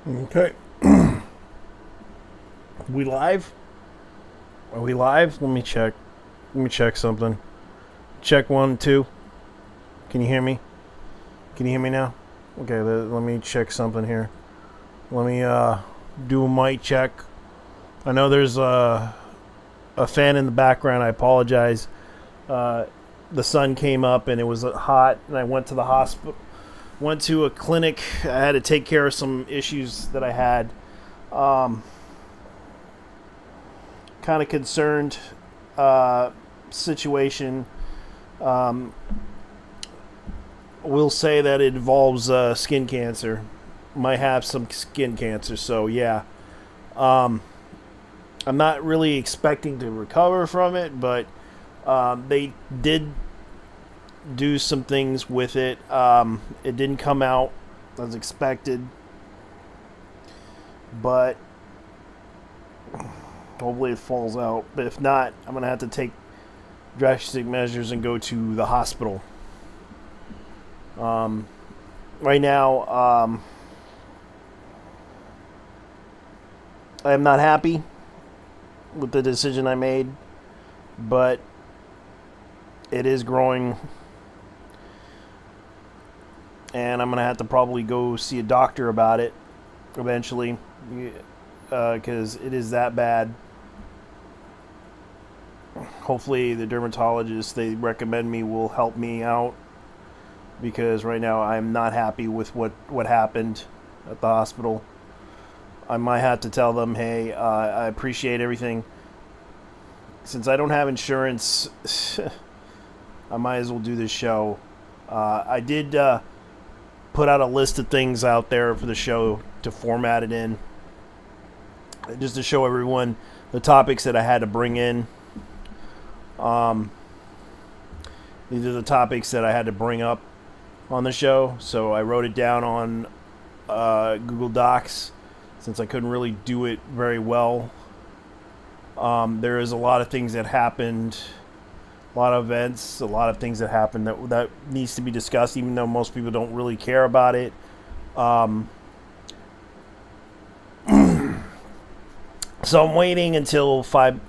Okay. We live? Are we live? Let me check. Let me check something. Check 1, 2. Can you hear me? Can you hear me now? Okay, let me check something here. Let me do a mic check. I know there's a fan in the background. I apologize. The sun came up and it was hot, and I went to the hospital. Went to a clinic. I had to take care of some issues that I had. Kind of concerned situation. We'll say that it involves skin cancer. Might have some skin cancer, so yeah. I'm not really expecting to recover from it, but they did do some things with it. It didn't come out as expected, but hopefully it falls out. But if not, I'm going to have to take drastic measures and go to the hospital. Right now, I am not happy with the decision I made, but it is growing, and I'm going to have to probably go see a doctor about it eventually, because it is that bad. Hopefully the dermatologist they recommend me will help me out, because right now I'm not happy with what happened at the hospital. I might have to tell them, hey, I appreciate everything. Since I don't have insurance, I might as well do this show. I did put out a list of things out there for the show to format it in, just to show everyone the topics that I had to bring in. These are the topics that I had to bring up on the show, so I wrote it down on Google Docs, since I couldn't really do it very well. There is a lot of things that happened, a lot of events, a lot of things that happened that needs to be discussed, even though most people don't really care about it. So I'm waiting until five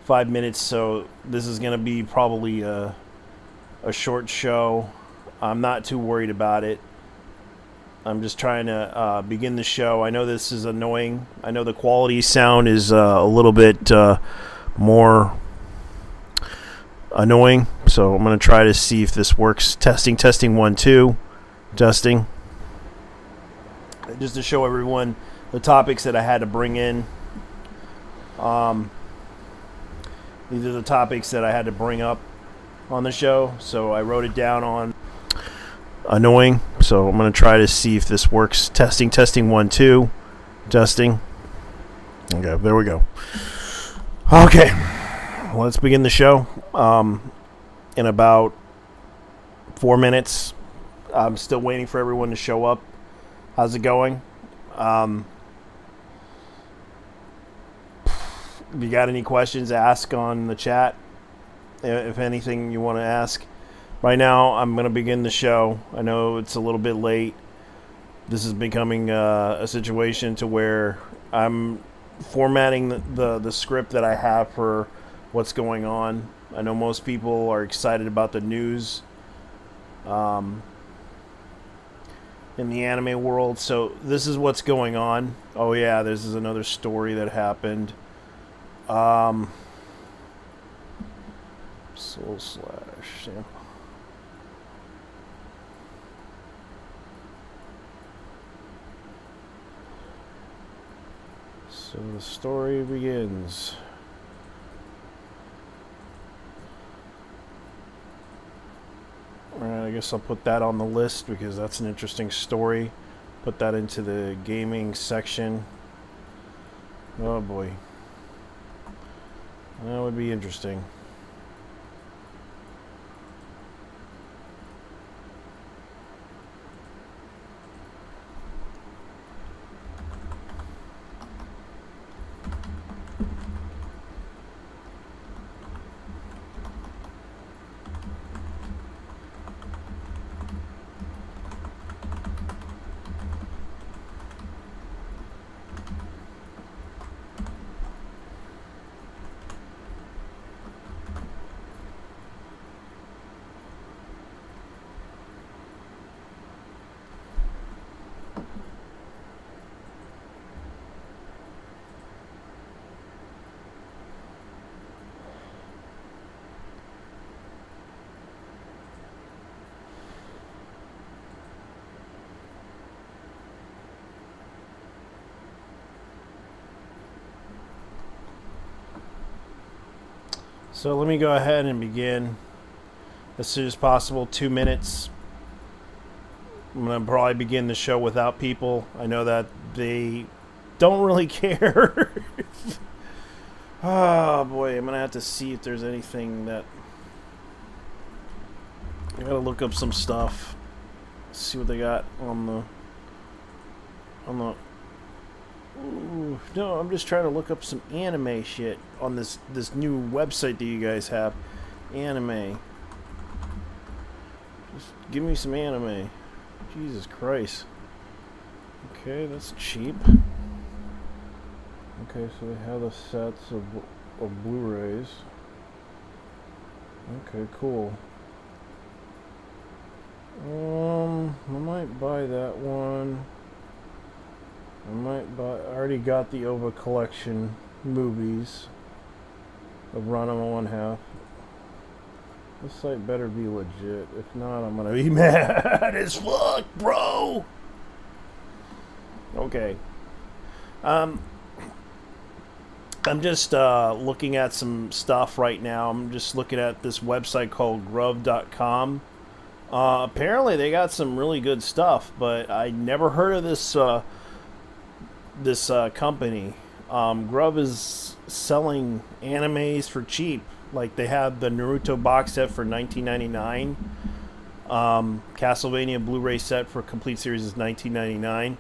minutes, so this is going to be probably a short show. I'm not too worried about it. I'm just trying to begin the show. I know this is annoying. I know the quality sound is a little bit more annoying, so I'm going to try to see if this works. Testing 1, 2. Testing. Just to show everyone the topics that I had to bring in. These are the topics that I had to bring up on the show, so I wrote it down on annoying, so I'm going to try to see if this works. Testing 1, 2. Testing. Okay, there we go. Okay, let's begin the show in about 4 minutes. I'm still waiting for everyone to show up. How's it going? If you got any questions, ask on the chat. If anything you want to ask. Right now, I'm going to begin the show. I know it's a little bit late. This is becoming a situation to where I'm formatting the script that I have for what's going on. I know most people are excited about the news in the anime world. So this is what's going on. Oh yeah, this is another story that happened. Soul Slash. Yeah. So the story begins. Alright, I guess I'll put that on the list because that's an interesting story. Put that into the gaming section. Oh boy. That would be interesting. So let me go ahead and begin as soon as possible. 2 minutes. I'm going to probably begin the show without people. I know that they don't really care. Oh boy, I'm going to have to see if there's anything that... I got to look up some stuff. See what they got on the... Ooh, no, I'm just trying to look up some anime shit on this new website that you guys have. Anime. Just give me some anime. Jesus Christ. Okay, that's cheap. Okay, so they have the sets of Blu-rays. Okay, cool. I might buy that one. I already got the OVA collection movies of Ranma 1/2. This site better be legit. If not, I'm gonna be mad as fuck, bro. Okay. I'm just looking at some stuff right now. I'm just looking at this website called Drama.com. Apparently they got some really good stuff, but I never heard of this company. Grub is selling animes for cheap. Like they have the Naruto box set for $19.99. Castlevania Blu-ray set for complete series is $19.99.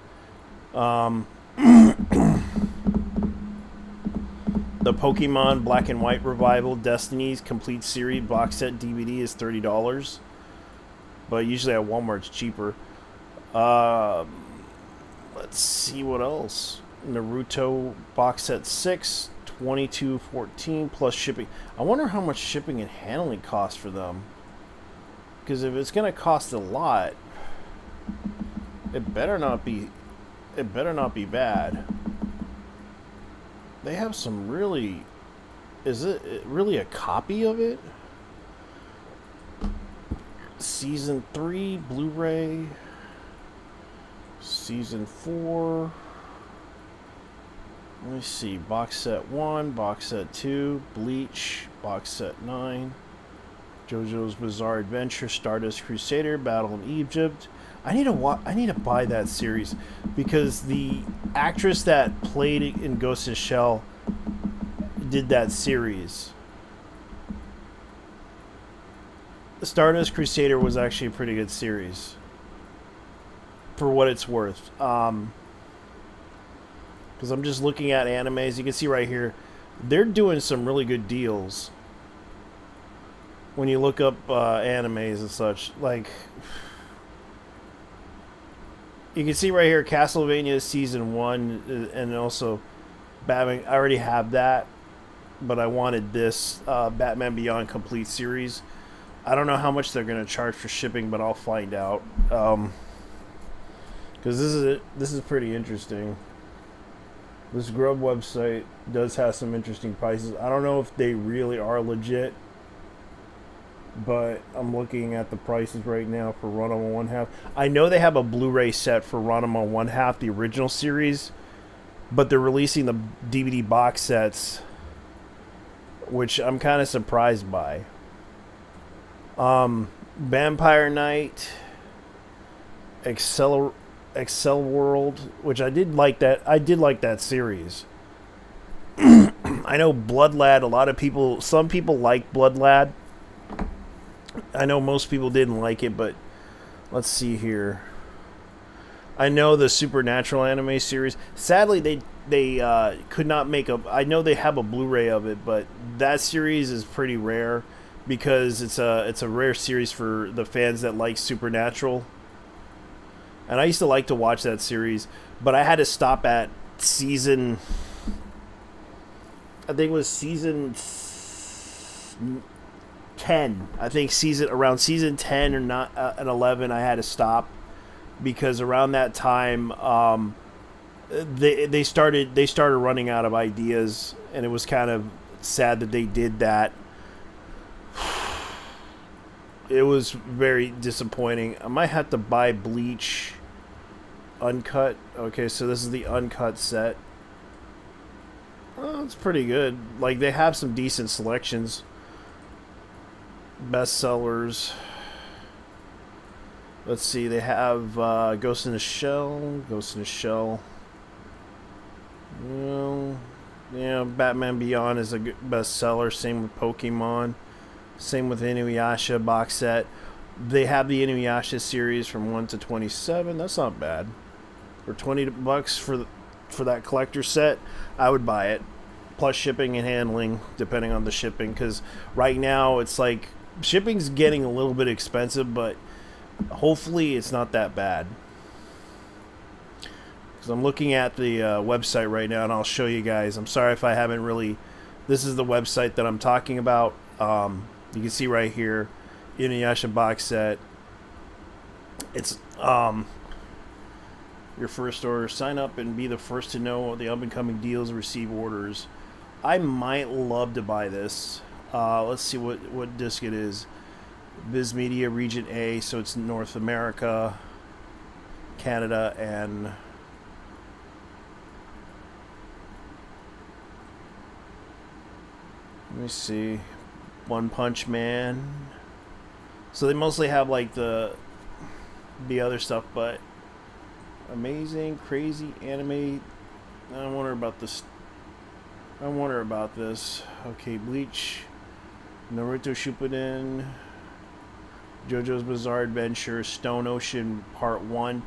The Pokemon Black and White Revival Destiny's complete series box set DVD is $30. But usually at Walmart it's cheaper. Let's see what else. Naruto box set 6, $22.14 plus shipping. I wonder how much shipping and handling costs for them. Because if it's gonna cost a lot, it better not be bad. They have some really... Is it really a copy of it? Season 3 Blu-ray. Season 4. Let me see. Box set 1, box set 2, Bleach, box set 9, JoJo's Bizarre Adventure, Stardust Crusader, Battle in Egypt. I need to buy that series because the actress that played in Ghost in the Shell did that series. The Stardust Crusader was actually a pretty good series. For what it's worth. Because I'm just looking at animes. You can see right here, they're doing some really good deals. When you look up animes and such. Like, you can see right here, Castlevania Season 1 and also Batman. I already have that. But I wanted this Batman Beyond complete series. I don't know how much they're going to charge for shipping, but I'll find out. Because this is pretty interesting. This Grub website does have some interesting prices. I don't know if they really are legit, but I'm looking at the prices right now for Ranma 1/2. I know they have a Blu-ray set for Ranma 1/2, the original series, but they're releasing the DVD box sets, which I'm kind of surprised by. Vampire Knight, Excel World, which I did like that. I did like that series. I know Blood Lad. Some people like Blood Lad. I know most people didn't like it, but let's see here. I know the Supernatural anime series. Sadly, they could not make a. I know they have a Blu-ray of it, but that series is pretty rare because it's a rare series for the fans that like Supernatural. And I used to like to watch that series, but I had to stop at season... I think it was season 10. I think around season 10 or not and 11, I had to stop because around that time, they started running out of ideas, and it was kind of sad that they did that. It was very disappointing. I might have to buy Bleach uncut. Okay, so this is the uncut set. Oh, it's pretty good. Like, they have some decent selections. bestsellers. Let's see, they have Ghost in the Shell. Well, yeah, Batman Beyond is a good bestseller. Same with Pokemon. Same with Inuyasha box set. They have the Inuyasha series from 1 to 27. That's not bad. For $20 for that collector set, I would buy it. Plus shipping and handling, depending on the shipping. Because right now, it's like, shipping's getting a little bit expensive, but hopefully it's not that bad. Because I'm looking at the website right now, and I'll show you guys. I'm sorry if I haven't really... This is the website that I'm talking about. You can see right here, Inuyasha box set. It's your first order. Sign up and be the first to know the up-and-coming deals. Receive orders. I might love to buy this. Let's see what disc it is. Viz Media Region A, so it's North America, Canada, and let me see, One Punch Man. So they mostly have like the other stuff, but amazing, crazy anime. I wonder about this. Okay, Bleach, Naruto Shippuden, JoJo's Bizarre Adventure, Stone Ocean Part 1.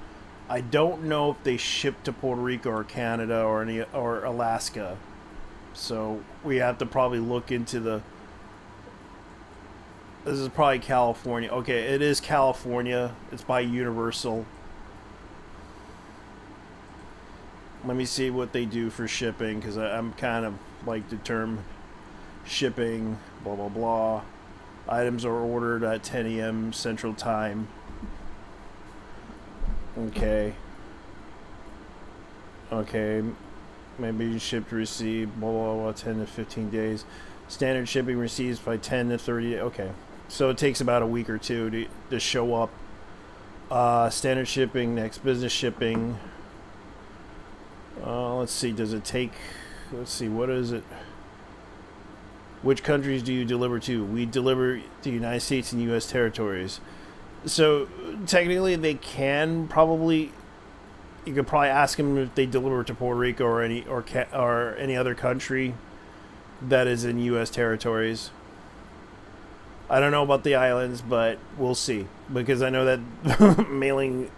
I don't know if they ship to Puerto Rico or Canada or Alaska. So we have to probably look into the... This is probably California. Okay, it is California. It's by Universal. Let me see what they do for shipping, because I'm kind of like determined. Shipping, blah, blah, blah. Items are ordered at 10 a.m. Central Time. Okay. Maybe shipped, received, blah, blah, blah, 10 to 15 days. Standard shipping receives by 10 to 30. Okay. So it takes about a week or two to show up. Standard shipping, next business shipping. Let's see, does it take... Let's see, what is it? Which countries do you deliver to? We deliver to the United States and U.S. territories. So, technically, they can probably... You could probably ask them if they deliver to Puerto Rico or any other country that is in U.S. territories. I don't know about the islands, but we'll see. Because I know that mailing...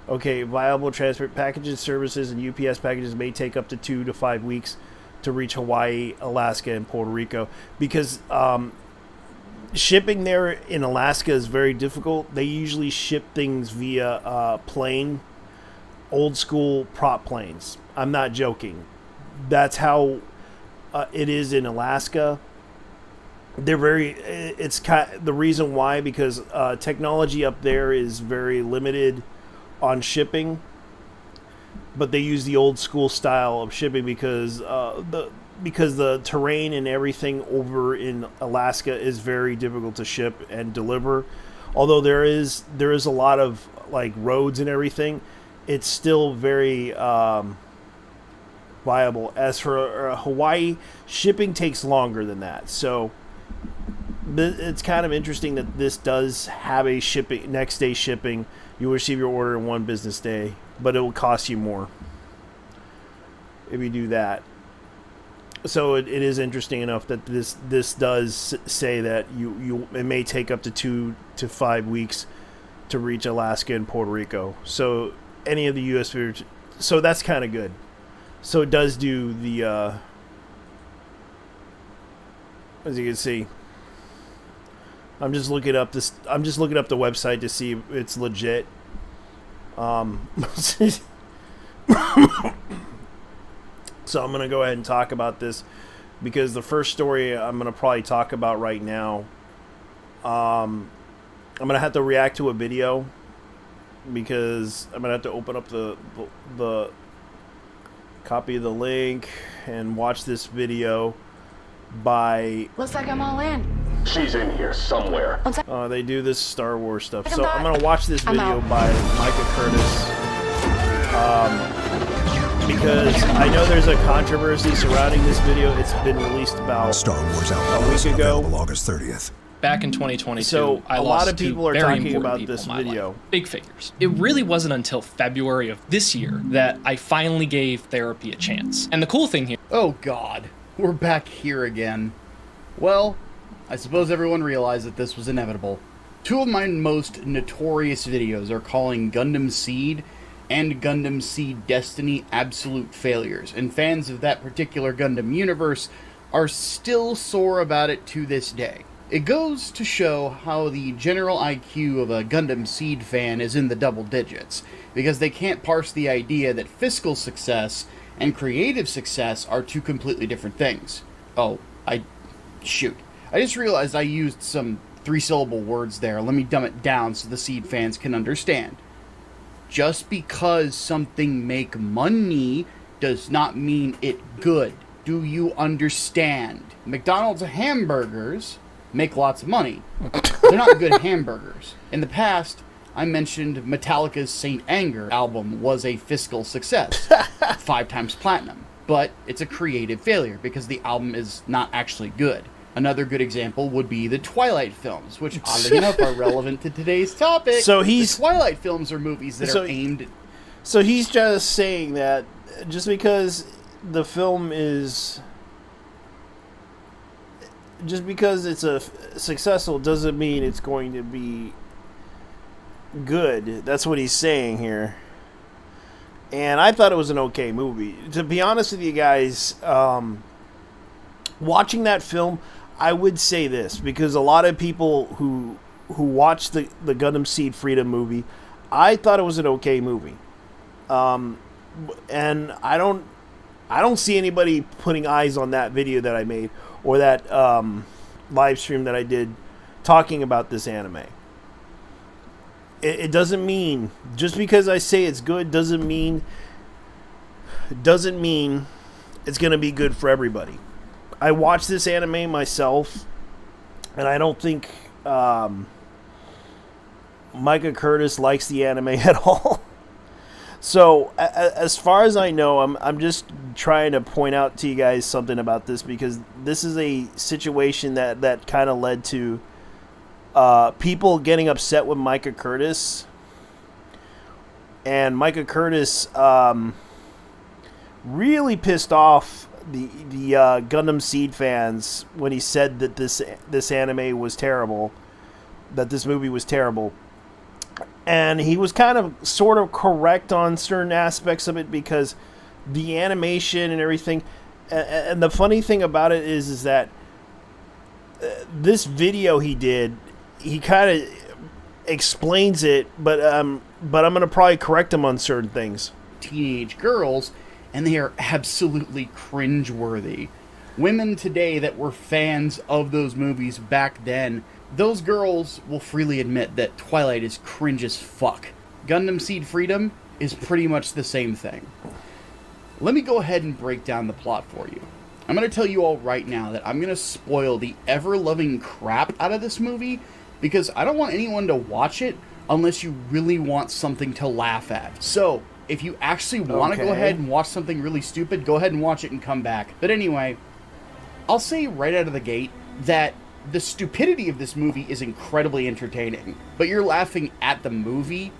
Okay, viable transport packages, services, and UPS packages may take up to 2 to 5 weeks to reach Hawaii, Alaska, and Puerto Rico. Because shipping there in Alaska is very difficult. They usually ship things via plane, old school prop planes. I'm not joking. That's how it is in Alaska. They're very... It's the reason why, because technology up there is very limited on shipping, but they use the old school style of shipping because the terrain and everything over in Alaska is very difficult to ship and deliver. Although there is a lot of like roads and everything, it's still very viable. As for Hawaii, shipping takes longer than that. So it's kind of interesting that this does have a shipping next day shipping. You will receive your order in 1 business day, but it will cost you more if you do that. So it is interesting enough that this does say that it may take up to 2 to 5 weeks to reach Alaska and Puerto Rico. So any of the U.S. So that's kind of good. So it does do the as you can see. I'm just looking up the website to see if it's legit. So I'm gonna go ahead and talk about this because the first story I'm gonna probably talk about right now. I'm gonna have to react to a video because I'm gonna have to open up the copy of the link and watch this video by... Looks like I'm all in. She's in here somewhere. They do this Star Wars stuff. So I'm going to watch this video by Micah Curtis. Because I know there's a controversy surrounding this video. It's been released about Star Wars a week ago. August 30th. back in 2022, So I a lost lot of people are two very talking important about people this in my video. life. Big figures. It really wasn't until February of this year that I finally gave therapy a chance. And the cool thing here... Oh god, we're back here again. Well, I suppose everyone realized that this was inevitable. Two of my most notorious videos are calling Gundam Seed and Gundam Seed Destiny absolute failures, and fans of that particular Gundam universe are still sore about it to this day. It goes to show how the general IQ of a Gundam Seed fan is in the double digits, because they can't parse the idea that fiscal success and creative success are two completely different things. Shoot. I just realized I used some 3-syllable words there. Let me dumb it down so the Seed fans can understand. Just because something make money does not mean it good. Do you understand? McDonald's hamburgers make lots of money. They're not good hamburgers. In the past, I mentioned Metallica's Saint Anger album was a fiscal success. 5 times platinum. But it's a creative failure because the album is not actually good. Another good example would be the Twilight films, which oddly enough are relevant to today's topic. So the Twilight films are movies that are aimed... So he's just saying that just because the film is... Just because it's successful doesn't mean it's going to be good. That's what he's saying here. And I thought it was an okay movie. To be honest with you guys, watching that film, I would say this, because a lot of people who watched the Gundam Seed Freedom movie, I thought it was an okay movie. And I don't see anybody putting eyes on that video that I made or that live stream that I did talking about this anime. It doesn't mean, just because I say it's good doesn't mean it's going to be good for everybody. I watched this anime myself, and I don't think Micah Curtis likes the anime at all. So, as far as I know, I'm just trying to point out to you guys something about this, because this is a situation that kind of led to people getting upset with Micah Curtis. And Micah Curtis really pissed off the Gundam Seed fans when he said that this anime was terrible, that this movie was terrible. And he was kind of sort of correct on certain aspects of it, because the animation and everything. And the funny thing about it is that this video he did, he kind of explains it, but I'm going to probably correct him on certain things. Teenage girls, and they are absolutely cringeworthy. Women today that were fans of those movies back then, those girls will freely admit that Twilight is cringe as fuck. Gundam Seed Freedom is pretty much the same thing. Let me go ahead and break down the plot for you. I'm going to tell you all right now that I'm going to spoil the ever-loving crap out of this movie, because I don't want anyone to watch it unless you really want something to laugh at. So, if you actually want to go ahead and watch something really stupid, go ahead and watch it and come back. But anyway, I'll say right out of the gate that the stupidity of this movie is incredibly entertaining, but you're laughing at the movie,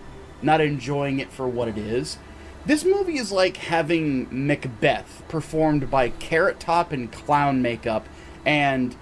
not enjoying it for what it is. This movie is like having Macbeth performed by Carrot Top in clown makeup, and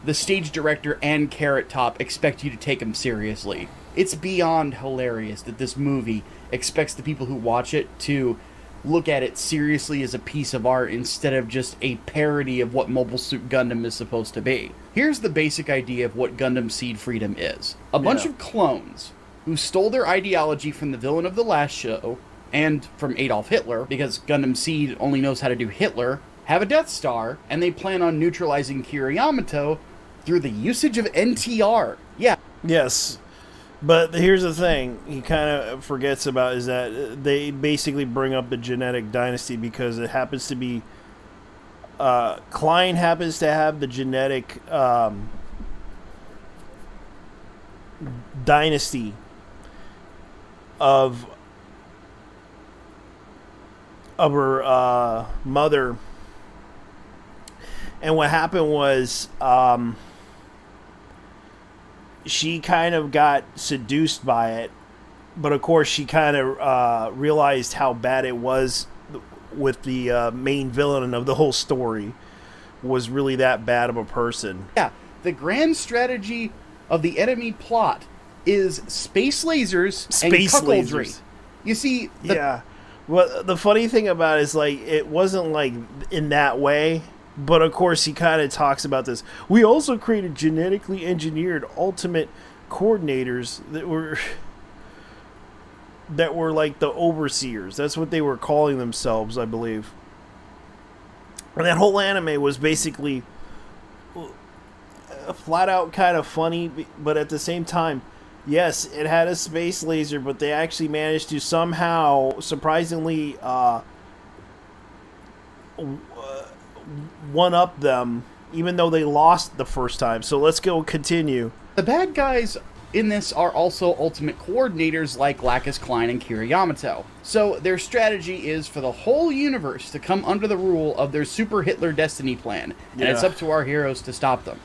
the stage director and Carrot Top expect you to take him seriously. It's beyond hilarious that this movie expects the people who watch it to look at it seriously as a piece of art instead of just a parody of what Mobile Suit Gundam is supposed to be. Here's the basic idea of what Gundam Seed Freedom is. A bunch of clones who stole their ideology from the villain of the last show and from Adolf Hitler, because Gundam Seed only knows how to do Hitler, have a Death Star, and they plan on neutralizing Kiriyamato through the usage of NTR. Yeah. Yes. But here's the thing he kind of forgets about, is that they basically bring up the genetic dynasty because it happens to be Klein happens to have the genetic dynasty of her mother. And what happened was she kind of got seduced by it, but of course she kind of realized how bad it was with the main villain of the whole story was really that bad of a person. Yeah, the grand strategy of the enemy plot is space lasers and cuckoldry. You see, yeah. Well, the funny thing about it is, like, it wasn't like in that way, but of course he kind of talks about this. We also created genetically engineered ultimate coordinators that were like the overseers. That's what they were calling themselves, I believe. And that whole anime was basically flat out kind of funny, but at the same time, yes, it had a space laser, but they actually managed to somehow, surprisingly, one-up them, even though they lost the first time. So let's go continue. The bad guys in this are also ultimate coordinators like Lacus Klein and Kira Yamato. So their strategy is for the whole universe to come under the rule of their Super Hitler Destiny plan, and it's up to our heroes to stop them.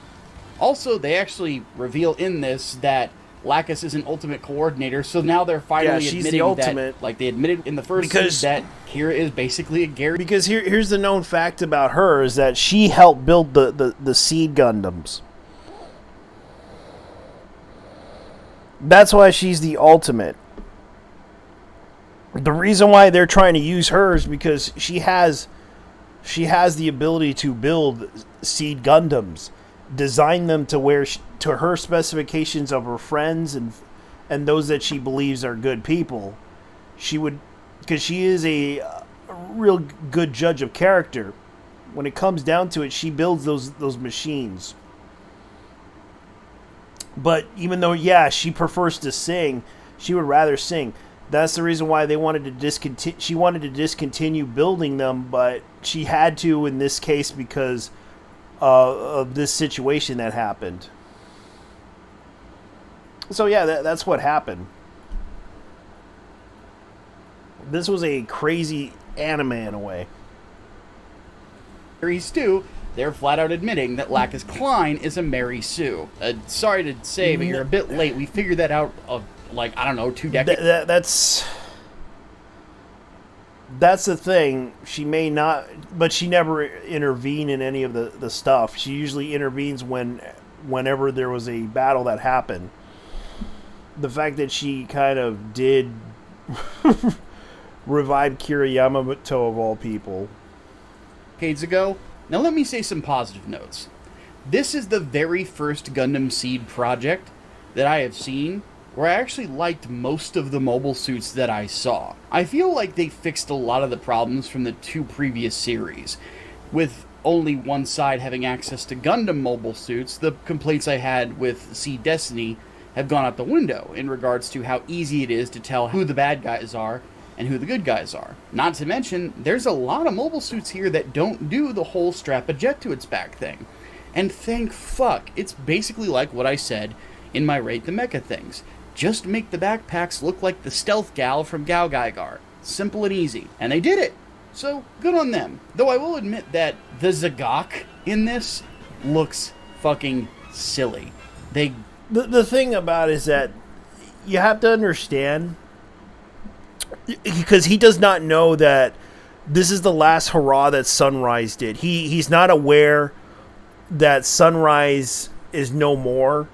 Also, they actually reveal in this that Lacus is an ultimate coordinator, so now they're finally she's admitting the ultimate. that, like they admitted in the first season, that Kira is basically a Gary. Because here's the known fact about her, is that she helped build the Seed Gundams. That's why she's the ultimate. The reason why they're trying to use her is because she has the ability to build Seed Gundams, design them to to her specifications of her friends and those that she believes are good people. She would, because she is a real good judge of character. When it comes down to it, she builds those machines. But even though, she prefers to sing, she would rather sing. That's the reason why they wanted to discontinue. She wanted to discontinue building them, but she had to in this case because of this situation that happened. So that's what happened. This was a crazy anime in a way. Mary Sue, they're flat out admitting that Lacus Klein is a Mary Sue. Sorry to say, but you're a bit late. We figured that out of, 2 decades. That's the thing. She may not, but she never intervened in any of the stuff. She usually intervenes whenever there was a battle that happened. The fact that she kind of did revive Kira Yamato of all people Decades ago. Now let me say some positive notes. This is the very first Gundam Seed project that I have seen where I actually liked most of the mobile suits that I saw. I feel like they fixed a lot of the problems from the 2 previous series. With only one side having access to Gundam mobile suits, the complaints I had with Seed Destiny have gone out the window in regards to how easy it is to tell who the bad guys are and who the good guys are. Not to mention, there's a lot of mobile suits here that don't do the whole strap a jet to its back thing. And thank fuck, it's basically like what I said in my Rate the Mecha things. Just make the backpacks look like the stealth gal from Gao Gaigar. Simple and easy. And they did it. So, good on them. Though I will admit that the Zagok in this looks fucking silly. The thing about it is that you have to understand, because he does not know that this is the last hurrah that Sunrise did. He's not aware that Sunrise is no more.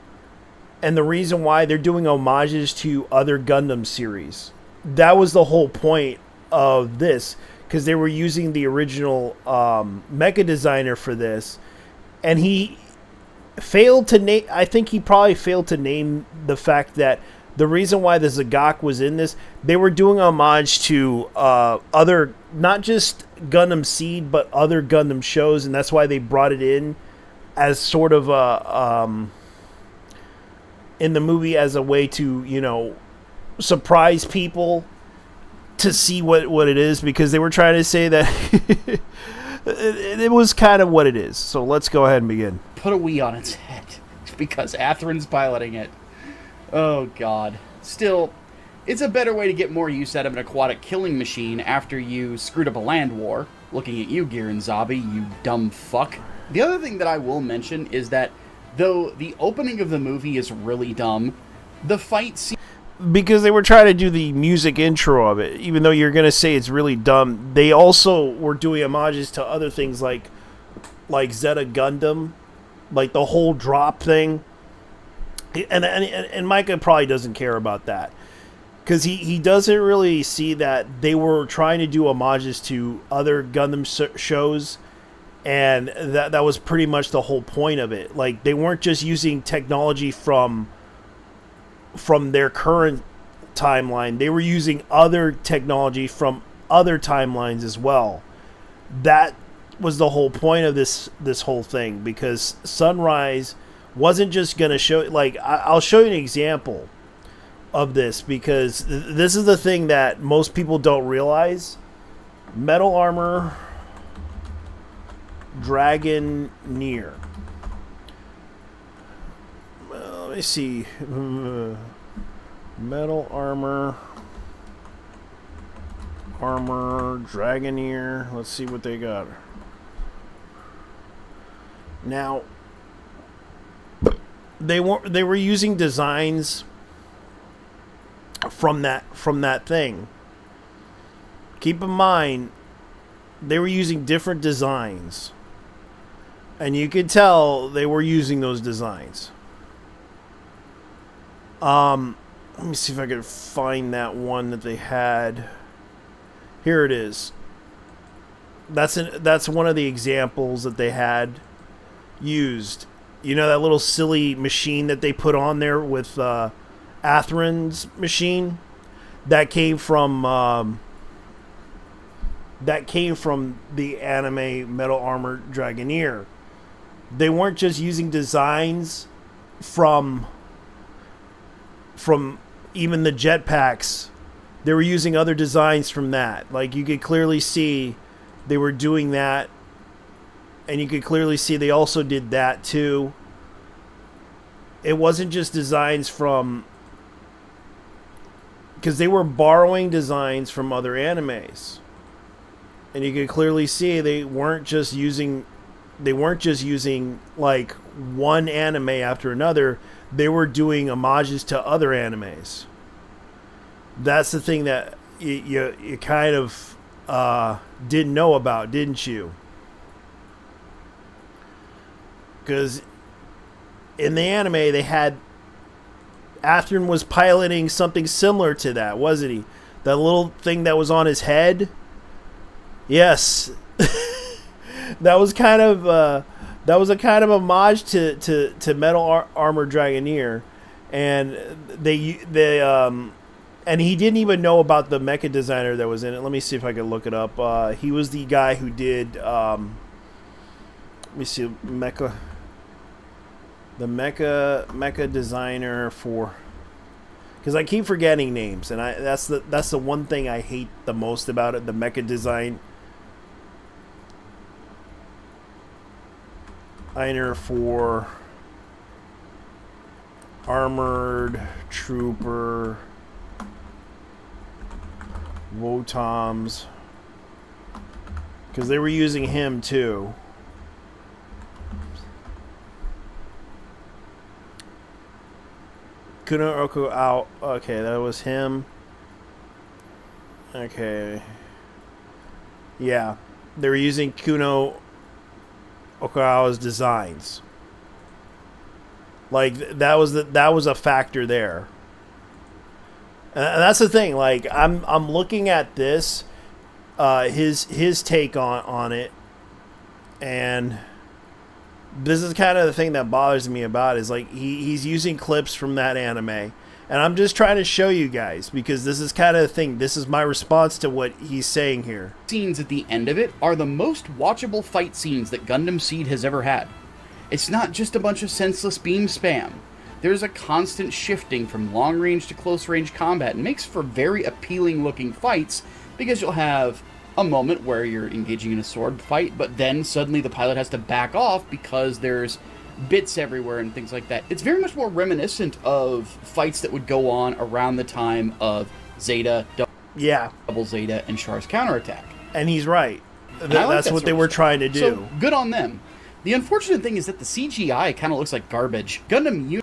And the reason why they're doing homages to other Gundam series. That was the whole point of this, because they were using the original mecha designer for this, and he failed to name. I think he probably failed to name the fact that the reason why the Zagok was in this, they were doing homage to other, not just Gundam Seed, but other Gundam shows, and that's why they brought it in as sort of a in the movie as a way to, surprise people to see what it is, because they were trying to say that it was kind of what it is. So let's go ahead and begin. Put a Wii on its head because Atherin's piloting it. Oh god. Still, it's a better way to get more use out of an aquatic killing machine after you screwed up a land war. Looking at you, Girin Zabi, you dumb fuck. The other thing that I will mention is that Though the opening of the movie is really dumb, the fight scene... Because they were trying to do the music intro of it, even though you're going to say it's really dumb. They also were doing homages to other things like Zeta Gundam, like the whole drop thing. And Micah probably doesn't care about that. Because he doesn't really see that they were trying to do homages to other Gundam shows, and that was pretty much the whole point of it. Like, they weren't just using technology from their current timeline. They were using other technology from other timelines as well. That was the whole point of this whole thing, because Sunrise wasn't just going to show... Like, I'll show you an example of this, because this is the thing that most people don't realize. Metal Armor Dragoneer. Let me see. Metal Armor Dragoneer. Let's see what they got. Now, they were using designs from that thing. Keep in mind, they were using different designs, and you could tell they were using those designs. Let me see if I can find that one that they had. Here it is. That's one of the examples that they had used. You know that little silly machine that they put on there with Atheron's machine? That came from the anime Metal Armor Dragoneer. They weren't just using designs from even the jetpacks. They were using other designs from that. Like, you could clearly see they were doing that, and you could clearly see they also did that too. It wasn't just designs from... because they were borrowing designs from other animes. And you could clearly see they weren't just using like one anime after another. They were doing homages to other animes. That's the thing that you kind of didn't know about, didn't you? Because in the anime, they had... Atheron was piloting something similar to that, wasn't he? That little thing that was on his head? Yes. That was kind of a homage to Metal Armor Dragoneer, and they and he didn't even know about the mecha designer that was in it. Let me see if I can look it up. He was the guy who did let me see, the mecha designer for, because I keep forgetting names, and that's the one thing I hate the most about it, the mecha designer for Armored Trooper Wotoms, because they were using him too. Kuno Oko out. Okay, that was him. Okay. Yeah, they were using Kuno Okawa's designs. Like, that was a factor there. And that's the thing. Like, I'm looking at this, his take on it, and this is kind of the thing that bothers me about it, is like he's using clips from that anime, and I'm just trying to show you guys, because this is kind of the thing. This is my response to what he's saying here. Scenes at the end of it are the most watchable fight scenes that Gundam Seed has ever had. It's not just a bunch of senseless beam spam. There's a constant shifting from long range to close range combat, and makes for very appealing looking fights, because you'll have a moment where you're engaging in a sword fight, but then suddenly the pilot has to back off because there's bits everywhere and things like that. It's very much more reminiscent of fights that would go on around the time of Zeta, Double Zeta, and Char's counterattack. And he's right. And I like that's that what they sort were of stuff. trying to do. So, good on them. The unfortunate thing is that the CGI kind of looks like garbage. Gundam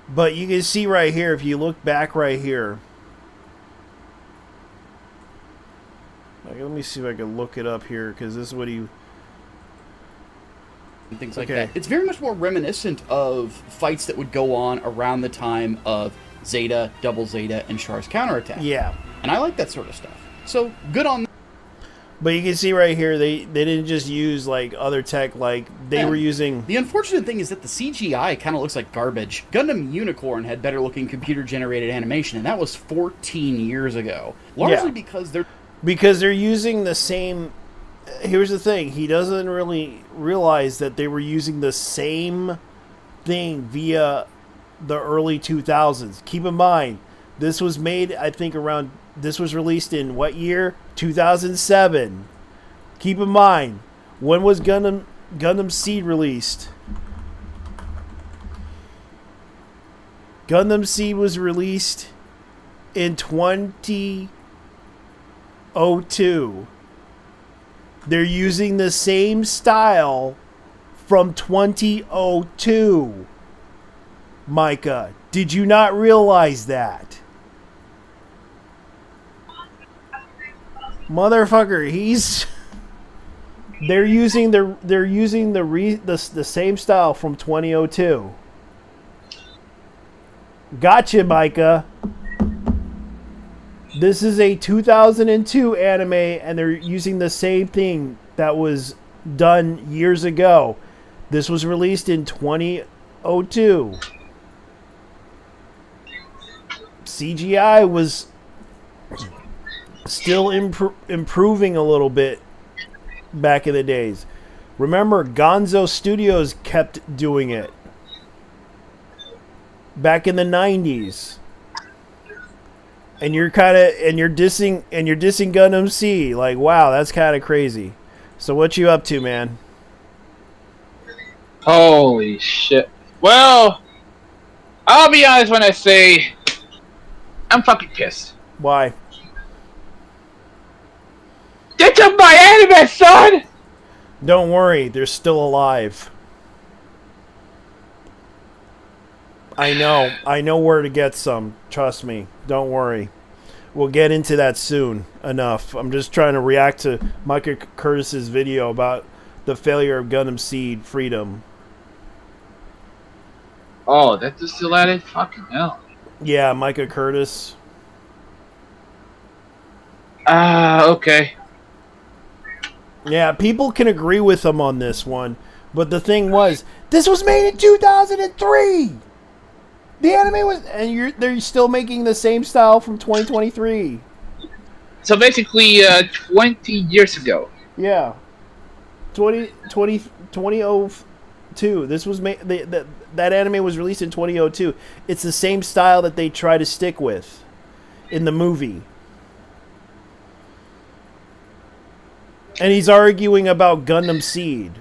But you can see right here, if you look back right here. Like, let me see if I can look it up here, because this is what he... and things like that. It's very much more reminiscent of fights that would go on around the time of Zeta, Double Zeta, and Char's counterattack. Yeah. And I like that sort of stuff. So, good on them. But you can see right here, they didn't just use, like, other tech, like, they were using... The unfortunate thing is that the CGI kind of looks like garbage. Gundam Unicorn had better-looking computer-generated animation, and that was 14 years ago. Largely because they're... Because they're using the same... Here's the thing. He doesn't really realize that they were using the same thing via the early 2000s. Keep in mind, this was made, I think, around... This was released in what year? 2007. Keep in mind, when was Gundam Seed released? Gundam Seed was released in 2002. They're using the same style from 2002. Micah, did you not realize that? Motherfucker, they're using the same style from 2002. Gotcha, Micah. This is a 2002 anime, and they're using the same thing that was done years ago. This was released in 2002. CGI was still improving a little bit back in the days. Remember, Gonzo Studios kept doing it back in the 90s. And you're dissing Gundam Seed. Like, wow, that's kind of crazy. So what you up to, man? Holy shit. Well, I'll be honest when I say I'm fucking pissed. Why? They took my anime, son! Don't worry, they're still alive. I know where to get some. Trust me. Don't worry. We'll get into that soon. Enough. I'm just trying to react to Micah Curtis's video about the failure of Gundam Seed Freedom. Oh, that's just still at it? Fucking hell. Yeah, Micah Curtis. Okay. Yeah, people can agree with him on this one, but the thing was, this was made in 2003. The anime was, and they're still making the same style from 2023. So basically, 20 years ago. Yeah, 2002. This was made. That anime was released in 2002. It's the same style that they try to stick with in the movie. And he's arguing about Gundam Seed,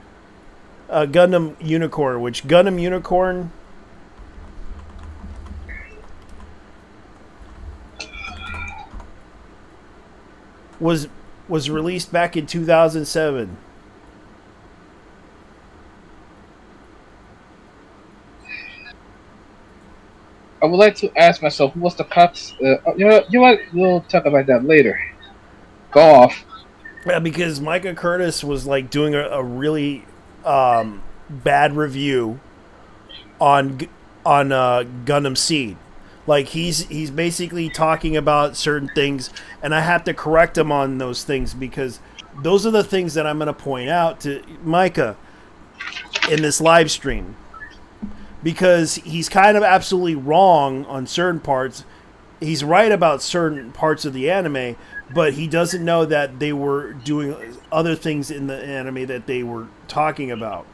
Gundam Unicorn, which Gundam Unicorn was released back in 2007. I would like to ask myself, who was the cops? You know what? We'll talk about that later. Go off. Yeah, because Micah Curtis was like doing a really bad review on Gundam Seed. Like he's basically talking about certain things, and I have to correct him on those things because those are the things that I'm going to point out to Micah in this live stream. Because he's kind of absolutely wrong on certain parts. He's right about certain parts of the anime, but he doesn't know that they were doing other things in the anime that they were talking about.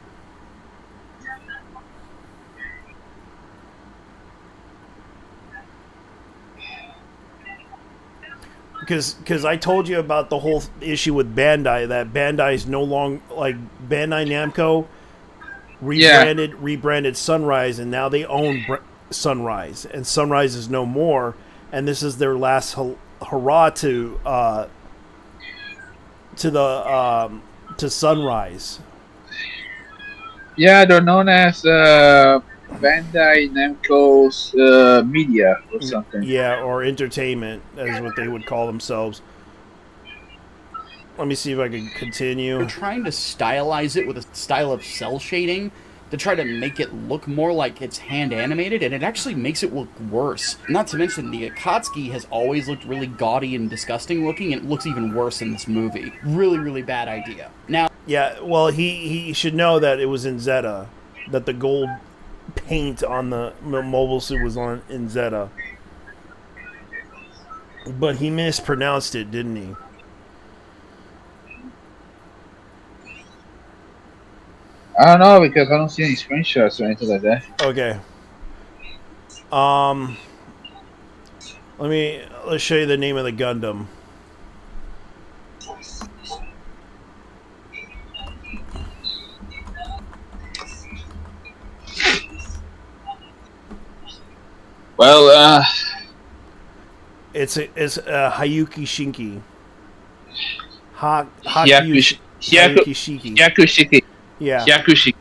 Because I told you about the whole issue with Bandai, that Bandai is no longer, like, Bandai Namco rebranded Sunrise, and now they own Sunrise, and Sunrise is no more, and this is their last hurrah to Sunrise. Yeah, they're known as Bandai Namco's media or something. Yeah, or entertainment, is what they would call themselves. Let me see if I can continue. They're trying to stylize it with a style of cell shading to try to make it look more like it's hand animated, and it actually makes it look worse. Not to mention, the Akatsuki has always looked really gaudy and disgusting looking, and it looks even worse in this movie. Really, really bad idea. Now, Yeah, well, he should know that it was in Zeta, that the gold paint on the mobile suit was in Zeta. But he mispronounced it, didn't he? I don't know because I don't see any screenshots or anything like that. Okay. Let's show you the name of the Gundam. Well, It's Hayuki Shinki. Hyakushiki. Hayuki Shiki. Hyakushiki. Yeah. Hyakushiki.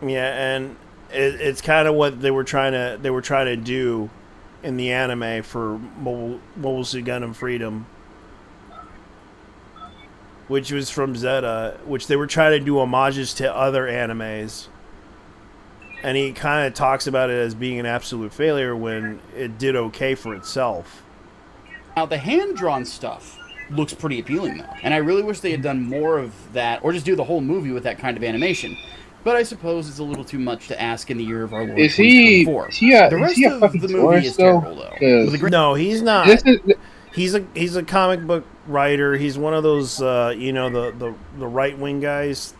Yeah, and it's kind of what they were trying to do in the anime for Mobile Suit Gundam Freedom, which was from Zeta, which they were trying to do homages to other animes. And he kind of talks about it as being an absolute failure when it did okay for itself. now the hand-drawn stuff looks pretty appealing, though. And I really wish they had done more of that, or just do the whole movie with that kind of animation. But I suppose it's a little too much to ask in the year of our Lord Is he? 2024. Is he a, The is rest he a of fucking the movie tourist is though? terrible, though. 'Cause With a great- No, he's not. This is He's a comic book writer. He's one of those the right wing guys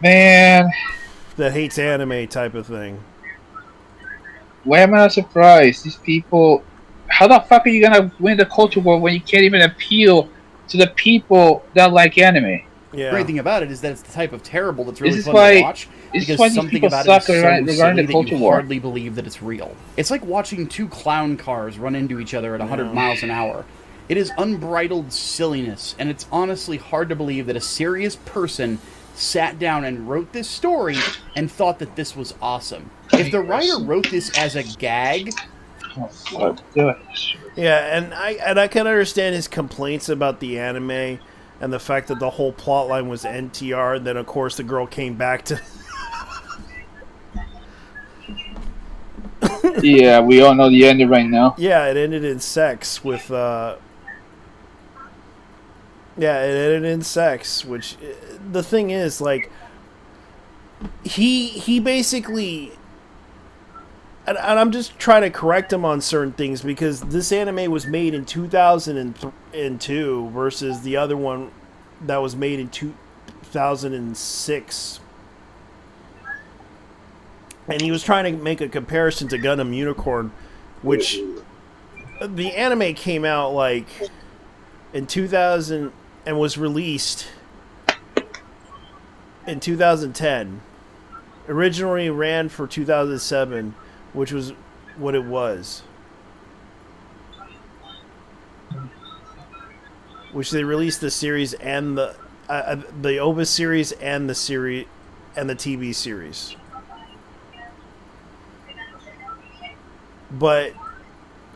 man. that hates anime type of thing. Why am I not surprised? These people. How the fuck are you gonna win the culture war when you can't even appeal to the people that like anime? Yeah. great thing about it is that it's the type of terrible that's really This is fun why- to watch. this is Because why these something people about suck it is so regarding the silly that culture you war. hardly believe that it's real. It's like watching two clown cars run into each other at 100 miles an hour. It is unbridled silliness, and it's honestly hard to believe that a serious person sat down and wrote this story and thought that this was awesome. If the writer wrote this as a gag, Oh, fuck. Do it. Yeah, and I can understand his complaints about the anime and the fact that the whole plot line was NTR. Then of course the girl came back to. Yeah, we all know the ending right now. Yeah, it ended in sex with. Yeah, it ended in sex, which the thing is, like, he basically, and I'm just trying to correct him on certain things because this anime was made in 2002 versus the other one that was made in 2006. And he was trying to make a comparison to Gundam Unicorn, which the anime came out like in 2000 and was released in 2010. Originally ran for 2007, which was what it was. Which they released the series and the OVA series and the series and the TV series. But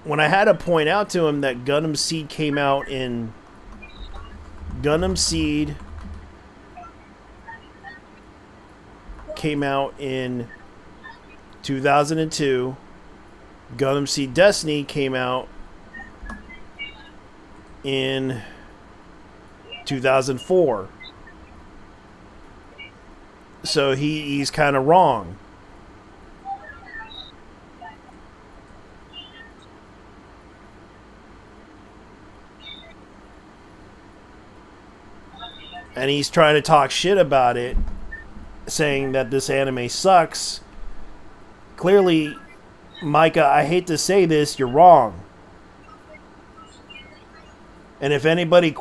when I had to point out to him that Gundam Seed came out in Gundam Seed came out in 2002. Gundam Seed Destiny came out in 2004. So he's kind of wrong. And he's trying to talk shit about it, saying that this anime sucks. Clearly, Micah, I hate to say this, you're wrong. And if anybody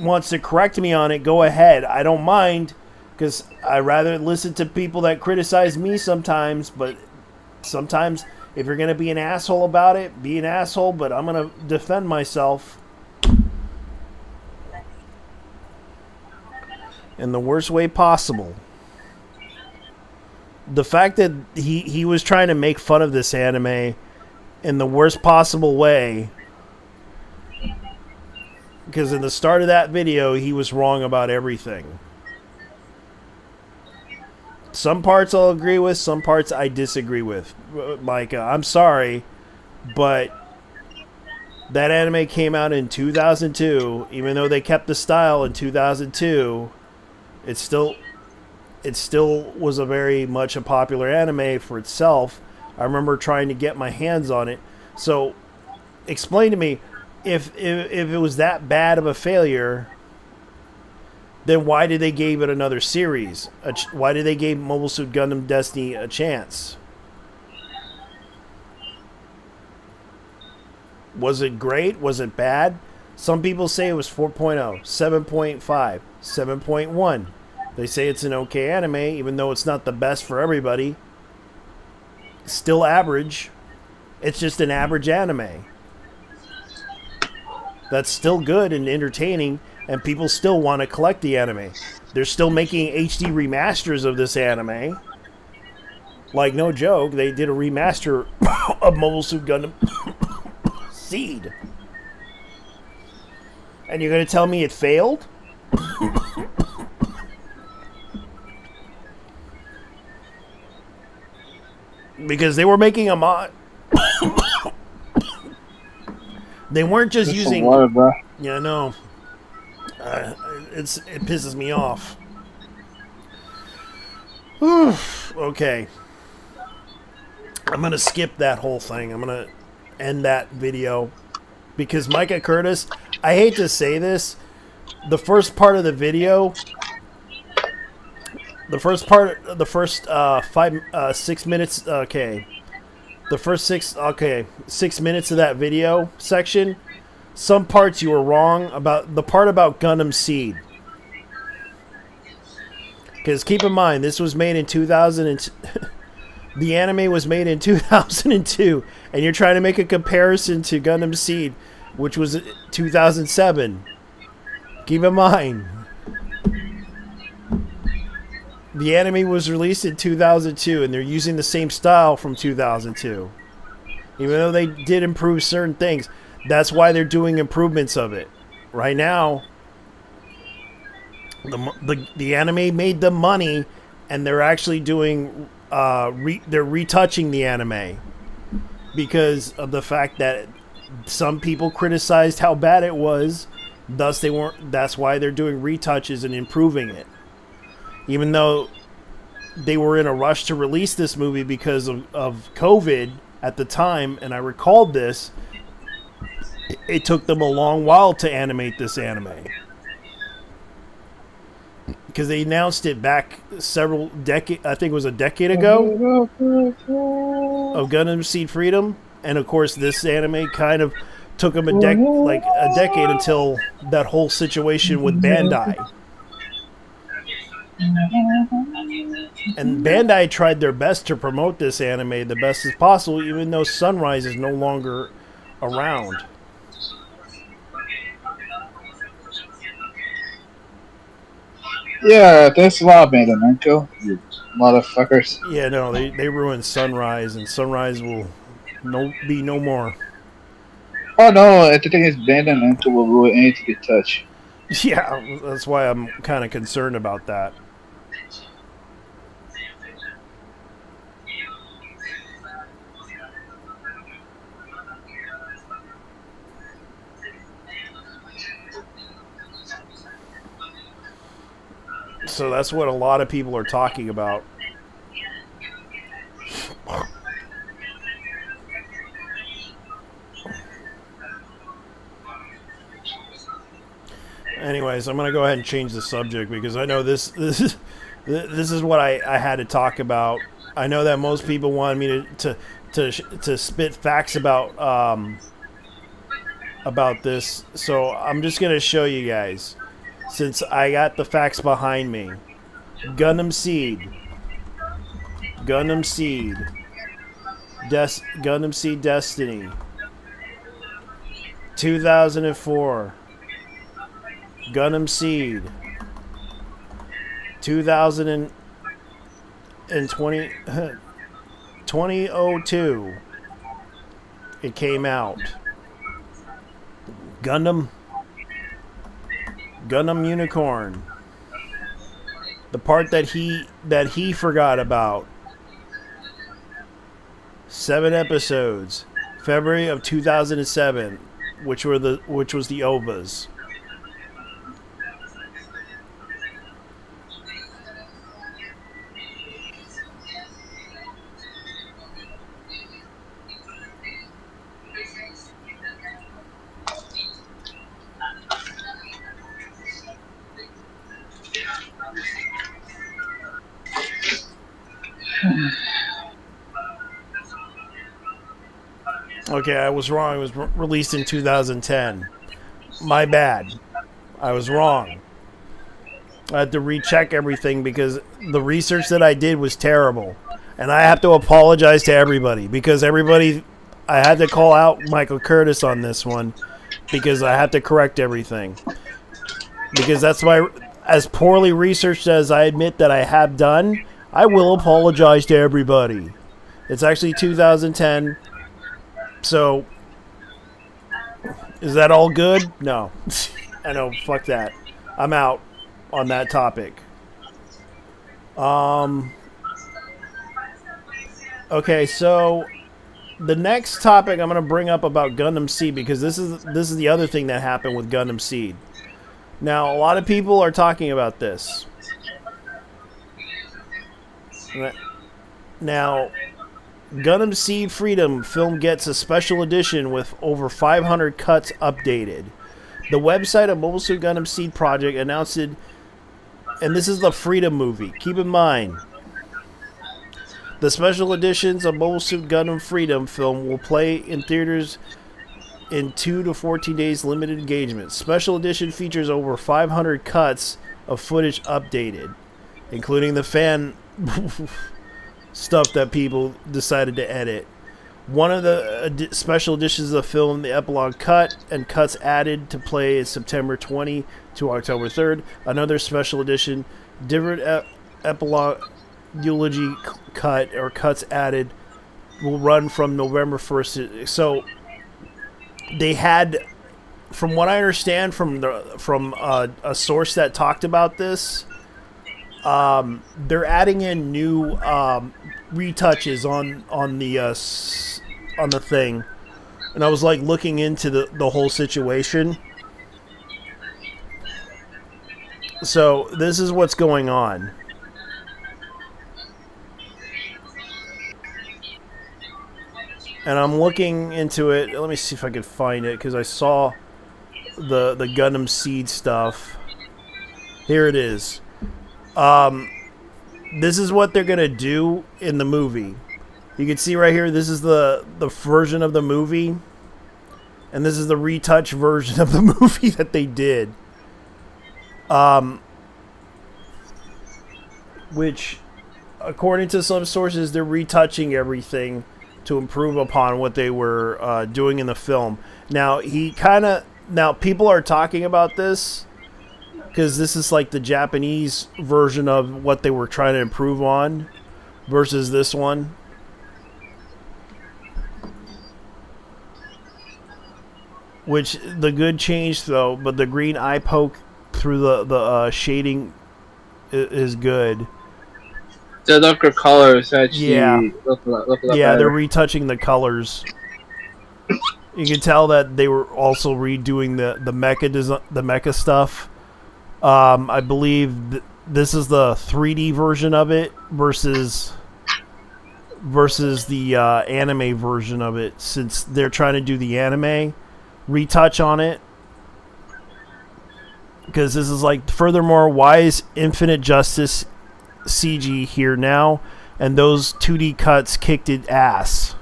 wants to correct me on it, go ahead. I don't mind, because I rather listen to people that criticize me sometimes, but sometimes if you're going to be an asshole about it, be an asshole, but I'm going to defend myself. in the worst way possible. The fact that he was trying to make fun of this anime in the worst possible way, because in the start of that video, he was wrong about everything. Some parts I'll agree with, some parts I disagree with. Micah, I'm sorry, but that anime came out in 2002. Even though they kept the style in 2002, it still was a very much a popular anime for itself. I remember trying to get my hands on it. So, explain to me, if it was that bad of a failure, then why did they give it another series? Why did they give Mobile Suit Gundam Destiny a chance? Was it great? Was it bad? Some people say it was 4.0, 7.5, 7.1. They say it's an okay anime, even though it's not the best for everybody. Still average. It's just an average anime. That's still good and entertaining, and people still want to collect the anime. They're still making HD remasters of this anime. Like, no joke, they did a remaster of Mobile Suit Gundam Seed. And you're going to tell me it failed? Because they were making a mod. They weren't just using... water, bro. Yeah, no. It pisses me off. Okay. I'm going to skip that whole thing. I'm going to end that video. Because Micah Curtis, I hate to say this, the first part of the video... The first 6 minutes, okay. The first 6 minutes of that video section, some parts you were wrong about. The part about Gundam Seed. Because keep in mind, this was made in 2000 the anime was made in 2002, and you're trying to make a comparison to Gundam Seed, which was 2007. Keep in mind, the anime was released in 2002, and they're using the same style from 2002. Even though they did improve certain things, that's why they're doing improvements of it. Right now, the anime made them money, and they're actually doing they're retouching the anime because of the fact that some people criticized how bad it was. Thus, they weren't. That's why they're doing retouches and improving it. Even though they were in a rush to release this movie because of COVID at the time, and I recalled this, it took them a long while to animate this anime. Because they announced it back several decades, I think it was a decade ago, of Gundam Seed Freedom. And of course, this anime kind of took them a decade until that whole situation with Bandai. And Bandai tried their best to promote this anime the best as possible, even though Sunrise is no longer around. Yeah, thanks a lot, Bandai, you motherfuckers. Yeah, no, they ruined Sunrise, and Sunrise will be no more. Oh no, the thing is, Bandai will ruin anything you touch. Yeah, that's why I'm kind of concerned about that. So that's what a lot of people are talking about. Anyways, I'm gonna go ahead and change the subject because I know this is what I had to talk about. I know that most people wanted me to spit facts about this, so I'm just gonna show you guys. Since I got the facts behind me. Gundam Seed. Gundam Seed. Gundam Seed Destiny. 2004. Gundam Seed. 2020 2002 it came out. Gundam Unicorn. The part that he forgot about. 7 episodes. February of 2007, which was the OVAs. Okay, I was wrong. It was released in 2010. My bad. I was wrong. I had to recheck everything because the research that I did was terrible. And I have to apologize to everybody because I had to call out Michael Curtis on this one because I had to correct everything. Because that's as poorly researched as I admit that I have done, I will apologize to everybody. It's actually 2010. So, is that all good? No. I know, fuck that. I'm out on that topic. Okay, so the next topic I'm going to bring up about Gundam Seed because this is the other thing that happened with Gundam Seed. Now, a lot of people are talking about this. Now, Gundam Seed Freedom film gets a special edition with over 500 cuts updated. The website of Mobile Suit Gundam Seed Project announced it, and this is the Freedom movie. Keep in mind, the special editions of Mobile Suit Gundam Freedom film will play in theaters in 2 to 14 days limited engagement. Special edition features over 500 cuts of footage updated, including the fan stuff that people decided to edit. One of the special editions of the film, the epilogue cut, and cuts added to play is September 20 to October 3rd. Another special edition, different epilogue eulogy cut or cuts added, will run from November 1st. So they had, from what I understand from a source that talked about this, they're adding in new retouches on the thing, and I was like looking into the whole situation. So this is what's going on. And I'm looking into it. Let me see if I can find it because I saw the Gundam Seed stuff. Here it is. This is what they're gonna do in the movie. You can see right here, this is the version of the movie, and this is the retouch version of the movie that they did. Which, according to some sources, they're retouching everything to improve upon what they were doing in the film. Now, people are talking about this because this is like the Japanese version of what they were trying to improve on versus this one. Which, the good change though, but the green eye poke through the shading is good. The darker colors actually look a lot yeah, better. they're retouching the colors. You can tell that they were also redoing the mecha stuff. I believe this is the 3D version of it versus the anime version of it, since they're trying to do the anime retouch on it. Because this is like, furthermore, why is Infinite Justice CG here now, and those 2D cuts kicked it ass?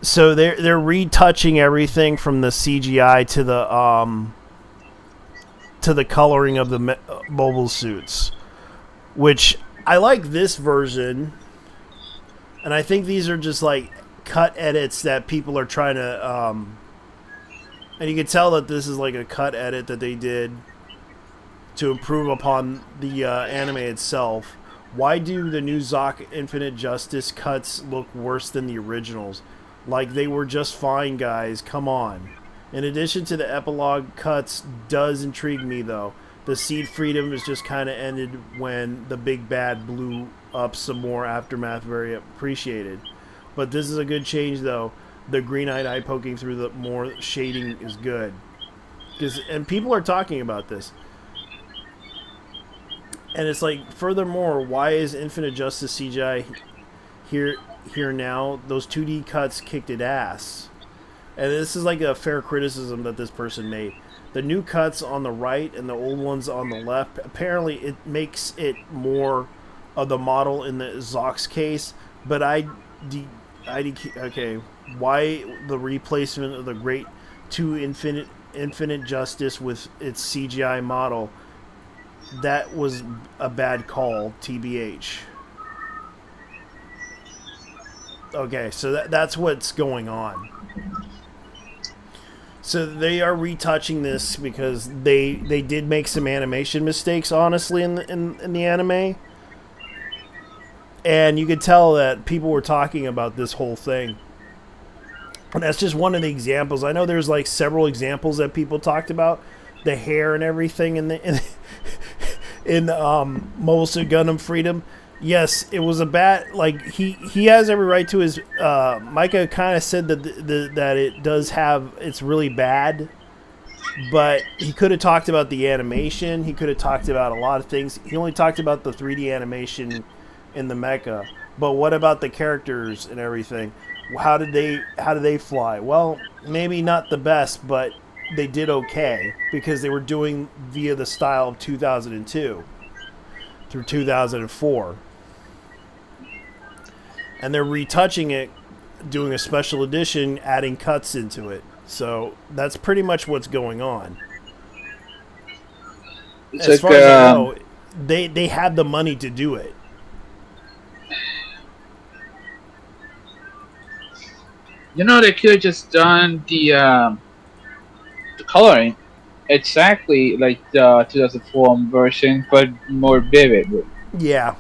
So they're retouching everything from the CGI to the coloring of the mobile suits, which I like this version, and I think these are just like cut edits that people are trying to and you can tell that this is like a cut edit that they did. to improve upon the anime itself. Why do the new Zoc Infinite Justice cuts look worse than the originals? Like, they were just fine, guys. Come on. In addition to the epilogue cuts does intrigue me, though. The Seed Freedom is just kind of ended when the big bad blew up some more aftermath. Very appreciated. But this is a good change, though. The green-eyed eye poking through the more shading is good. And people are talking about this. And it's like, furthermore, why is Infinite Justice CGI here now? Those 2D cuts kicked it ass. And this is like a fair criticism that this person made. The new cuts on the right and the old ones on the left, apparently it makes it more of the model in the Zoc's case. But okay, why the replacement of the Great 2 Infinite Justice with its CGI model? That was a bad call, TBH. Okay, so that's what's going on. So they are retouching this because they did make some animation mistakes, honestly, in the anime. And you could tell that people were talking about this whole thing. And that's just one of the examples. I know there's like several examples that people talked about. The hair and everything in Mobile Suit Gundam Freedom. Yes, it was a bad, like, he has every right to his, Micah kind of said that that it does have, it's really bad, but he could have talked about the animation, he could have talked about a lot of things. He only talked about the 3D animation in the mecha, but what about the characters and everything? How did they fly? Well, maybe not the best, but they did okay, because they were doing via the style of 2002 through 2004. And they're retouching it, doing a special edition, adding cuts into it. So that's pretty much what's going on. It's as like, far as I know, they have the money to do it. You know, they could have just done the coloring exactly like the 2004 version, but more vivid. Yeah.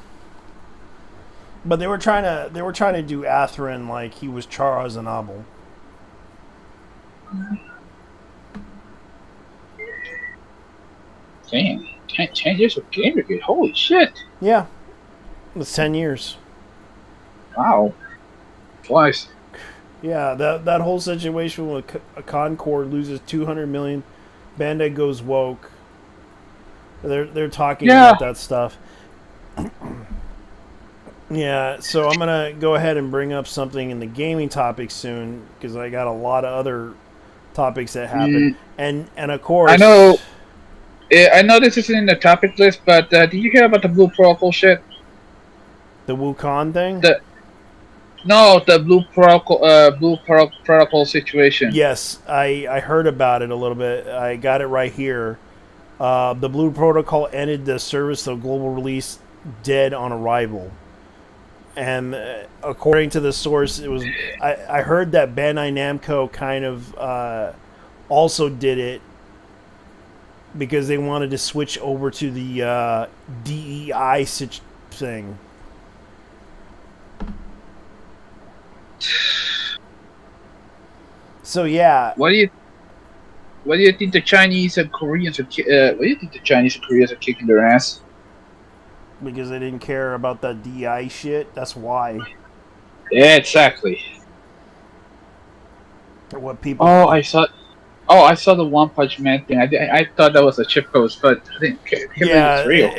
But they were trying to do Atherin like he was Char Aznavour. Damn, 10 years of Gamergate, holy shit! Yeah. It's 10 years. Wow. Twice. Yeah, that whole situation with Concord loses 200 million, Bandai goes woke. They're talking about that stuff. Yeah, so I'm gonna go ahead and bring up something in the gaming topic soon because I got a lot of other topics that happen, and of course I know this isn't in the topic list, but did you hear about the Blue Protocol shit? The Wukong thing. The Blue Protocol situation. Yes, I heard about it a little bit. I got it right here. The Blue Protocol ended the service of global release dead on arrival. And according to the source, it was I heard that Bandai Namco kind of also did it because they wanted to switch over to the DEI thing. So yeah. What do you think the Chinese and Koreans are? What do you think the Chinese and Koreans are kicking their ass? Because they didn't care about that DI shit. That's why. Yeah, exactly. What people? I saw the One Punch Man thing. I thought that was a chip post, but I didn't care. Yeah, it's real.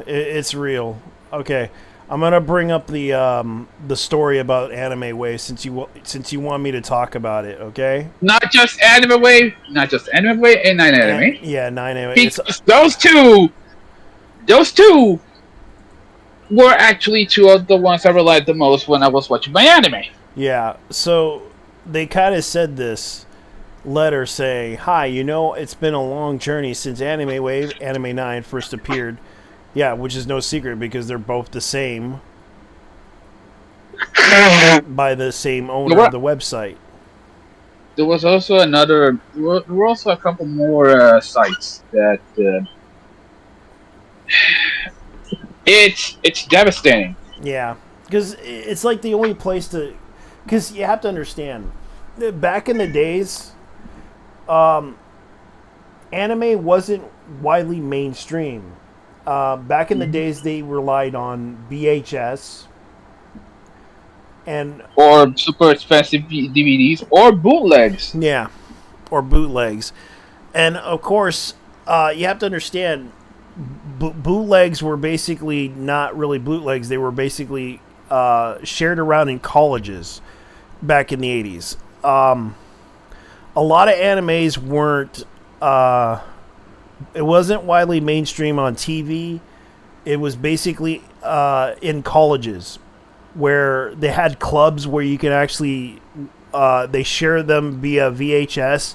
It's real. Okay, I'm gonna bring up the story about Anime Wave since you want me to talk about it. Okay. Not just Anime Wave, and 9 Anime. Yeah, 9 Anime. Because those two were actually two of the ones I relied the most when I was watching my anime. Yeah, so they kind of said this letter saying, "Hi, it's been a long journey since Anime Wave, Anime 9 first appeared." Yeah, which is no secret because they're both the same by the same owner of the website. There was also there were also a couple more sites that it's devastating. Yeah, because it's like the only place to. Because you have to understand, back in the days, anime wasn't widely mainstream. Back in the days, they relied on VHS and Or super expensive DVDs or bootlegs. yeah, or bootlegs, and of course, you have to understand, bootlegs were basically not really bootlegs. They were basically shared around in colleges back in the 80s. A lot of animes weren't. It wasn't widely mainstream on TV. It was basically in colleges where they had clubs where you could actually they share them via VHS,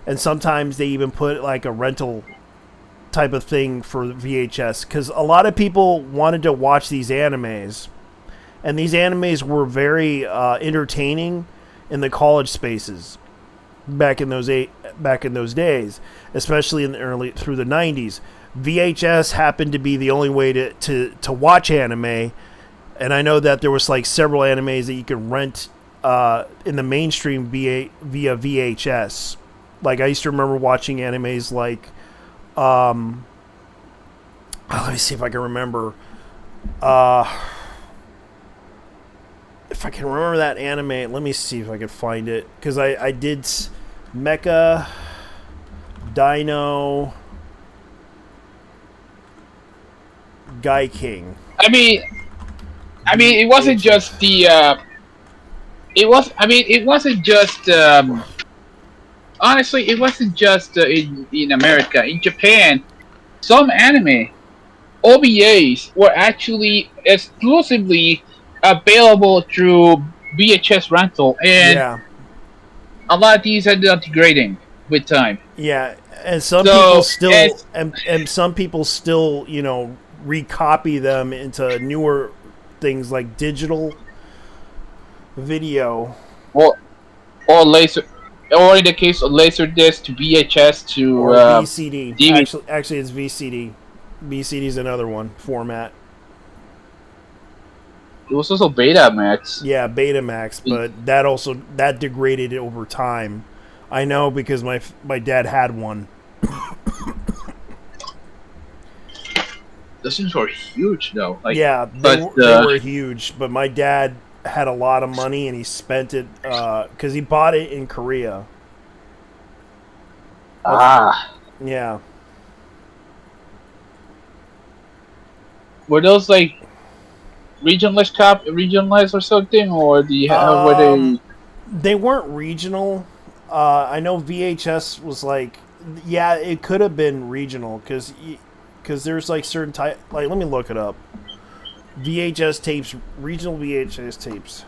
and sometimes they even put like a rental type of thing for VHS because a lot of people wanted to watch these animes, and these animes were very entertaining in the college spaces back in those days, especially in the early through the 90s. VHS happened to be the only way to watch anime, and I know that there was like several animes that you could rent in the mainstream via VHS. Like I used to remember watching animes like let me see if I can remember if I can remember that anime. Let me see if I can find it because I did Mecha Dino Guy King. It wasn't just the. It was. It wasn't just. Honestly, it wasn't just in America. In Japan, some anime OVAs were actually exclusively available through VHS rental, and Yeah, a lot of these ended up degrading with time. yeah, and some So, people still it's- and some people still recopy them into newer things like digital video or or laser, or in the case of laserdisc to VHS to or VCD. DVD. Actually, it's VCD. VCD is another one format. It was also Betamax. Yeah, Betamax, but that degraded over time. I know because my dad had one. Those things were huge, though. Like, Yeah, but they were huge, but my dad had a lot of money and he spent it because he bought it in Korea. Yeah, were those like regionalized or something, or were they? they weren't regional. I know VHS was like, yeah, it could have been regional because there's like certain type. Like, let me look it up. VHS tapes, regional VHS tapes.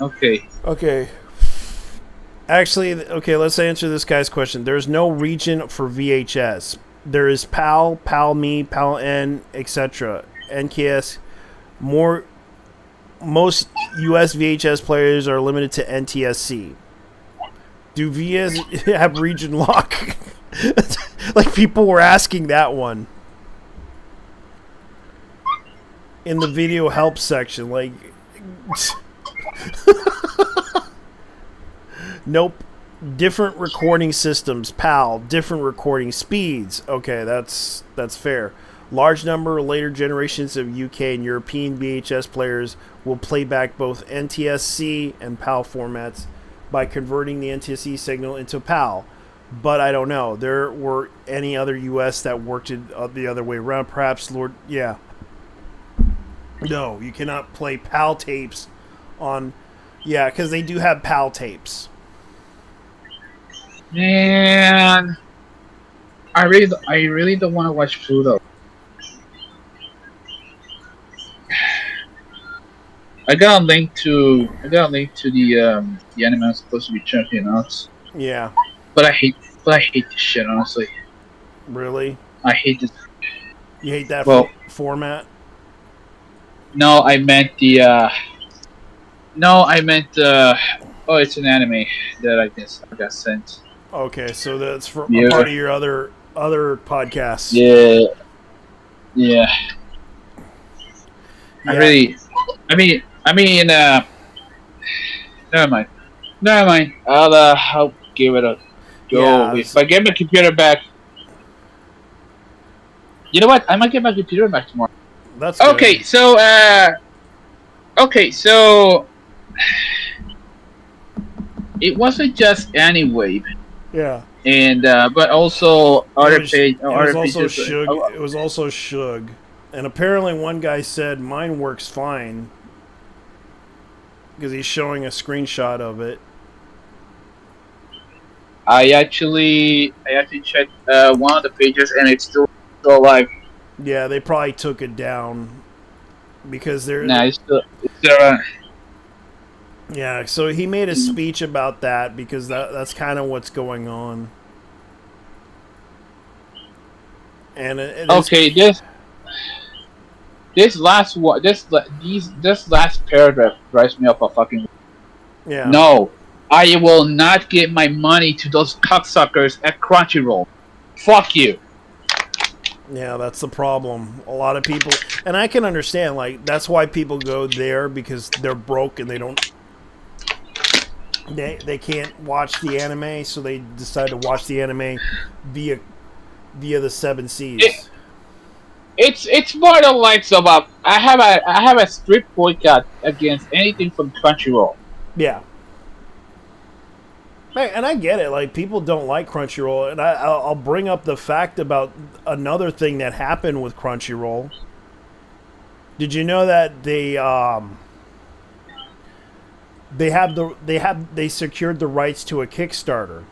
Okay. Okay. Actually, okay, let's answer this guy's question. There's no region for VHS. There is PAL, PAL Me, PAL N, etc. NKS. Most US VHS players are limited to NTSC. Do VS have region lock? Like, people were asking that one in the video help section. Like, nope. Different recording systems, PAL. Different recording speeds. Okay, that's fair. Large number of later generations of UK and European VHS players will play back both NTSC and PAL formats by converting the NTSC signal into PAL. But I don't know. There were any other US that worked it the other way around. Perhaps, Lord, yeah. No, you cannot play PAL tapes on. Yeah, because they do have PAL tapes. Man, I really don't want to watch Pluto. I got a link to the anime I'm supposed to be checking out. Yeah, But I hate this shit, honestly. really? I hate this. You hate that Well- format? No, I meant No, I meant. Oh, it's an anime that I got sent. Okay, so that's for a Yeah. part of your other podcasts. Yeah. Yeah. Yeah. I mean. Never mind. Never mind. I'll give it a go. Yeah, If I get my computer back, you know what? I might get my computer back tomorrow. that's good. Okay, so it wasn't just Anywave, Yeah. and but also other It was also pages. Shug. It was also Shug, and apparently one guy said mine works fine because he's showing a screenshot of it. I actually checked one of the pages, and it's still alive. Yeah, they probably took it down because they're Nah, it's still yeah. So he made a speech about that because that's kind of what's going on. And it is, okay. This last one, this last paragraph drives me up a fucking. yeah. No, I will not give my money to those cocksuckers at Crunchyroll. Fuck you. Yeah, that's the problem. A lot of people, and I can understand, like, that's why people go there because they're broke and they can't watch the anime, so they decide to watch the anime via the 7 Cs. It's more the likes of I have a strict boycott against anything from Crunchyroll. Yeah. Hey, and I get it. Like, people don't like Crunchyroll, and I'll bring up the fact about another thing that happened with Crunchyroll. Did you know that they secured the rights to a Kickstarter?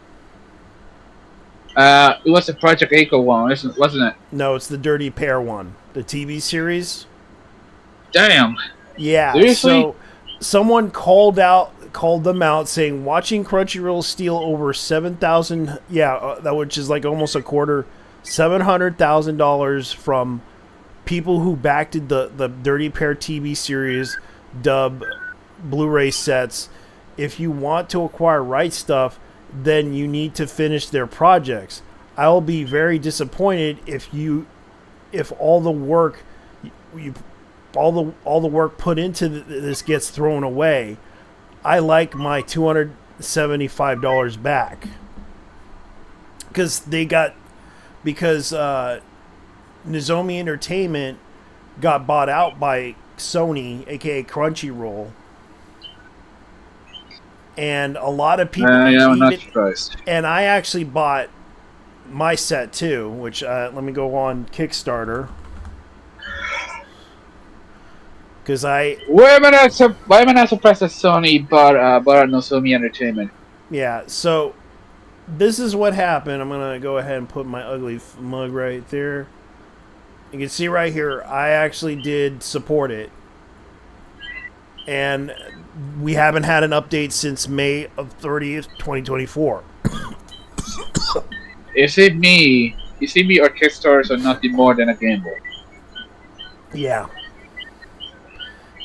It was a Project Echo one, wasn't it? No, it's the Dirty Pair one, the TV series. Damn. Yeah. Seriously? So someone called them out saying watching Crunchyroll steal over 7,000, that which is like almost a quarter, $700,000 from people who backed the Dirty Pair TV series dub Blu-ray sets. If you want to acquire rights stuff, then you need to finish their projects. I will be very disappointed if all the work all the work put into this gets thrown away. I like my $275 back because Nozomi Entertainment got bought out by Sony, aka Crunchyroll, and a lot of people. Yeah, I'm not surprised. And I actually bought my set too, which let me go on Kickstarter. Because why am I not surprised that Sony bought Nozomi Entertainment? Yeah, so this is what happened. I'm gonna go ahead and put my ugly mug right there. You can see right here, I actually did support it, and we haven't had an update since May of 30th, 2024. You see me, our Kickstarters are nothing more than a gamble. Yeah.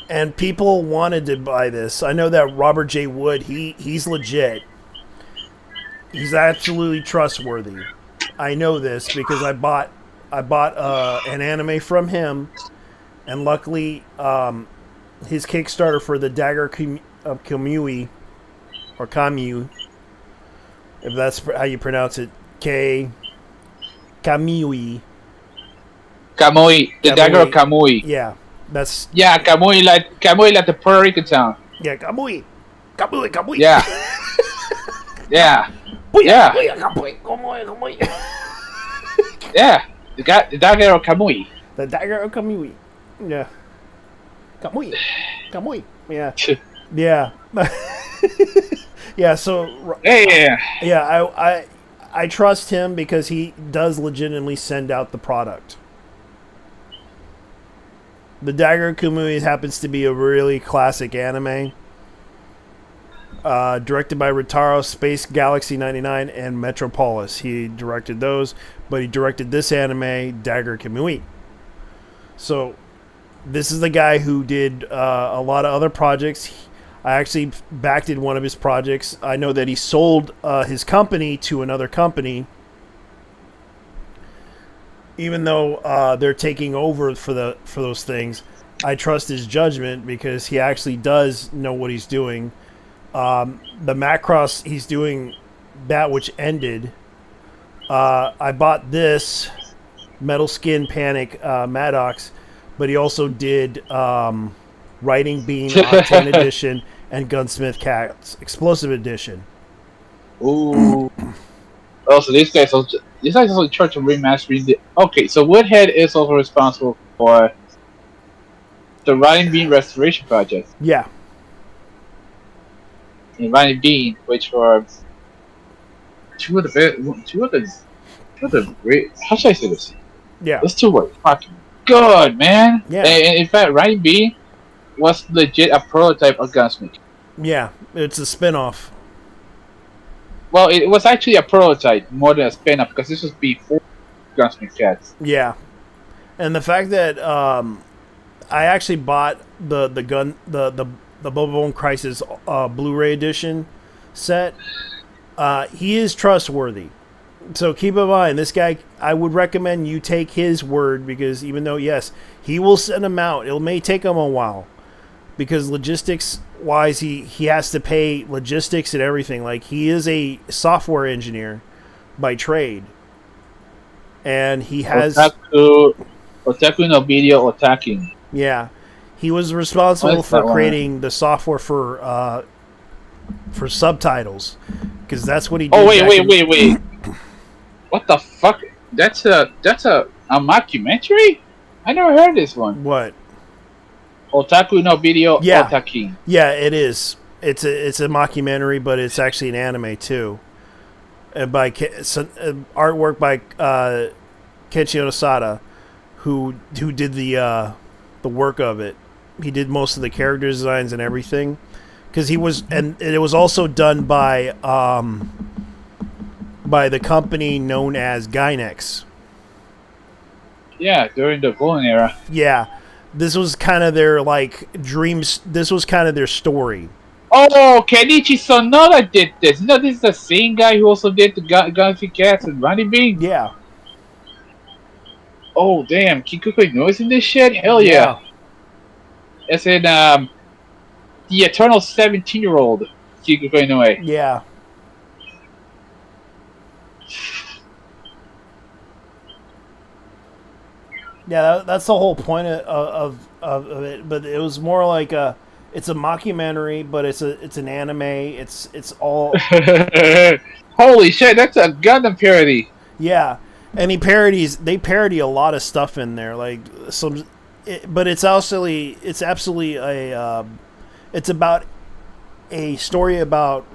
And people wanted to buy this. I know that Robert J. Wood, he's legit. He's absolutely trustworthy. I know this because I bought an anime from him, and luckily his Kickstarter for the Dagger of Kamui, or Kamui, if that's how you pronounce it, Kamui. Kamui, the Dagger of Kamui. Yeah. Kamui like the Puerto Rican town. Yeah, Kamui. Yeah. Yeah. Yeah. Yeah. The Dagger of Kamui. The Dagger of Kamui. Yeah. Kamui. Yeah. Yeah. Yeah, so Yeah. I trust him because he does legitimately send out the product. The Dagger of Kamui happens to be a really classic anime. Directed by Ritaro, Space Galaxy 99, and Metropolis. He directed those, but he directed this anime, Dagger Kamui. So, this is the guy who did a lot of other projects. I actually backed in one of his projects. I know that he sold his company to another company, even though they're taking over for those things. I trust his judgment because he actually does know what he's doing. The Macross he's doing, that which ended. I bought this Metal Skin Panic Maddox, but he also did Writing Bean Octane Edition and Gunsmith Cats Explosive Edition. Ooh. Also, these guys also in charge of remastering the. Okay, so Woodhead is also responsible for the Writing Bean Restoration Project. Yeah. And Writing Bean, which were two of the great. How should I say this? Yeah. Those two were fucking good, man. Yeah. And in fact, Writing Bean was legit a prototype of Gunsmith. Yeah, it's a spin-off. Well, it was actually a prototype more than a spin-off because this was before Gunsmith Cats. Yeah. And the fact that I actually bought the Boba Bone Crisis Blu-ray edition set. He is trustworthy. So keep in mind, this guy, I would recommend you take his word because even though, yes, he will send them out, it may take him a while because logistics-wise, he has to pay logistics and everything. Like, he is a software engineer by trade. And he has... Otaku no video otaking. Yeah. He was responsible for creating the software for subtitles. Because that's what he did. Oh, wait. What the fuck? That's a mockumentary? I never heard this one. What? Otaku no video otaking. Yeah, it is. It's a mockumentary, but it's actually an anime too. And by artwork by Kenshi Onosada, who did the work of it. He did most of the character designs and everything. Because it was also done by the company known as Gynex. Yeah, during the Golden Era. Yeah, this was kind of their dreams. This was kind of their story. Oh, Kenichi Sonoda did this. You know, this is the same guy who also did the Gunfi Cats and Running Bean. Yeah. Oh damn, Kikuko Inoue in this shit? Hell yeah. It's in the Eternal 17-year-old Kikuko Inoue. Yeah. Yeah, that's the whole point of it. But it was more like it's a mockumentary, but it's an anime. It's all. Holy shit, that's a Gundam parody. Yeah, and they parody a lot of stuff in there, like but it's absolutely it's about a story about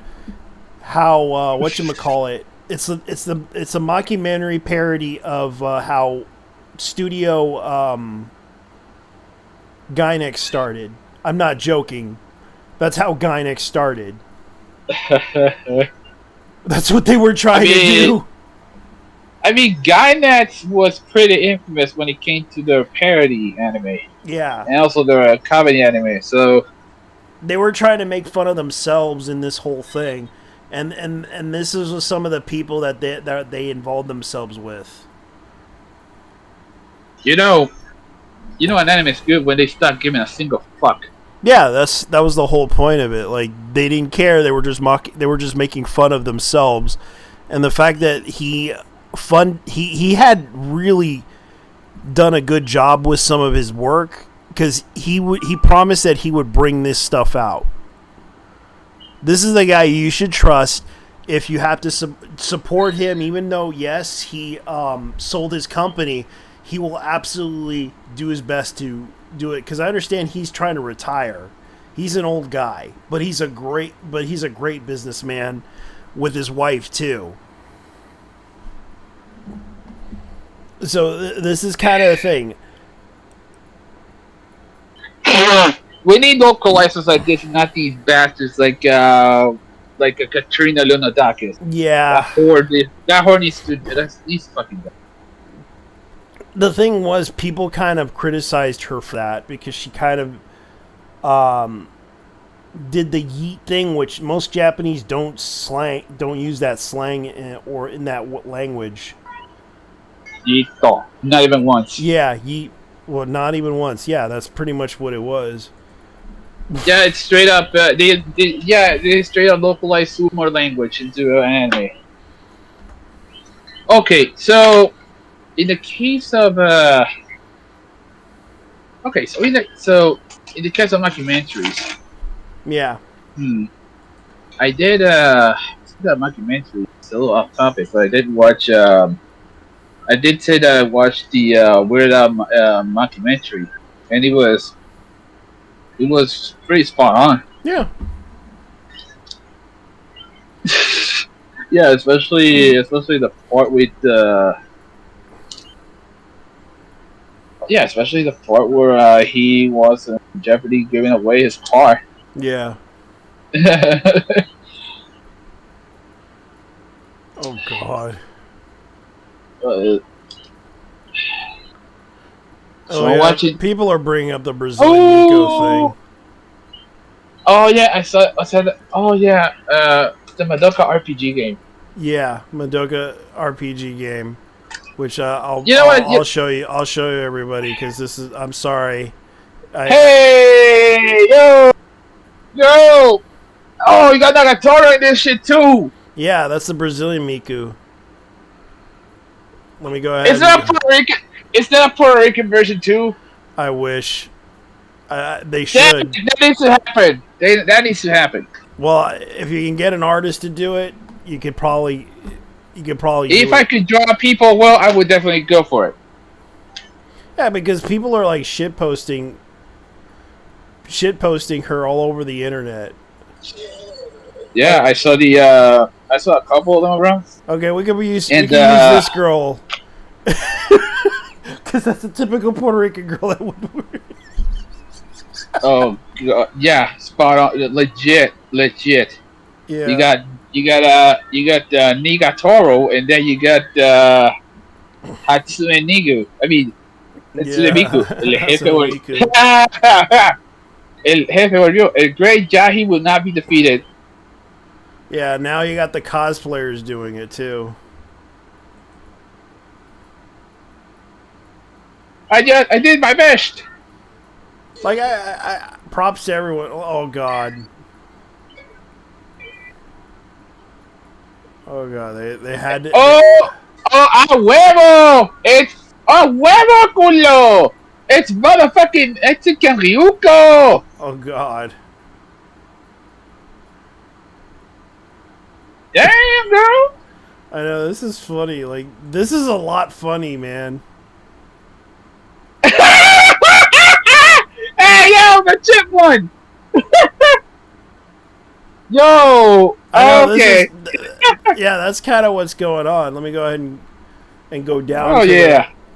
how whatchamacallit. It's a mockumentary parody of how Studio Gynex started. I'm not joking. That's how Gynex started. That's what they were trying to do. I mean, Gynex was pretty infamous when it came to their parody anime. Yeah. And also their comedy anime, so... They were trying to make fun of themselves in this whole thing. And this is some of the people that they involved themselves with. You know an anime is good when they stop giving a single fuck. Yeah, that was the whole point of it. Like, they didn't care. They were just making fun of themselves. And the fact that he had really done a good job with some of his work, because he promised that he would bring this stuff out. This is the guy you should trust if you have to support him, even though, yes, he sold his company. He will absolutely do his best to do it, because I understand he's trying to retire. He's an old guy, but he's a great businessman with his wife too. So this is kind of a thing. We need localizers like this, not these bastards like a Katrina Leonidakis. Yeah. That horny student. He's fucking bad. The thing was, people kind of criticized her for that because she kind of did the yeet thing, which most Japanese don't use that slang or in that language. Yito. Not even once. Yeah, yeet. Well, not even once. Yeah, that's pretty much what it was. Yeah, it's straight up. They straight up localized sumo language into anime. Okay, so in the case of in the case of documentaries, Yeah. I did that documentary. It's a little off topic, but I did watch. I did say that I watched the Weird Al documentary, and it was pretty spot on. Yeah. Yeah, especially the part with especially the part where he was in jeopardy giving away his car. Yeah. Oh God. So watching. People are bringing up the Brazilian Nico thing. Oh yeah, I saw that. Oh yeah, the Madoka RPG game. Yeah, Madoka RPG game, which I'll show you. I'll show you everybody because this is. I'm sorry. Hey yo. Oh, you got Nagatoro in this shit too. Yeah, that's the Brazilian Miku. Let me go ahead. Is that Puerto Rican? Is that a Puerto Rican version too? I wish. They should. That needs to happen. That needs to happen. Well, if you can get an artist to do it, you could probably. If I could draw people, well, I would definitely go for it. Yeah, because people are like shit posting her all over the internet. Yeah, I saw a couple of them around. Okay, we can use this girl. Because that's a typical Puerto Rican girl that would work. Oh, yeah, spot on. Legit. Yeah. You got Nigatoro, and then you got Hatsune Miku. I mean, Hatsune Miku. El Jefe volvió. El Great Yahi will not be defeated. Yeah, now you got the cosplayers doing it too. I did my best. Like I props to everyone. Oh God. Oh God, they had to. A huevo! It's a huevo, culo! It's motherfucking Mexican Ryuko! Oh God. Damn, girl! I know, this is funny. Like, this is a lot funny, man. Hey, yo, the chip one! Yo! Okay. Yeah, that's kind of what's going on. Let me go ahead and go down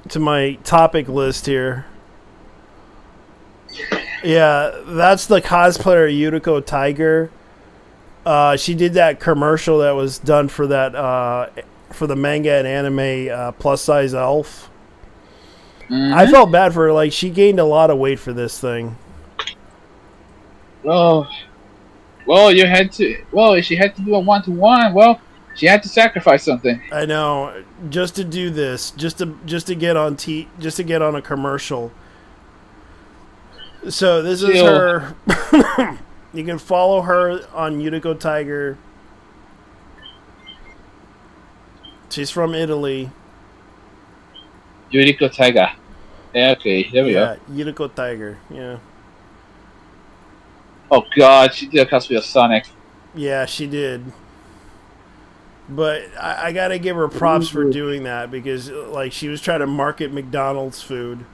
to my topic list here. Yeah, that's the cosplayer Yuriko Tiger. She did that commercial that was done for that for the manga and anime plus size elf. Mm-hmm. I felt bad for her. Like, she gained a lot of weight for this thing. Well, you had to. Well, she had to do a 1-to-1. Well, she had to sacrifice something. I know, just to do this, just to get on a commercial. So this is her. You can follow her on Yuriko Tiger. She's from Italy. Yuriko Tiger. Yeah, okay, there we go. Yuriko Tiger, yeah. Oh God, she did a cosplay of Sonic. Yeah, she did. But I gotta give her props for doing that because, like, she was trying to market McDonald's food.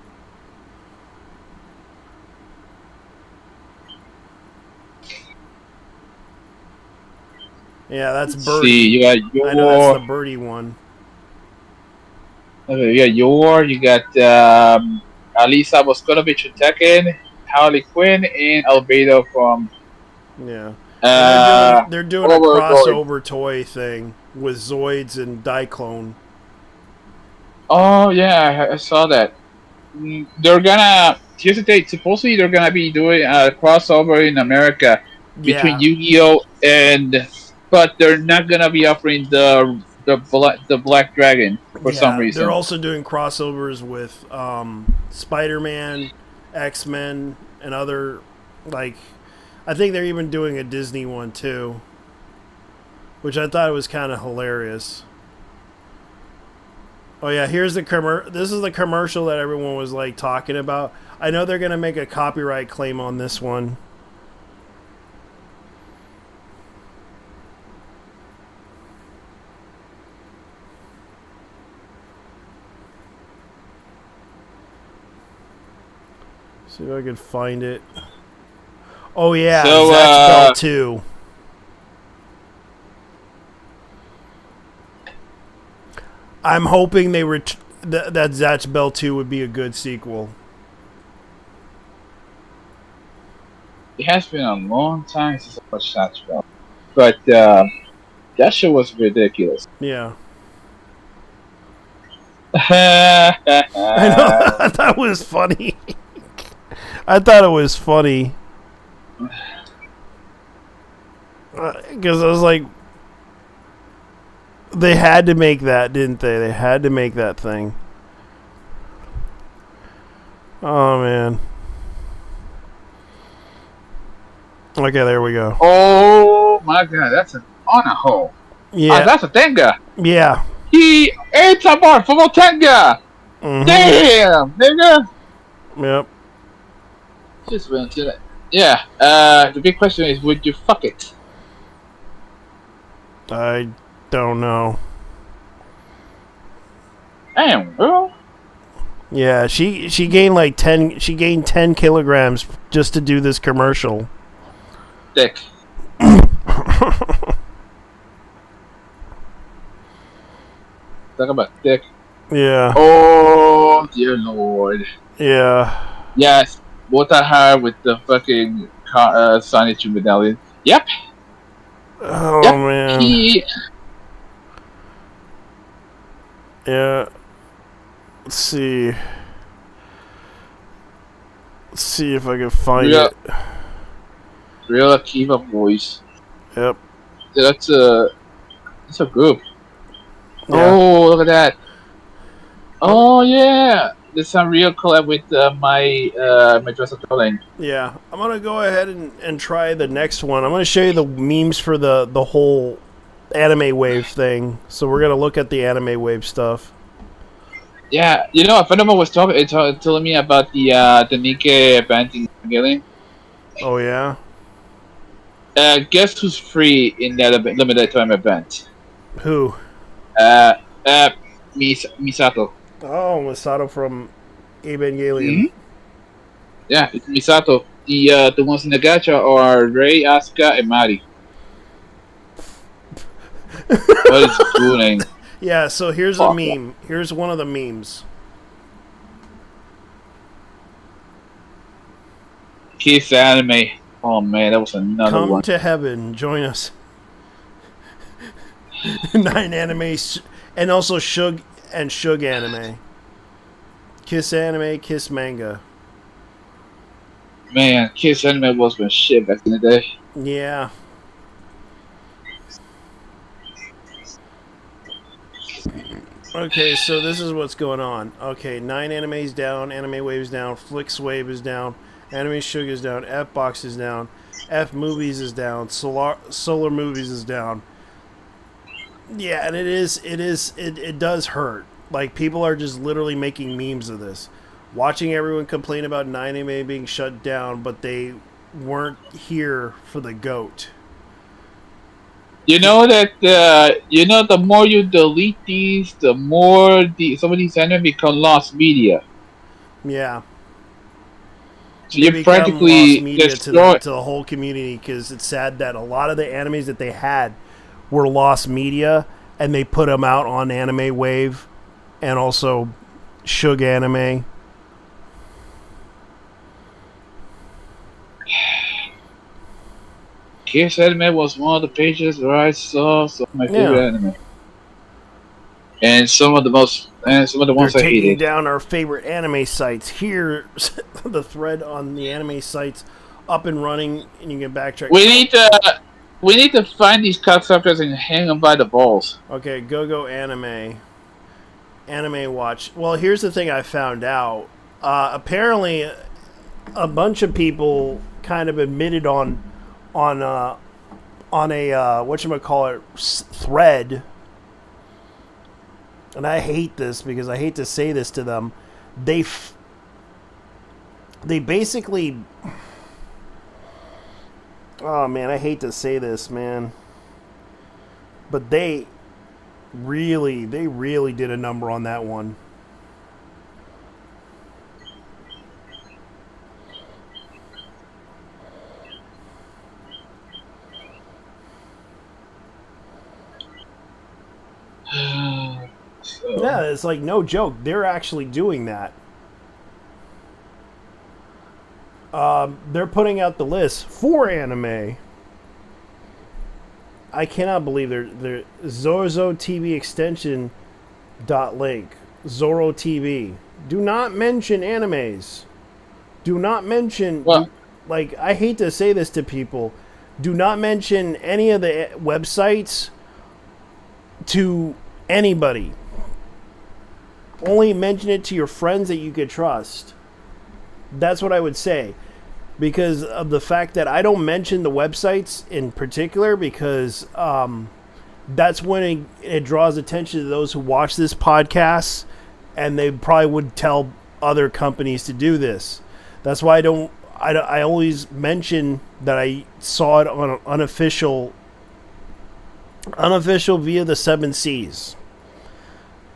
Yeah, that's Birdie. See, you got your. I know that's the Birdie one. Okay, you got Alisa Boskonovich from Tekken, Harley Quinn, and Albedo from. Yeah. They're doing a crossover toy thing with Zoids and Diaclone. Oh yeah, I saw that. They're gonna. Here's the date. Supposedly they're gonna be doing a crossover in America between Yu-Gi-Oh and, but they're not gonna be offering the Black Dragon for some reason. They're also doing crossovers with Spider-Man, X-Men, and other, like, I think they're even doing a Disney one too, which I thought was kind of hilarious. Oh yeah, here's the this is the commercial that everyone was like talking about. I know they're gonna make a copyright claim on this one. See if I can find it. Oh yeah, so, Zatch Bell 2. I'm hoping they that Zatch Bell 2 would be a good sequel. It has been a long time since I watched Zatch Bell, but that show was ridiculous. Yeah. I know. I thought it was funny. I thought it was funny. Because I was like, they had to make that, didn't they? They had to make that thing. Oh, man. Okay, there we go. Oh my god, that's an honor hole. Yeah. That's a Tenga. Yeah. He ate a bar from a Tenga. Mm-hmm. Damn, nigga. Yep. Just went to that. Yeah. The big question is, would you fuck it? I don't know. Damn, bro. Yeah, she gained like 10. She gained 10 kilograms just to do this commercial. Dick. Talk about dick. Yeah. Oh dear lord. Yeah. Yes. Water her with the fucking Sonic medallion. Yep. Oh yep. man. Yeah. Let's see. Let's see if I can find it. Real Akiva voice. Yep. That's a group. Yeah. Oh, look at that. Oh yeah. This is a real collab with my dress of clothing. Yeah. I'm gonna go ahead and try the next one. I'm gonna show you the memes for the whole anime wave thing. So we're gonna look at the anime wave stuff. Yeah, you know, a friend of mine was telling me about the Nikkei event in Gilling. Oh yeah. Guess who's free in that limited time event? Who? Misato. Oh, Masato from Evangelion. Mm-hmm. Yeah, it's Misato. The ones in the gacha are Rei, Asuka, and Mari. What is it doing? Yeah, so here's a meme. Here's one of the memes. Kiss anime. Oh man, that was another one. Come to heaven, join us. 9 anime, and also Shug and Shug anime. Kiss anime, Kiss manga. Man, Kiss anime was my shit back in the day. Yeah. Okay, so this is what's going on. Okay, 9 animes down, Anime Wave's down, Flix Wave is down, Anime Shug is down, F Box is down, F Movies is down, Solar Movies is down. Yeah, and it does hurt. Like, people are just literally making memes of this. Watching everyone complain about 9anime being shut down, but they weren't here for the GOAT. You know that the more you delete these, the more some of these anime become lost media. Yeah. So you practically destroy to the whole community, because it's sad that a lot of the animes that they had were lost media, and they put them out on Anime Wave and also Shug Anime. Kiss Anime was one of the pages where I saw some of my favorite anime, and some of the ones I hated. Taking down our favorite anime sites. Here's the thread on the anime sites up and running, and you can backtrack. We need to find these cocksuckers and hang them by the balls. Okay, go anime. Anime watch. Well, here's the thing I found out. Apparently, a bunch of people kind of admitted on a whatchamacallit thread, and I hate this because I hate to say this to them. They basically, oh man, I hate to say this, man, but they really did a number on that one. So, Yeah, it's like no joke. They're actually doing that. They're putting out the list for anime. I cannot believe they're Zozo TV extension .link Zoro TV. Do not mention animes. Do not mention. Well- like, I hate to say this to people. Do not mention any of the websites to anybody. Only mention it to your friends that you could trust. That's what I would say. Because of the fact that I don't mention the websites in particular, because that's when it draws attention to those who watch this podcast, and they probably would tell other companies to do this. That's why I always mention that I saw it on an unofficial via the 7 Seas.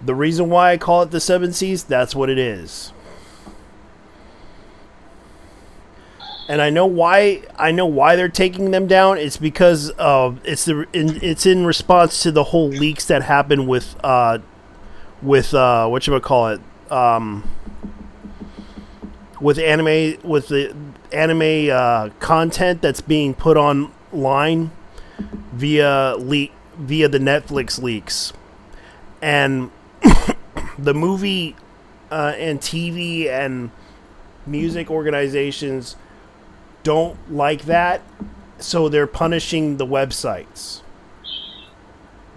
The reason why I call it the 7 Seas, that's what it is. And I know why they're taking them down. It's because it's in response to the whole leaks that happened with whatchamacallit, with the anime content that's being put online via the Netflix leaks. And the movie and TV and music organizations don't like that, so they're punishing the websites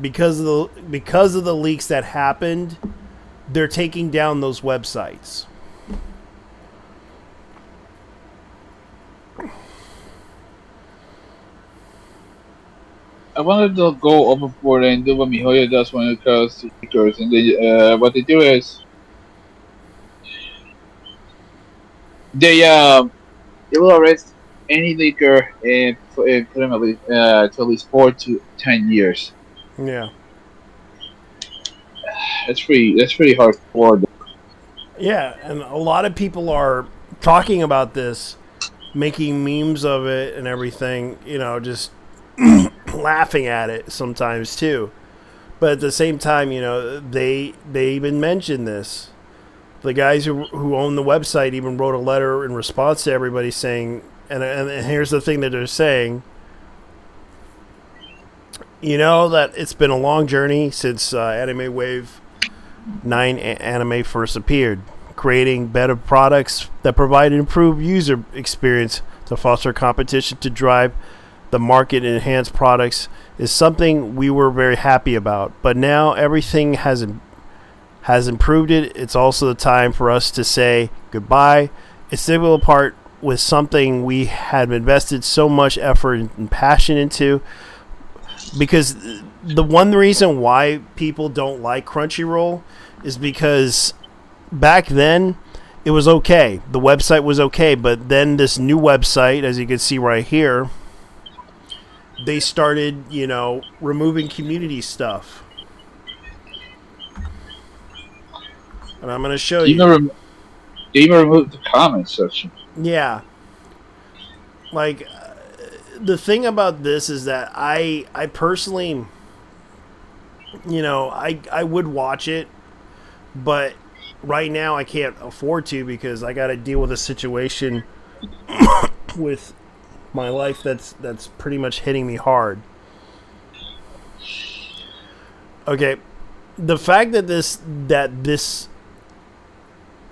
because of the leaks that happened. They're taking down those websites. I wanted to go overboard and do what Mihoyo does when it comes to leakers, and what they do is they will arrest any leaker and put him to at least 4 to 10 years. Yeah. That's pretty hardcore. Yeah, and a lot of people are talking about this, making memes of it and everything, just laughing at it sometimes too. But at the same time, they even mentioned this. The guys who own the website even wrote a letter in response to everybody saying, and here's the thing that they're saying, that it's been a long journey since Anime Wave 9 anime first appeared. Creating better products that provide an improved user experience to foster competition to drive the market and enhance products is something we were very happy about. But now everything has improved it. It's also the time for us to say goodbye. It's to go apart with something we had invested so much effort and passion into. Because the one reason why people don't like Crunchyroll is because back then it was okay. The website was okay, but then this new website, as you can see right here, they started, removing community stuff. And I'm going to show you. They even removed the comments section. Yeah. Like, the thing about this is that I personally, I would watch it, but right now I can't afford to because I got to deal with a situation with my life that's pretty much hitting me hard. Okay, the fact that this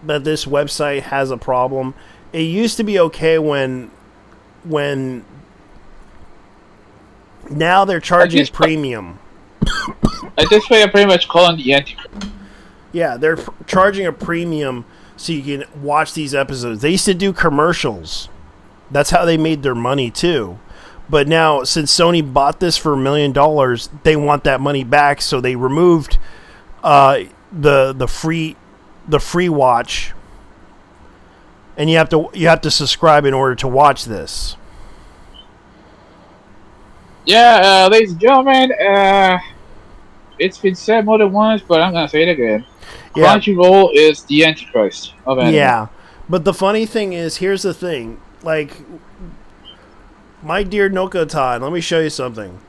website has a problem. It used to be okay when when now they're charging premium. At this point, I'm pretty much calling the Antichrist. Yeah, they're charging a premium so you can watch these episodes. They used to do commercials. That's how they made their money too. But now, since Sony bought this for $1 million, they want that money back. So they removed the free watch, and you have to subscribe in order to watch this. Yeah, ladies and gentlemen, it's been said more than once, but I'm gonna say it again. Yeah. Crunchyroll is the Antichrist of anime. Yeah, but the funny thing is, here's the thing. Like, My Dear Nokotan, let me show you something.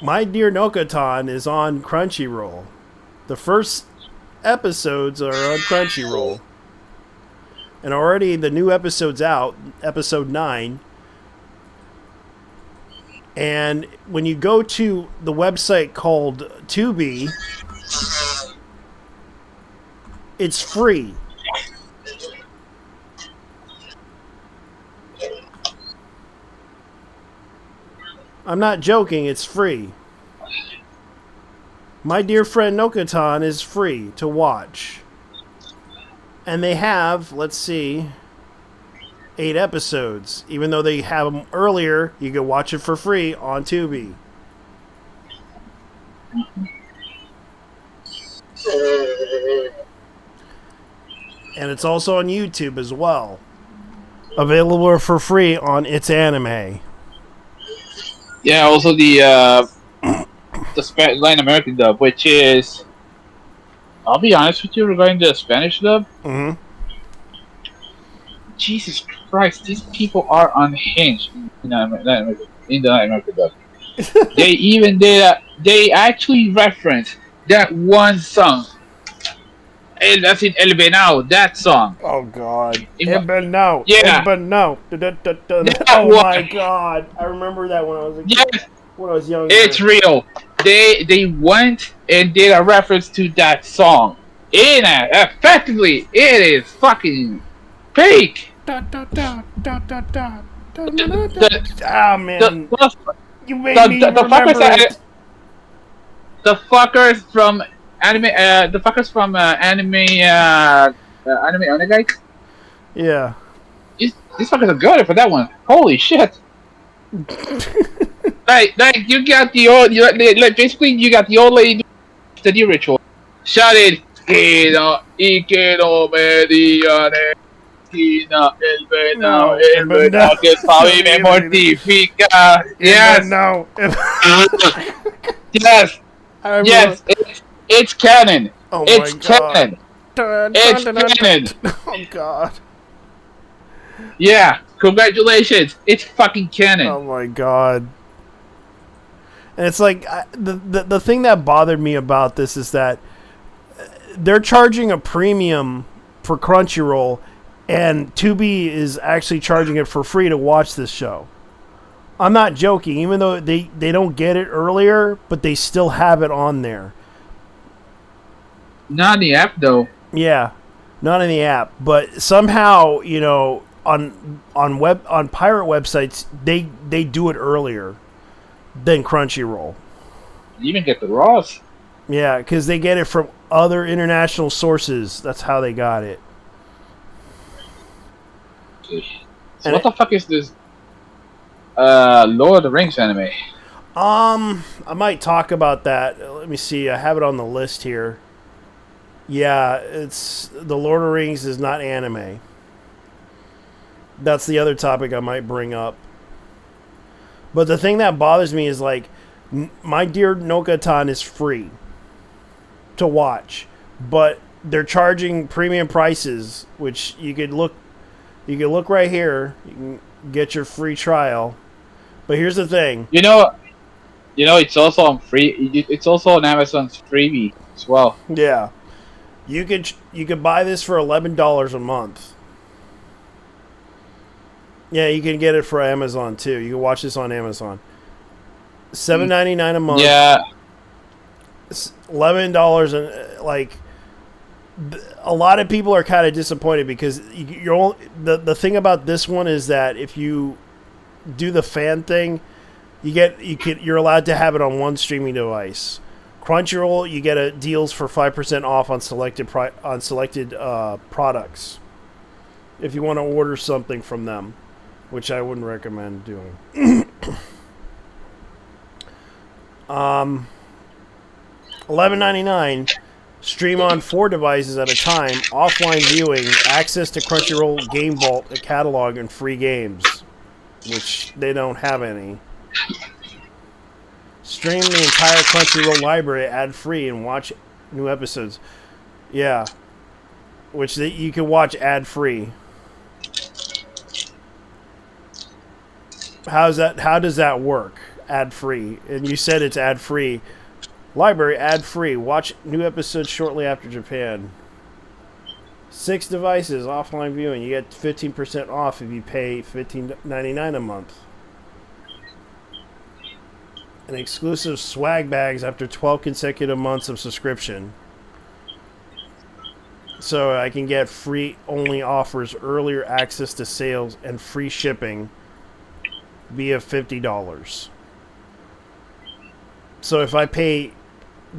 My Dear Nokotan is on Crunchyroll. The first episodes are on Crunchyroll. And already the new episode's out, episode 9. And when you go to the website called Tubi, it's free. I'm not joking, it's free. My Dear Friend Nokotan is free to watch. And they have, let's see, 8 episodes. Even though they have them earlier, you can watch it for free on Tubi. And it's also on YouTube as well. Available for free on It's Anime. Yeah, also the Latin American dub, which is, I'll be honest with you regarding the Spanish dub. Mm-hmm. Jesus Christ, these people are unhinged in the Latin American dub. They even did. They actually referenced that one song. And that's in El Venao, that song. Oh God! Yeah. No. Yeah. No. That Oh one. my God! I remember that when I was a kid. Yes, When I was younger. it's real. They went and did a reference to that song. Effectively, it is fucking fake. Ah man, The, you made me the remember fuckers it. the fuckers from anime, anime Onegai. Yeah. These fuckers are good for that one. Holy shit! like you got the old, like basically you got the old lady doing the ritual. Shouted, "Quiero y quiero mediane, esquina el venado que sabe me mortifica." Yes, No. yes, I remember. yes. It's canon. Oh It's my God. canon. It's canon. Oh God. Yeah, congratulations. It's fucking canon. Oh my God. And it's like the thing that bothered me about this is that they're charging a premium for Crunchyroll, and Tubi is actually charging it for free to watch this show. I'm not joking, even though they don't get it earlier, but they still have it on there. Not in the app though. Yeah, not in the app, but somehow, on pirate websites they do it earlier than Crunchyroll. You even get the Raws. Yeah, because they get it from other international sources. That's how they got it. So And what the fuck is this Lord of the Rings anime? I might talk about that. Let me see. I have it on the list here. Yeah, it's the Lord of the Rings is not anime. That's the other topic I might bring up. But the thing that bothers me is like, My Dear Nokotan is free to watch, but they're charging premium prices, which you could look right here. You can get your free trial. But here's the thing. You know, it's also on free. It's also on Amazon's freebie as well. Yeah. You could buy this for $11 a month. Yeah, you can get it for Amazon too. You can watch this on Amazon. $7.99 a month. Yeah. $11 and a lot of people are kind of disappointed because the thing about this one is that if you do the fan thing, you're allowed to have it on one streaming device. Crunchyroll, you get deals for 5% off on selected products. If you want to order something from them, which I wouldn't recommend doing. $11.99. Stream on 4 devices at a time. Offline viewing. Access to Crunchyroll Game Vault, a catalog, and free games, which they don't have any. Stream the entire Crunchyroll library ad-free and watch new episodes. Yeah. Which you can watch ad-free. How does that work? Ad-free. And you said it's ad-free. Library ad-free. Watch new episodes shortly after Japan. 6 devices, offline viewing. You get 15% off if you pay $15.99 a month. And exclusive swag bags after 12 consecutive months of subscription. So I can get free only offers, earlier access to sales, and free shipping via $50. So if I pay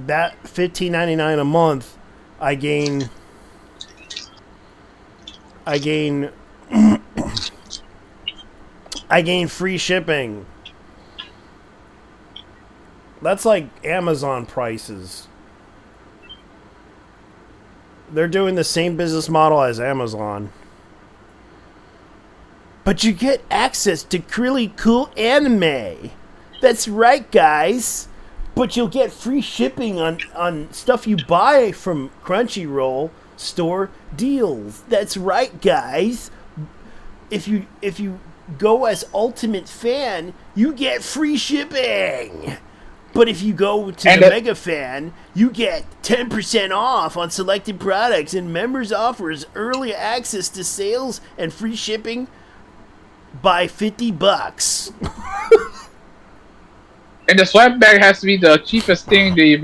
that $15.99 a month, I gain free shipping. That's like Amazon prices. They're doing the same business model as Amazon. But you get access to really cool anime. That's right, guys. But you'll get free shipping on stuff you buy from Crunchyroll store deals. That's right, guys. If you go as Ultimate Fan, you get free shipping. But if you go to the Mega Fan, you get 10% off on selected products, and members offers early access to sales and free shipping by $50. And the swag bag has to be the cheapest thing they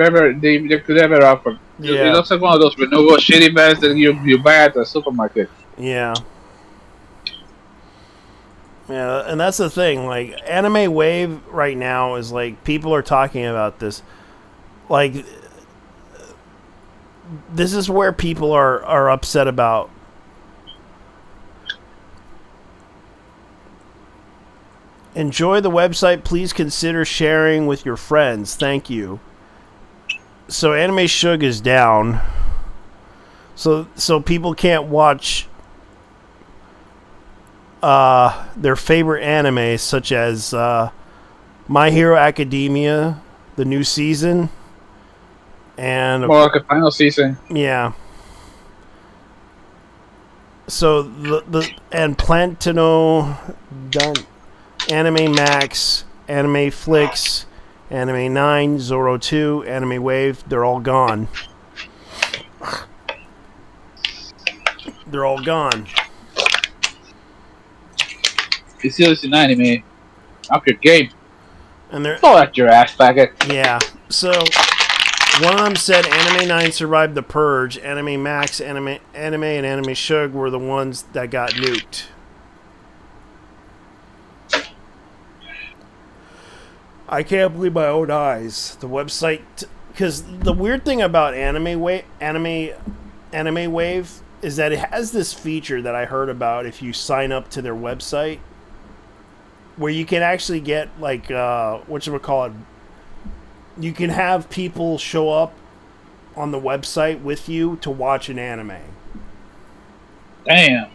could ever offer. Yeah. It looks like one of those renewable shitty bags that you buy at the supermarket. Yeah. Yeah, and that's the thing. Like, Anime Wave right now is like, people are talking about this. Like, this is where people are upset about. Enjoy the website. Please consider sharing with your friends. Thank you. So Anime Shug is down. So people can't watch their favorite anime, such as My Hero Academia, the new season, and More like a final season. yeah. So the Plantano done. Anime Max, Anime Flix, Anime 9, Zoro 2, Anime Wave, they're all gone. They're all gone. It's seriously an anime. Up your game. And they're Throw out your ass faggot. yeah. So one of them said Anime 9 survived the purge. Anime Max, Anime and Anime Shug were the ones that got nuked. I can't believe my own eyes. The website, because the weird thing about Anime Wave is that it has this feature that I heard about if you sign up to their website, where you can actually get like whatchamacallit, you can have people show up on the website with you to watch an anime. Damn.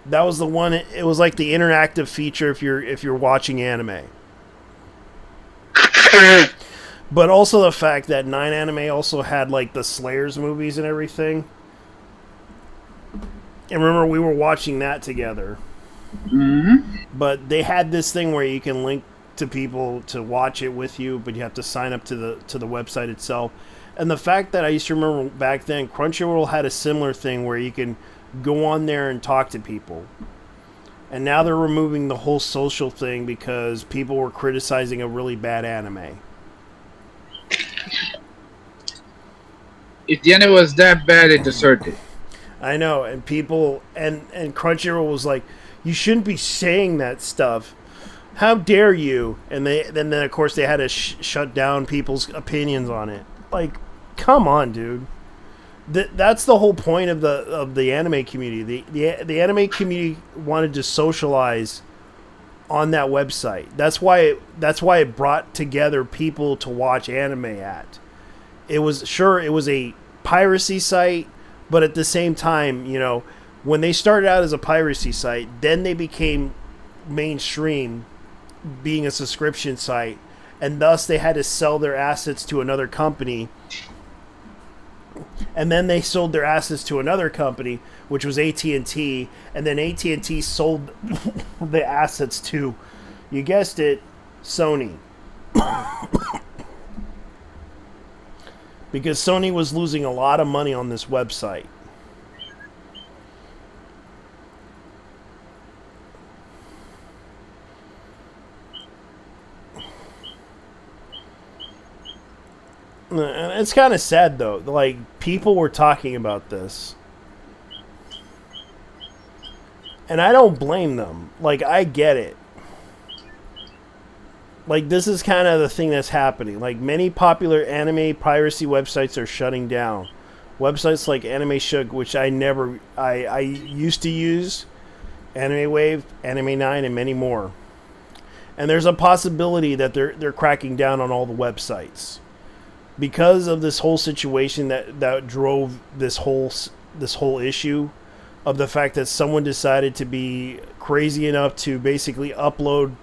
That was the one. It was like the interactive feature if you're watching anime. But also the fact that 9 Anime also had like the Slayers movies and everything. And remember, we were watching that together. Mm-hmm. But they had this thing where you can link to people to watch it with you, but you have to sign up to the website itself. And the fact that I used to remember back then, Crunchyroll had a similar thing where you can go on there and talk to people. And now they're removing the whole social thing because people were criticizing a really bad anime. If the anime was that bad, it deserved it. I know, and people and Crunchyroll was like, you shouldn't be saying that stuff. How dare you? And then of course they had to shut down people's opinions on it. Like, come on, dude. That's the whole point of the anime community. The anime community wanted to socialize on that website. That's why it brought together people to watch anime at. It was a piracy site, but at the same time, you know, when they started out as a piracy site, then they became mainstream, being a subscription site, and thus they had to sell their assets to another company. And then they sold their assets to another company, which was AT&T, and then AT&T sold the assets to, you guessed it, Sony. Because Sony was losing a lot of money on this website. And it's kind of sad, though. Like, people were talking about this. And I don't blame them. Like, I get it. Like, this is kind of the thing that's happening. Like, many popular anime piracy websites are shutting down. Websites like Anime Shug, which I used to use, Anime Wave, Anime 9, and many more. And there's a possibility that they're cracking down on all the websites. Because of this whole situation that drove this whole issue of the fact that someone decided to be crazy enough to basically upload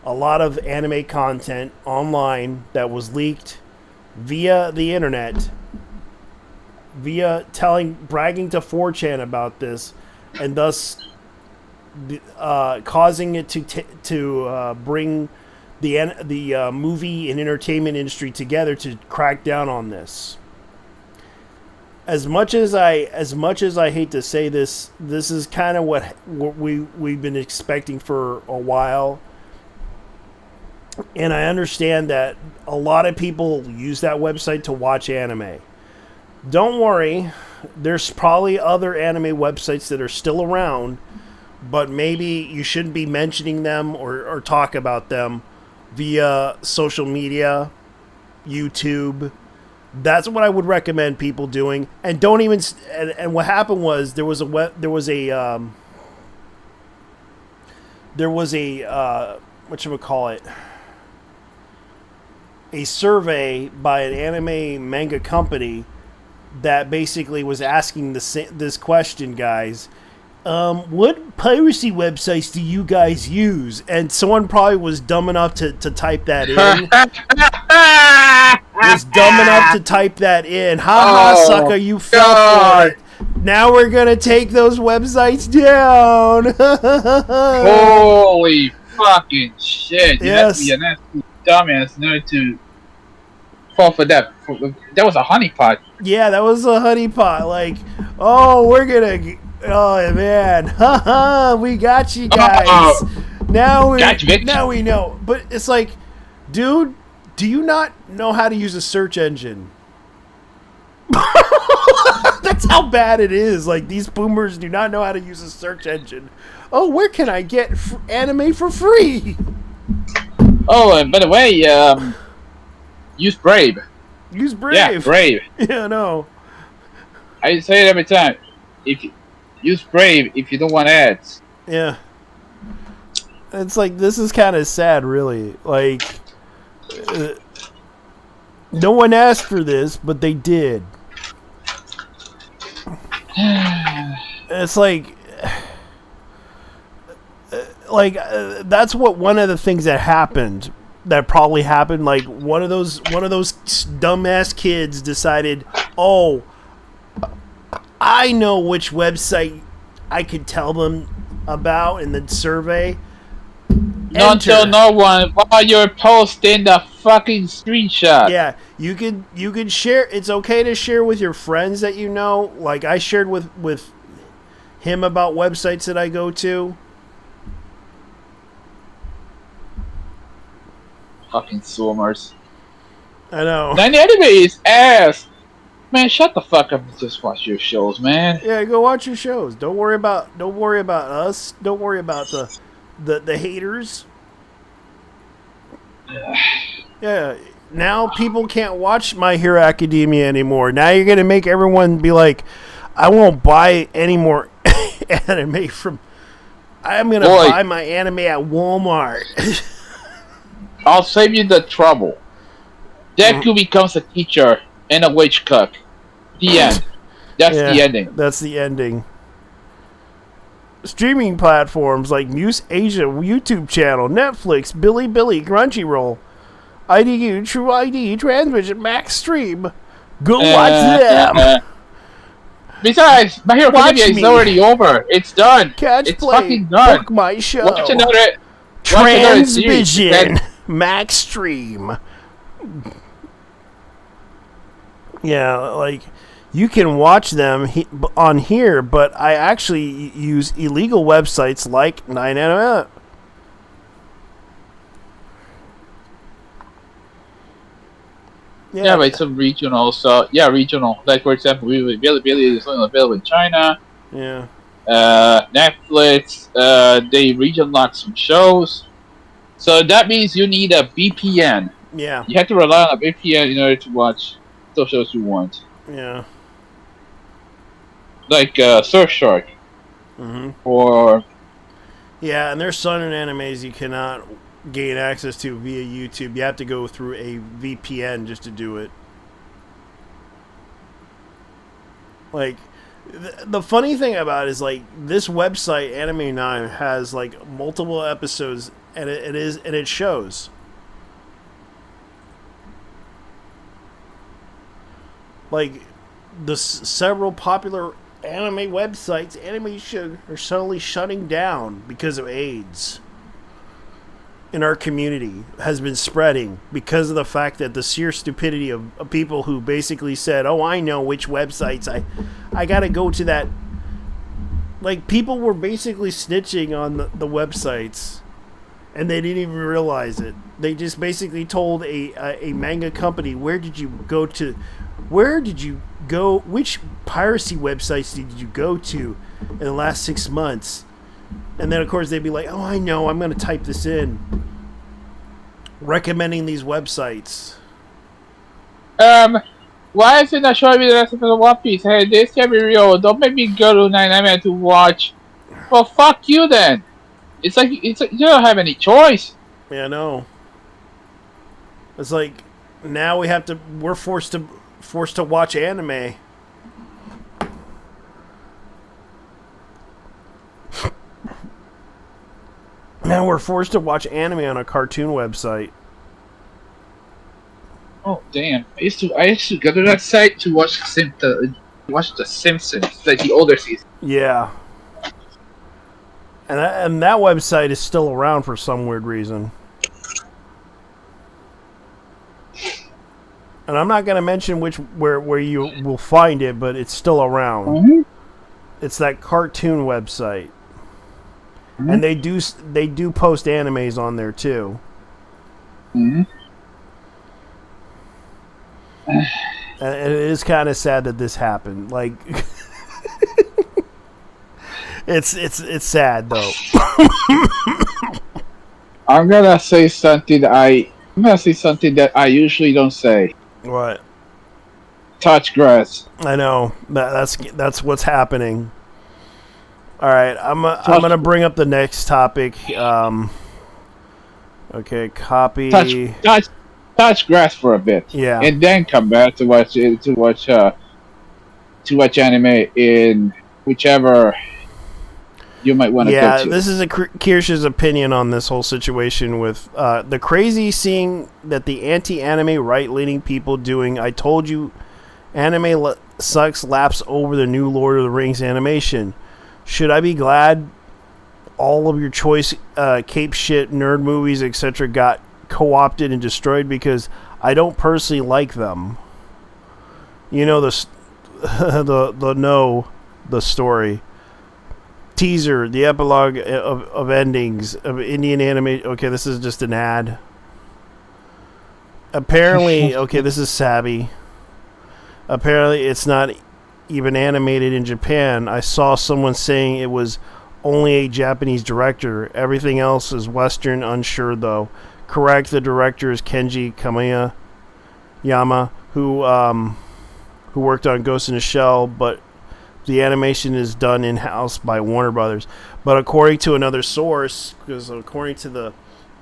a lot of anime content online that was leaked via the internet, via bragging to 4chan about this, and thus causing it to bring the movie and entertainment industry together to crack down on this. As much as I hate to say this, this is kind of what we've been expecting for a while. And I understand that a lot of people use that website to watch anime. Don't worry, there's probably other anime websites that are still around, but maybe you shouldn't be mentioning them or talk about them via social media, YouTube. That's what I would recommend people doing. And don't even. And what happened was there was a whatchamacallit, a survey by an anime manga company that basically was asking this question, guys. What piracy websites do you guys use? And someone probably was dumb enough to type that in. Was dumb enough to type that in. Ha sucker, you fell for it. Now we're gonna take those websites down. Holy fucking shit! Yes. You have to be a nasty dumbass in order to fall for that. That was a honeypot. Yeah, that was a honeypot. Like, oh, we're gonna. Oh man, haha, we got you guys. Now we know. But it's like, dude, do you not know how to use a search engine? That's how bad it is. Like, these boomers do not know how to use a search engine. Oh, where can I get anime for free? Oh, and by the way, use Brave. Use Brave. Yeah, Brave. Yeah, no. I say it every time. Use Brave if you don't want ads. Yeah. It's like, this is kind of sad, really. Like, no one asked for this, but they did. It's like, that's what one of the things that probably happened. Like, one of those dumbass kids decided, oh, I know which website I could tell them about in the survey. Don't tell no one while you're posting the fucking screenshot. Yeah, you could share. It's okay to share with your friends that you know. Like, I shared with him about websites that I go to. Fucking swimmers. I know. And the anime is ass. Man, shut the fuck up and just watch your shows, man. Yeah, go watch your shows. Don't worry about us. Don't worry about the haters. Yeah. Now people can't watch My Hero Academia anymore. Now you're gonna make everyone be like, I won't buy any more anime from. I'm gonna Boy. buy my anime at Walmart. I'll save you the trouble. Deku becomes a teacher and a witch cook. The end. That's the ending. That's the ending. Streaming platforms like Muse Asia YouTube channel, Netflix, Bilibili, Crunchyroll, IDU, True ID, Transvision, Max Stream. Go watch them. Besides, My Hero Watch Academia is me. already over. It's done. Catch it's play. fucking done. Book my show. Watch another Transvision. series. Max Stream. Yeah, like you can watch them on here, but I actually use illegal websites like 9anime. Yeah, but it's a regional. So yeah, regional. Like for example, Bilibili is only available in China. Yeah. Netflix. They region lock some shows. So that means you need a VPN. Yeah. You have to rely on a VPN in order to watch those shows you want. Yeah. Like Surfshark. Or Yeah, and there's certain animes you cannot gain access to via YouTube. You have to go through a VPN just to do it. Like, the funny thing about it is, like, this website, Anime 9, has, like, multiple episodes, and it shows. Like, the several popular anime websites, are suddenly shutting down because of AIDS in our community has been spreading because of the fact that the sheer stupidity of people who basically said, oh, I know which websites I gotta go to that. Like, people were basically snitching on the websites and they didn't even realize it. They just basically told a manga company, which piracy websites did you go to in the last 6 months? And then, of course, they'd be like, oh, I know, I'm going to type this in. Recommending these websites. why is it not showing me the rest of the One Piece? Hey, this can be real. Don't make me go to 9anime to watch. Well, fuck you then. It's like you don't have any choice. Yeah, I know. It's like, now we're forced to watch anime. Now we're forced to watch anime on a cartoon website. Oh damn! I used to go to that site to watch The Simpsons, like the older season. Yeah. And that website is still around for some weird reason. And I'm not going to mention where you will find it, but it's still around. Mm-hmm. It's that cartoon website. Mm-hmm. And they do post animes on there too. Mm-hmm. And it is kind of sad that this happened. Like, it's sad though. I'm gonna say something that I usually don't say. What? Touch grass. I know that's what's happening. All right, I'm gonna bring up the next topic. Okay, copy. Touch grass for a bit. Yeah, and then come back to watch anime in whichever you might want to go to. This is Kirsch's opinion on this whole situation with the crazy seeing that the anti-anime right-leaning people doing "I told you, anime sucks" laps over the new Lord of the Rings animation. Should I be glad all of your choice cape shit nerd movies etc. got co-opted and destroyed because I don't personally like them? You know the story. Teaser, the epilogue of endings of Indian anime. Okay, this is just an ad. Apparently, okay, this is savvy. Apparently, it's not even animated in Japan. I saw someone saying it was only a Japanese director. Everything else is Western. Unsure though. Correct. The director is Kenji Kamiyama, who worked on Ghost in the Shell, but the animation is done in-house by Warner Brothers. But according to another source, because according to the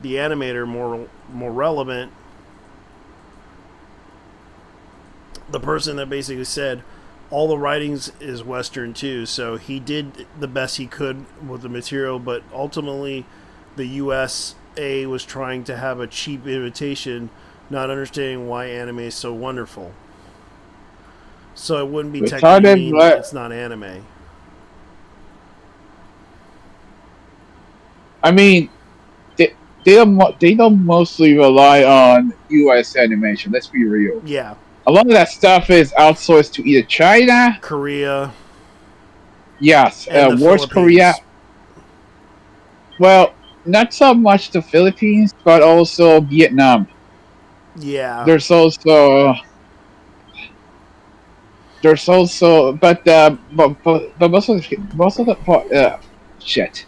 animator, more relevant, the person that basically said all the writings is Western too, so he did the best he could with the material, but ultimately the USA was trying to have a cheap imitation, not understanding why anime is so wonderful. So it wouldn't be technically mean it's not anime. I mean, they don't mostly rely on U.S. animation. Let's be real. Yeah. A lot of that stuff is outsourced to either China, Korea. Yes, and the worst Philippines. Korea. Well, not so much the Philippines, but also Vietnam. Yeah. There's also, but most of the shit.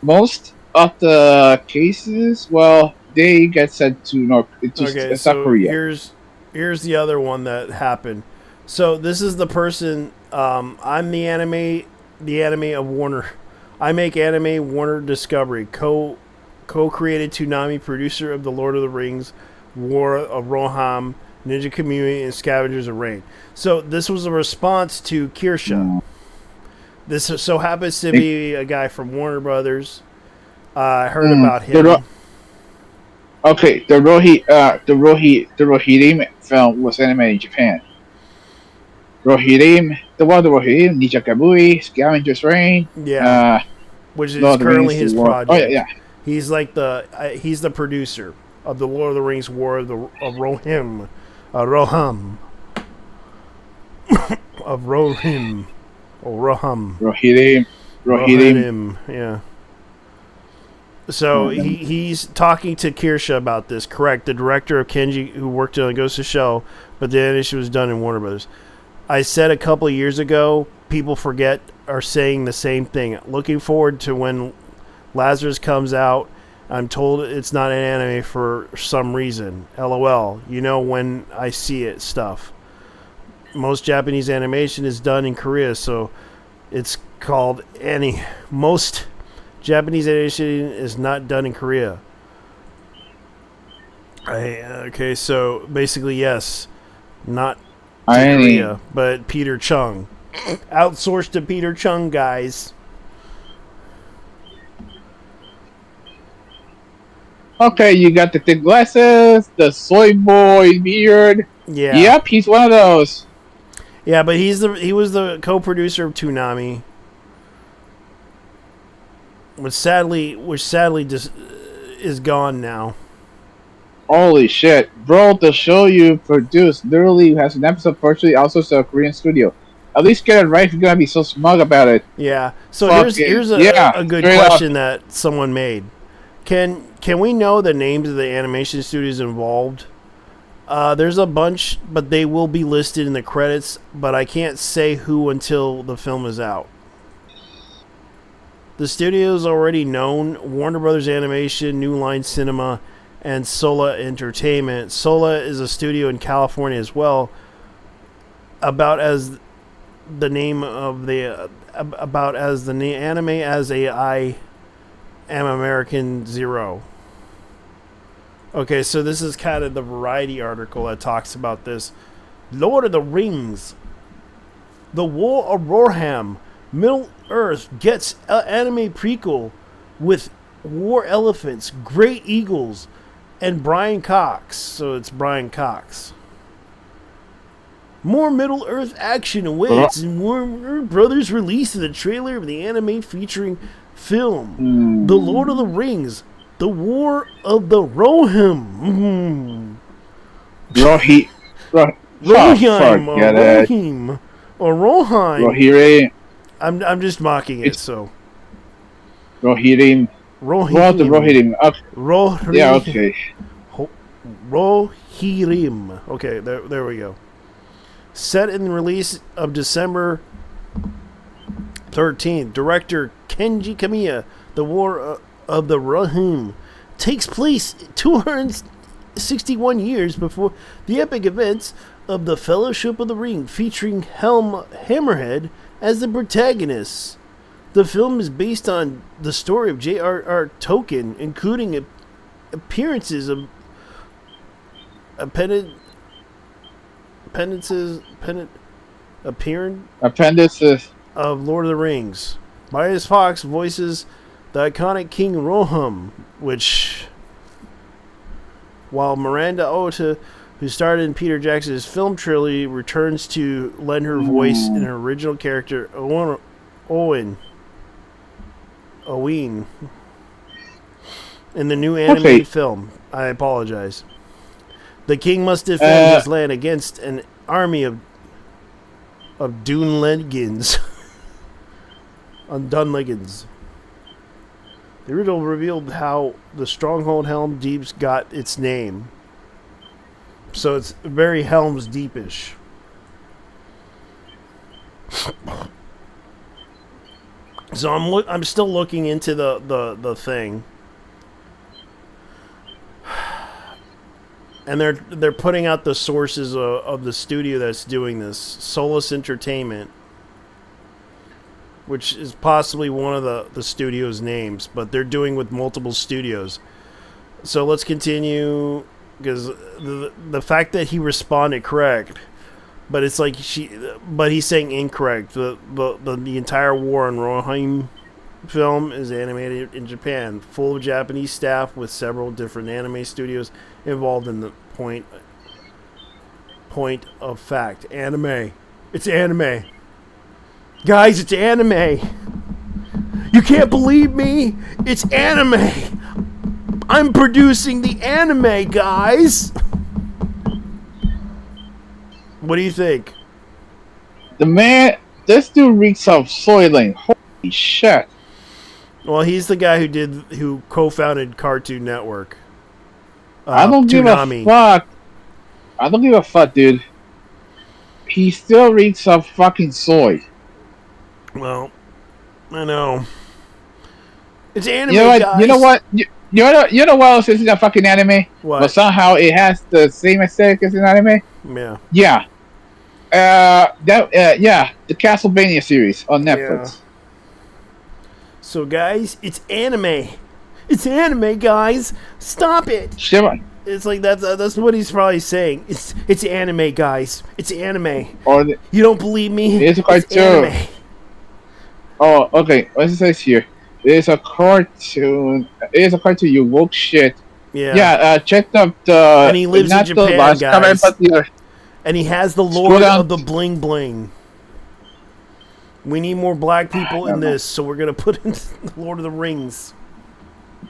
Most of the cases, well, they get sent to South Korea. Here's the other one that happened. So this is the person. I'm the anime of Warner. I make anime Warner Discovery. Co-created Toonami, producer of the Lord of the Rings, War of Roham, Ninja Community, and Scavengers of Rain. So this was a response to Kirsha. This so happens to be a guy from Warner Brothers. I heard about him. Okay, the Rohirrim film was animated in Japan. Rohirrim, the Rohirrim, Ninja Kamui, Scavengers Rain. Yeah, which is Lord currently his project. Oh yeah. He's like he's the producer of the Lord of the Rings War of Rohirrim, Roham, of Rohirrim, or Roham. Rohirrim. Yeah. So he's talking to Kirsha about this. Correct. The director of Kenji, who worked on Ghost of Shell, but the animation was done in Warner Brothers. I said a couple of years ago, people are saying the same thing. Looking forward to when Lazarus comes out. I'm told it's not an anime for some reason. LOL. You know when I see it stuff. Most Japanese animation is done in Korea, so it's called most Japanese animation is not done in Korea. Okay, so basically yes, not Korea, but Peter Chung. Outsourced to Peter Chung, guys. Okay, you got the thick glasses, the soy boy beard. Yeah. Yep, he's one of those. Yeah, but he was the co-producer of Toonami, which sadly just is gone now. Holy shit, bro! The show you produced literally has an episode virtually outsourced to a Korean studio. At least get it right if you're gonna be so smug about it. Yeah. So here's a good question that someone made. Can we know the names of the animation studios involved? There's a bunch, but they will be listed in the credits, but I can't say who until the film is out. The studio is already known: Warner Brothers Animation, New Line Cinema, and Sola Entertainment. Sola is a studio in California as well, about as the anime as I Am American Zero. Okay, so this is kind of the Variety article that talks about this. Lord of the Rings, The War of Roham, Middle Earth gets an anime prequel with war elephants, great eagles, and Brian Cox. So it's Brian Cox. More Middle Earth action awaits, and Warner Brothers releases a trailer of the anime featuring film The Lord of the Rings, The War of the Rohim. Rohim. Rohirrim. I'm just mocking it. So Rohirrim. What the Rohirrim? Yeah, okay. Rohirrim. Okay, there we go. Set in the release of December 13th. Director Kenji Kamiya, The War of the Rohim, takes place 261 years before the epic events of the Fellowship of the Ring, featuring Hammerhead as the protagonist. The film is based on the story of J.R.R. Tolkien, including appearances of appendices of Lord of the Rings. Marius Fox voices the iconic King Roham, while Miranda Ota, who starred in Peter Jackson's film trilogy, returns to lend her voice in her original character Owen in the new animated film. I apologize. The king must defend his land against an army of Dunlegans. Dunlegans. The original revealed how the stronghold Helm Deep's got its name. So it's very Helm's Deepish. So I'm still looking into the thing. And they're putting out the sources of the studio that's doing this, Solus Entertainment, which is possibly one of the studio's names, but they're doing with multiple studios. So let's continue, because the fact that he responded correct, but it's like but he's saying incorrect. The entire War on Rohirrim film is animated in Japan, full of Japanese staff with several different anime studios involved in the point of fact. Anime. It's anime. Guys, it's anime. You can't believe me? It's anime. I'm producing the anime, guys. What do you think? This dude reeks of soiling. Holy shit. Well, he's the guy who co-founded Cartoon Network. I don't give a fuck. I don't give a fuck, dude. He still reeks of fucking soy. Well, I know. It's anime, you know what, guys. You know what else is in a fucking anime? What? But somehow it has the same aesthetic as an anime? Yeah. Yeah. The Castlevania series on Netflix. Yeah. So, guys, it's anime. It's anime, guys. Stop it. Shit. It's like that's what he's probably saying. It's anime, guys. It's anime. You don't believe me? It's a cartoon. Anime. Oh, okay. What does it say here? It's a cartoon. It's a cartoon. You woke shit. Yeah. Yeah. Check out the. And he lives in Japan, guys. And he has the Lord of the Bling Bling. We need more black people in this, so we're gonna put in the Lord of the Rings.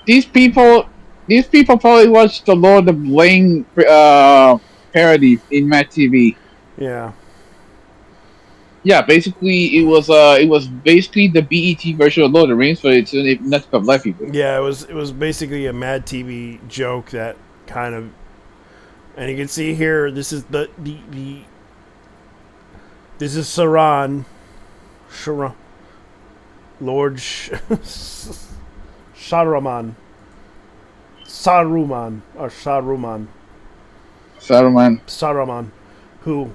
These people probably watched the Lord of the Bling parody in Matt TV. Yeah. Yeah, basically it was basically the BET version of Lord of the Rings, but it's nothing but black people. Yeah, it was basically a Mad TV joke that kind of, and you can see here this is this is Saruman, Lord Saruman, who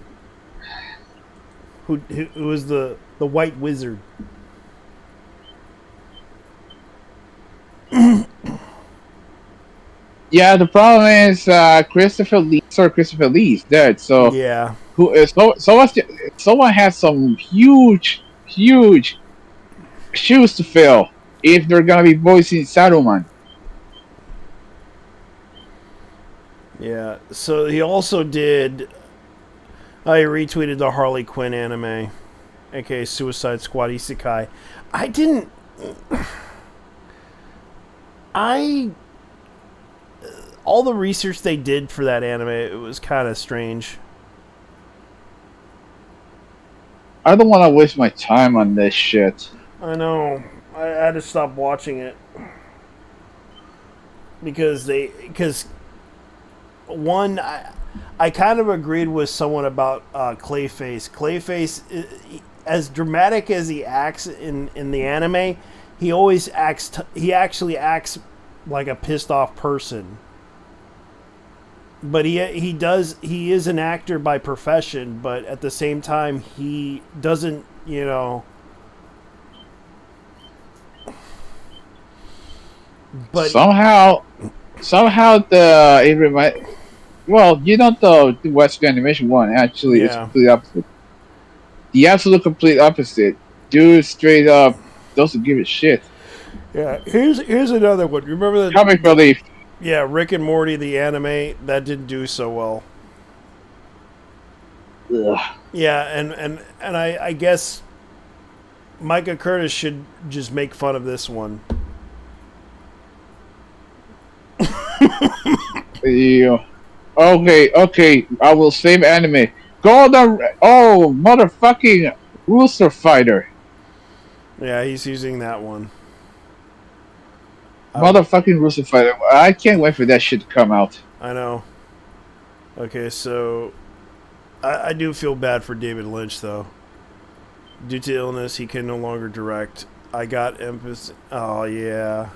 is the White Wizard. Yeah, the problem is Christopher Lee's dead. So yeah, someone has some huge shoes to fill if they're gonna be voicing Saruman. Yeah. So he also did. I retweeted the Harley Quinn anime, aka Suicide Squad Isekai. All the research they did for that anime, it was kind of strange. I don't want to waste my time on this shit. I know. I had to stop watching it because one, I kind of agreed with someone about Clayface. Clayface, as dramatic as he acts in the anime, he always acts. He actually acts like a pissed off person. But he is an actor by profession, but at the same time he doesn't, but somehow it remind. Well, the Western animation one actually is Yeah. completely opposite. The absolute complete opposite. Dude, straight up doesn't give a shit. yeah, here's another one. Remember the Comic relief. Yeah, Rick and Morty the anime that didn't do so well. Ugh. Yeah, and I guess Micah Curtis should just make fun of this one. Yeah. Okay. I will save anime. Motherfucking Rooster Fighter. Yeah, he's using that one. Motherfucking Rooster Fighter. I can't wait for that shit to come out. I know. Okay, so I do feel bad for David Lynch, though. Due to illness, he can no longer direct. I got empathy. Oh, yeah.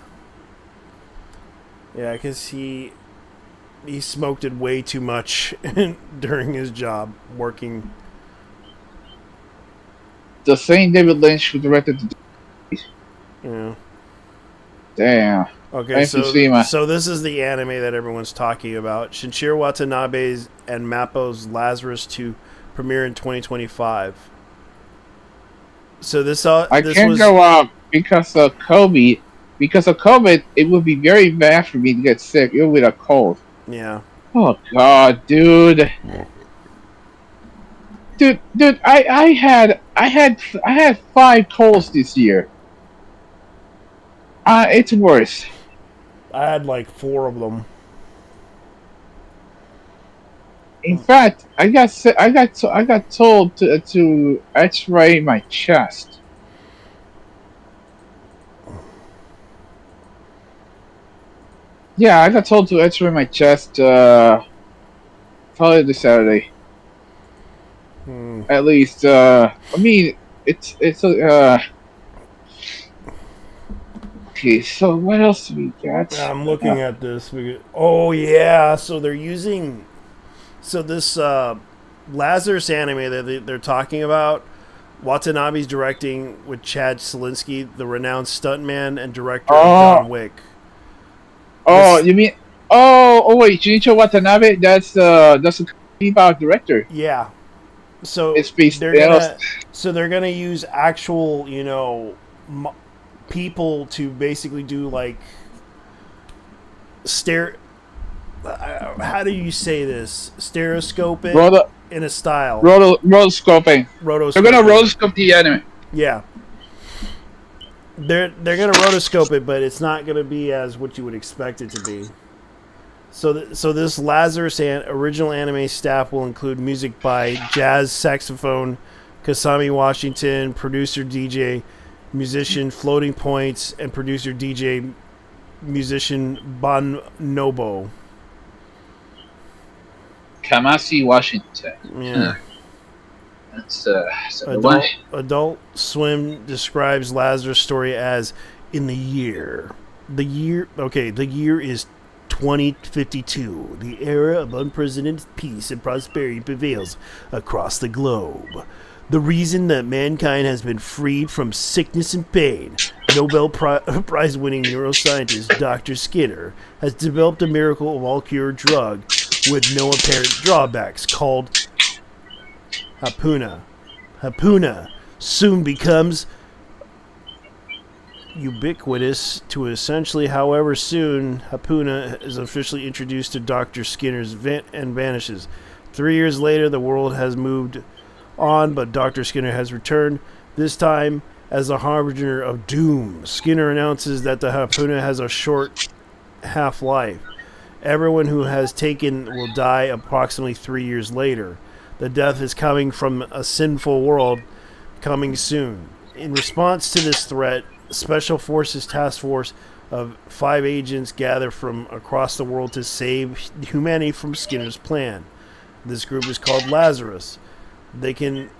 Yeah, because he smoked it way too much during his job working. The same David Lynch who directed the... Yeah. Damn. Okay, Thanks, Tsushima. so this is the anime that everyone's talking about. Shinichiro Watanabe's and Mappo's Lazarus to premiere in 2025. So I can't go up because of Kobe. Because of COVID, it would be very bad for me to get sick, even with a cold. Yeah. Oh god, dude. Dude, I had 5 colds this year. It's worse. I had like 4 of them. In fact, I got told to X-ray my chest. Yeah, I got told to X-ray my chest probably this Saturday. At least, I mean, it's okay. So what else do we got? I'm looking at this. Oh yeah, so they're using this Lazarus anime that they're talking about. Watanabe's directing with Chad Selinsky, the renowned stuntman and director of John Wick. Oh, you mean? Oh wait, Junichi Watanabe. That's the Bebop director. Yeah. So it's based. they're gonna use actual, people to basically do like how do you say this? Stereoscoping in a style. Rotoscoping. They're gonna rotoscope the anime. Yeah. They're gonna rotoscope it, but it's not gonna be as what you would expect it to be. So this Lazarus original anime staff will include music by jazz saxophone Kasami Washington, producer DJ, musician Floating Points, and producer DJ musician Bon Nobo. Kamasi Washington. Yeah. That's Adult Swim describes Lazarus' story as in the year. The year is 2052. The era of unprecedented peace and prosperity prevails across the globe. The reason that mankind has been freed from sickness and pain. Nobel Prize-winning neuroscientist Dr. Skinner has developed a miracle of all-cure drug with no apparent drawbacks called Hapuna. Hapuna soon becomes ubiquitous to essentially, however soon Hapuna is officially introduced to Dr. Skinner's and vanishes. 3 years later, the world has moved on, but Dr. Skinner has returned, this time as a harbinger of doom. Skinner announces that the Hapuna has a short half-life. Everyone who has taken will die approximately 3 years later. The death is coming from a sinful world coming soon. In response to this threat, Special Forces Task Force of 5 agents gather from across the world to save humanity from Skinner's plan. This group is called Lazarus. They can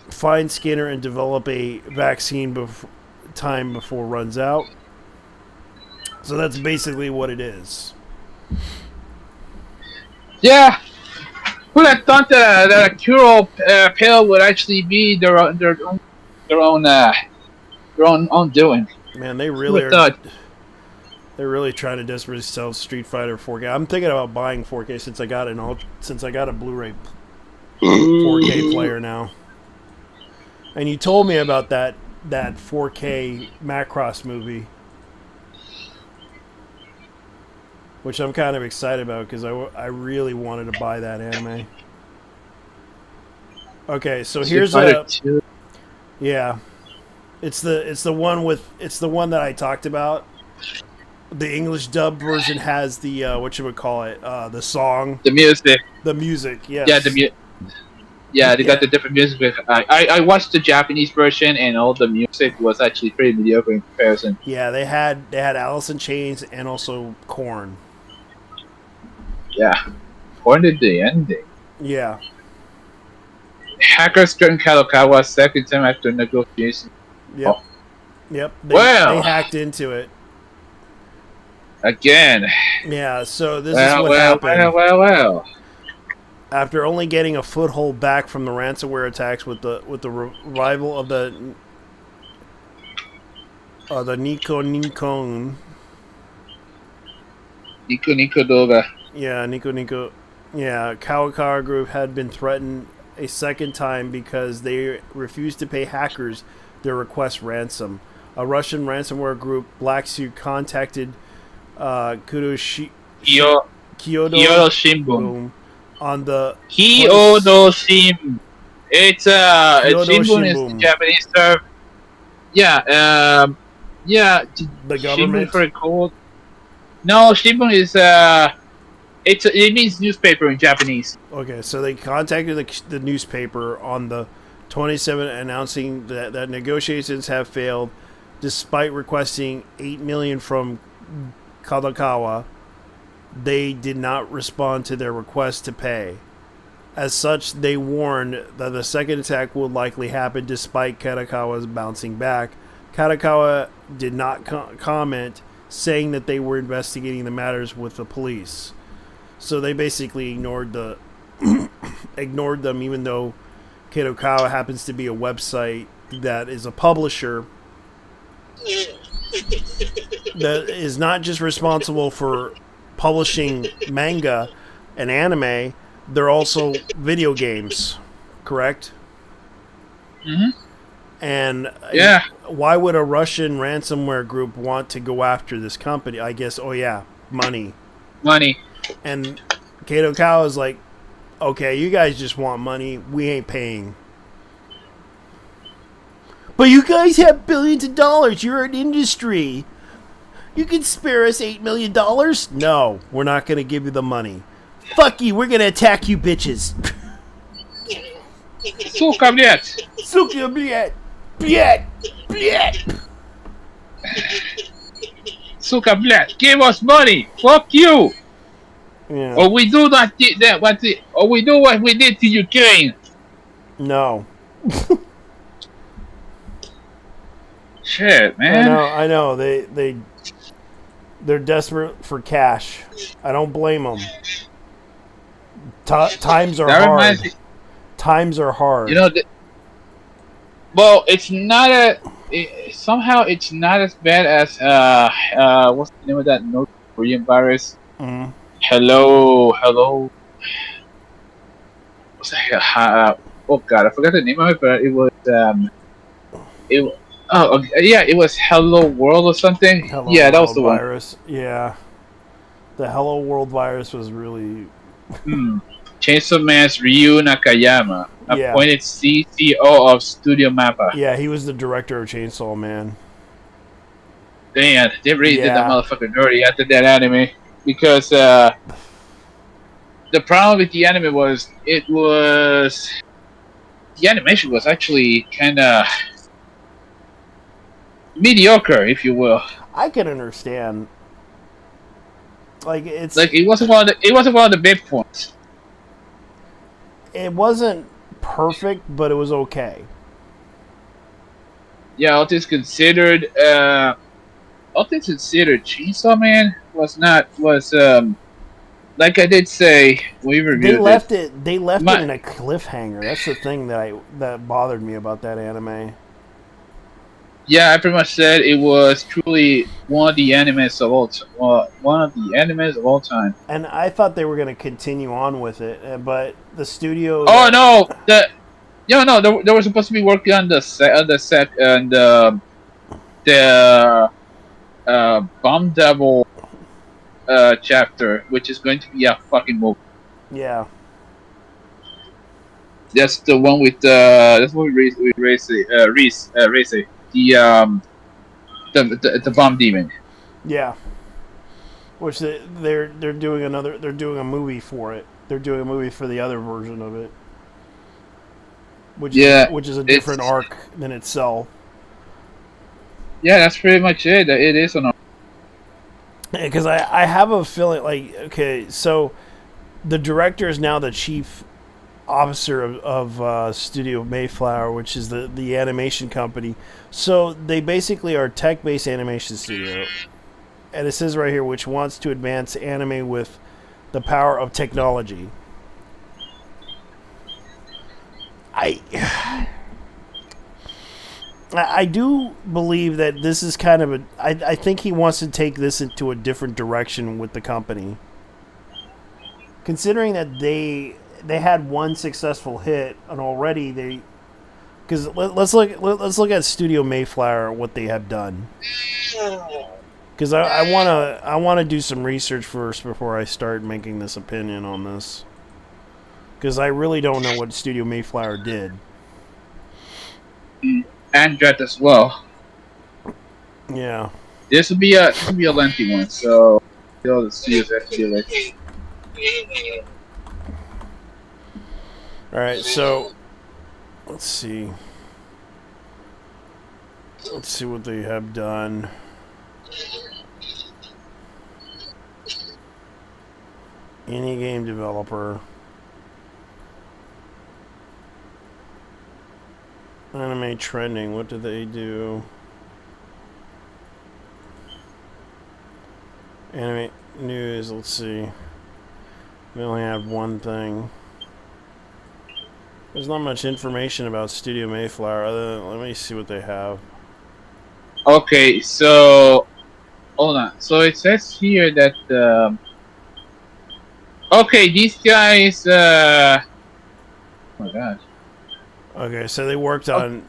find Skinner and develop a vaccine time before it runs out. So that's basically what it is. Yeah. Who had thought that a cure pill would actually be their own doing? Man, they Who really had are. thought? They're really trying to desperately sell Street Fighter 4K. I'm thinking about buying 4K since I got a Blu-ray 4K player now. And you told me about that 4K Macross movie, which I'm kind of excited about because I really wanted to buy that anime. Okay, so here's Fighter a 2. yeah, it's the one that I talked about. The English dub version has the the song, The music. the music. Yes. Yeah, they got the different music. I watched the Japanese version, and all the music was actually pretty mediocre in comparison. Yeah, they had Alice in Chains and also Korn. Yeah, Corn did the ending. Yeah. Hackers turned Kadokawa second time after negotiation. Yep. Oh. Yep. Well. They hacked into it. Again. Yeah. So this is what happened. Well. After only getting a foothold back from the ransomware attacks with the revival of the Nico. Nico Doga. Yeah, Nico. Yeah, Kawakawa Group had been threatened a second time because they refused to pay hackers their request ransom. A Russian ransomware group, Black Suit, contacted Kyoto Shimbun. On the Kyoto Shimbun. It's Kyoto Shimbun is the Japanese term. Yeah, the government. Shimbun for a cold. No, Shimbun is it means newspaper in Japanese. Okay, so they contacted the newspaper on the 27th, announcing that negotiations have failed, despite requesting $8 million from Kadokawa. They did not respond to their request to pay. As such, they warned that the second attack would likely happen despite Kadokawa's bouncing back. Kadokawa did not comment, saying that they were investigating the matters with the police. So they basically ignored them, even though Kadokawa happens to be a website that is a publisher that is not just responsible for publishing manga and anime, they're also video games, correct? Mm-hmm. And yeah, why would a Russian ransomware group want to go after this company? I guess, money. And Kadokawa is like, okay, you guys just want money, we ain't paying. But you guys have billions of dollars, you're an industry. You can spare us $8 million? No, we're not going to give you the money. Fuck you, we're going to attack you bitches. Suka, блядь. Suka, блядь. Блядь. Suka, блядь. Give us money. Fuck you. Yeah. Or we do not did that. Or we do what we did to Ukraine. No. Shit, man. I know. They're desperate for cash. I don't blame them. Times are hard. Times are hard. You know, well, it's not somehow it's not as bad as what's the name of that North Korean virus? Mm-hmm. Hello. What's that? Oh god, I forgot the name of it, but it was it was Hello World or something. Hello yeah, that was World the one. virus. Yeah, the Hello World virus was really. Chainsaw Man's Ryu Nakayama, appointed CCO of Studio Mappa. Yeah, he was the director of Chainsaw Man. Damn, they really did that motherfucker dirty after that anime. Because the problem with the anime was the animation was actually kind of mediocre, if you will. I can understand. It wasn't one of the big points. It wasn't perfect, but it was okay. Yeah, all things considered, to consider Chainsaw Man was like I did say we reviewed They left this. it. They left My- it in a cliffhanger. That's the thing that bothered me about that anime. Yeah, I pretty much said it was truly one of the animes of all time. And I thought they were going to continue on with it, but the studio. Oh no, there was supposed to be working on the set and the Bomb Devil chapter, which is going to be a fucking movie. Yeah. That's the one with that's what we race the bomb demon. Yeah. Which they're doing another. They're doing a movie for it. They're doing a movie for the other version of it. Which is a different arc than itself. Yeah, that's pretty much it. It is an arc. Because I have a feeling like, okay, so the director is now the chief officer of Studio Mayflower, which is the animation company. So they basically are tech-based animation studio. And it says right here, which wants to advance anime with the power of technology. I do believe that this is kind of I think he wants to take this into a different direction with the company. Considering that they had one successful hit and already they, because let's look at Studio Mayflower, what they have done. Because I wanna do some research first before I start making this opinion on this. Because I really don't know what Studio Mayflower did. And Dread as well. Yeah. This will be a lengthy one, so all the studios have to be like. All right, so let's see. Let's see what they have done. Any game developer. Anime trending, what do they do? Anime news, let's see. We only have one thing. There's not much information about Studio Mayflower other than, let me see what they have. Okay, so hold on. So it says here that okay, these guys oh my god. Okay, so they worked on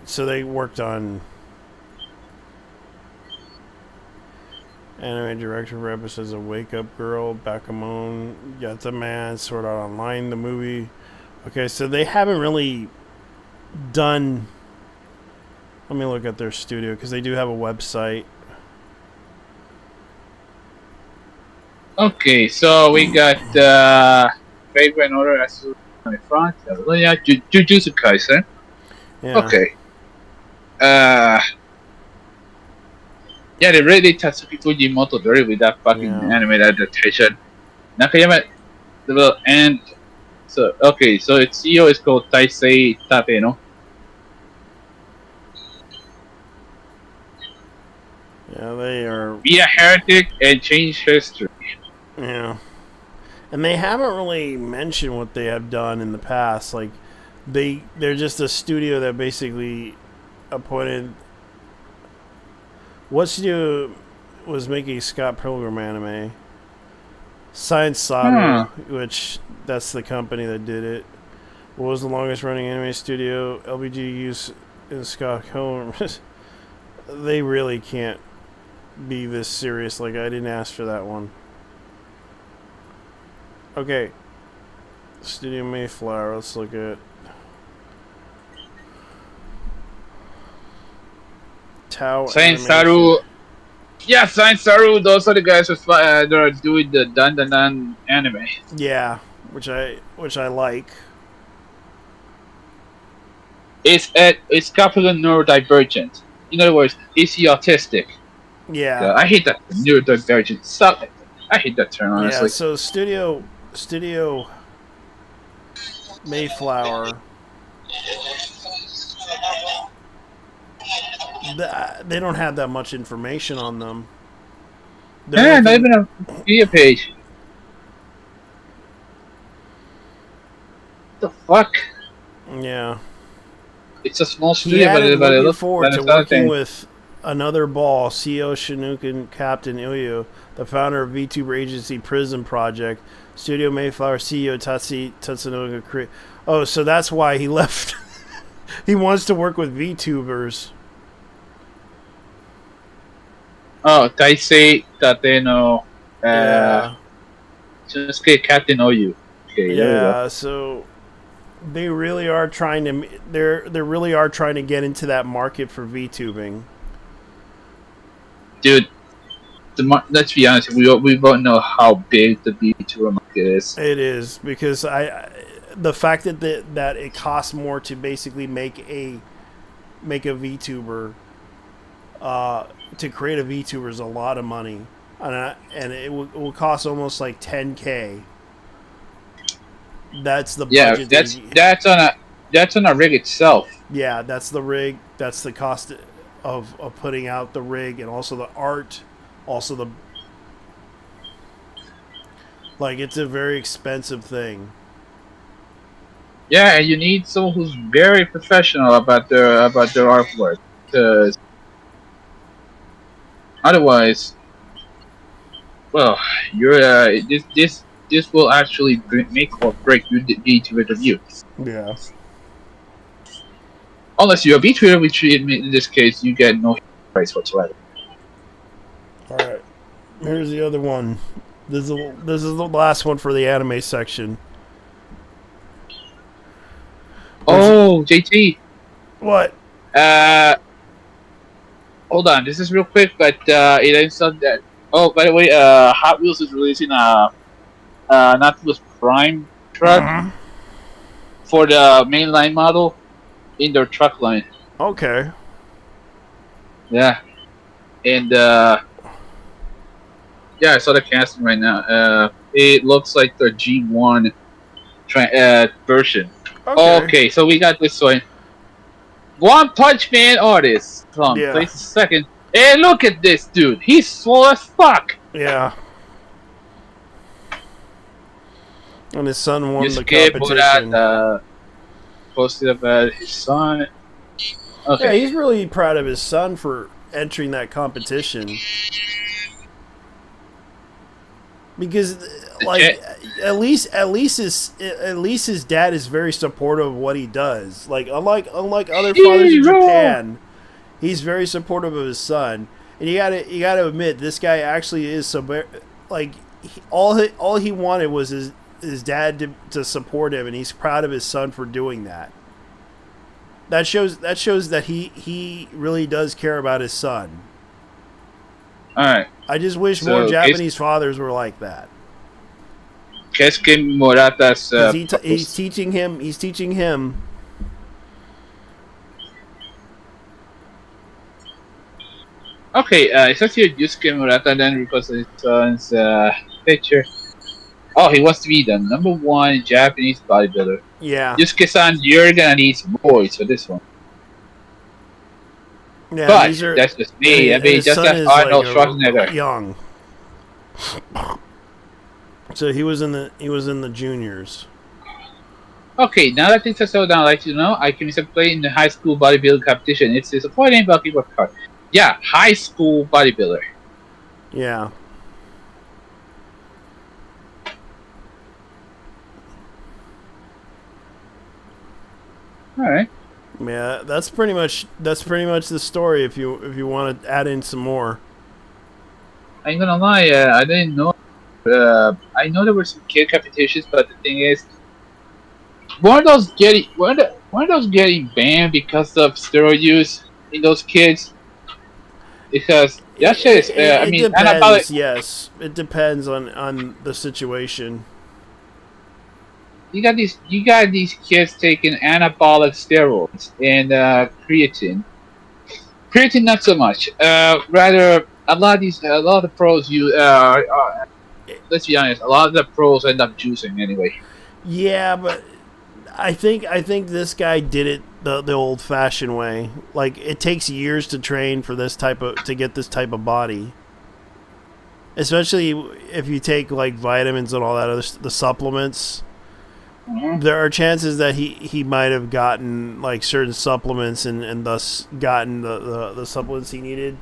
anime director for episodes of Wake Up Girl, Bakamon, Yatta Man, Sword Art Online, the movie. Okay, so they haven't really done. Let me look at their studio because they do have a website. Okay, so we got Vagrant Order as on the front. Yeah, Jujutsu Kaisen. Yeah. Okay. Yeah, they really Tatsuki Fujimoto dirty with that fucking anime adaptation. Nakayama, and so okay, so its CEO is called Taisei Tabe, no? Yeah, they are. Be a heretic and change history. Yeah. And they haven't really mentioned what they have done in the past. Like, they're just a studio that basically appointed. What studio was making Scott Pilgrim anime? Science Saga, which that's the company that did it. What was the longest running anime studio? LBG used in Scott Pilgrim. They really can't be this serious. Like, I didn't ask for that one. Okay. Studio Mayflower, let's look at Tau Science Animation. Saru. Yeah, Science Saru, those are the guys that are doing the Dan Dan Dan anime. Yeah, which I like. It's capital neurodivergent. In other words, is he autistic? Yeah. I hate that neurodivergent. Suck it. I hate that term, honestly. Yeah, so Studio Mayflower. They don't have that much information on them. Yeah, not even a Wikipedia page. The fuck? Yeah. It's a small He studio, added but it looking looks forward but to it's other working thing. with another ball, CEO Chinook and Captain Uyu, the founder of VTuber agency Prism Project, Studio Mayflower CEO Tatsunoga. Oh, so that's why he left. He wants to work with VTubers. Oh, Taisei Tateno. Yeah. Just get Captain Oyu. Okay, there you go. Yeah, so they really are trying to they really are trying to get into that market for VTubing. Dude, let's be honest, we both know how big the VTuber market is. It is because the fact that that it costs more to basically make a VTuber to create a VTuber is a lot of money, and it will cost almost like $10K. That's the Yeah, budget. that's on a rig itself. Yeah, that's the rig. That's the cost of putting out the rig, and also the art, also the like. It's a very expensive thing. Yeah, and you need someone who's very professional about their artwork, because otherwise, well, you're this will actually make or break your VTuber review. Yeah. Unless you're a VTuber, which in this case you get no price whatsoever. All right. Here's the other one. This is the last one for the anime section. Oh, JT. What? Hold on. This is real quick, but it ends on that. Oh, by the way, Hot Wheels is releasing a Optimus Prime truck for the mainline model in their truck line. Okay. Yeah, and yeah, I saw the casting right now. It looks like the G1 version. Okay, so we got this one. One Punch Man artist. Hold on, Yeah. please a second. Hey, look at this dude. He's swole as fuck. Yeah. And his son won the Yusuke competition. Murata posted about his son. Yeah, Okay. he's really proud of his son for entering that competition. Because, like, at least his dad is very supportive of what he does. Like, unlike other fathers in Japan, he's very supportive of his son. And you gotta admit, this guy actually is so like all he wanted was his dad to support him, and he's proud of his son for doing that. That shows that he really does care about his son. Alright. I just wish more Japanese fathers were like that. Keisuke Murata's He's teaching him. He's teaching him. Okay, it says here Yusuke Murata then because of his son's picture. Oh, he wants to be the #1 Japanese bodybuilder. Yeah. Yusuke-san, you're gonna need some boys for this one. Yeah, But that's just me. I mean, just like Arnold Schwarzenegger. Young. So he was in the juniors. Okay, now that things are settled down, I'd like to know I can play in the high school bodybuilding competition. It's disappointing, but keep working hard. Yeah, high school bodybuilder. Yeah. All right. Yeah, that's pretty much the story. If you want to add in some more. I ain't gonna lie, I didn't know. I know there were some kid competitions, but the thing is, weren't those getting banned because of steroid use in those kids? Because that shit is, I mean, depends. anabolic. Yes, it depends on the situation. You got these kids taking anabolic steroids and creatine. Creatine, not so much. Rather, a lot of the pros let's be honest, a lot of the pros end up juicing anyway. Yeah, but I think this guy did it the old-fashioned way. Like, it takes years to train for to get this type of body. especially if you take like vitamins and all that the supplements. There are chances that he might have gotten like certain supplements and thus gotten the supplements he needed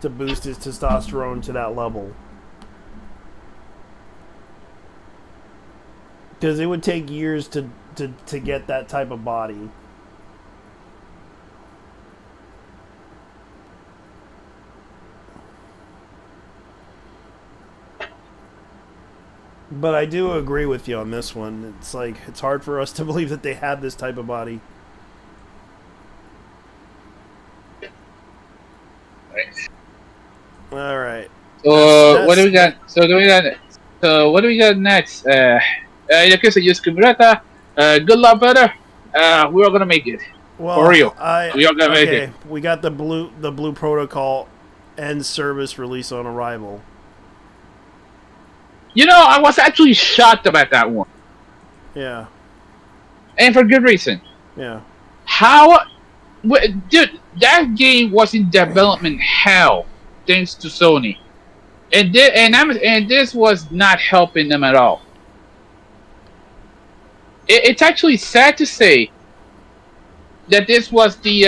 to boost his testosterone to that level. Because it would take years to get that type of body. But I do agree with you on this one. It's like, it's hard for us to believe that they had this type of body. Right. All right. So what do we got? So what do we got next? Like I said, just Kumurata. Good luck, brother. We are gonna make it. Well, For real. We are gonna make okay. it. We got the blue protocol end service release on arrival. You know, I was actually shocked about that one, Yeah. and for good reason. Yeah. Dude, that game was in development hell, thanks to Sony, and this was not helping them at all. It's actually sad to say that this was the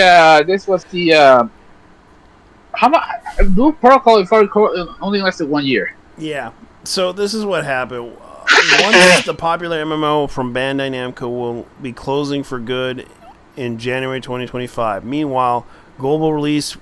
how much Blue Protocol, if I recall, only lasted 1 year. Yeah. So this is what happened. Once the popular MMO from Bandai Namco will be closing for good in January 2025. Meanwhile, global release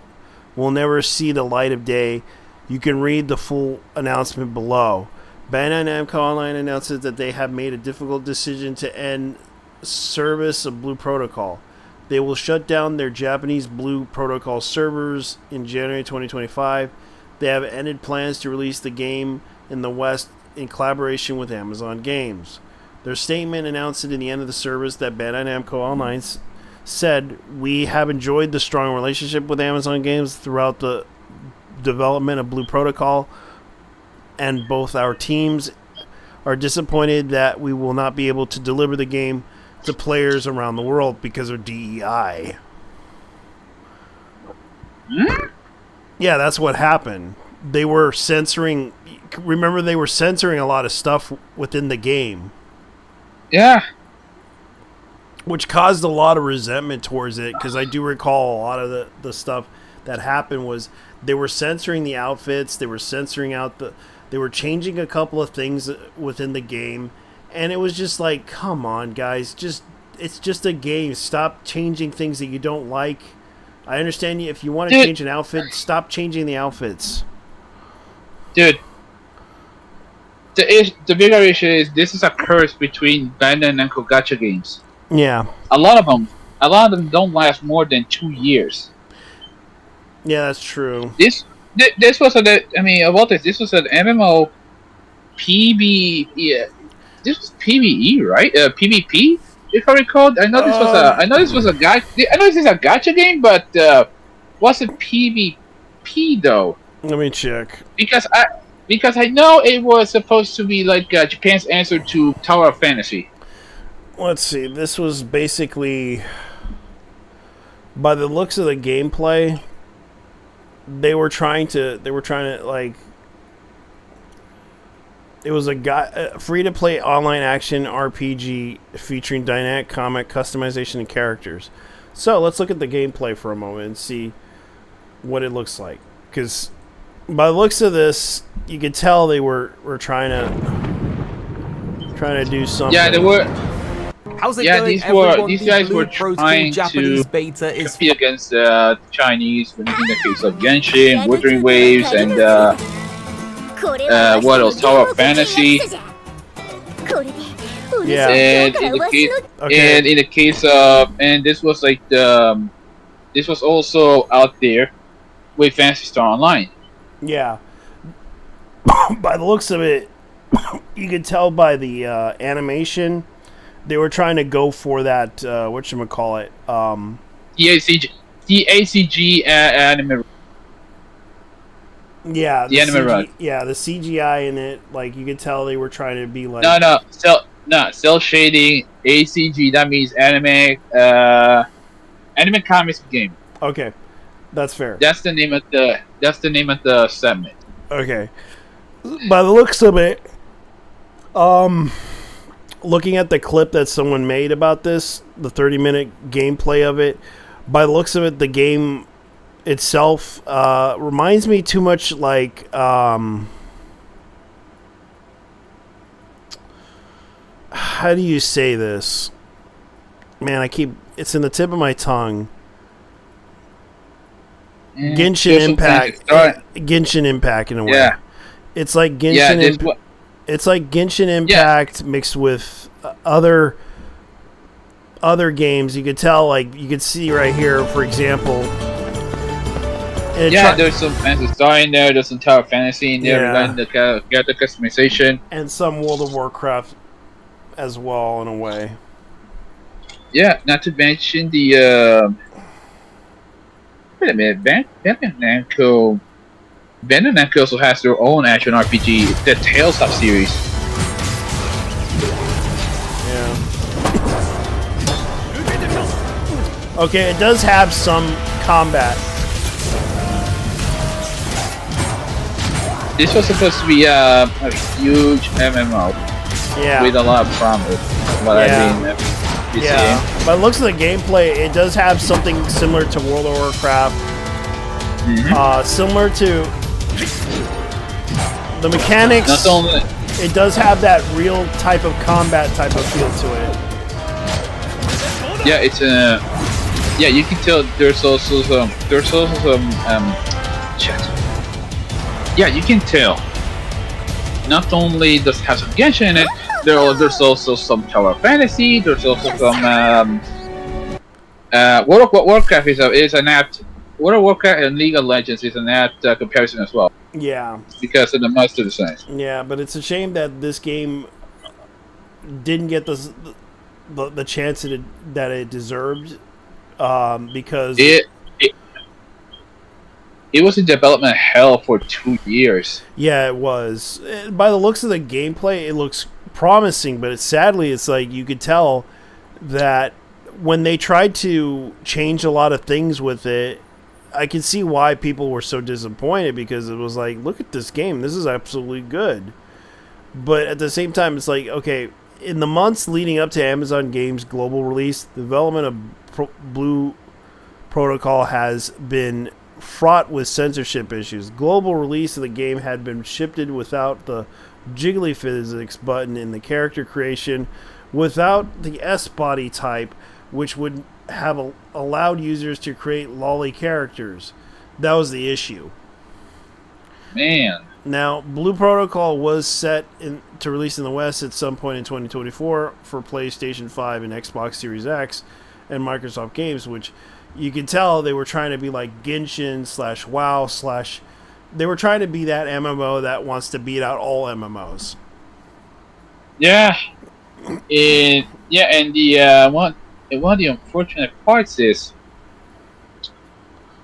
will never see the light of day. You can read the full announcement below. Bandai Namco Online announces that they have made a difficult decision to end service of Blue Protocol. They will shut down their Japanese Blue Protocol servers in January 2025. They have ended plans to release the game in the West in collaboration with Amazon Games. Their statement announced at the end of the service that Bandai Namco Online said, "We have enjoyed the strong relationship with Amazon Games throughout the development of Blue Protocol, and both our teams are disappointed that we will not be able to deliver the game to players around the world because of DEI." Yeah, that's what happened. They were censoring. Remember, they were censoring a lot of stuff within the game. Yeah. Which caused a lot of resentment towards it, because I do recall a lot of the stuff that happened was they were censoring the outfits, they were censoring out they were changing a couple of things within the game, and it was just like, come on, guys, it's just a game. Stop changing things that you don't like. I understand you if you want to change an outfit, stop changing the outfits. Dude, the bigger issue is this is a curse between Bandai and Namco gacha games. Yeah. A lot of them don't last more than 2 years. Yeah, that's true. This was this was an MMO PB. Yeah, this was PVE, right? PvP, if I recall. I know this was a gacha game, but was it PvP though? Let me check. Because I know it was supposed to be like Japan's answer to Tower of Fantasy. Let's see. This was basically, by the looks of the gameplay, they were trying to like, it was a free-to-play online action RPG featuring dynamic comic customization and characters. So let's look at the gameplay for a moment and see what it looks like. Because by the looks of this, you could tell they were trying to do something. Yeah, they were. How's it going, these guys were trying Japanese to beta is compete against the Chinese in the case of Genshin, Wuthering Waves, and what else? Tower of Fantasy. Yeah. And in the case of, and this was like this was also out there with Fantasy Star Online. Yeah. By the looks of it, you could tell by the animation, they were trying to go for that, whatchamacallit, the ACG anime. Yeah, the anime run. Yeah, the CGI in it, like, you could tell they were trying to be like... Cell shading, ACG, that means anime comics game. Okay, that's fair. That's the name of the segment. Okay. by the looks of it, looking at the clip that someone made about this, the 30-minute gameplay of it, by the looks of it, the game itself reminds me too much like how do you say this? Man, it's in the tip of my tongue. Genshin Impact. Genshin Impact in a way. Yeah. It's like Genshin it's like Genshin Impact mixed with other games. You could tell, like, you could see right here, for example. There's some Fantasy Star in there. There's some Tower Fantasy in there regarding the character customization. And some World of Warcraft as well, in a way. Yeah, not to mention the... wait a minute, Bandai Namco also has their own action RPG, the Tales of series. Yeah. Okay, it does have some combat. This was supposed to be a huge MMO with a lot of promise. I've been seeing. By the looks of the gameplay, it does have something similar to World of Warcraft. Similar to the mechanics. Not only, it does have that real type of combat type of feel to it. Yeah, it's you can tell there's also some chat. Yeah, you can tell. Not only does it have some Genshin in it, there's also some Tower Fantasy. There's also some World of Warcraft is an apt. World of Warcraft and League of Legends is an apt comparison as well. Yeah. Because of the master design. Yeah, but it's a shame that this game didn't get the chance that it deserved, because it was in development hell for 2 years. Yeah, it was. By the looks of the gameplay, it looks promising, but sadly, it's like you could tell that when they tried to change a lot of things with it, I can see why people were so disappointed, because it was like, look at this game, this is absolutely good. But at the same time, it's like, okay, in the months leading up to Amazon Games' global release, the development of Blue Protocol has been fraught with censorship issues. Global release of the game had been shipped without the jiggly physics button in the character creation, without the S-body type, which would have allowed users to create lolly characters. That was the issue. Man. Now, Blue Protocol was set to release in the West at some point in 2024 for PlayStation 5 and Xbox Series X and Microsoft Games, which you can tell they were trying to be like Genshin / WoW / they were trying to be that MMO that wants to beat out all MMOs. Yeah. And the one of the unfortunate parts is,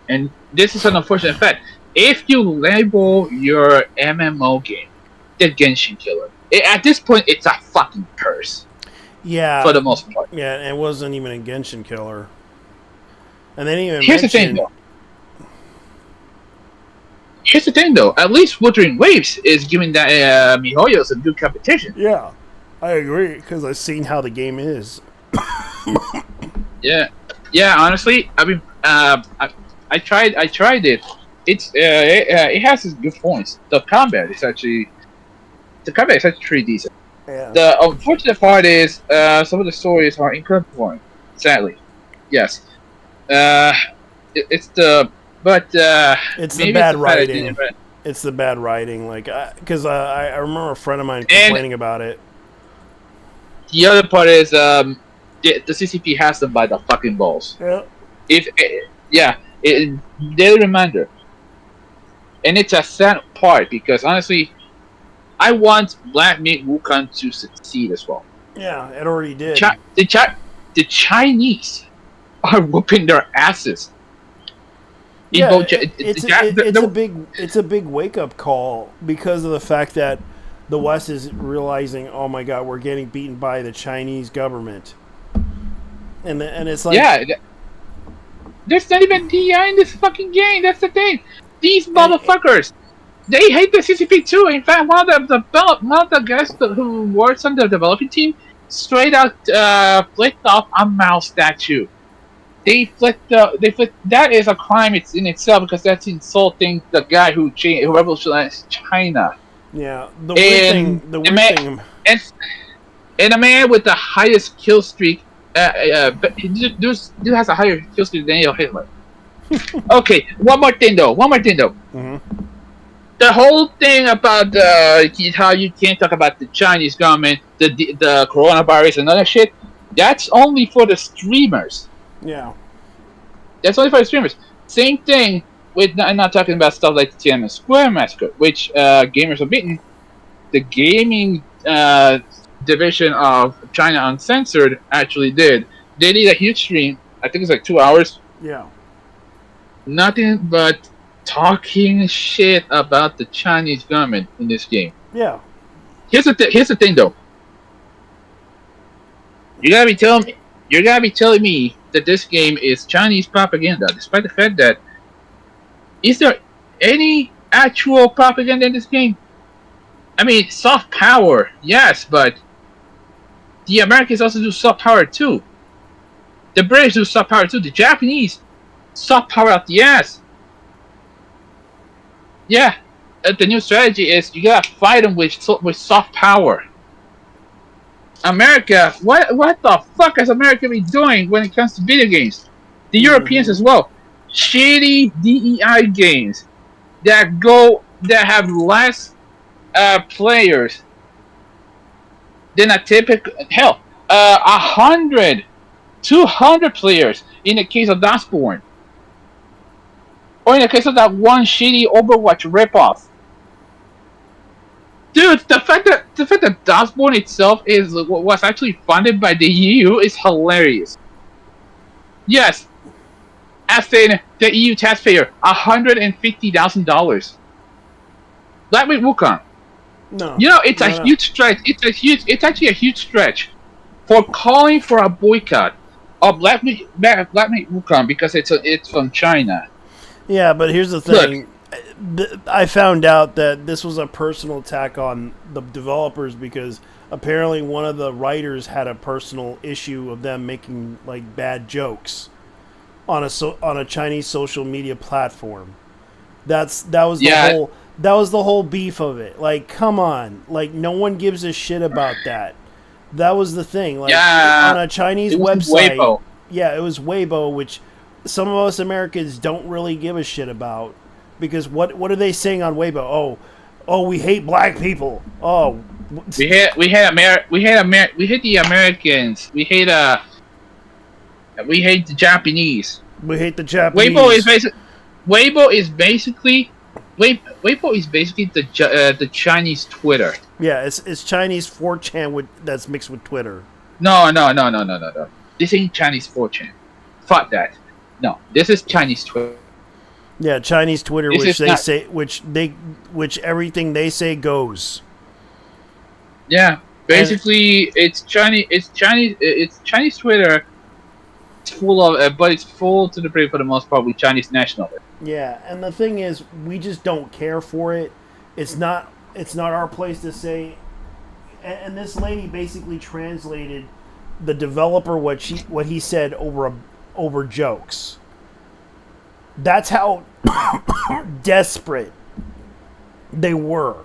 and this is an unfortunate fact, if you label your MMO game the Genshin Killer, at this point it's a fucking curse. Yeah. For the most part. Yeah, and it wasn't even a Genshin Killer. And then even Here's the thing though. At least Wuthering Waves is giving that MiHoYo some good competition. Yeah, I agree, because I've seen how the game is. Yeah. Honestly, I mean, I tried it. It has its good points. The combat is actually pretty decent. Yeah. The unfortunate part is some of the stories are incredibly boring. Sadly, yes. It's the bad writing. It's the bad writing, like, because I remember a friend of mine complaining about it. The other part is the CCP has them by the fucking balls. Yeah. Daily reminder, and it's a sad part because honestly, I want Black Myth Wukong to succeed as well. Yeah, it already did. The Chinese are whooping their asses. Yeah, it's a big wake up call because of the fact that the West is realizing, oh my God, we're getting beaten by the Chinese government, and it's like, there's not even DI in this fucking game. That's the thing. These motherfuckers. they hate the CCP too. In fact, one of the guys who works on the developing team straight out flicked off a Mao statue. They flicked. That is a crime in itself because that's insulting the guy who revolutionized China. Yeah, the weird thing. And a man with the highest kill streak, dude has a higher kill streak than Adolf Hitler. Okay, one more thing though. Mm-hmm. The whole thing about how you can't talk about the Chinese government, the coronavirus and other shit, that's only for the streamers. Yeah. That's only for the streamers. Same thing with, I'm not talking about stuff like the Tiananmen Square massacre, which Gamers Forbidden, the gaming division of China Uncensored actually did. They did a huge stream, I think it's like 2 hours. Yeah. Nothing but talking shit about the Chinese government in this game. Yeah. Here's the thing though. You gotta be telling me that this game is Chinese propaganda, despite the fact that is there any actual propaganda in this game? I mean, soft power, yes, but the Americans also do soft power too. The British do soft power too. The Japanese soft power out the ass. Yeah, the new strategy is you gotta fight them with soft power. America, what the fuck has America been doing when it comes to video games? The Europeans as well. Shitty DEI games that have less players than a typical 100, 200 players in the case of Dustborn. Or in the case of that one shitty Overwatch ripoff. Dude, the fact that Dustborn itself was actually funded by the EU is hilarious. Yes, as in the EU taxpayer, $150,000. Black Wukong. No. You know, it's a huge stretch. It's actually a huge stretch for calling for a boycott of Black Wukong because it's from China. Yeah, but here's the thing. I found out that this was a personal attack on the developers because apparently one of the writers had a personal issue of them making like bad jokes on a Chinese social media platform. That was the whole beef of it. Like, come on, like no one gives a shit about that. That was the thing. Like on a Chinese website. Weibo. Yeah, it was Weibo, which some of us Americans don't really give a shit about. Because what are they saying on Weibo? Oh, we hate black people. Oh, we hate the Americans. We hate the Japanese. We hate the Japanese. Weibo is basically the Chinese Twitter. Yeah, it's Chinese 4chan that's mixed with Twitter. No. This ain't Chinese 4chan. Fuck that. No, this is Chinese Twitter. Yeah, Chinese Twitter, which everything they say goes. Yeah, basically, it's Chinese Twitter. It's full of, but it's full to the brim for the most part with Chinese nationalists. Yeah, and the thing is, we just don't care for it. It's not our place to say. And this lady basically translated the developer what he said over jokes. That's how desperate they were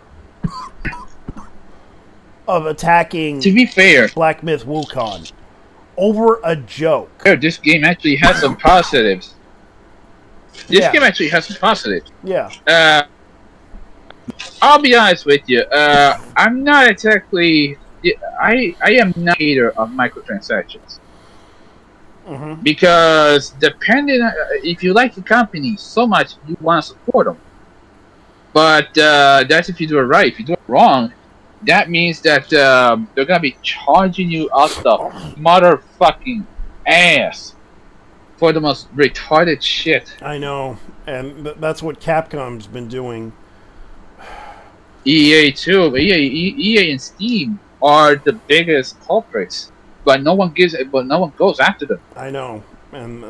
of attacking. To be fair, Black Myth Wukong over a joke. This game actually has some positives. Yeah. I'll be honest with you. I'm not exactly. I am not a hater of microtransactions. Mm-hmm. Because depending on, if you like the company so much, you want to support them. But that's if you do it right. If you do it wrong, that means that they're gonna be charging you out the motherfucking ass for the most retarded shit. I know, and that's what Capcom's been doing. EA too. EA and Steam are the biggest culprits. But no one goes after them. I know, and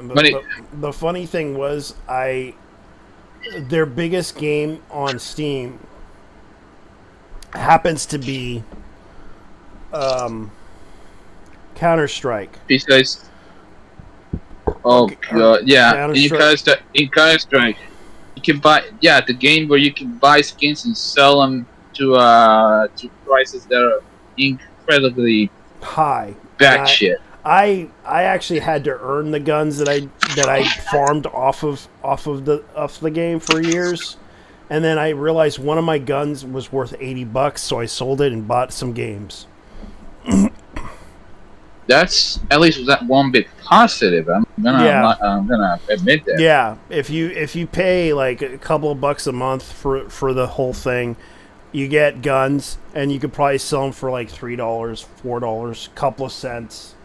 the funny thing was, I their biggest game on Steam happens to be Counter-Strike. Because yeah, in Counter-Strike, you can buy the game where you can buy skins and sell them to prices that are incredibly high. Shit. I actually had to earn the guns that I farmed off of the game for years, and then I realized one of my guns was worth $80, so I sold it and bought some games. That's at least that one bit positive. I'm gonna admit that. Yeah, if you pay like a couple of bucks a month for the whole thing, you get guns, and you could probably sell them for like $3, $4, couple of cents.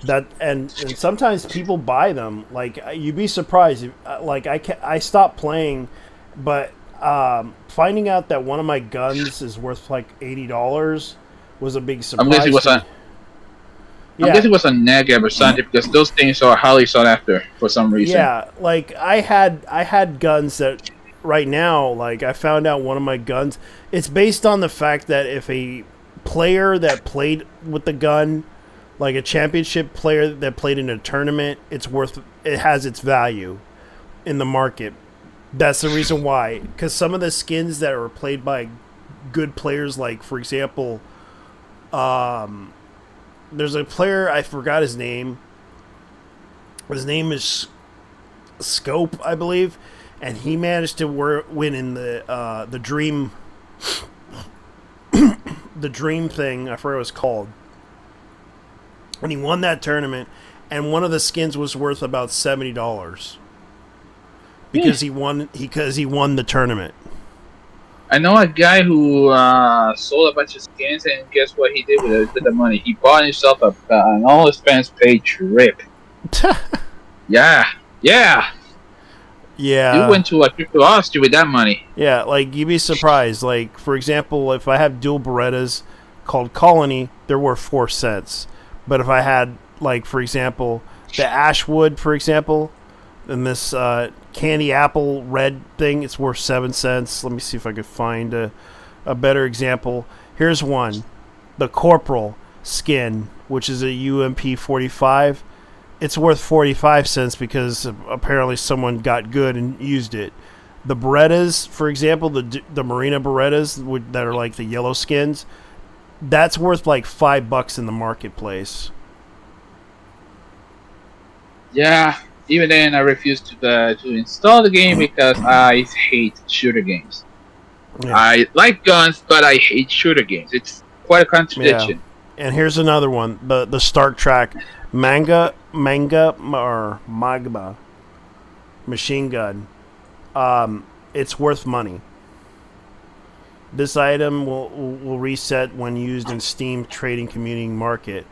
That and sometimes people buy them. Like, you'd be surprised. Like, I stopped playing, but finding out that one of my guns is worth like $80 was a big surprise. I'm guessing it was a negative or something, because those things are highly sought after for some reason. Yeah, like I had guns that right now, like I found out one of my guns, it's based on the fact that if a player that played with the gun, like a championship player that played in a tournament, it has its value in the market. That's the reason why. Because some of the skins that are played by good players, like for example, there's a player, I forgot his name. His name is Scope, I believe, and he managed to win in the Dream, the Dream thing. I forget what it was called. And he won that tournament, and one of the skins was worth about $70 because he won the tournament. I know a guy who sold a bunch of skins, and guess what he did with the money? He bought himself an all-expense-paid trip. Yeah. You went to a trip to Austria with that money. Yeah, like, you'd be surprised. Like, for example, if I have dual Berettas called Colony, they're worth 4 cents. But if I had, like, for example, the Ashwood, for example, and this candy apple red thing, it's worth 7 cents. Let me see if I could find a better example. Here's one. The Corporal skin, which is a UMP 45. It's worth 45 cents because apparently someone got good and used it. The Berettas, for example, the Marina Berettas that are like the yellow skins, that's worth like $5 in the marketplace. Yeah, even then I refuse to install the game because I hate shooter games. Yeah. I like guns, but I hate shooter games. It's quite a contradiction. Yeah. And here's another one, the Stark Track Manga or Magma machine gun. It's worth money. This item will reset when used in Steam Trading Community Market,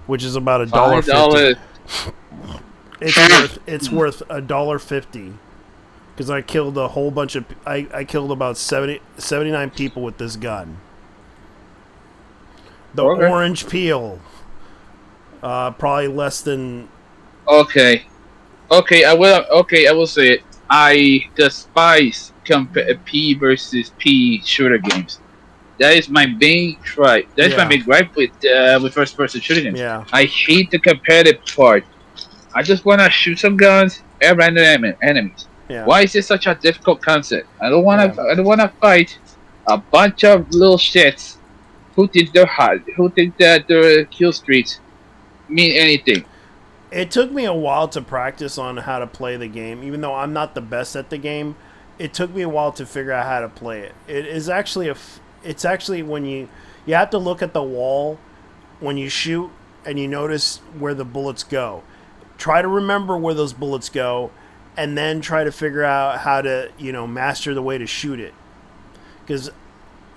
which is about $1.50. It's worth $1.50 because I killed a whole bunch of I killed about 79 people with this gun. The orange peel, probably less than. Okay, I will say it. I despise P versus P shooter games. That is my main gripe. That is my main gripe with first-person shooter games. Yeah. I hate the competitive part. I just want to shoot some guns and random enemies. Yeah. Why is this such a difficult concept? I don't want to. I don't want to fight a bunch of little shits who think that their kill streaks mean anything. It took me a while to practice on how to play the game, even though I'm not the best at the game. It took me a while to figure out how to play it. It's actually when you have to look at the wall when you shoot and you notice where the bullets go. Try to remember where those bullets go, and then try to figure out how to master the way to shoot it. Because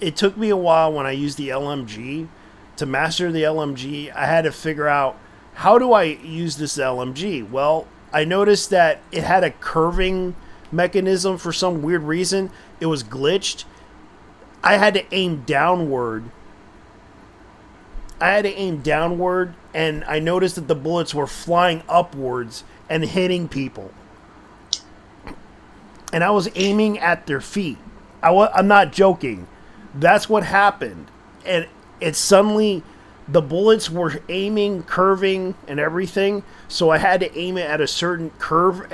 it took me a while when I used the LMG to master the LMG. I had to figure out, how do I use this LMG? Well, I noticed that it had a curving mechanism for some weird reason. It was glitched. I had to aim downward. And I noticed that the bullets were flying upwards and hitting people. and I was aiming at their feet. I'm not joking. That's what happened. And it suddenly, the bullets were aiming, curving, and everything. So I had to aim it at a certain curve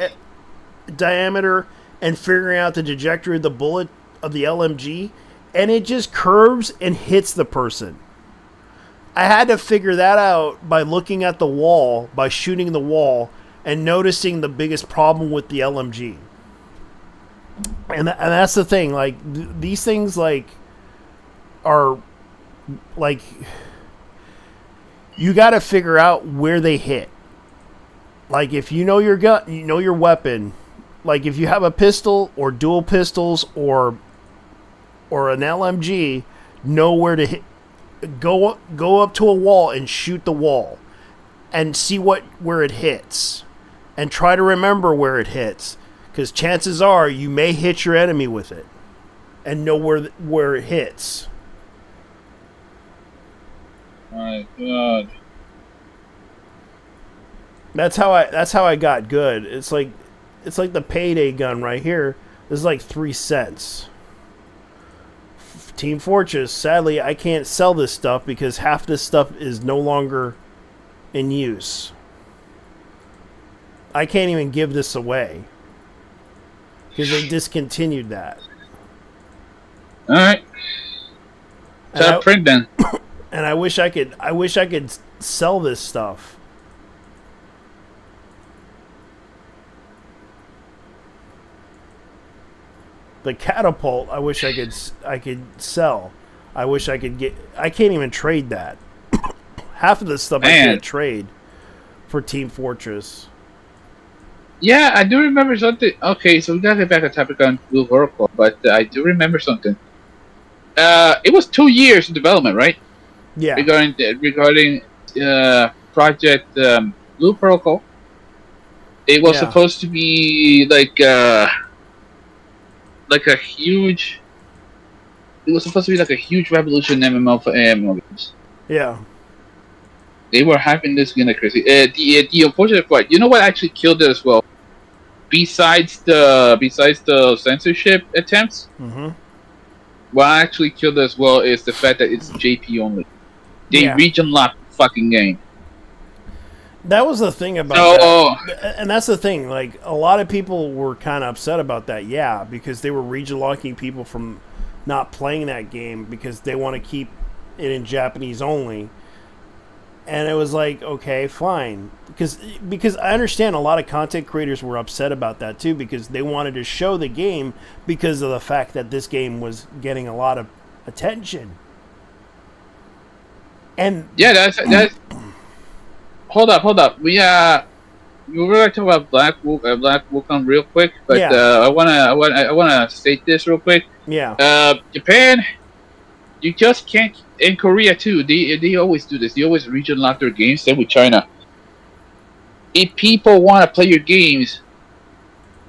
diameter and figuring out the trajectory of the bullet of the LMG. And it just curves and hits the person. I had to figure that out by looking at the wall, by shooting the wall, and noticing the biggest problem with the LMG. And that's the thing. Like, these things, like, are, like, you got to figure out where they hit. Like, if you know your gun, you know your weapon. Like, if you have a pistol or dual pistols or an LMG, know where to hit. Go up to a wall and shoot the wall, and see where it hits, and try to remember where it hits, because chances are you may hit your enemy with it, and know where it hits. My God. That's how I got good. It's like the payday gun right here. This is like 3 cents. Team Fortress, sadly, I can't sell this stuff because half this stuff is no longer in use. I can't even give this away because they discontinued that. All right. Top print then. And I wish I could sell this stuff. The catapult, I wish I could sell. I wish I could get. I can't even trade that. Half of this stuff I can't trade for Team Fortress. Yeah, I do remember something. Okay, so we gotta get back on topic on Blue Oracle, but I do remember something. It was 2 years in development, right? Yeah. Regarding Project Blue Protocol. It was supposed to be like a huge. It was supposed to be like a huge revolution MMO for MMO games. Yeah. They were hyping this game like crazy. The unfortunate part, you know what actually killed it as well? Besides the censorship attempts, what actually killed it as well is the fact that it's JP only. They region locked the fucking game. That was the thing about that. And that's the thing. Like, a lot of people were kind of upset about that, because they were region locking people from not playing that game because they want to keep it in Japanese only. And it was like, okay, fine. Because I understand a lot of content creators were upset about that too, because they wanted to show the game because of the fact that this game was getting a lot of attention. And that's hold up. We were going to talk about Black Wukong real quick, but I wanna state this real quick. Yeah. Japan, you just can't. In Korea too, they always do this. They always region lock their games. Same with China. If people want to play your games,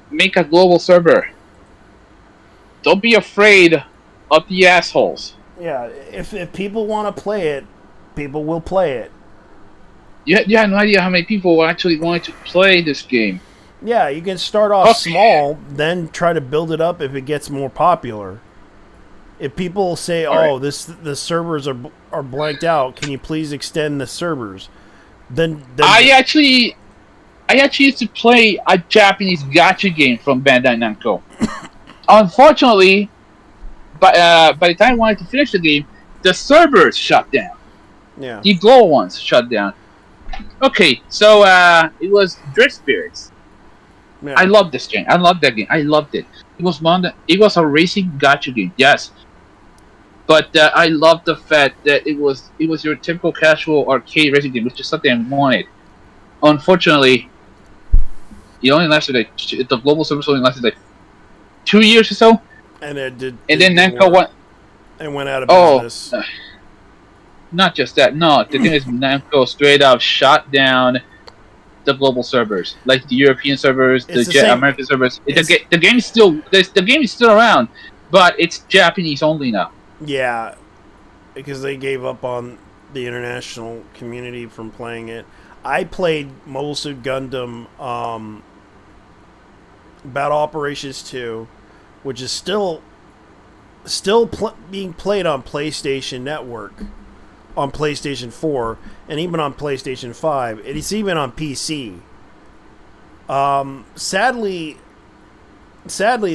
make a global server. Don't be afraid of the assholes. Yeah, if people want to play it, people will play it. You have no idea how many people actually want to play this game. Yeah, you can start off small, then try to build it up if it gets more popular. If people say, the servers are blanked out, can you please extend the servers? Then I actually used to play a Japanese gacha game from Bandai Namco. Unfortunately, by the time I wanted to finish the game, the servers shut down. Yeah. The global ones shut down. Okay, so it was Drift Spirits. Yeah. I love this game. I love that game. I loved it. It was a racing gacha game. Yes. But I love the fact that it was your typical casual arcade racing game, which is something I wanted. Unfortunately, it only lasted the global service only lasted 2 years or so. And it did. And then Namco went out of business. Not just that. No, the thing is, Namco straight up shut down the global servers, like the European servers, the American servers. The game is still around, but it's Japanese only now. Yeah, because they gave up on the international community from playing it. I played Mobile Suit Gundam. Battle Operations 2, which is still being played on PlayStation Network, on PlayStation 4, and even on PlayStation 5. It's even on PC. Sadly,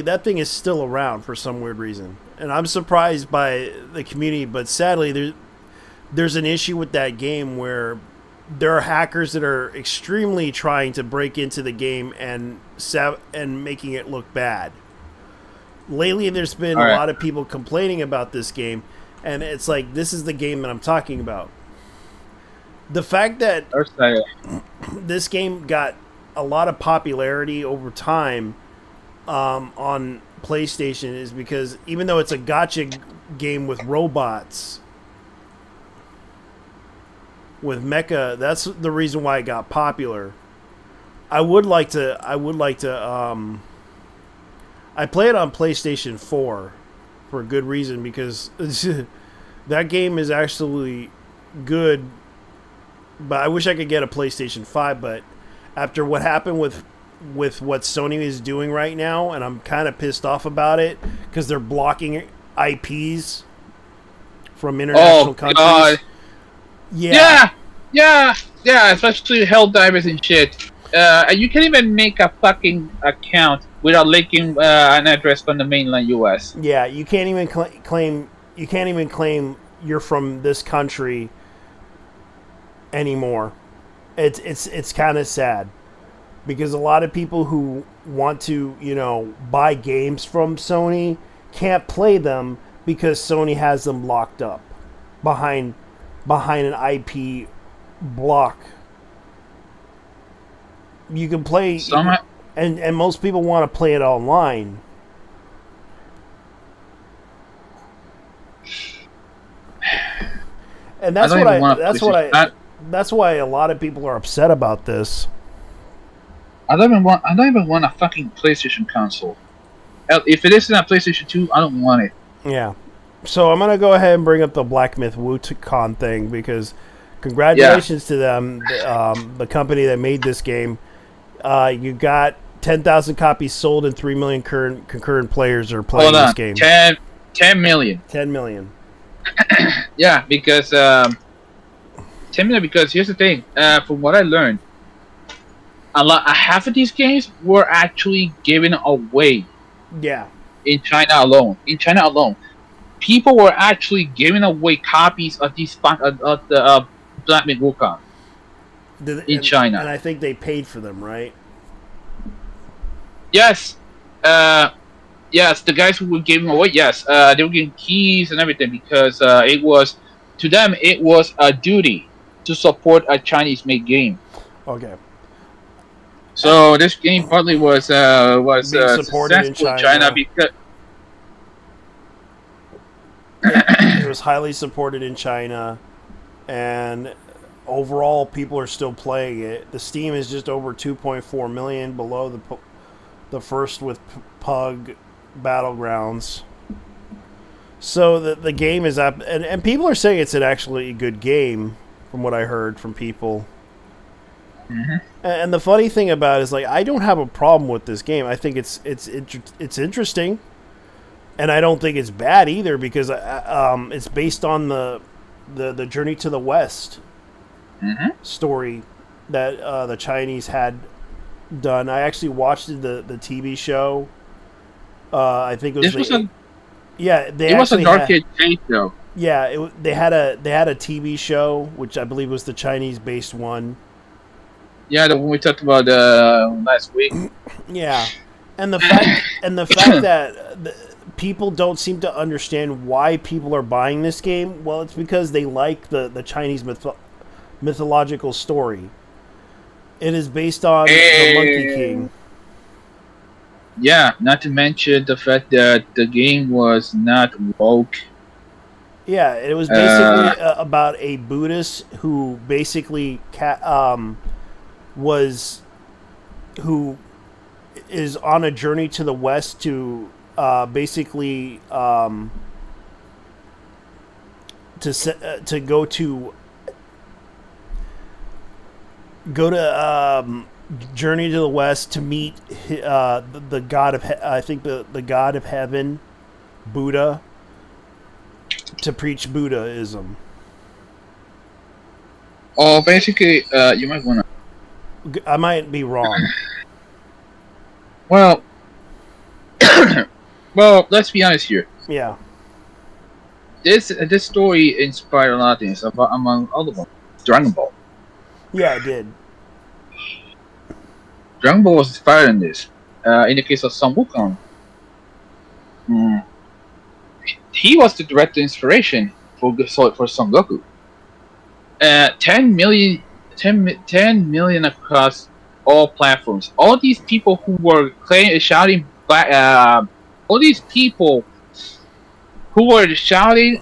that thing is still around for some weird reason, and I'm surprised by the community. But sadly, there's an issue with that game where there are hackers that are extremely trying to break into the game and making it look bad. Lately, there's been a lot of people complaining about this game, and it's like, this is the game that I'm talking about. The fact that this game got a lot of popularity over time on PlayStation is because even though it's a gacha game with robots, with mecha, that's the reason why it got popular. I play it on PlayStation 4 for a good reason, because that game is actually good, but I wish I could get a PlayStation 5. But after what happened with what Sony is doing right now, and I'm kind of pissed off about it, because they're blocking IPs from international countries. God. Yeah, especially Helldivers and shit. You can't even make a fucking account without linking an address from the mainland U.S. Yeah, you can't even claim. You can't even claim you're from this country anymore. It's kind of sad, because a lot of people who want to, buy games from Sony can't play them because Sony has them locked up behind an IP block. You can play, and most people want to play it online. And that's why a lot of people are upset about this. I don't even want a fucking PlayStation console. If it isn't a PlayStation 2, I don't want it. Yeah. So I'm gonna go ahead and bring up the Black Myth WuCon thing, because congratulations to them, the company that made this game. You got 10,000 copies sold and 3 million concurrent players are playing this game. 10 million. 10 million. Yeah, because 10 million. Because here's the thing. From what I learned, half of these games were actually given away. Yeah. In China alone. People were actually giving away copies of these of the Black Myth WuCon in China, and I think they paid for them, right? Yes, yes. The guys who were giving away, yes, they were getting keys and everything, because it was, to them, it was a duty to support a Chinese-made game. Okay. So this game partly was supported in China because. It was highly supported in China, and overall people are still playing it. The Steam is just over 2.4 million, below the first with Pug Battlegrounds. So the game is up, and people are saying it's an actually good game, from what I heard from people. Mm-hmm. And the funny thing about it is, like, I don't have a problem with this game. I think it's interesting. And I don't think it's bad either, because it's based on the Journey to the West story that the Chinese had done. I actually watched the TV show. I think it was. It was an arcade tape, though. Yeah, they had a TV show, which I believe was the Chinese-based one. Yeah, the one we talked about last week. Yeah, and the fact that people don't seem to understand why people are buying this game. Well, it's because they like the Chinese mythological story. It is based on the Monkey King. Yeah, not to mention the fact that the game was not woke. Yeah, it was basically about a Buddhist who basically who is on a journey to the West to basically to go to journey to the west to meet the god of I think the god of heaven, Buddha, to preach Buddhism. Oh, basically, you might wanna. I might be wrong. Well, well, let's be honest here. Yeah. This story inspired a lot of things, among other ones. Dragon Ball. Yeah, it did. Dragon Ball was inspired in this. In the case of Sun Wukong, he was the direct inspiration for Son Goku. 10 million across all platforms. All these people who were shouting, all these people who were shouting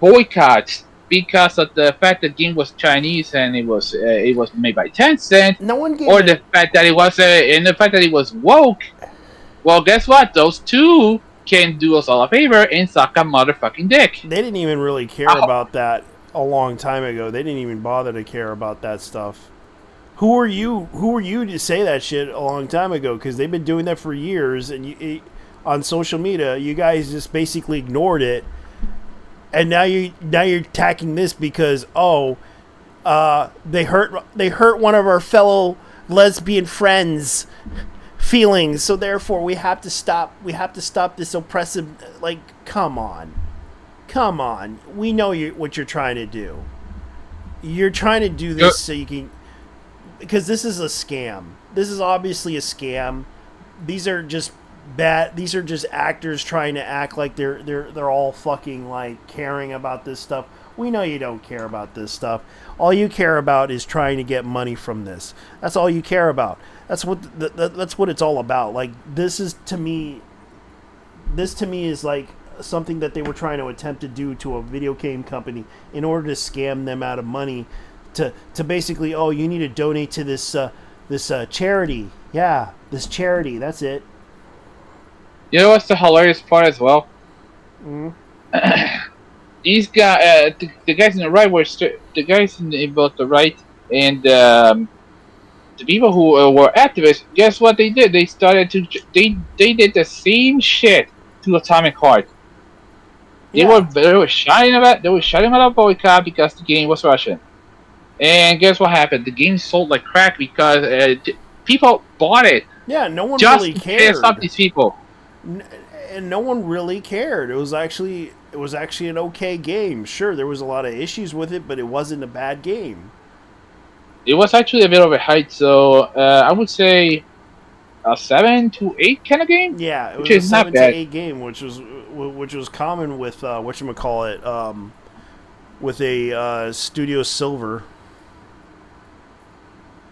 boycotts because of the fact the game was Chinese and it was made by Tencent, No one gave or it. the fact that it was and the fact that it was woke. Well, guess what? Those two can do us all a favor and suck a motherfucking dick. They didn't even really care about that a long time ago. They didn't even bother to care about that stuff. Who are you? Who are you to say that shit a long time ago? Because they've been doing that for years, and on social media, you guys just basically ignored it. And now you're attacking this because they hurt one of our fellow lesbian friends' feelings, so therefore we have to stop this oppressive. Like, come on, we know what you're trying to do. You're trying to do this so you can, because this is a scam. This is obviously a scam. These are just actors trying to act like they're all fucking like caring about this stuff. We know you don't care about this stuff. All you care about is trying to get money from this. That's all you care about. That's what it's all about. Like, this to me is like something that they were trying to attempt to do to a video game company in order to scam them out of money to basically, oh, you need to donate to this charity. Yeah, this charity. That's it. You know what's the hilarious part as well? These guys, the guys in the right were the guys in both the right and the people who were activists. Guess what they did? They started to they did the same shit to Atomic Heart. They were shouting about boycott because the game was Russian. And guess what happened? The game sold like crack because people bought it. Yeah, no one just really cared. To stop these people. And no one really cared. It was actually an okay game. Sure, there was a lot of issues with it, but it wasn't a bad game. It was actually a bit overhyped, so I would say a 7 to 8 kind of game. Yeah, it was a 7 to 8 game, which was common with whatchamacallit, with a Studio Silver.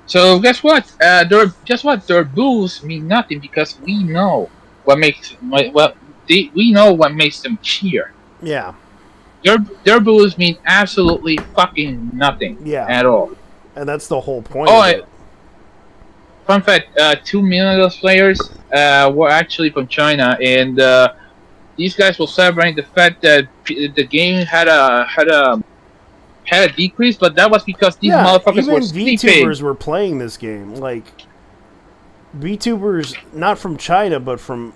So guess what? Their boos mean nothing because we know what makes them cheer. Yeah. Their boos mean absolutely fucking nothing. Yeah. At all. And that's the whole point of it. Fun fact: 2 million of those players were actually from China, and these guys will celebrate the fact that the game had a decrease, but that was because these motherfuckers were sleeping. VTubers were playing this game, like VTubers not from China, but from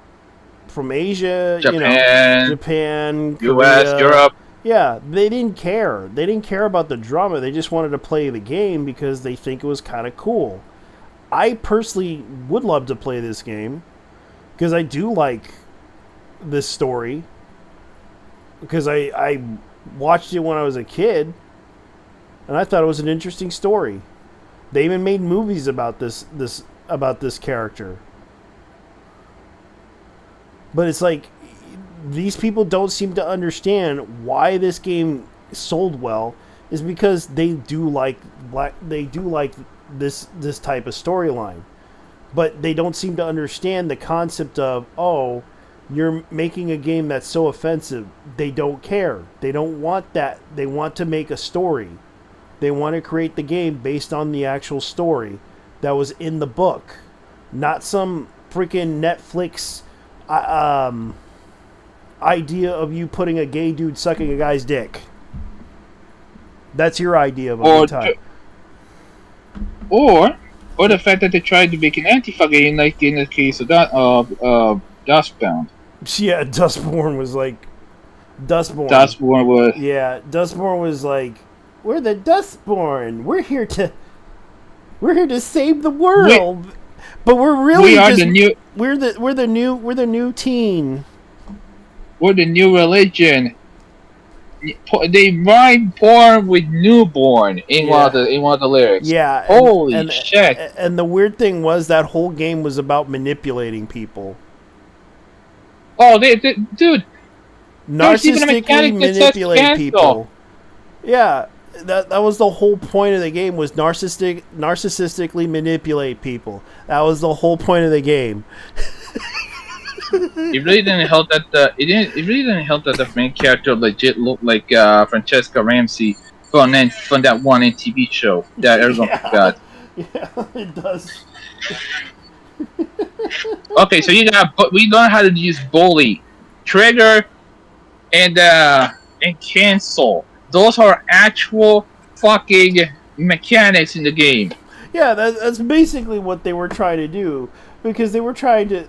Asia, Japan, US, Korea. Europe. Yeah, they didn't care. They didn't care about the drama. They just wanted to play the game because they think it was kind of cool. I personally would love to play this game because I do like this story. Because I watched it when I was a kid, and I thought it was an interesting story. They even made movies about this character. But it's like, these people don't seem to understand why this game sold well is because they do like this type of storyline. But they don't seem to understand the concept of, oh, you're making a game that's so offensive. They don't care. They don't want that. They want to make a story. They want to create the game based on the actual story that was in the book, not some freaking Netflix idea of you putting a gay dude sucking a guy's dick. That's your idea of a good time. Or or the fact that they tried to make an Antifa game, like in the case of that Dustbound. Yeah, Dustborn was like Dustborn. Dustborn was. Yeah, Dustborn was like, we're the Dustborn. We're here to save the world. But we're really just the new. we're the new teen. We're the new religion. They rhyme "born" with "newborn" in one of the lyrics. Yeah. Holy shit! And the weird thing was that whole game was about manipulating people. Oh, dude. Narcissistically manipulate people. Yeah, that was the whole point of the game, was narcissistically manipulate people. That was the whole point of the game. It really didn't help that the main character legit looked like Francesca Ramsey from that one TV show that everyone forgot. Yeah, it does. Okay, so we learn how to use bully, trigger, and cancel. Those are actual fucking mechanics in the game. Yeah, that's basically what they were trying to do, because they were trying to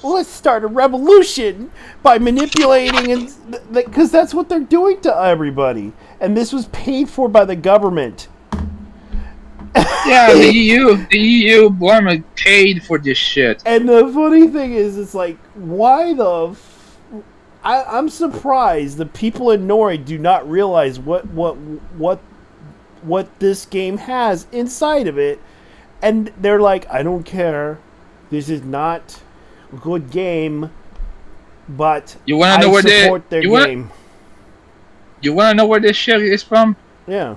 let's start a revolution by manipulating, and because that's what they're doing to everybody, and this was paid for by the government. Yeah, the EU government paid for this shit. And the funny thing is, it's like, why I'm surprised the people in Norway do not realize what this game has inside of it, and they're like, I don't care, this is not a good game, but you want to know support their game. You want to know where this shit is from? Yeah.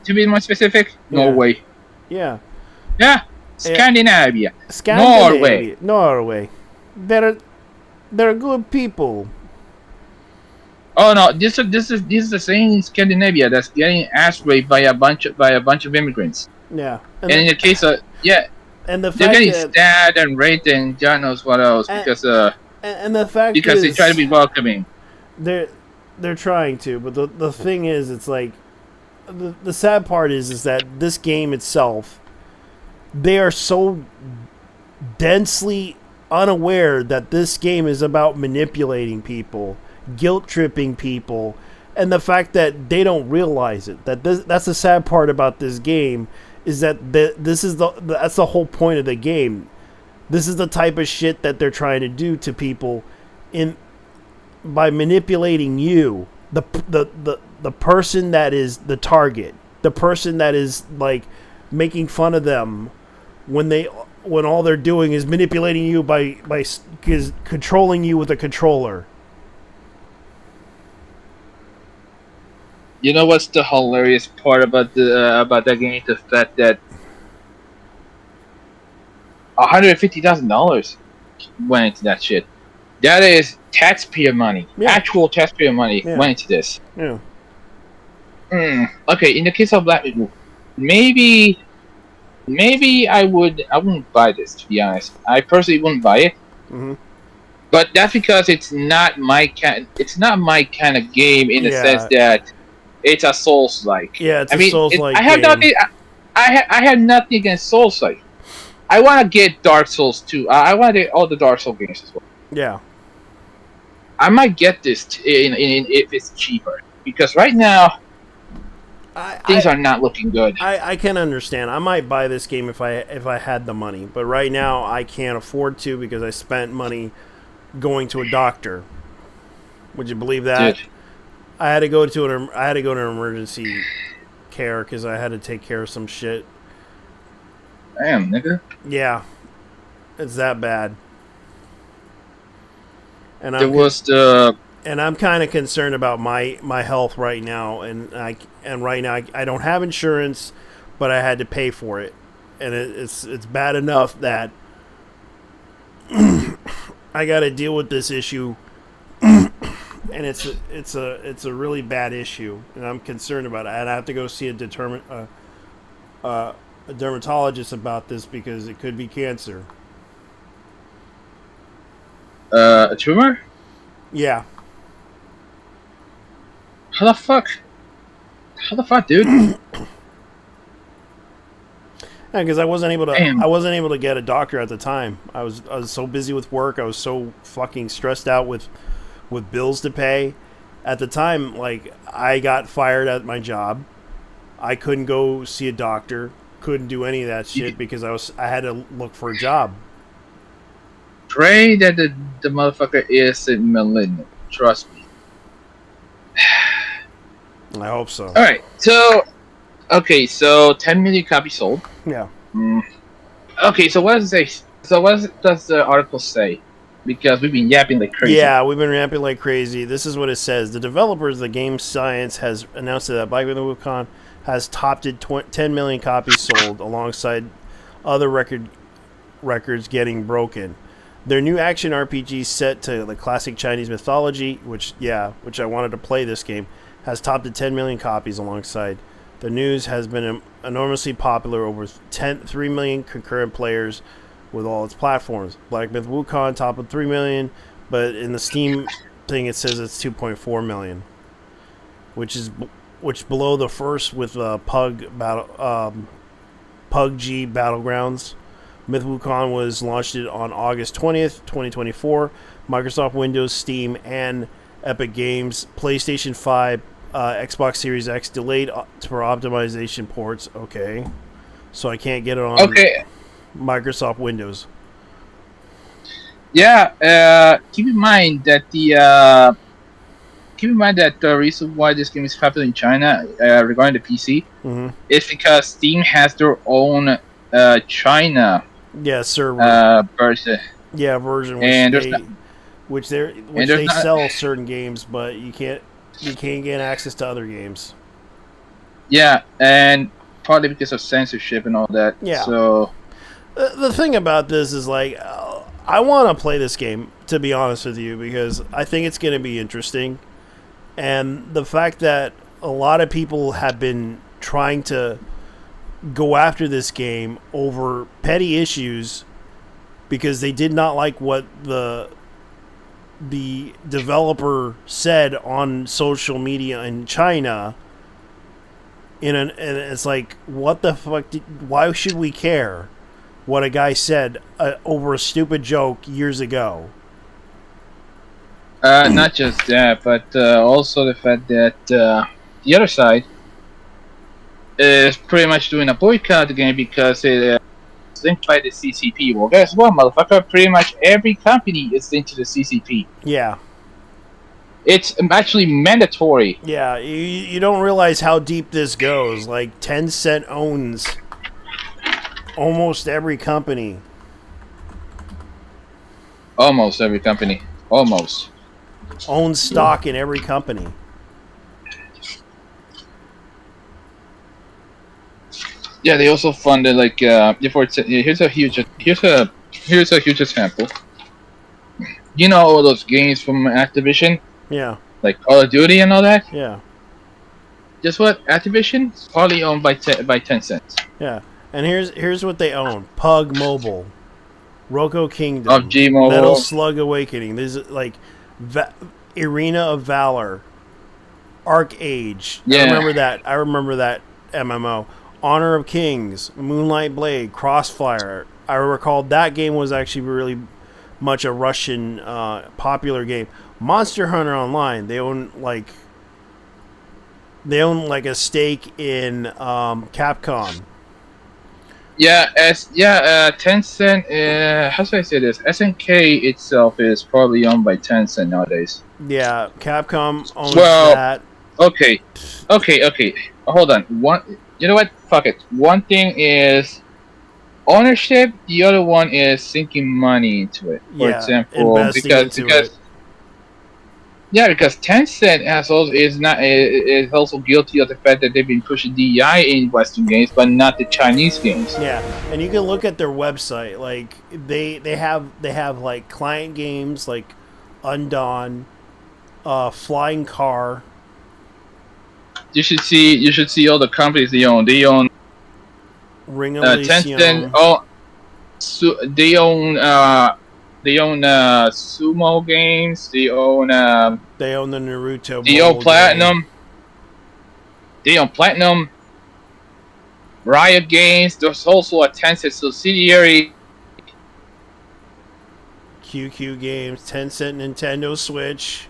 To be more specific, Yeah. Norway. Yeah. Yeah, Scandinavia. Norway. They're good people. Oh no, this is the same Scandinavia that's getting ass raped by a bunch of immigrants. Yeah. And in the case of and the they're fact getting that, stabbed and raped and God knows what else because the fact because is, they try to be welcoming. They're trying to, but the thing is, it's like the sad part is that this game itself, they are so densely unaware that this game is about manipulating people, guilt tripping people, and the fact that they don't realize it. That's the sad part about this game, is that that's the whole point of the game. This is the type of shit that they're trying to do to people by manipulating you, the person that is the target, the person that is like making fun of them when all they're doing is manipulating you by controlling you with a controller. You know what's the hilarious part about that game? The fact that $150,000 went into that shit. That is taxpayer money. Yeah. Actual taxpayer money went into this. Yeah. Okay, in the case of Black Widow, maybe I wouldn't buy this, to be honest. I personally wouldn't buy it. Mm-hmm. But that's because it's not my kind of game in the sense that it's a Souls-like. Yeah, it's a Souls-like game. I have nothing against Souls-like. I want to get Dark Souls too. I want to get all the Dark Souls games as well. Yeah. I might get this if it's cheaper, because right now things are not looking good. I can understand. I might buy this game if I had the money, but right now I can't afford to because I spent money going to a doctor. Would you believe that? Dude. I had to go to an emergency care because I had to take care of some shit. Damn, nigga. Yeah, it's that bad. And I'm kind of concerned about my health right now, and right now I don't have insurance, but I had to pay for it, and it's bad enough that I got to deal with this issue, and it's a really bad issue, and I'm concerned about it. And I have to go see a dermatologist about this because it could be cancer. A tumor? Yeah. How the fuck, dude? because I wasn't able to. Damn. I wasn't able to get a doctor at the time. I was so busy with work. I was so fucking stressed out with bills to pay. At the time, like I got fired at my job. I couldn't go see a doctor. Couldn't do any of that shit because I had to look for a job. Pray that the motherfucker is a millennial. Trust me. I hope so. All right. So, okay. So 10 million copies sold. Yeah. Okay. So what does it say? So does the article say? Because we've been yapping like crazy. Yeah, we've been yapping like crazy. This is what it says. The developers of the game Science has announced that Black Myth Wukong has topped 10 million copies sold alongside other records getting broken. Their new action RPG set to the classic Chinese mythology, which I wanted to play this game, has topped 10 million copies alongside. The news has been enormously popular, over 3 million concurrent players with all its platforms. Black Myth Wukong topped 3 million, but in the Steam thing it says it's 2.4 million, which below the first with PUBG Battlegrounds. Myth Wukong was launched on August 20th, 2024. Microsoft Windows, Steam, and Epic Games. PlayStation 5, Xbox Series X delayed for optimization ports. Okay, so I can't get it on Microsoft Windows. Yeah. Keep in mind that the reason why this game is popular in China regarding the PC is because Steam has their own China server version. Yeah, version which they sell certain games, but you can't get access to other games. Yeah, and partly because of censorship and all that. Yeah. So the thing about this is like I want to play this game, to be honest with you, because I think it's going to be interesting. And the fact that a lot of people have been trying to go after this game over petty issues because they did not like what the developer said on social media in China. And it's like, what the fuck? Why should we care what a guy said over a stupid joke years ago? Not just that, but also the fact that the other side is pretty much doing a boycott of the game because it's linked by the CCP. Well, guess what, motherfucker? Pretty much every company is linked to the CCP. Yeah. It's actually mandatory. Yeah, you don't realize how deep this goes. Like, Tencent owns almost every company. Almost every company. Almost. Owns stock in every company. Yeah, they also funded like here's a huge example. You know all those games from Activision? Yeah. Like Call of Duty and all that? Yeah. Guess what? Activision is partly owned by Tencent. Yeah. And here's what they own: Pug Mobile, Roko Kingdom, PUBG Mobile, Metal Slug Awakening. There's like Arena of Valor, Arc Age. Yeah. I remember that MMO. Honor of Kings, Moonlight Blade, Crossfire. I recall that game was actually really much a Russian popular game. Monster Hunter Online. They own like a stake in Capcom. Yeah, Tencent. How should I say this? SNK itself is probably owned by Tencent nowadays. Yeah, Capcom owns that. Okay. Hold on. You know what? Fuck it. One thing is ownership. The other one is sinking money into it. For example, because Tencent is also guilty of the fact that they've been pushing DEI in Western games, but not the Chinese games. Yeah, and you can look at their website. Like they have like client games like Undawn, Flying Car. You should see all the companies they own. They own Ring Elysium. Tencent. They own Sumo Games. They own the Naruto. They own Platinum. Game. They own Platinum. Riot Games. There's also a Tencent subsidiary. QQ Games, Tencent, Nintendo Switch.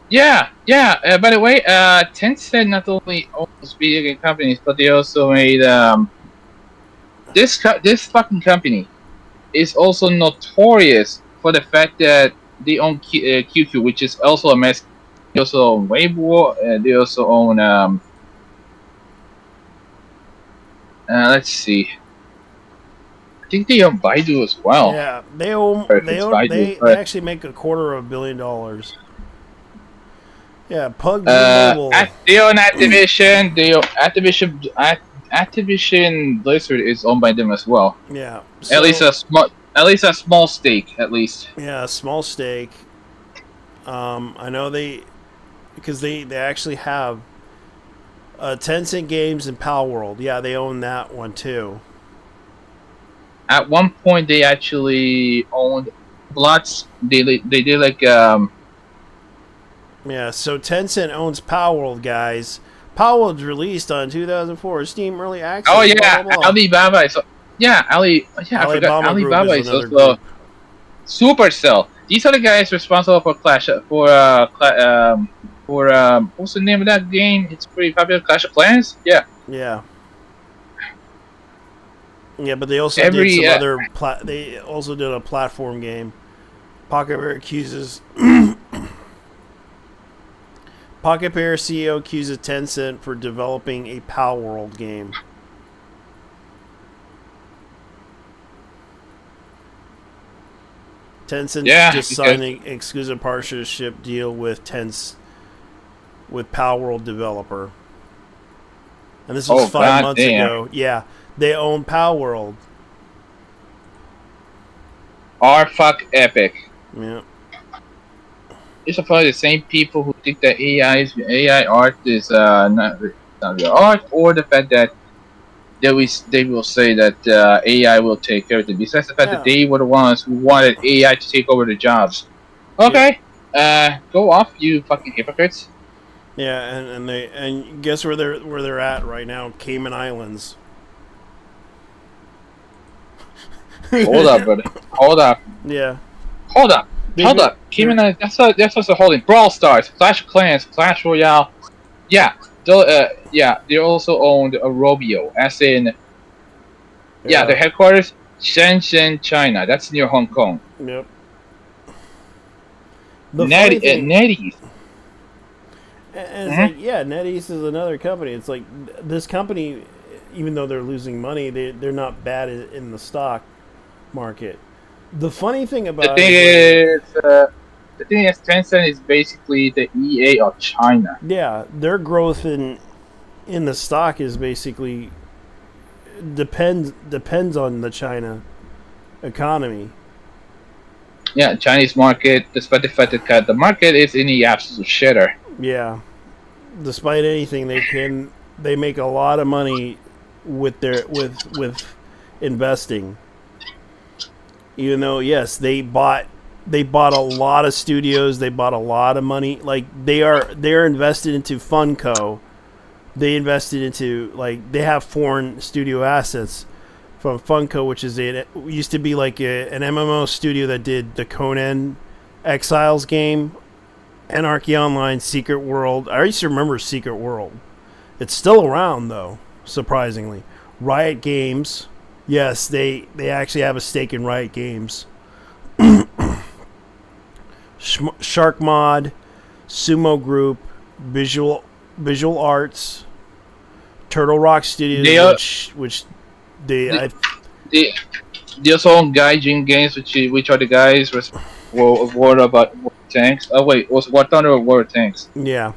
Yeah. By the way, Tencent not only owns video game companies, but they also made this fucking company is also notorious for the fact that they own QQ, which is also a mess. They also own Weibo. They also own let's see. I think they own Baidu as well. Yeah, they actually make $250 million. Yeah, PUBG Mobile. They own Activision. Activision Blizzard is owned by them as well. Yeah, at least a small stake, at least. Yeah, a small stake. I know because they actually have Tencent Games and Pal World. Yeah, they own that one too. At one point, they actually owned lots. They did like Yeah, so Tencent owns Pal World, guys. Pal World's released on 2004 Steam Early Access. Oh yeah, blah, blah, blah. Alibaba. I forgot Alibaba is also Supercell. These are the guys responsible for what's the name of that game? It's pretty popular, Clash of Clans. Yeah. Yeah. Yeah, but they also did some other. They also did a platform game. Pocket Bear CEO accuses Tencent for developing a Pal World game. Tencent just signed an exclusive partnership deal with Pal World developer. And this was 5 months ago. Yeah, they own Pal World. Fuck epic. Yeah. It's probably the same people who think that AI art is not real art, or the fact that they will say that AI will take care of it. Besides the fact that they were the ones who wanted AI to take over the jobs. Okay, go off, you fucking hypocrites. Yeah, and guess where they're at right now? Cayman Islands. Hold up, brother. Hold up. Yeah. Hold up. Cayman Islands. That's what's holding. Brawl Stars, Clash of Clans, Clash Royale. Yeah. They also owned Robio, as in. Yeah, their headquarters, Shenzhen, China. That's near Hong Kong. Yep. NetEase. And it's like, yeah, NetEase is another company. It's like this company, even though they're losing money, they're not bad in the stock market. The funny thing about the thing is Tencent is basically the EA of China. Yeah, their growth in the stock is basically depends on the China economy. Yeah, Chinese market, despite the fact that the market is in the absolute shitter. Yeah. Despite anything, they make a lot of money with investing. Even though, yes, they bought a lot of studios, they bought a lot of money. Like they're invested into Funko. They invested into they have foreign studio assets from Funko, which is used to be like an MMO studio that did the Conan Exiles game, Anarchy Online, Secret World. I used to remember Secret World. It's still around though, surprisingly. Riot Games. Yes, they actually have a stake in Riot Games. Shark Mod, Sumo Group, Visual Arts, Turtle Rock Studios, which they also own Gaijin Games, which are the guys War about War Tanks. Oh wait, was War Thunder or War Tanks? Yeah,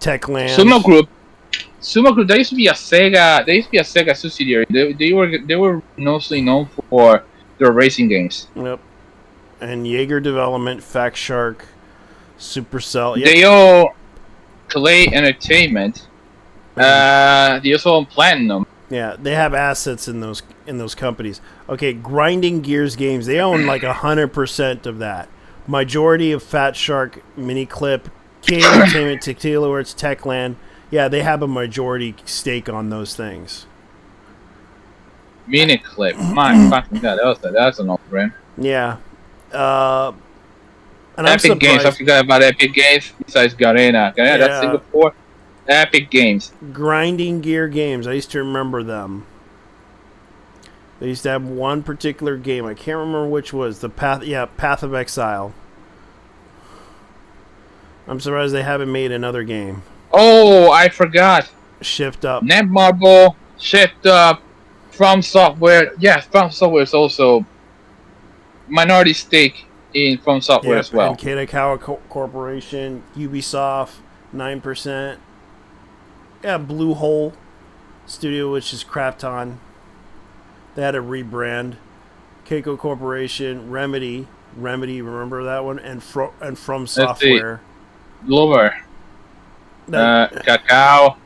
Techland. Sumo Group. There used to be a Sega subsidiary. They were mostly known for their racing games. Yep. And Jaeger Development, Fact Shark, Supercell. Yep. They own Clay Entertainment. They also own Platinum. Yeah, they have assets in those companies. Okay, Grinding Gears Games. They own 100% of that. Majority of Fat Shark, Miniclip, K Entertainment, Tequila Arts, Techland. Yeah, they have a majority stake on those things. Mini clip. My fucking god, that's an old brand. Yeah. And Epic I'm Games. I surprised. forgot about Epic Games. Besides Garena, that's Yeah. Singapore. Epic Games. Grinding Gear Games. I used to remember them. They used to have one particular game. I can't remember which was the Path. Yeah, Path of Exile. I'm surprised they haven't made another game. Oh, I forgot. Shift Up. Netmarble, Shift Up, From Software. Yeah, From Software is also minority stake in From Software as well. And Kadokawa Corporation, Ubisoft, 9%. Yeah, Blue Hole Studio, which is Krafton. They had a rebrand. Keiko Corporation, Remedy, remember that one? And From Software. Lower. Cacao.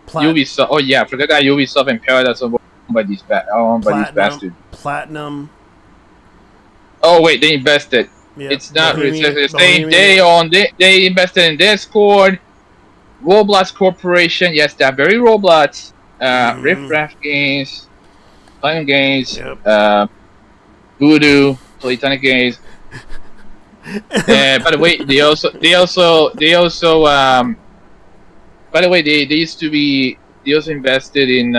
Ubisoft. Oh yeah, I forgot that Ubisoft and Paradise are owned by these bastards. Platinum. Oh wait, they invested. Yep. It's not. They invested in Discord, Roblox Corporation. Yes, they're very Roblox. Riff Raff Games, Platinum Games, Voodoo, Platonic Games. By the way, they also. By the way, they used to be. They also invested in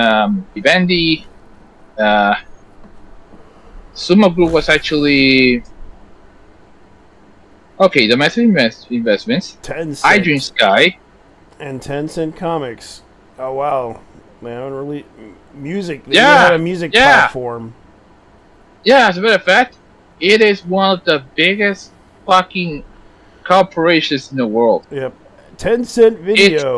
Vivendi. Suma Group was actually okay. Domestic investments. Tencent. iDream Sky And Tencent Comics. Oh wow, they haven't really music. They Yeah, had a music platform. Yeah, as a matter of fact, it is one of the biggest fucking corporations in the world. Yep. Tencent Video.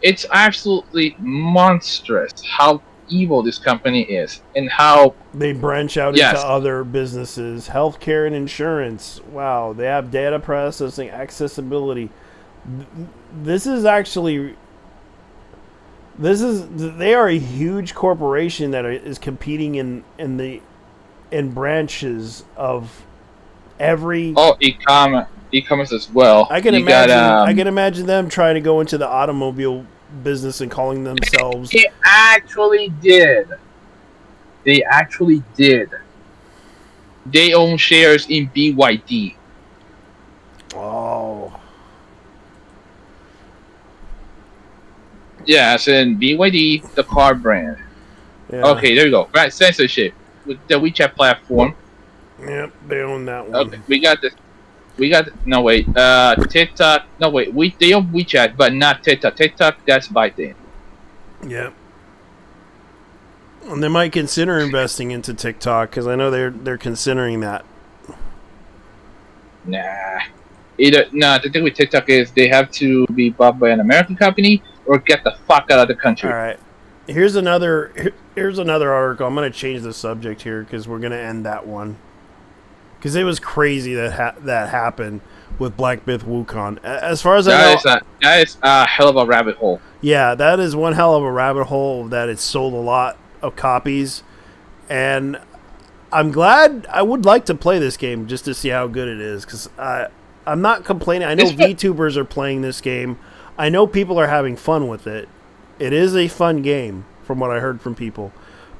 It's absolutely monstrous how evil this company is and how They branch out into other businesses, healthcare and insurance. Wow, they have data processing, accessibility. They are a huge corporation that is competing in branches of every. Oh, e-commerce as well. I can imagine them trying to go into the automobile business and calling themselves. They actually did. They own shares in BYD. Oh. Yeah, as in BYD, the car brand. Yeah. Okay, there you go. Right, censorship with the WeChat platform. Yep, they own that one. Okay, TikTok. No wait, they own WeChat, but not TikTok. TikTok, that's ByteDance. Yep. And they might consider investing into TikTok because I know they're considering that. Nah. The thing with TikTok is they have to be bought by an American company or get the fuck out of the country. All right. Here's another article. I'm going to change the subject here because we're going to end that one. Because it was crazy that happened with Black Myth Wukong. As far as I know, that is a hell of a rabbit hole. Yeah, that is one hell of a rabbit hole that it sold a lot of copies. And I'm glad. I would like to play this game just to see how good it is. Because I'm not complaining. I know VTubers are playing this game. I know people are having fun with it. It is a fun game from what I heard from people.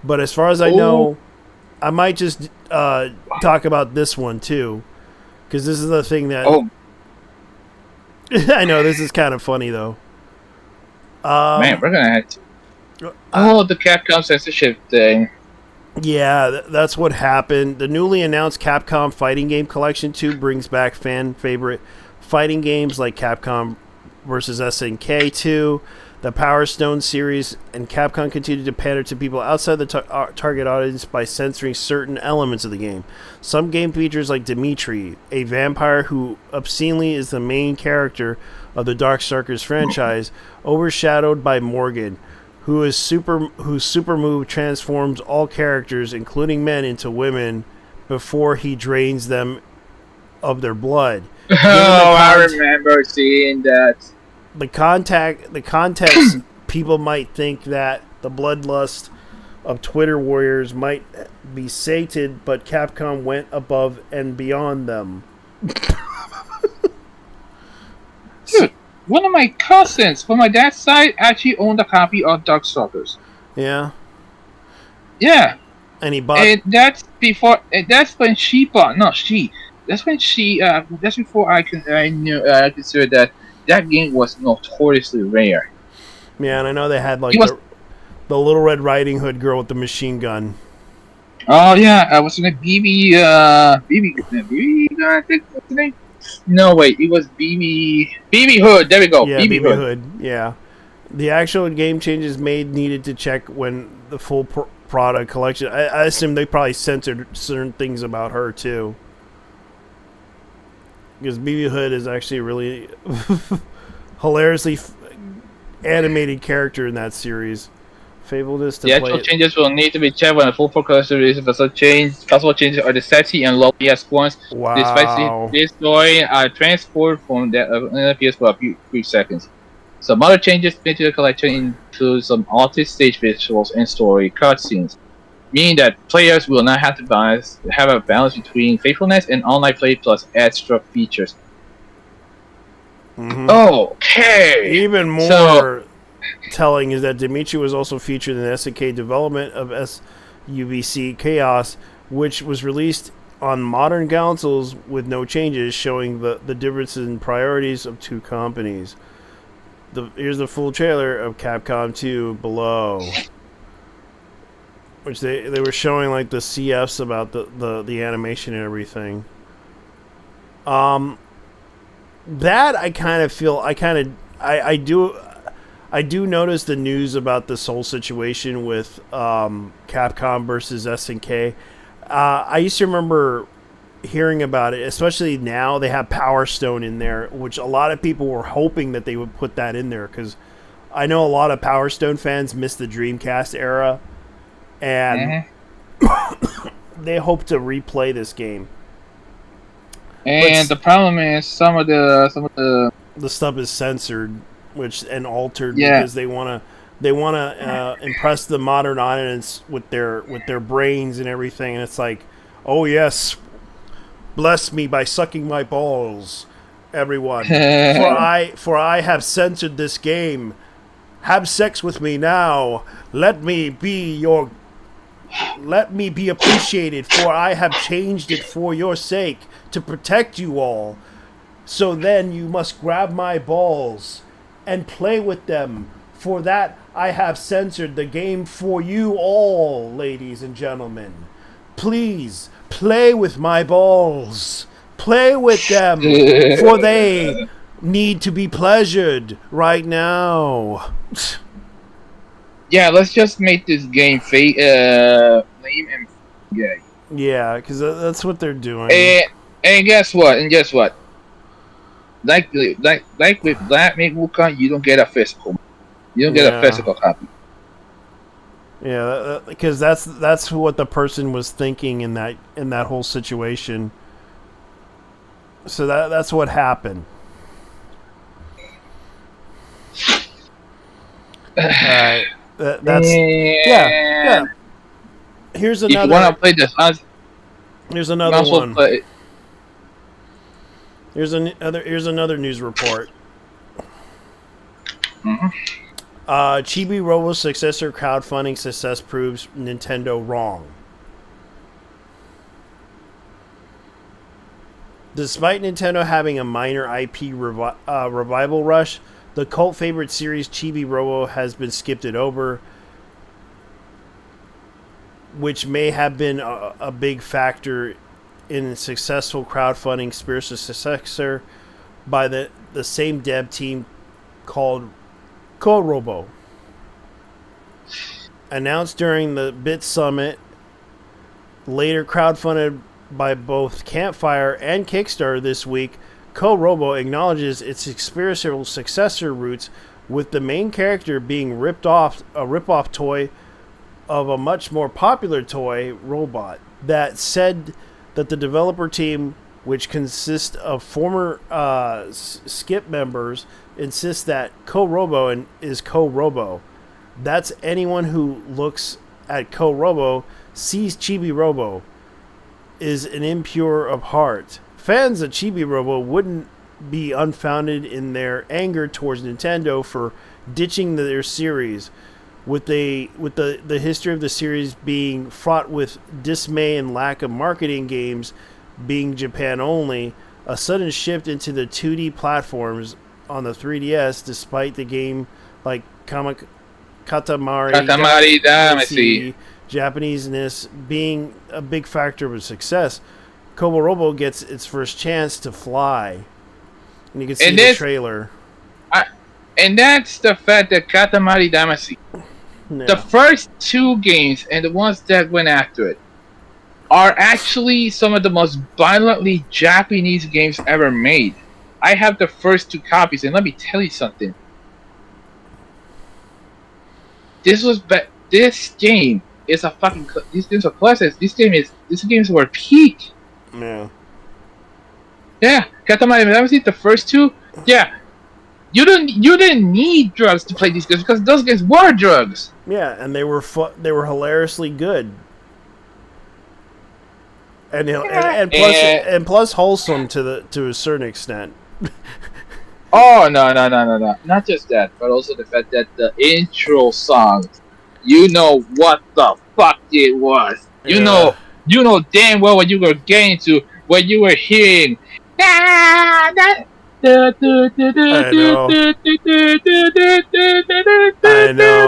But as far as I know, I might just talk about this one too, because this is the thing that. I know this is kind of funny though. Man, we're gonna have to. The Capcom censorship thing. Yeah, that's what happened. The newly announced Capcom Fighting Game Collection 2 brings back fan favorite fighting games like Capcom vs. SNK 2. The Power Stone series, and Capcom continued to pander to people outside the target audience by censoring certain elements of the game. Some game features like Dimitri, a vampire who obscenely is the main character of the Darkstalkers franchise, overshadowed by Morgan, whose super move transforms all characters, including men, into women before he drains them of their blood. I remember seeing that. The context, people might think that the bloodlust of Twitter warriors might be sated, but Capcom went above and beyond them. Dude, one of my cousins from my dad's side actually owned a copy of Darkstalkers. Yeah. Yeah, And he bought. and that's before. And that's when she bought. No, she. That's when she. That's before I knew. I considered that game was notoriously rare. Yeah, and I know they had like It was. the Little Red Riding Hood girl with the machine gun. Oh yeah, I was in a BB. BB. I think what's the name? No, wait. It was BB Hood. There we go. Yeah, BB BB Hood. Hood. Yeah, the actual game changes made needed to check when the full product collection. I assume they probably censored certain things about her too, because BB Hood is actually a really hilariously animated character in that series. Fableness to The play actual it. changes will need to be checked when the full product release. Possible changes are the sexy and low PS ones. Wow. Despite this story are transported from the PS for a few seconds. Some other changes made to the collection include some altered stage visuals and story cutscenes, meaning that players will not have to have a balance between faithfulness and online play plus extra features. Mm-hmm. Okay. Even more telling is that Dimitri was also featured in the SNK development of SUVC Chaos, which was released on modern consoles with no changes, showing the differences in priorities of two companies. Here's the full trailer of Capcom 2 below, which they were showing like the CFs about the animation and everything. That I kind of feel I do notice the news about this whole situation with Capcom versus SNK. I used to remember hearing about it, especially now they have Power Stone in there, which a lot of people were hoping that they would put that in there, because I know a lot of Power Stone fans missed the Dreamcast era, and they hope to replay this game. And the problem is some of the stuff is censored, and altered because they want to impress the modern audience with their brains and everything, and it's like, oh yes, bless me by sucking my balls, everyone, for I have censored this game. Have sex with me now. Let me be appreciated, for I have changed it for your sake, to protect you all. So then you must grab my balls and play with them. For that I have censored the game for you all, ladies and gentlemen. Please play with my balls. Play with them, for they need to be pleasured right now. Yeah, let's just make this game lame and gay. Yeah, because that's what they're doing. And guess what? Like with Black Myth Wukong, you don't get a physical. You don't get a physical copy. Yeah, because that's what the person was thinking in that whole situation. So that's what happened. Alright. Yeah. Here's another. If you want to play this, here's another one. Here's another news report. Chibi Robo's successor crowdfunding success proves Nintendo wrong. Despite Nintendo having a minor IP revival rush, the cult favorite series Chibi Robo has been skipped over, which may have been a big factor in a successful crowdfunding spiritual successor by the same dev team called Robo. Announced during the Bit Summit, later crowdfunded by both Campfire and Kickstarter this week, Robo acknowledges its spiritual successor roots, with the main character being a rip-off toy of a much more popular toy, Robot. That said, that the developer team, which consists of former Skip members, insists that Robo is Robo. That's anyone who looks at Robo sees Chibi Robo is an impure of heart. Fans of Chibi Robo wouldn't be unfounded in their anger towards Nintendo for ditching their series, with the history of the series being fraught with dismay and lack of marketing, games being Japan only, a sudden shift into the 2D platforms on the 3DS, despite the game like Katamari Damacy Japanese-ness being a big factor of success, Kobo Robo gets its first chance to fly. And you can see the trailer. And that's the fact that Katamari Damacy, the first 2 games and the ones that went after it, are actually some of the most violently Japanese games ever made. I have the first 2 copies, and let me tell you something. This game is a fucking. These games are classics. These games were peak. Yeah. Yeah, Katamari Damacy, the first 2. Yeah, you didn't need drugs to play these games because those games were drugs. Yeah, and they were hilariously good. And plus wholesome to a certain extent. Oh no! Not just that, but also the fact that the intro song, you know what the fuck it was. You know damn well what you were getting to when you were hearing. I know.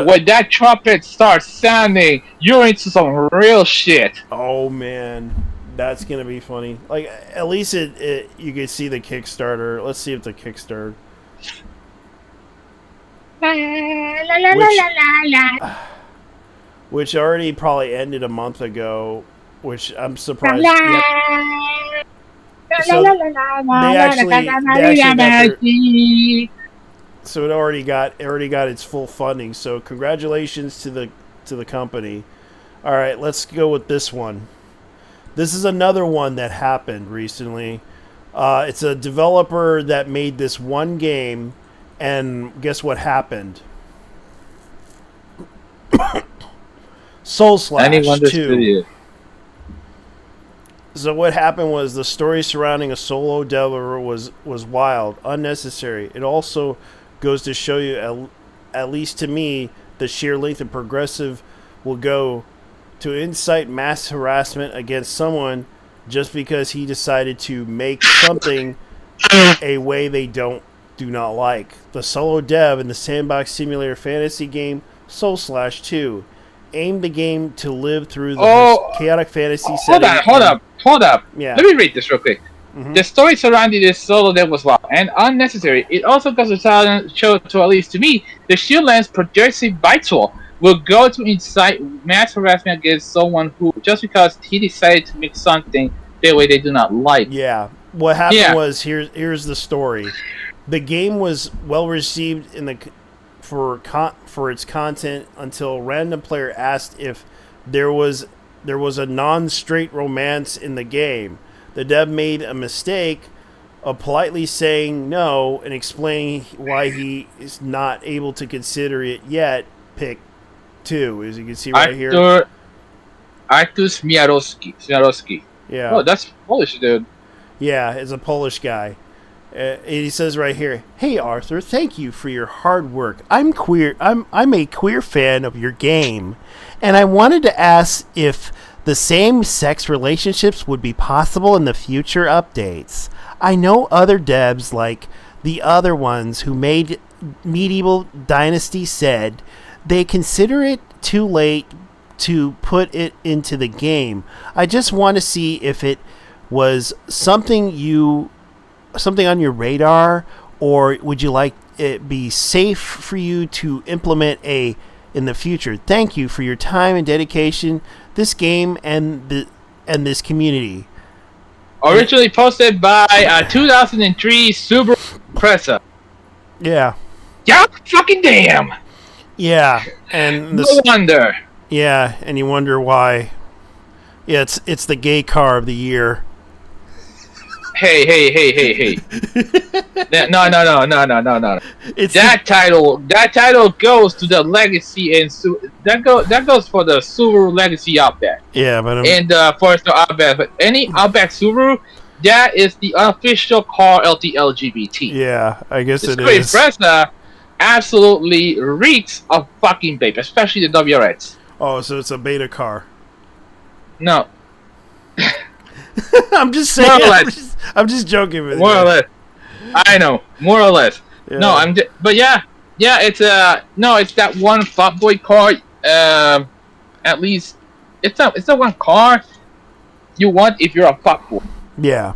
When that trumpet starts sounding, you're into some real shit. Oh man, that's gonna be funny. Like at least it you can see the Kickstarter. Let's see if the Kickstarter. Which already probably ended a month ago. Which I'm surprised. Yep. So they actually got so it already got its full funding. So congratulations to the company. All right, let's go with this one. This is another one that happened recently. It's a developer that made this one game, and guess what happened? Soul Slash 2. So what happened was the story surrounding a solo developer was wild, unnecessary. It also goes to show you, at least to me, the sheer length of progressive will go to incite mass harassment against someone just because he decided to make something a way they do not like. The solo dev in the sandbox simulator fantasy game Soul Slash 2 aimed the game to live through the chaotic fantasy setting. Hold up. Yeah. Let me read this real quick. Mm-hmm. The story surrounding this solo dev was wild and unnecessary. It also goes to show, to at least to me, the Shieldland's progressive vital will go to incite mass harassment against someone who, just because he decided to make something the way they do not like. Yeah. What happened was, here's the story. The game was well received for its content until a random player asked if there was a non-straight romance in the game. The dev made a mistake of politely saying no and explaining why he is not able to consider it yet. Pick 2, as you can see right here. Artur Smiarowski. Yeah. Oh, that's Polish, dude. Yeah, it's a Polish guy. He says right here, "Hey Arthur, thank you for your hard work. I'm a queer fan of your game, and I wanted to ask if the same-sex relationships would be possible in the future updates. I know other devs like the other ones who made Medieval Dynasty said they consider it too late to put it into the game. I just want to see if it was something on your radar, or would you like it be safe for you to implement in the future? Thank you for your time and dedication, this game and this community." Originally posted by 2003 Subaru Pressa. Yeah. Yeah, fucking damn. Yeah, and no wonder. Yeah, and you wonder why. Yeah, it's the gay car of the year. Hey. No. That title goes to the legacy, and that goes for the Subaru Legacy Outback. Yeah, but Forester Outback. But any Outback Subaru, that is the official car of the LGBT. Yeah, I guess it is. Pressa absolutely reeks of fucking vape, especially the WRX. Oh, so it's a beta car. No. I'm just saying. More or less. I'm just joking with you. More or less. I know. More or less. Yeah. No, but yeah, it's it's that one fuckboy car. At least it's the one car you want if you're a fuckboy. Yeah.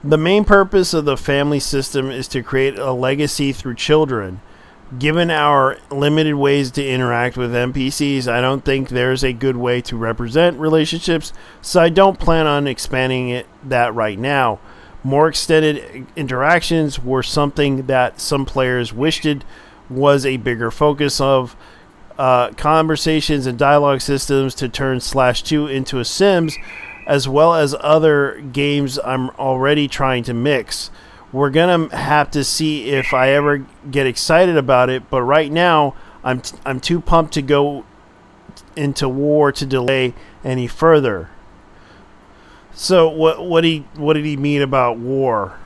The main purpose of the family system is to create a legacy through children. Given our limited ways to interact with NPCs, I don't think there's a good way to represent relationships, so I don't plan on expanding that right now. More extended interactions were something that some players wished it was a bigger focus of. Conversations and dialogue systems to turn /2 into a Sims, as well as other games I'm already trying to mix. We're gonna have to see if I ever get excited about it, but right now I'm too pumped to go into war to delay any further. So what did he mean about war?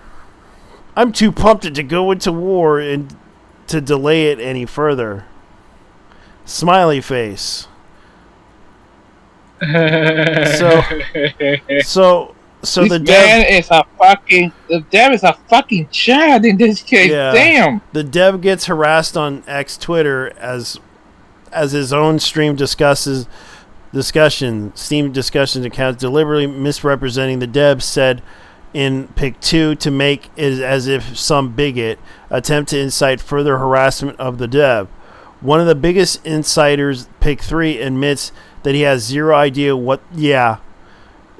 I'm too pumped to go into war and to delay it any further. Smiley face. So this the man is a fucking child in this case. Yeah, Damn. The dev gets harassed on X Twitter as his own Steam discussions accounts deliberately misrepresenting the dev said in Pick 2 to make it as if some bigot attempt to incite further harassment of the dev. One of the biggest insiders, Pick 3, admits that he has zero idea what... Yeah.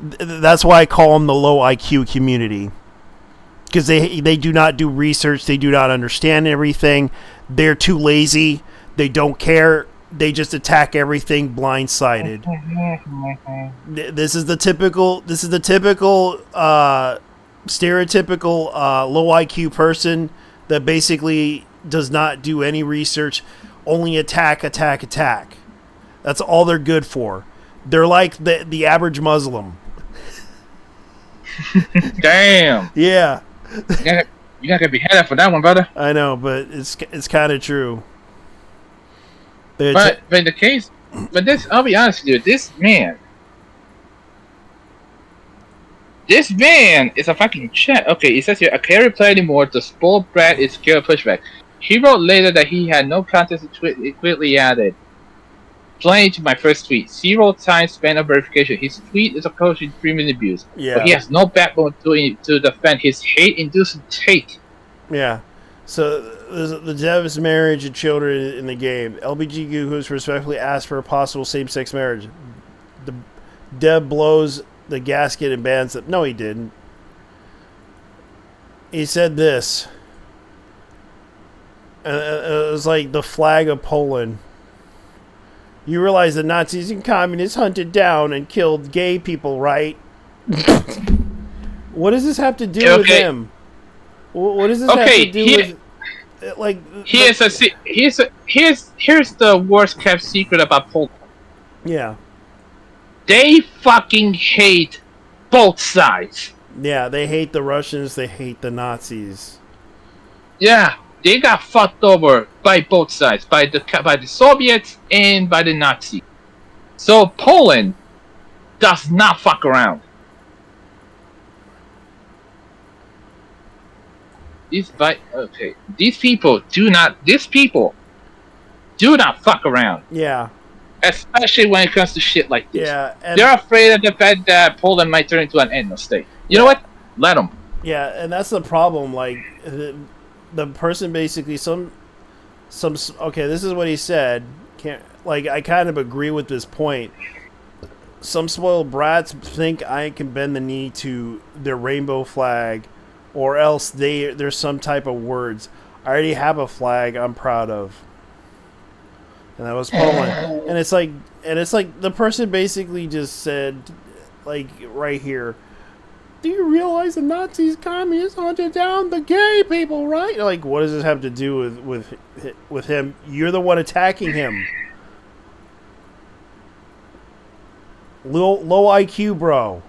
That's why I call them the low IQ community. Because they do not do research. They do not understand everything. They're too lazy. They don't care. They just attack everything blindsided. This is the typical stereotypical low IQ person that basically does not do any research. Only attack. That's all they're good for. They're like the average Muslim. Damn. Yeah. You gotta be beheaded for that one, brother. I know, but it's kind of true. But I'll be honest with you, this man is a fucking chat. Okay, it says here, I can't reply anymore. The spoiled brat is scared of pushback. He wrote later that he had no context and quickly added, replying to my first tweet, 0 time span of verification. His tweet is approaching 3 million views. Yeah. But he has no backbone to defend his hate-inducing take. Yeah. So the dev's marriage and children in the game. LBG Googles respectfully asked for a possible same-sex marriage. The dev blows the gasket and bans it. No, he didn't. He said this. It was like the flag of Poland. You realize the Nazis and communists hunted down and killed gay people, right? What does this have to do with him? What does this have to do with? Like, here's the worst kept secret about Poland. Yeah. They fucking hate both sides. Yeah, they hate the Russians. They hate the Nazis. Yeah. They got fucked over by both sides, by the Soviets and by the Nazis. So Poland does not fuck around. These people do not fuck around. Yeah. Especially when it comes to shit like this. Yeah. They're afraid of the fact that Poland might turn into an ethno state. You know what? Let them. Yeah, and that's the problem. Like, the person basically okay, this is what he said. I kind of agree with this point. Some spoiled brats think I can bend the knee to their rainbow flag, or else there's some type of words. I already have a flag I'm proud of, and that was Poland. And it's like the person basically just said, like, right here, do you realize the Nazis, communists hunted down the gay people, right? Like, what does this have to do with him? You're the one attacking him. Low IQ, bro.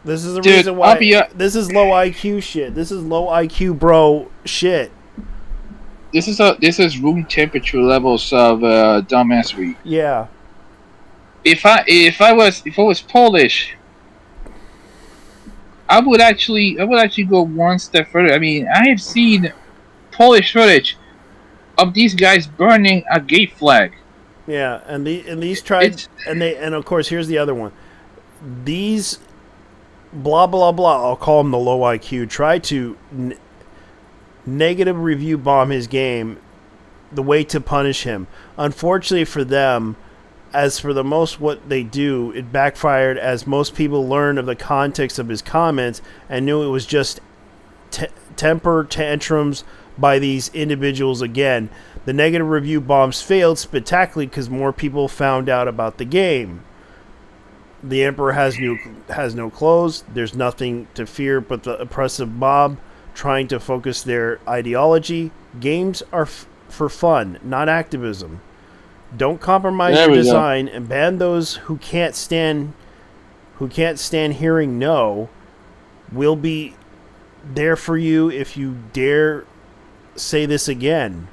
This is the reason why. This is low IQ shit. This is low IQ, bro. Shit. this is room temperature levels of dumbassery. Yeah. If I was Polish, I would actually go one step further. I mean, I have seen Polish footage of these guys burning a gay flag. Yeah, and these tried, and of course here's the other one. These blah blah blah. I'll call them the low IQ. Try to negative review bomb his game. The way to punish him. Unfortunately for them, as for the most what they do, it backfired as most people learned of the context of his comments and knew it was just temper tantrums by these individuals again. The negative review bombs failed spectacularly because more people found out about the game. The Emperor has no clothes. There's nothing to fear but the oppressive mob trying to focus their ideology. Games are for fun, not activism. Don't compromise your design and ban those who can't stand hearing no. We'll be there for you if you dare say this again.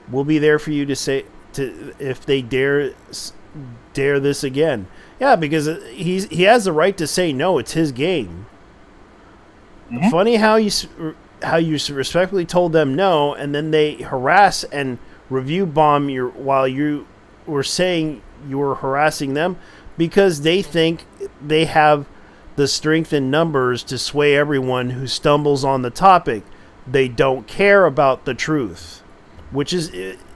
We'll be there for you if they dare this again. Yeah, because he has the right to say no. It's his game. Mm-hmm. Funny how you respectfully told them no, and then they harass and review bomb while you were saying you were harassing them because they think they have the strength in numbers to sway everyone who stumbles on the topic. They don't care about the truth, which is,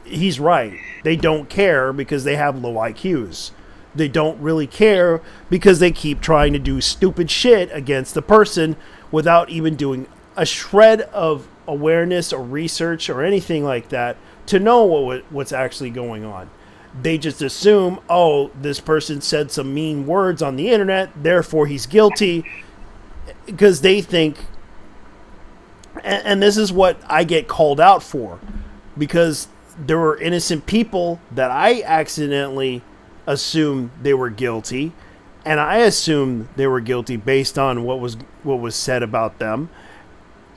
he's right. They don't care because they have low IQs. They don't really care because they keep trying to do stupid shit against the person without even doing a shred of awareness or research or anything like that to know what's actually going on. They just assume, oh, this person said some mean words on the internet, therefore he's guilty, because they think, and this is what I get called out for, because there were innocent people that I accidentally assumed they were guilty, and I assumed they were guilty based on what was said about them.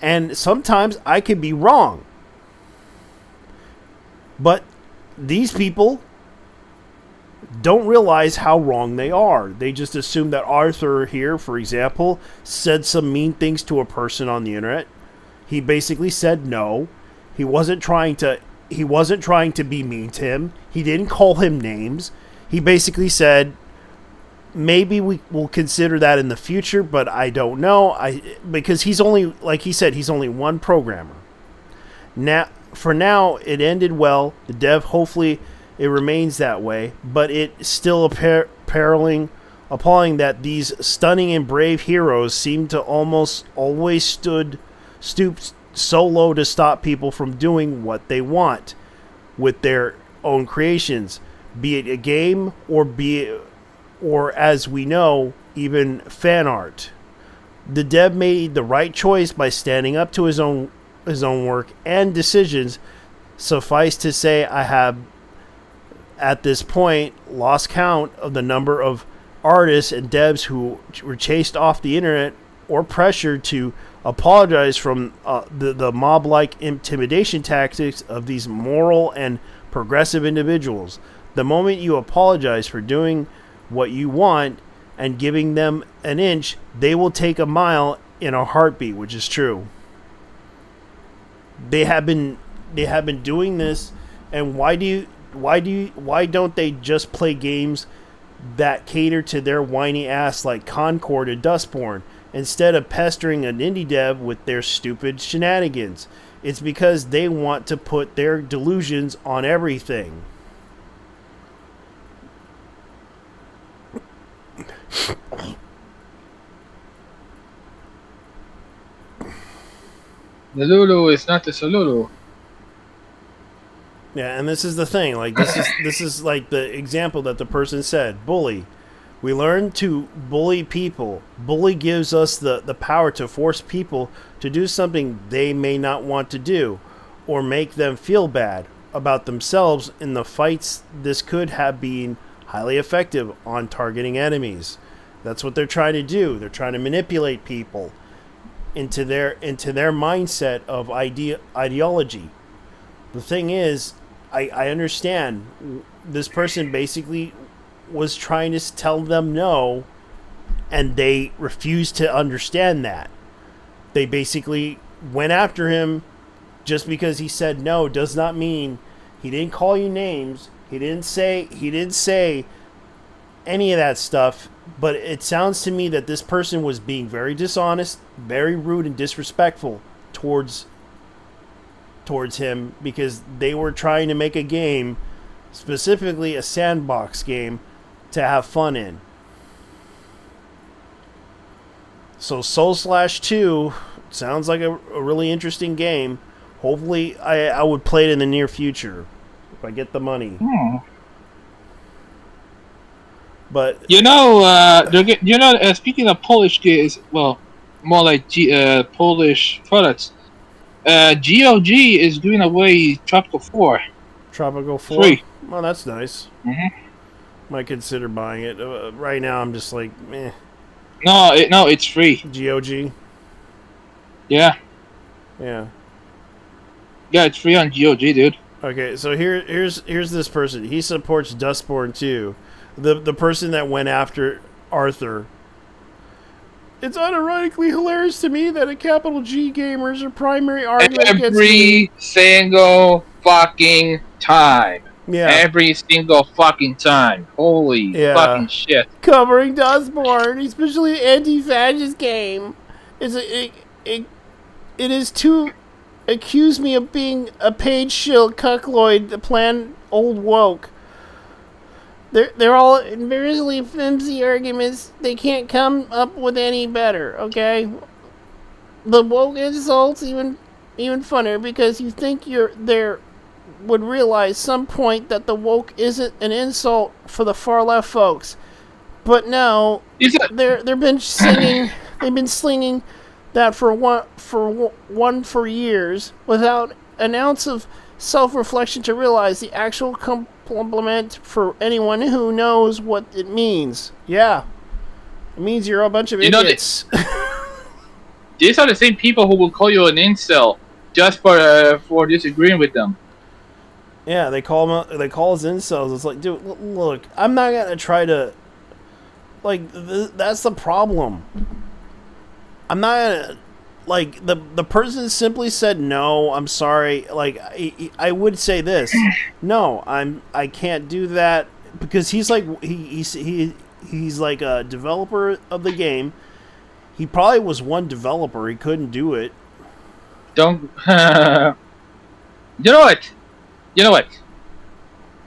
And sometimes I could be wrong. But these people don't realize how wrong they are. They just assume that Arthur here, for example, said some mean things to a person on the internet. He basically said no. He wasn't trying to be mean to him. He didn't call him names. He basically said, maybe we will consider that in the future, but I don't know. Because he's only, like he said, he's only one programmer. For now, it ended well. The dev, hopefully, it remains that way. But it's still appalling that these stunning and brave heroes seem to almost always stoop so low to stop people from doing what they want with their own creations, be it a game or as we know, even fan art. The dev made the right choice by standing up to his own work and decisions. Suffice to say, I have at this point lost count of the number of artists and devs who were chased off the internet or pressured to apologize from the mob-like intimidation tactics of these moral and progressive individuals. The moment you apologize for doing what you want and giving them an inch, they will take a mile in a heartbeat, which is true. They have been doing this, and why don't they just play games that cater to their whiny ass like Concord and Dustborn instead of pestering an indie dev with their stupid shenanigans? It's because they want to put their delusions on everything. The Lulu is not the Solulu. Yeah, and this is the thing. Like this is like the example that the person said. Bully. We learn to bully people. Bully gives us the power to force people to do something they may not want to do, or make them feel bad about themselves in the fights. This could have been highly effective on targeting enemies. That's what they're trying to do. They're trying to manipulate people into their mindset of ideology. The thing is, I understand this person basically was trying to tell them no, and they refused to understand that. They basically went after him. Just because he said no does not mean he didn't call you names. He didn't say any of that stuff. But it sounds to me that this person was being very dishonest, very rude and disrespectful towards him, because they were trying to make a game, specifically a sandbox game, to have fun in. So Soul Slash 2 sounds like a really interesting game. Hopefully, I would play it in the near future if I get the money. But speaking of Polish games, well, more like Polish products, GOG is doing away Tropical 4. Tropical 4? Free. Well, that's nice. Might consider buying it. Right now, I'm just like, meh. No, it's free. GOG? Yeah. Yeah. Yeah, it's free on GOG, dude. Okay, so here's this person. He supports Dustborn 2. The person that went after Arthur. It's unironically hilarious to me that a capital G gamers are primary argument against me. Every single fucking time. Yeah. Every single fucking time. Holy fucking shit. Covering Dustborn, especially anti-fascist game. It is to accuse me of being a page shill cuckloid, the plan old woke. They're all variously flimsy arguments. They can't come up with any better, okay? The woke insults even funnier because you think there would realize some point that the woke isn't an insult for the far left folks. But no, they've been slinging that for years without an ounce of self-reflection to realize the actual compliment for anyone who knows what it means. Yeah, it means you're a bunch of idiots. These are the same people who will call you an incel just for disagreeing with them. Yeah, they call us incels. It's like, dude, look, I'm not gonna try to. Like, that's the problem. I'm not gonna. Like, the person simply said no. I'm sorry. Like, I would say this. No, I can't do that, because he's like he's like a developer of the game. He probably was one developer. He couldn't do it. Don't. You know what?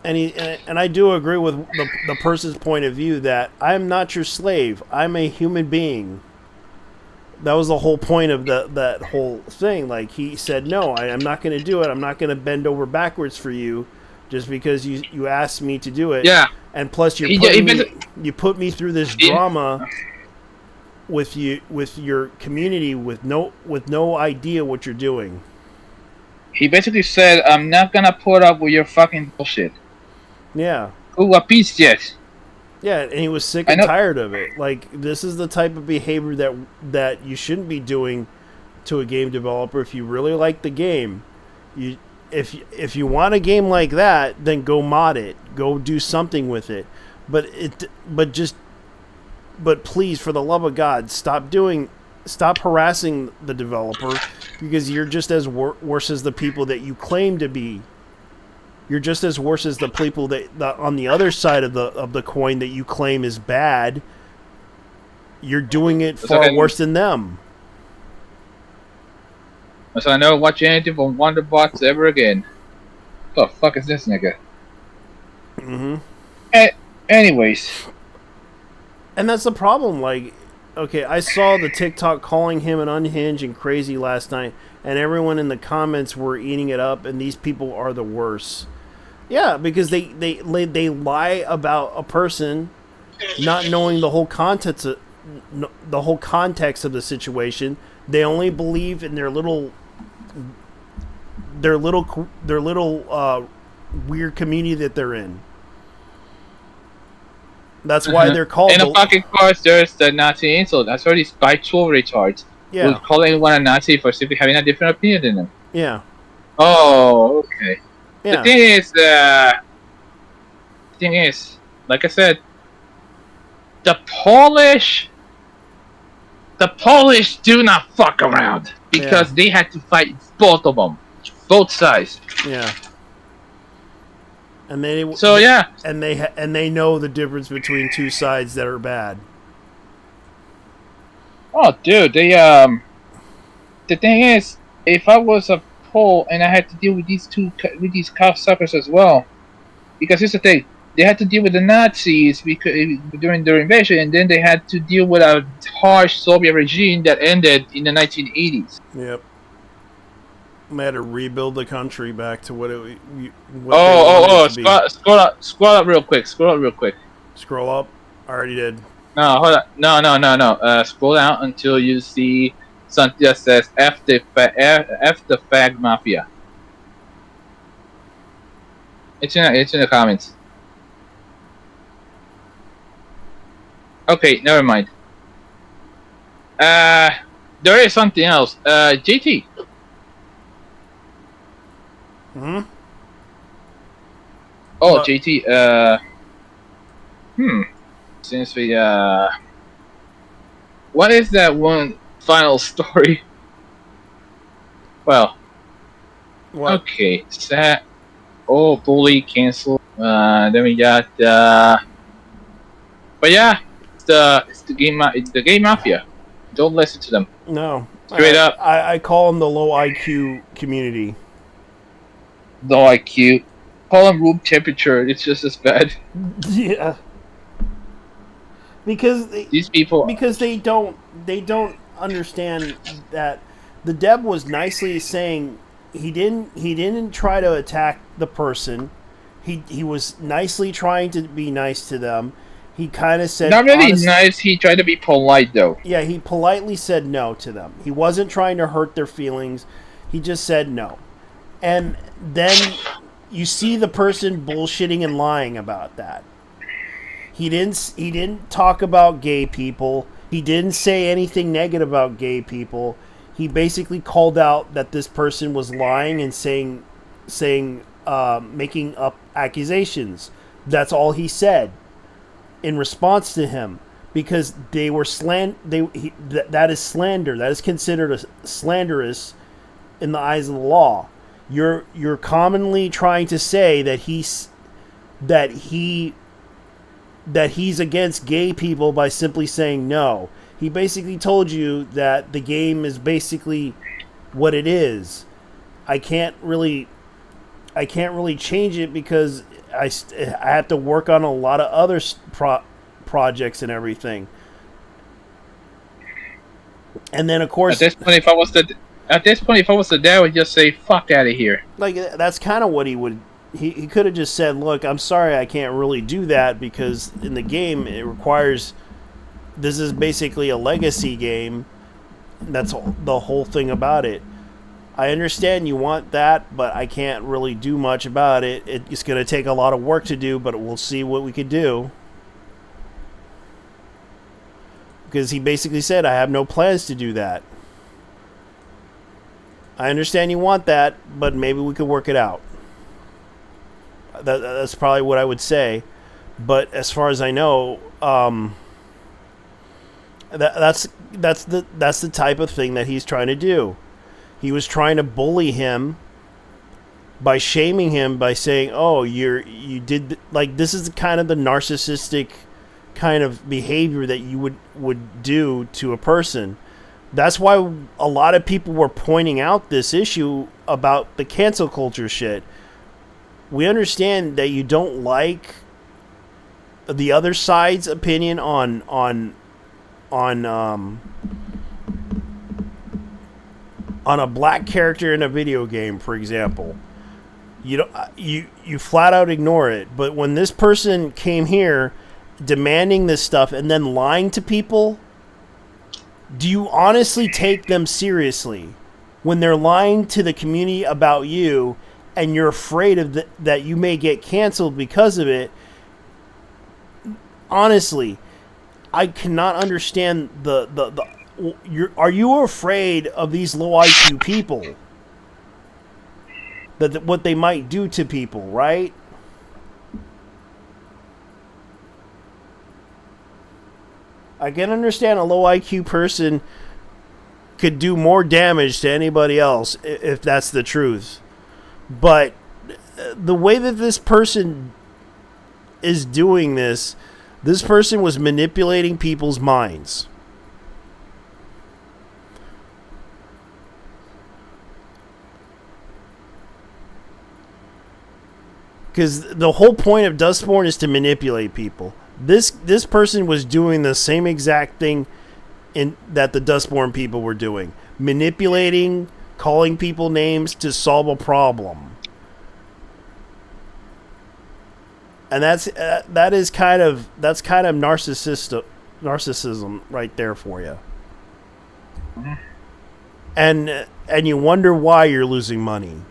And I do agree with the person's point of view that I'm not your slave. I'm a human being. That was the whole point of that whole thing. Like, he said, no, I'm not going to do it. I'm not going to bend over backwards for you just because you asked me to do it. Yeah. And plus, you put me through this drama with your community with no idea what you're doing. He basically said, I'm not going to put up with your fucking bullshit. Yeah. Who a piece yet? Yeah, and he was sick and tired of it. Like, this is the type of behavior that you shouldn't be doing to a game developer. If you really like the game, if you want a game like that, then go mod it, go do something with it. But please, for the love of God, stop harassing the developer, because you're just as worse as the people that you claim to be. You're just as worse as the people that on the other side of the coin that you claim is bad. You're doing it far worse than them. So I never watch anything from Wonderbots ever again. What the fuck is this nigga? Anyways. And that's the problem. Like, okay, I saw the TikTok calling him an unhinged and crazy last night, and everyone in the comments were eating it up, and these people are the worst. Yeah, because they lie about a person, not knowing the whole context of the situation. They only believe in their little weird community that they're in. That's why they're called. And of fucking course, there's the Nazi insult. That's why these spiteful retards Yeah. would call anyone a Nazi for simply having a different opinion than them. Yeah. Oh, okay. Yeah. The thing is, like I said, the Polish do not fuck around because they had to fight both of them, both sides. Yeah. And they and they know the difference between two sides that are bad. Oh, dude, the thing is, if I was a Pole and I had to deal with these cocksuckers as well, because here's the thing, they had to deal with the Nazis because during their invasion, and then they had to deal with a harsh Soviet regime that ended in the 1980s. Yep. They had to rebuild the country back to what it. Scroll up real quick. Scroll up. I already did. No, hold on. No. Scroll down until you see something that says F the fag mafia. It's in the comments. Okay, never mind. There is something else. JT. Hmm. Oh, JT. Since we what is that one final story? Well. What? Okay. Sad. Oh, bully cancel. Then we got. But yeah, it's the game mafia. Don't listen to them. No. Straight up. I call them the low IQ community. Low IQ. Call them room temperature. It's just as bad. Yeah. Because these people. Because they don't understand that the Deb was nicely saying he didn't try to attack the person. He was nicely trying to be nice to them. He kind of said not really nice. He tried to be polite though. Yeah, he politely said no to them. He wasn't trying to hurt their feelings. He just said no. And then you see the person bullshitting and lying about that. He didn't talk about gay people. He didn't say anything negative about gay people. He basically called out that this person was lying and saying making up accusations. That's all he said in response to him, because they were that is slander. That is considered a slanderous in the eyes of the law. You're commonly trying to say that he's against gay people by simply saying no. He basically told you that the game is basically what it is. I can't really change it because I have to work on a lot of other projects and everything. And then of course, at this point, if I was the dad, I would just say "fuck out of here." Like that's kind of what he would. He could have just said, "Look, I'm sorry, I can't really do that because in the game it requires. This is basically a legacy game. That's the whole thing about it. I understand you want that, but I can't really do much about it. It's going to take a lot of work to do, but we'll see what we could do." Because he basically said, "I have no plans to do that. I understand you want that, but maybe we could work it out." That's probably what I would say. But as far as I know, that's the type of thing that he's trying to do. He was trying to bully him by shaming him by saying, "Oh, you did like this is kind of the narcissistic kind of behavior that you would do to a person." That's why a lot of people were pointing out this issue about the cancel culture shit. We understand that you don't like the other side's opinion on a black character in a video game, for example. You flat out ignore it. But when this person came here demanding this stuff and then lying to people, do you honestly take them seriously when they're lying to the community about you and you're afraid of that you may get canceled because of it? Honestly, I cannot understand the are you afraid of these low IQ people? That what they might do to people, right? I can understand a low IQ person could do more damage to anybody else if that's the truth. But the way that this person is doing this person was manipulating people's minds. Because the whole point of Dustborn is to manipulate people. This person was doing the same exact thing that the Dustborn people were doing. Manipulating, calling people names to solve a problem. And that's kind of narcissism right there for you. And you wonder why you're losing money.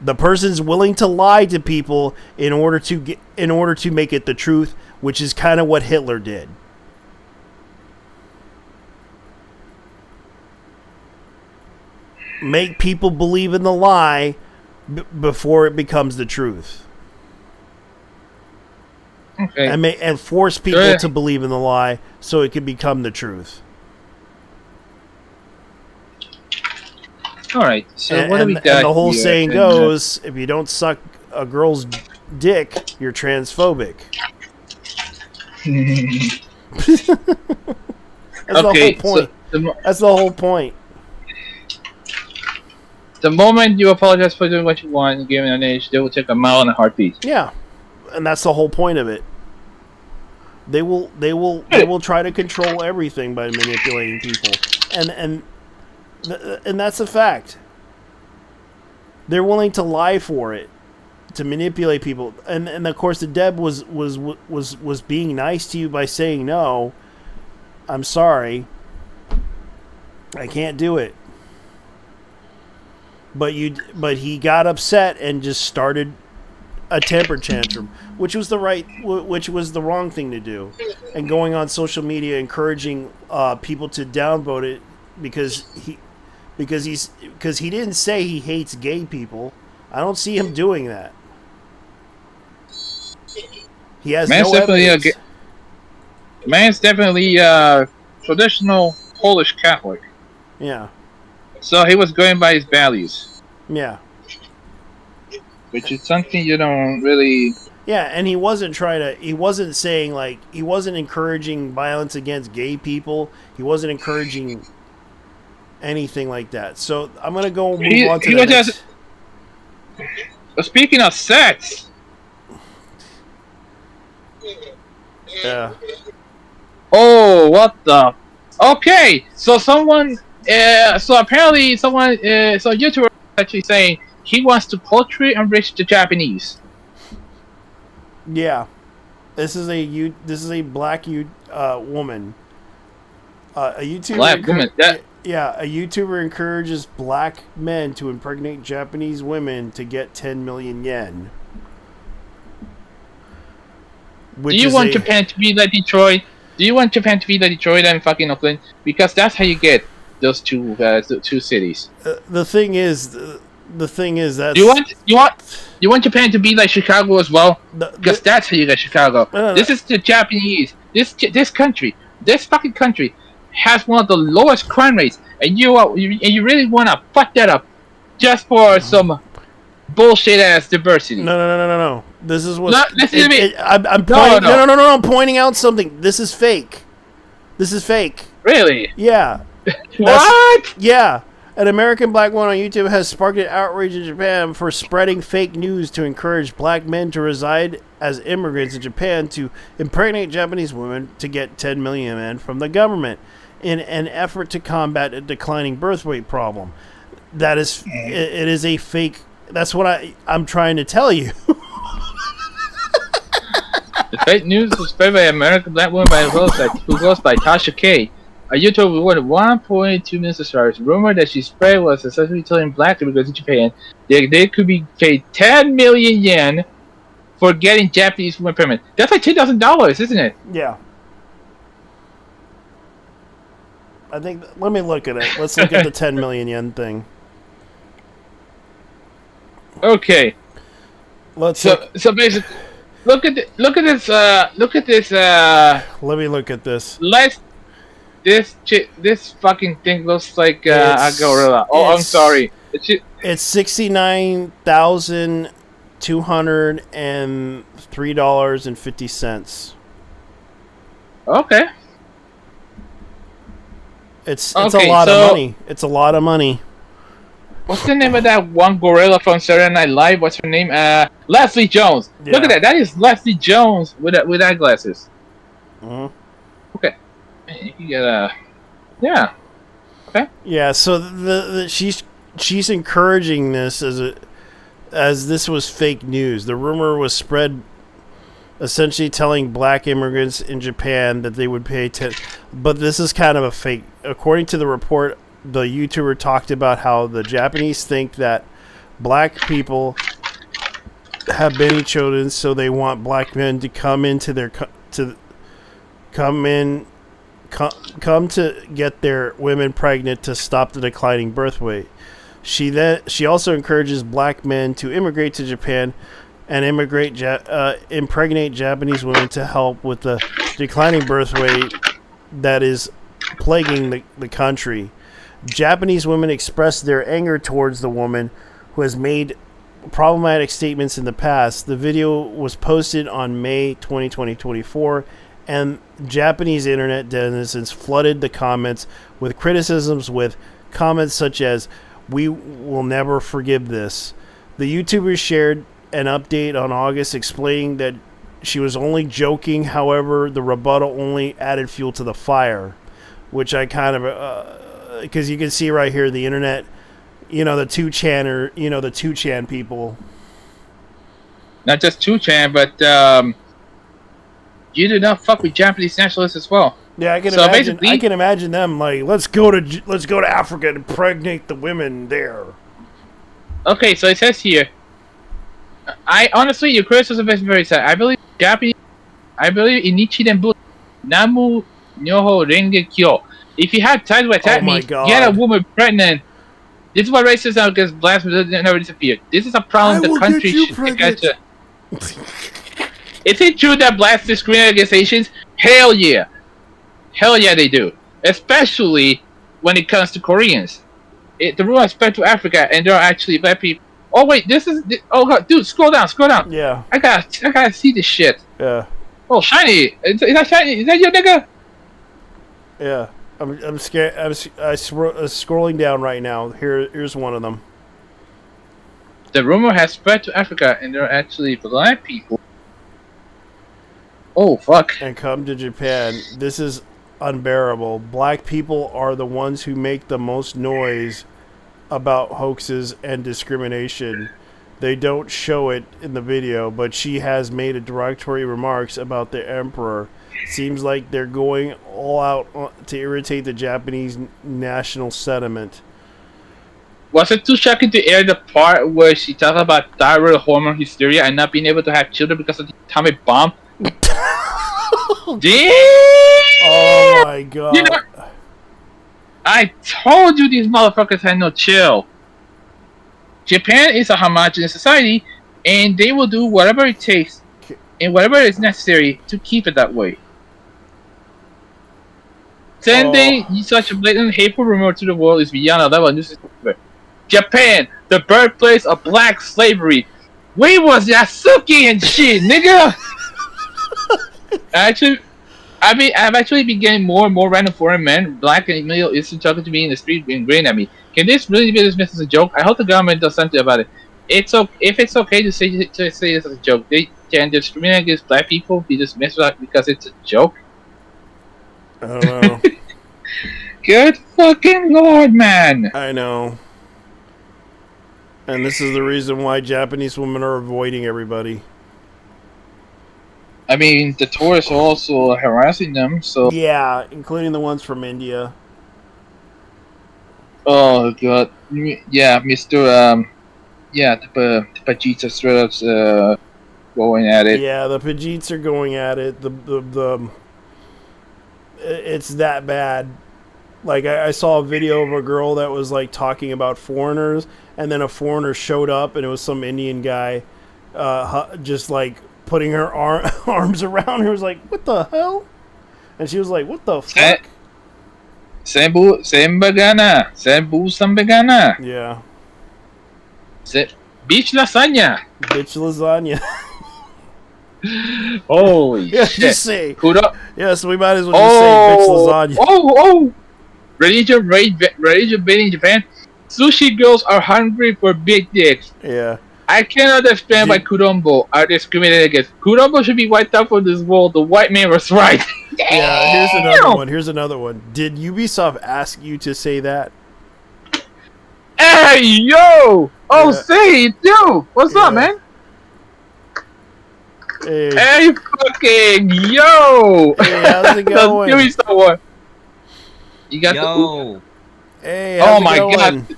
The person's willing to lie to people in order to make it the truth, which is kind of what Hitler did. Make people believe in the lie before it becomes the truth. Okay. And force people to believe in the lie so it can become the truth. All right. So what do we got? And the whole here? saying goes, if you don't suck a girl's dick, you're transphobic. That's the whole point. That's the whole point. The moment you apologize for doing what you want and giving an age, they will take a mile in a heartbeat. Yeah, and that's the whole point of it. They will try to control everything by manipulating people, and that's a fact. They're willing to lie for it, to manipulate people, and of course the Deb was being nice to you by saying no. I'm sorry, I can't do it. But he got upset and just started a temper tantrum, which was the wrong thing to do, and going on social media encouraging people to downvote it because he didn't say he hates gay people. I don't see him doing that. He has no evidence. Man's definitely traditional Polish Catholic. Yeah. So he was going by his values. Yeah. Which is something you don't really... Yeah, and he wasn't encouraging violence against gay people. He wasn't encouraging anything like that. So I'm going to go move on to the next... Speaking of sex... Yeah. Oh, what the... Okay, so someone... so apparently someone... so YouTuber actually saying he wants to culturally enrich the Japanese. Yeah. This is a black woman. A YouTuber... Black woman? Yeah, a YouTuber encourages black men to impregnate Japanese women to get 10 million yen. Do you want Japan to be like Detroit? Do you want Japan to be like Detroit and fucking Oakland? Because that's how you get those two cities. The thing is that you want Japan to be like Chicago as well? Because that's how you get Chicago. This is the Japanese. This country, this fucking country, has one of the lowest crime rates, and you really want to fuck that up just for some bullshit ass diversity. No. This is what. Listen to me. I'm pointing out something. This is fake. Really? Yeah. What? Yeah. An American black woman on YouTube has sparked an outrage in Japan for spreading fake news to encourage black men to reside as immigrants in Japan to impregnate Japanese women to get 10 million yen from the government in an effort to combat a declining birth rate problem. That is, it is a fake. That's what I'm trying to tell you. The fake news was spread by an American black woman who goes by Tasha K. A YouTuber with 1.2 million subscribers. Rumored that she spread was successfully telling black immigrants in Japan they could be paid 10 million yen for getting Japanese women permit. That's like $10,000, isn't it? Yeah. I think. Let me look at it. Let's look at the 10 million yen thing. Okay. So basically, look at this. Let me look at this. This fucking thing looks like a gorilla. Oh, I'm sorry. It's $69,203.50. Okay. It's a lot of money. It's a lot of money. What's the name of that one gorilla from Saturday Night Live? What's her name? Leslie Jones. Yeah. Look at that. That is Leslie Jones with eyeglasses. Mm-hmm. Okay. You get yeah. Okay. Yeah. So she's encouraging this as this was fake news. The rumor was spread, essentially telling black immigrants in Japan that they would pay but this is kind of a fake. According to the report, the YouTuber talked about how the Japanese think that black people have many children, so they want black men to come into their come to get their women pregnant to stop the declining birth rate. She also encourages black men to immigrate to Japan and impregnate Japanese women to help with the declining birth rate that is plaguing the country. Japanese women expressed their anger towards the woman who has made problematic statements in the past. The video was posted on May 2024, and Japanese internet denizens flooded the comments with criticisms with comments such as, "We will never forgive this." The YouTuber shared an update on August explaining that she was only joking. However, the rebuttal only added fuel to the fire, which I kind of... because you can see right here the internet, the 2chan the 2chan people. Not just 2chan, but you do not fuck with Japanese nationalists as well. Yeah, I can imagine them like, let's go to Africa and impregnate the women there. Okay, so it says here, I honestly, your criticism is very sad. I believe in Nichiren Buddha. Namu Nyoho Renge Kyo. If you have time to attack me, get a woman pregnant. This is why racism against blacks never disappear. This is a problem the country should catch. Is it true that blacks discriminate against Asians? Hell yeah. Hell yeah, they do. Especially when it comes to Koreans. The rule is spread to Africa, and there are actually black people. Oh wait, oh god, dude, scroll down. Yeah. I gotta see this shit. Yeah. Oh, Shiny, is that Shiny? Is that your nigga? Yeah. I'm scared. I'm scrolling down right now. Here's one of them. The rumor has spread to Africa, and there are actually black people. Oh fuck! And come to Japan. This is unbearable. Black people are the ones who make the most noise about hoaxes and discrimination. They don't show it in the video, but she has made a derogatory remarks about the emperor. Seems like they're going all out to irritate the Japanese national sentiment. Was it too shocking to air the part where she talked about thyroid hormone hysteria and not being able to have children because of the atomic bomb? Damn! Oh my god. I told you these motherfuckers had no chill. Japan is a homogenous society, and they will do whatever it takes and whatever is necessary to keep it that way. Sending such a blatant hateful rumor to the world is beyond a level of news. Japan, the birthplace of black slavery. Where was Yasuki and shit, nigga? I've actually been getting more and more random foreign men, black and Middle Eastern, talking to me in the street and grinning at me. Can this really be dismissed as a joke? I hope the government does something about it. If it's okay to say this as a joke, can discriminating against black people be dismissed because it's a joke? I don't know. Good fucking lord, man! I know. And this is the reason why Japanese women are avoiding everybody. I mean, the tourists are also harassing them, so... Yeah, including the ones from India. Oh, God. Yeah, Mr. Yeah, the Pajits are straight up going at it. Yeah, the Pajits are going at it. It's that bad. Like I saw a video of a girl that was like talking about foreigners, and then a foreigner showed up, and it was some Indian guy, just like putting her arms around her. Was like, what the hell? And she was like, what the fuck? Sembagana. Sambagana. Yeah. Beach lasagna. Bitch lasagna. Holy Yeah, shit. just say. Kudo. Yeah, so we might as well just say bitch lasagna. Oh. Religion bait in Japan. Sushi girls are hungry for big dicks. Yeah. I cannot understand why Kurombo are discriminated against. Kurombo should be wiped out from this world. The white man was right. Yeah, here's another one. Did Ubisoft ask you to say that? Hey, yo! Oh, Yeah. say it, yo! What's up, man? Hey, fucking yo! Hey, how's it going? Give me someone. You got Yo. Hey, Oh how's it my going? God.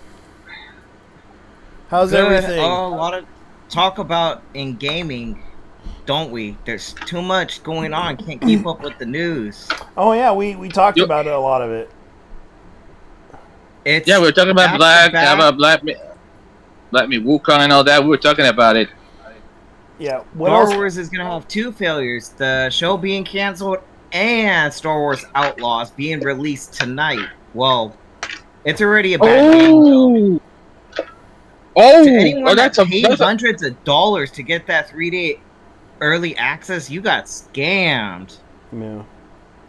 How's Good. everything? A lot of talk about in gaming, don't we? There's too much going on. Can't keep up with the news. Oh yeah, we talked about it, a lot of it. It's Yeah, we were talking about back to Black Me Wukong and all that. We were talking about it. Yeah. What Star else? Wars is gonna have two failures: the show being canceled and Star Wars Outlaws being released tonight. Well, it's already a bad game. Though. To anyone that paid hundreds of dollars to get that 3-day early access, you got scammed. Yeah.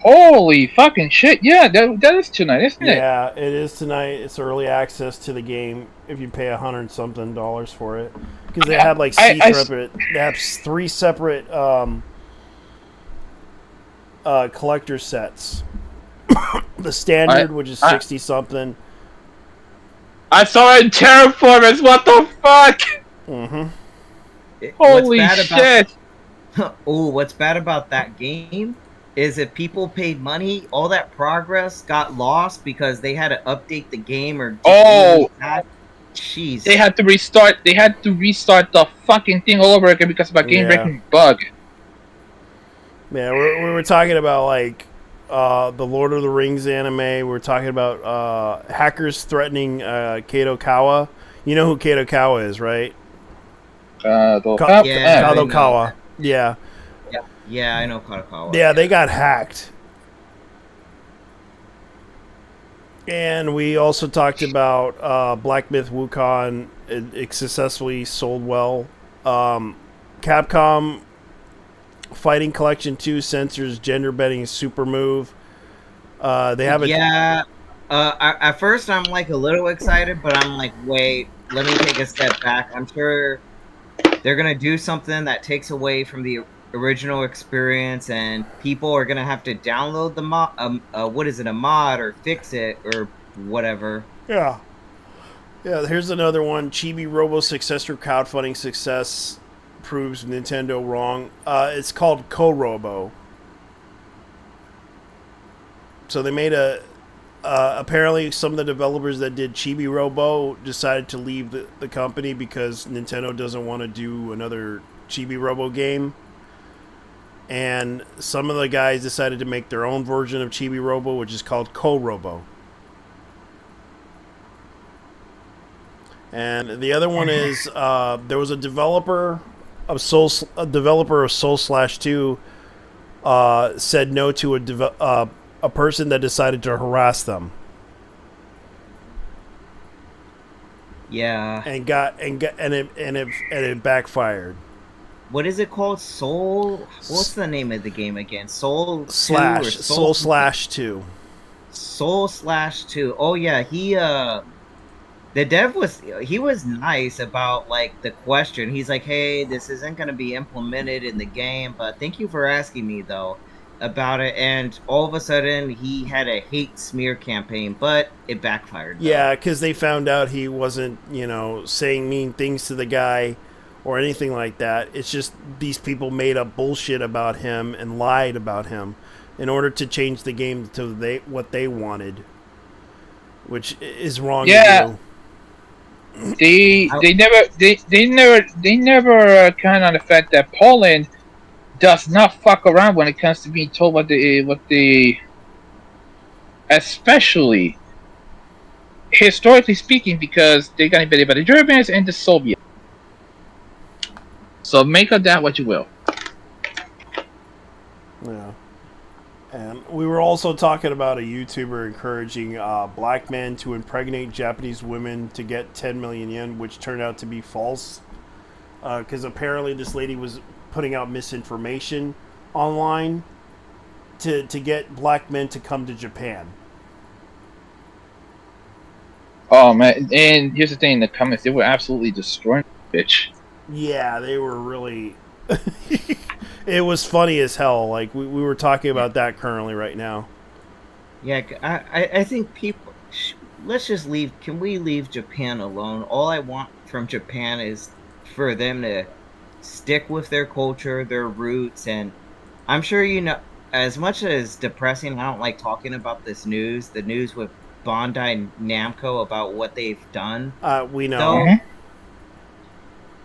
Holy fucking shit! Yeah, that is tonight, isn't it? Yeah, it is tonight. It's early access to the game if you pay $100-something for it, because they had like they have 3 separate collector sets. The standard, which is 60-something. I saw it in Terraformers. What the fuck? Mm-hmm. Holy shit! What's bad about that game is if people paid money, all that progress got lost because they had to update the game or jeez. They had to restart. They had to restart the fucking thing all over again because of a game-breaking bug. Yeah, we were talking about like the Lord of the Rings anime. We were talking about hackers threatening Kato Kawa. You know who Kato Kawa is, right? Kadokawa. Yeah. Yeah, I know Kadokawa. Yeah, they got hacked. And we also talked about Black Myth Wukong. It successfully sold well. Capcom Fighting Collection 2 censors gender bending super move. They have at first I'm like a little excited, but I'm like, wait, let me take a step back. I'm sure they're gonna do something that takes away from the original experience, and people are gonna have to download the mod. A mod or fix it or whatever. Yeah. Here's another one. Chibi Robo successor crowdfunding success proves Nintendo wrong. It's called Ko-Robo. So they made apparently some of the developers that did Chibi Robo decided to leave the company because Nintendo doesn't want to do another Chibi Robo game. And some of the guys decided to make their own version of Chibi Robo, which is called Ko-Robo. And the other one is there was a developer of Soul Slash 2 said no to a person that decided to harass them. Yeah. And it backfired. What is it called? What's the name of the game again? Soul Slash 2. Soul Slash 2. Oh yeah, the dev was nice about like the question. He's like, "Hey, this isn't going to be implemented in the game, but thank you for asking me though about it." And all of a sudden, he had a hate smear campaign, but it backfired. Though. Yeah, because they found out he wasn't, saying mean things to the guy or anything like that. It's just these people made up bullshit about him and lied about him in order to change the game to what they wanted, which is wrong. Yeah. To do. They never count on the fact that Poland does not fuck around when it comes to being told what the especially historically speaking, because they got invaded by the Germans and the Soviets. So make of that what you will. Yeah. And we were also talking about a YouTuber encouraging black men to impregnate Japanese women to get 10 million yen, which turned out to be false. Because apparently this lady was putting out misinformation online to get black men to come to Japan. Oh man! And here's the thing: in the comments, they were absolutely destroying the bitch. Yeah, they were really. It was funny as hell. Like we were talking about that currently right now. Yeah, I think people. Let's just leave. Can we leave Japan alone? All I want from Japan is for them to stick with their culture, their roots, and I'm sure you know. As much as depressing, I don't like talking about this news. The news with Bandai Namco about what they've done. We know.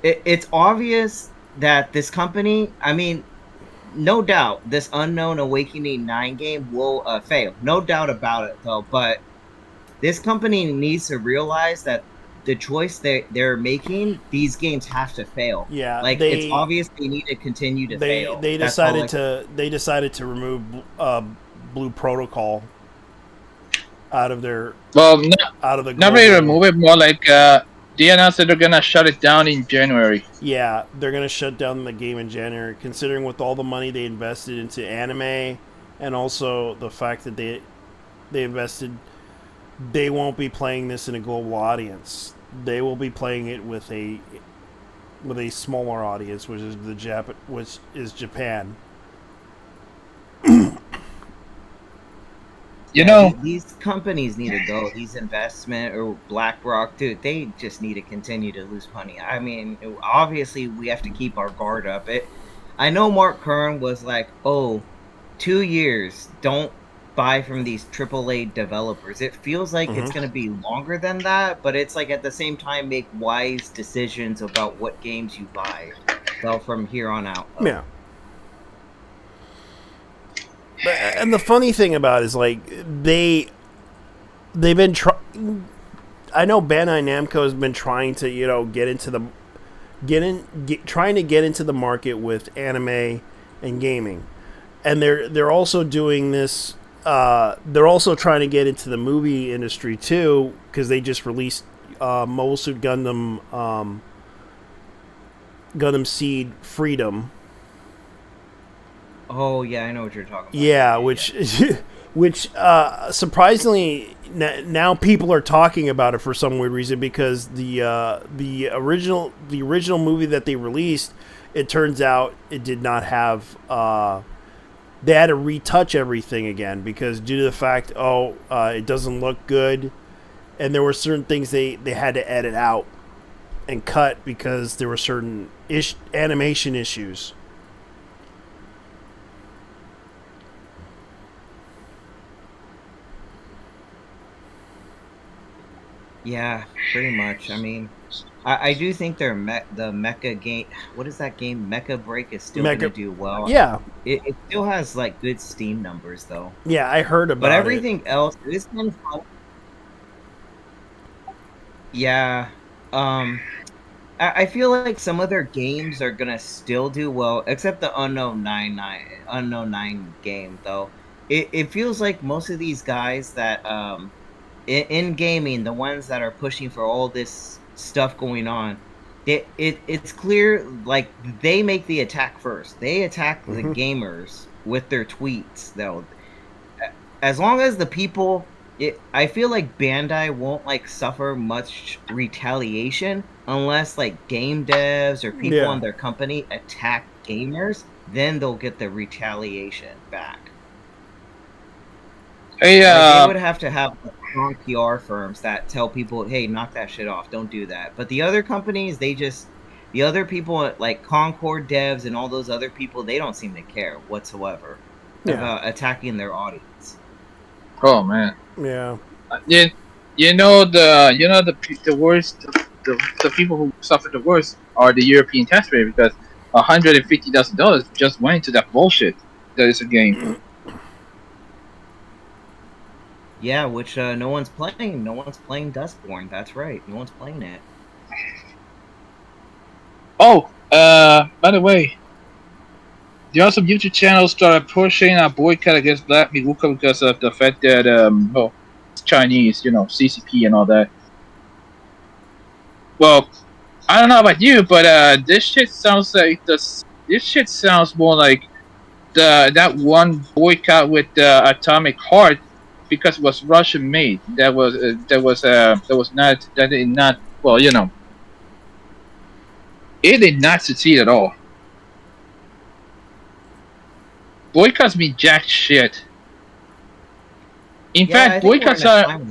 Though, it's obvious that this company, I mean, no doubt, this Unknown Awakening 9 game will fail. No doubt about it, though. But this company needs to realize that the choice they're making, these games have to fail. Yeah, like it's obvious they need to continue to fail. They decided to remove Blue Protocol out of their out of the not really remove it, more like they announced that they're gonna shut it down in January. Yeah, they're gonna shut down the game in January, considering with all the money they invested into anime, and also the fact that they invested. They won't be playing this in a global audience. They will be playing it with a smaller audience, which is Japan. You know, these companies need to go. These investment or BlackRock, dude, they just need to continue to lose money. I mean, obviously we have to keep our guard up. I know Mark Kern was like, "Oh, 2 years, don't buy from these AAA developers." It feels like it's going to be longer than that, but it's like at the same time make wise decisions about what games you buy. Well, from here on out. Yeah. And the funny thing about it is, like, they've been I know Bandai Namco has been trying to, you know, trying to get into the market with anime and gaming, and they're also doing this. They're also trying to get into the movie industry too, because they just released Mobile Suit Gundam, Gundam Seed Freedom. Oh yeah, I know what you're talking about. Yeah, which surprisingly now people are talking about it for some weird reason, because the original movie that they released, it turns out it did not have. They had to retouch everything again because due to the fact it doesn't look good, and there were certain things they had to edit out and cut because there were certain animation issues. Yeah, pretty much. I mean, I do think the Mecha game. What is that game? Mecha Break is still going to do well. Yeah, it still has like good Steam numbers though. Yeah, I heard about it. But everything else is kind of fun. Yeah, I feel like some of their games are gonna still do well, except the Unknown 9 game though. It feels like most of these guys that in gaming, the ones that are pushing for all this stuff going on, it's clear like they make the attack first. They attack the gamers with their tweets though. As long as the people, I feel like Bandai won't like suffer much retaliation unless like game devs or people on their company attack gamers. Then they'll get the retaliation back. Hey, they would have to have strong PR firms that tell people, "Hey, knock that shit off. Don't do that." But the other companies, the other people like Concord devs and all those other people, they don't seem to care whatsoever about attacking their audience. Oh man. Yeah. You know the worst, the people who suffer the worst are the European taxpayer, because $150,000 just went into that bullshit that is a game. Yeah, which no one's playing. No one's playing Dustborn. That's right. No one's playing it. Oh, by the way, there are some YouTube channels started pushing a boycott against Black Miluka because of the fact that well, it's Chinese, CCP and all that. Well, I don't know about you, but this shit sounds like this shit sounds more like that one boycott with Atomic Heart because it was Russian made. That did not, well, it did not succeed at all. Boycotts mean jack shit. In fact, boycotts are.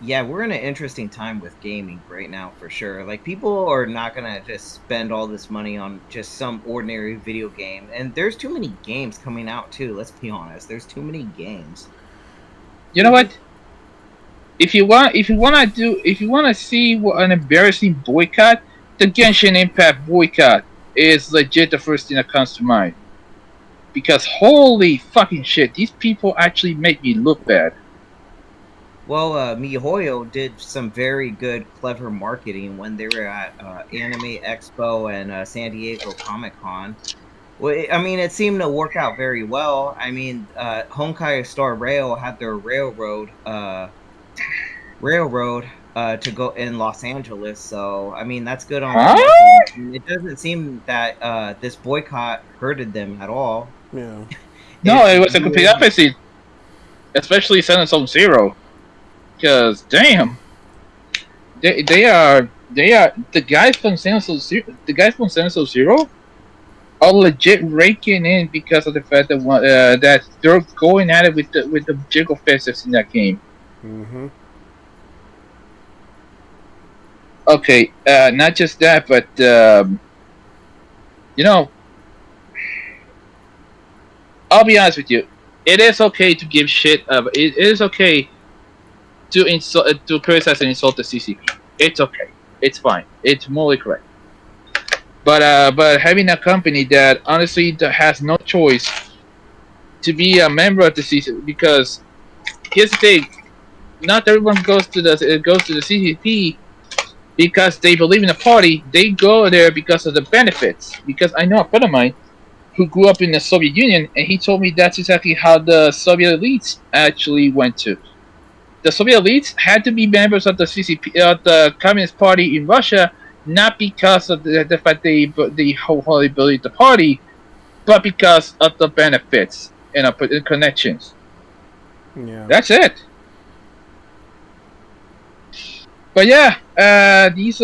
Yeah, we're in an interesting time with gaming right now for sure. Like, people are not gonna just spend all this money on just some ordinary video game. And there's too many games coming out too. Let's be honest. There's too many games. You know what? If you want to see what an embarrassing boycott, the Genshin Impact boycott is legit the first thing that comes to mind. Because holy fucking shit, these people actually make me look bad. Well, MiHoYo did some very good, clever marketing when they were at Anime Expo and San Diego Comic-Con. Well, I mean, it seemed to work out very well. I mean, Honkai Star Rail had their railroad to go in Los Angeles. So, I mean, that's good on them. It doesn't seem that this boycott hurted them at all. Yeah. No, it was a complete opposite. Especially Sentinel Zero. Because, damn. They are the guys from Sentinel Zero are legit raking in because of the fact that that they're going at it with the jiggle fists in that game. Mm-hmm. Okay, not just that, but I'll be honest with you. It is okay to give shit. It is okay to insult, to criticize and insult the CCP. It's okay. It's fine. It's morally correct. But having a company that honestly has no choice to be a member of the CCP, because here's the thing, not everyone goes to the CCP because they believe in the party. They go there because of the benefits. Because I know a friend of mine who grew up in the Soviet Union, and he told me that's exactly how the Soviet elites actually went to. The Soviet elites had to be members of the CCP, the Communist Party in Russia, not because of the fact they wholly believed the party, but because of the benefits and connections. Yeah. That's it. But yeah, these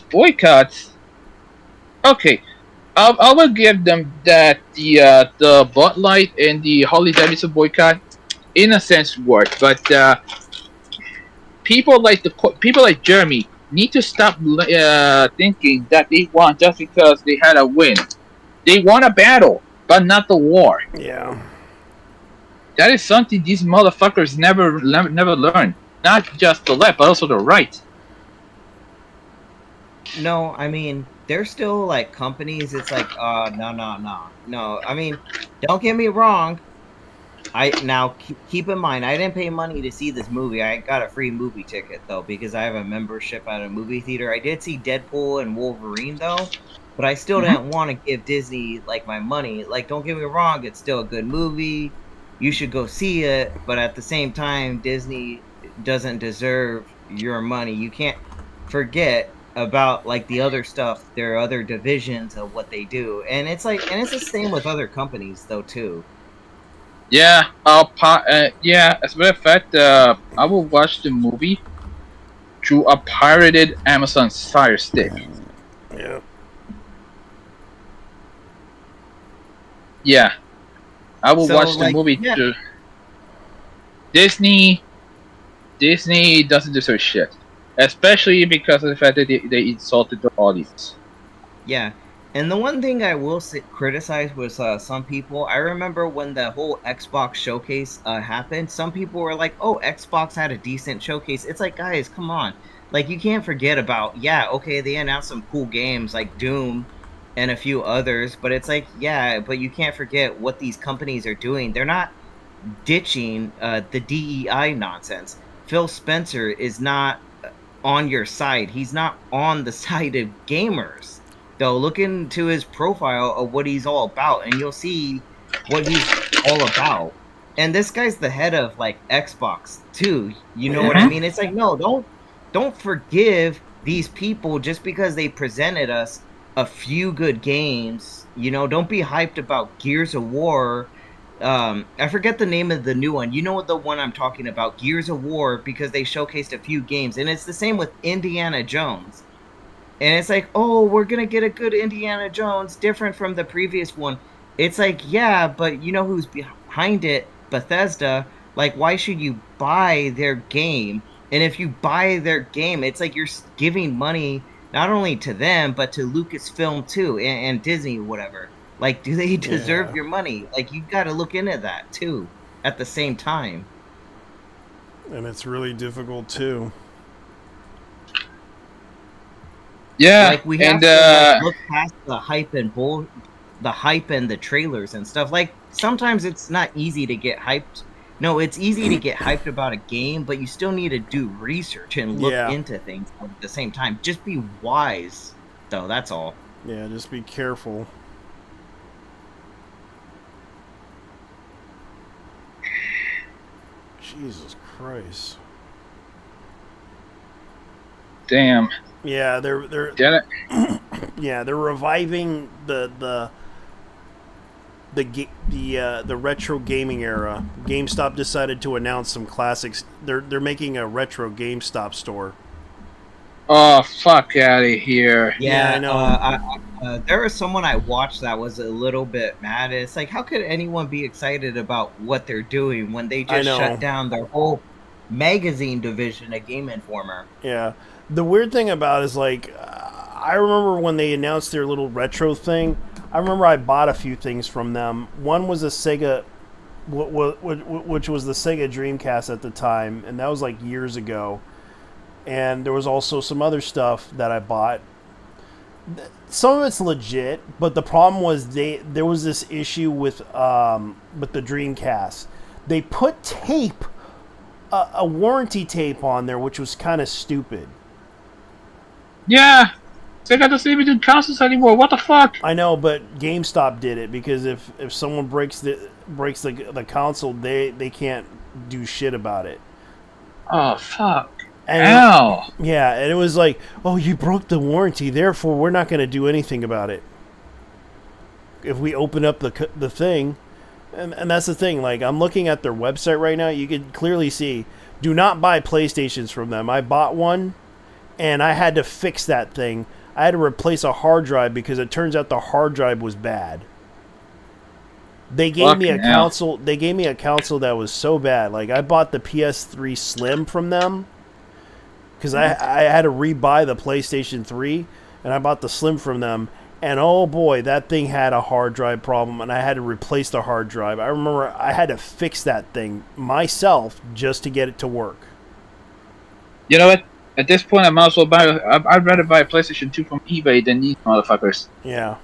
boycotts. Okay, I will give them that the Bud Light and the Harley Davidson boycott, in a sense, worked. But people like Jeremy need to stop thinking that they won just because they had a win. They won a battle, but not the war. Yeah. That is something these motherfuckers never learn. Not just the left, but also the right. No, I mean, they're still like companies. It's like, no. I mean, don't get me wrong. Keep in mind, I didn't pay money to see this movie. I got a free movie ticket though because I have a membership at a movie theater. I did see Deadpool and Wolverine though, but I still didn't want to give Disney like my money. Like, don't get me wrong, it's still a good movie. You should go see it, but at the same time, Disney doesn't deserve your money. You can't forget about like the other stuff. There are other divisions of what they do, and it's the same with other companies though too. Yeah, yeah. As a matter of fact, I will watch the movie through a pirated Amazon Fire Stick. Yeah. Yeah, I will watch the movie through. Disney doesn't deserve shit, especially because of the fact that they insulted the audience. Yeah. And the one thing I will criticize was some people. I remember when the whole Xbox showcase happened, some people were like, oh, Xbox had a decent showcase. It's like, guys, come on. Like, you can't forget about, okay, they announced some cool games like Doom and a few others, but it's like, yeah, but you can't forget what these companies are doing. They're not ditching the DEI nonsense. Phil Spencer is not on your side. He's not on the side of gamers. Though, look into his profile of what he's all about, and you'll see what he's all about. And this guy's the head of like Xbox too. You know what I mean? It's like, no, don't forgive these people just because they presented us a few good games. You know, don't be hyped about Gears of War. I forget the name of the new one. You know what the one I'm talking about, Gears of War, because they showcased a few games, and it's the same with Indiana Jones. And it's like, oh, we're gonna get a good Indiana Jones, different from the previous one. It's like, yeah, but you know who's behind it? Bethesda. Like, why should you buy their game? And if you buy their game, it's like you're giving money not only to them but to Lucasfilm too, and Disney, whatever. Like, do they deserve your money? Like, you got to look into that too at the same time. And it's really difficult too. Yeah, like we have to like, look past the hype and the hype and the trailers and stuff. Like, sometimes it's not easy to get hyped. No, it's easy to get hyped about a game, but you still need to do research and look into things at the same time. Just be wise, though. That's all. Yeah, just be careful. Jesus Christ. Damn. Yeah, they're yeah, they're reviving the retro gaming era. GameStop decided to announce some classics. They're making a retro GameStop store. Oh, fuck out of here. Yeah, I know. There was someone I watched that was a little bit mad. It's like, how could anyone be excited about what they're doing when they just shut down their whole magazine division at Game Informer? Yeah. The weird thing about it is, like, I remember when they announced their little retro thing, I remember I bought a few things from them. One was a Sega, which was the Sega Dreamcast at the time, and that was like years ago. And there was also some other stuff that I bought. Some of it's legit, but the problem was there was this issue with the Dreamcast. They put tape, a warranty tape on there, which was kind of stupid. Yeah, Sega doesn't even do consoles anymore. What the fuck? I know, but GameStop did it because if someone breaks the console, they can't do shit about it. Oh fuck! And ow! Yeah, and it was like, oh, you broke the warranty, therefore we're not going to do anything about it. If we open up the thing, and that's the thing. Like, I'm looking at their website right now, you can clearly see, do not buy PlayStations from them. I bought one, and I had to fix that thing. I had to replace a hard drive because it turns out the hard drive was bad. They gave me a console. They gave me a console that was so bad. Like, I bought the PS3 Slim from them because I had to rebuy the PlayStation 3, and I bought the Slim from them. And oh boy, that thing had a hard drive problem, and I had to replace the hard drive. I remember I had to fix that thing myself just to get it to work. You know what? At this point, I might as well buy. I'd rather buy a PlayStation 2 from eBay than these motherfuckers. Yeah.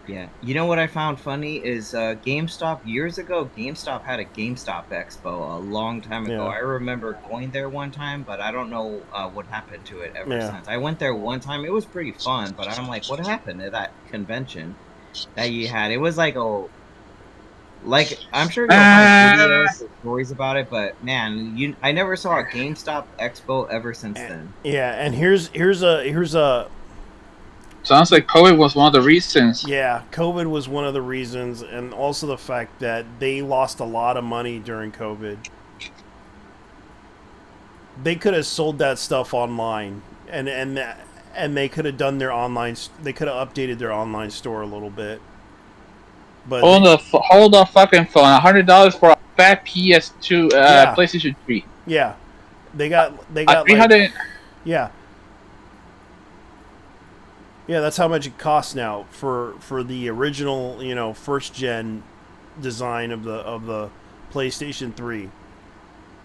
Yeah. You know what I found funny is GameStop, years ago, GameStop had a GameStop Expo a long time ago. I remember going there one time, but I don't know what happened to it ever since. I went there one time. It was pretty fun, but I'm like, what happened to that convention that you had? It was like, I'm sure you'll find videos and stories about it, but man, I never saw a GameStop Expo ever since then. Yeah, and here's a sounds like COVID was one of the reasons. Yeah, COVID was one of the reasons, and also the fact that they lost a lot of money during COVID. They could have sold that stuff online, and they could have done their online. They could have updated their online store a little bit. But hold the fucking phone. $100 for a fat PS2, PlayStation 3. Yeah, they got 300. Yeah. Yeah, that's how much it costs now for the original, first gen design of the PlayStation 3.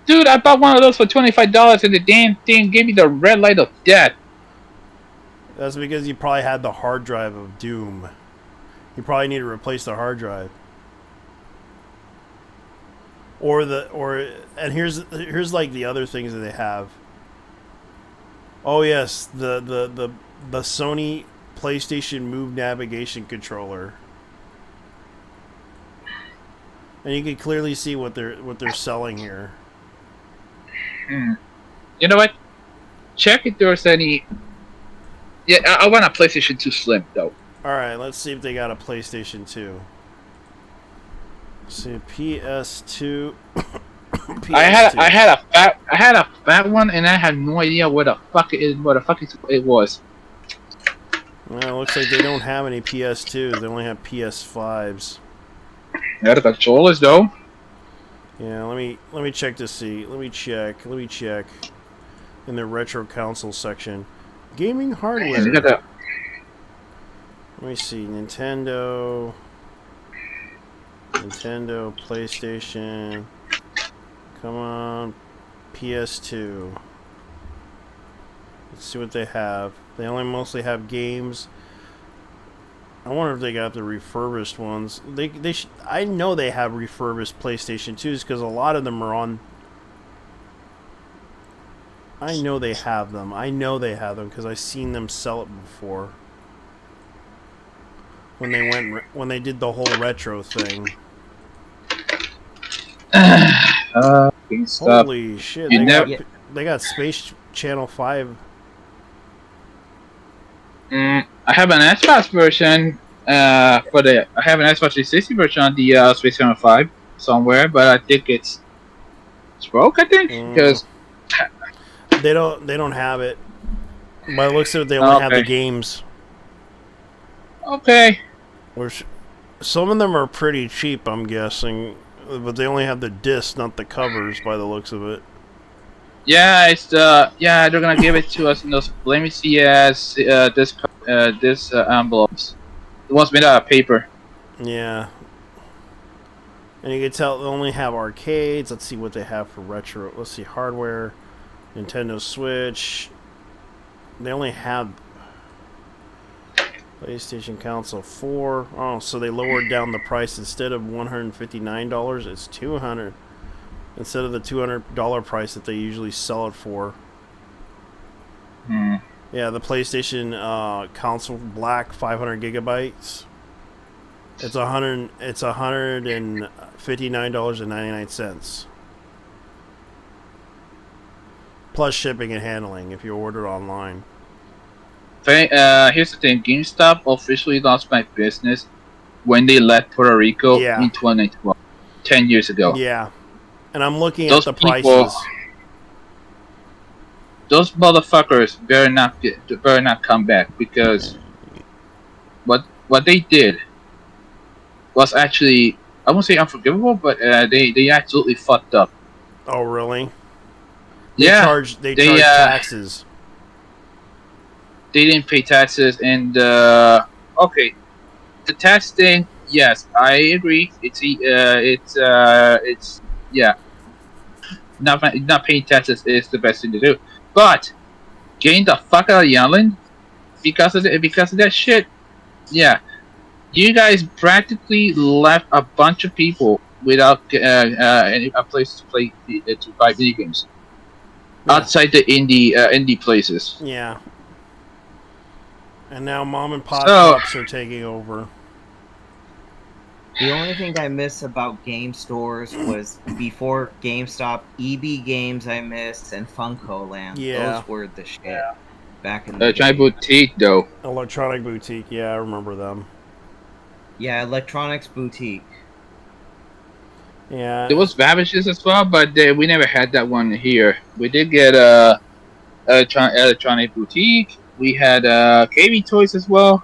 Dude, I bought one of those for $25 and the damn thing gave me the red light of death. That's because you probably had the hard drive of Doom. You probably need to replace the hard drive. And here's like the other things that they have. Oh yes, the Sony PlayStation Move navigation controller. And you can clearly see what they're selling here. You know what? Check if there's any. Yeah, I want a PlayStation 2 Slim though. All right, let's see if they got a PlayStation 2. Let's see, PS2. PS2. I had a fat one, and I had no idea what the fuck it was. Well, it looks like they don't have any PS2s. They only have PS5s. Yeah, the controllers though. Yeah, let me check to see. Let me check in the retro console section. Gaming hardware. Man, you got the... Let me see. Nintendo, PlayStation. Come on, PS2. Let's see what they have. They only mostly have games. I wonder if they got the refurbished ones. I know they have refurbished PlayStation 2s because a lot of them are on. I know they have them. Because I've seen them sell it before. When they did the whole retro thing. Holy shit! They got Space Channel 5. I have an Xbox version. I have an Xbox 360 version on the Space Channel 5 somewhere, but I think it's broke. I think because they don't have it. By the looks of it, they only have the games. Okay. Some of them are pretty cheap, I'm guessing, but they only have the discs, not the covers. By the looks of it. Yeah, they're gonna give it to us in those. Let me see, this envelopes. The ones made out of paper. Yeah. And you can tell they only have arcades. Let's see what they have for retro. Let's see, hardware, Nintendo Switch. They only have PlayStation Console 4. Oh, so they lowered down the price. Instead of $159, it's $200. Instead of the $200 price that they usually sell it for. Yeah, the PlayStation console Black 500 gigabytes. It's $159.99 plus shipping and handling if you order online. Here's the thing: GameStop officially lost my business when they left Puerto Rico in 2012, 10 years ago. Yeah. And I'm looking at the prices. Those motherfuckers better not come back, because what they did was actually, I won't say unforgivable, but they absolutely fucked up. Oh really? They Yeah. charge taxes. They didn't pay taxes, and okay, the tax thing. Yes, I agree. It's yeah, not paying taxes is the best thing to do. But getting the fuck out of the island because of that shit, yeah, you guys practically left a bunch of people without a place to play to buy video games outside the indie places. Yeah. And now mom and pop shops are taking over. The only thing I miss about game stores was before GameStop, EB Games I missed, and Funko Land. Yeah. Those were the shit back in the Electronic day. Boutique, though. Electronic Boutique, yeah, I remember them. Yeah, Electronics Boutique. Yeah. There was Vavishes as well, but we never had that one here. We did get Electronic Boutique. We had KB Toys as well.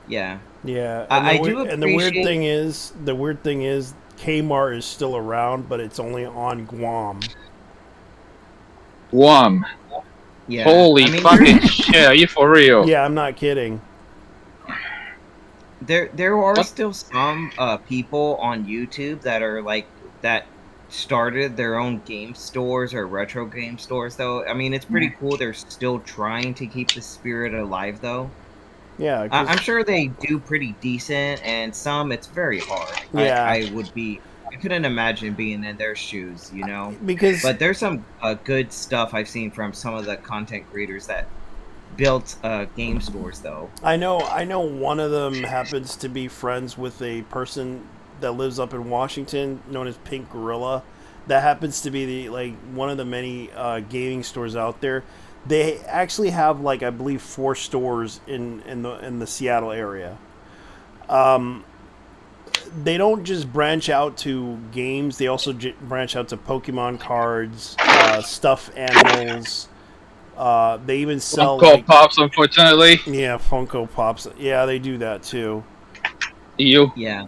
Yeah. Yeah. I do appreciate... And the weird thing is Kmart is still around, but it's only on Guam. Guam. Yeah. Holy fucking shit, are you for real? Yeah, I'm not kidding. There are still some people on YouTube that are like that started their own game stores or retro game stores, though. I mean, it's pretty cool. They're still trying to keep the spirit alive, though. Yeah, I'm sure they do pretty decent, and some it's very hard. Yeah, I would be I couldn't imagine being in their shoes, you know. Because But there's some good stuff I've seen from some of the content creators that built game stores, though. I know one of them happens to be friends with a person that lives up in Washington known as Pink Gorilla. That happens to be one of the many gaming stores out there. They actually have I believe 4 stores in the Seattle area. They don't just branch out to games. They also branch out to Pokemon cards, stuffed animals. They even sell Funko Pops, unfortunately. Yeah, Funko Pops. Yeah, they do that too. Yeah.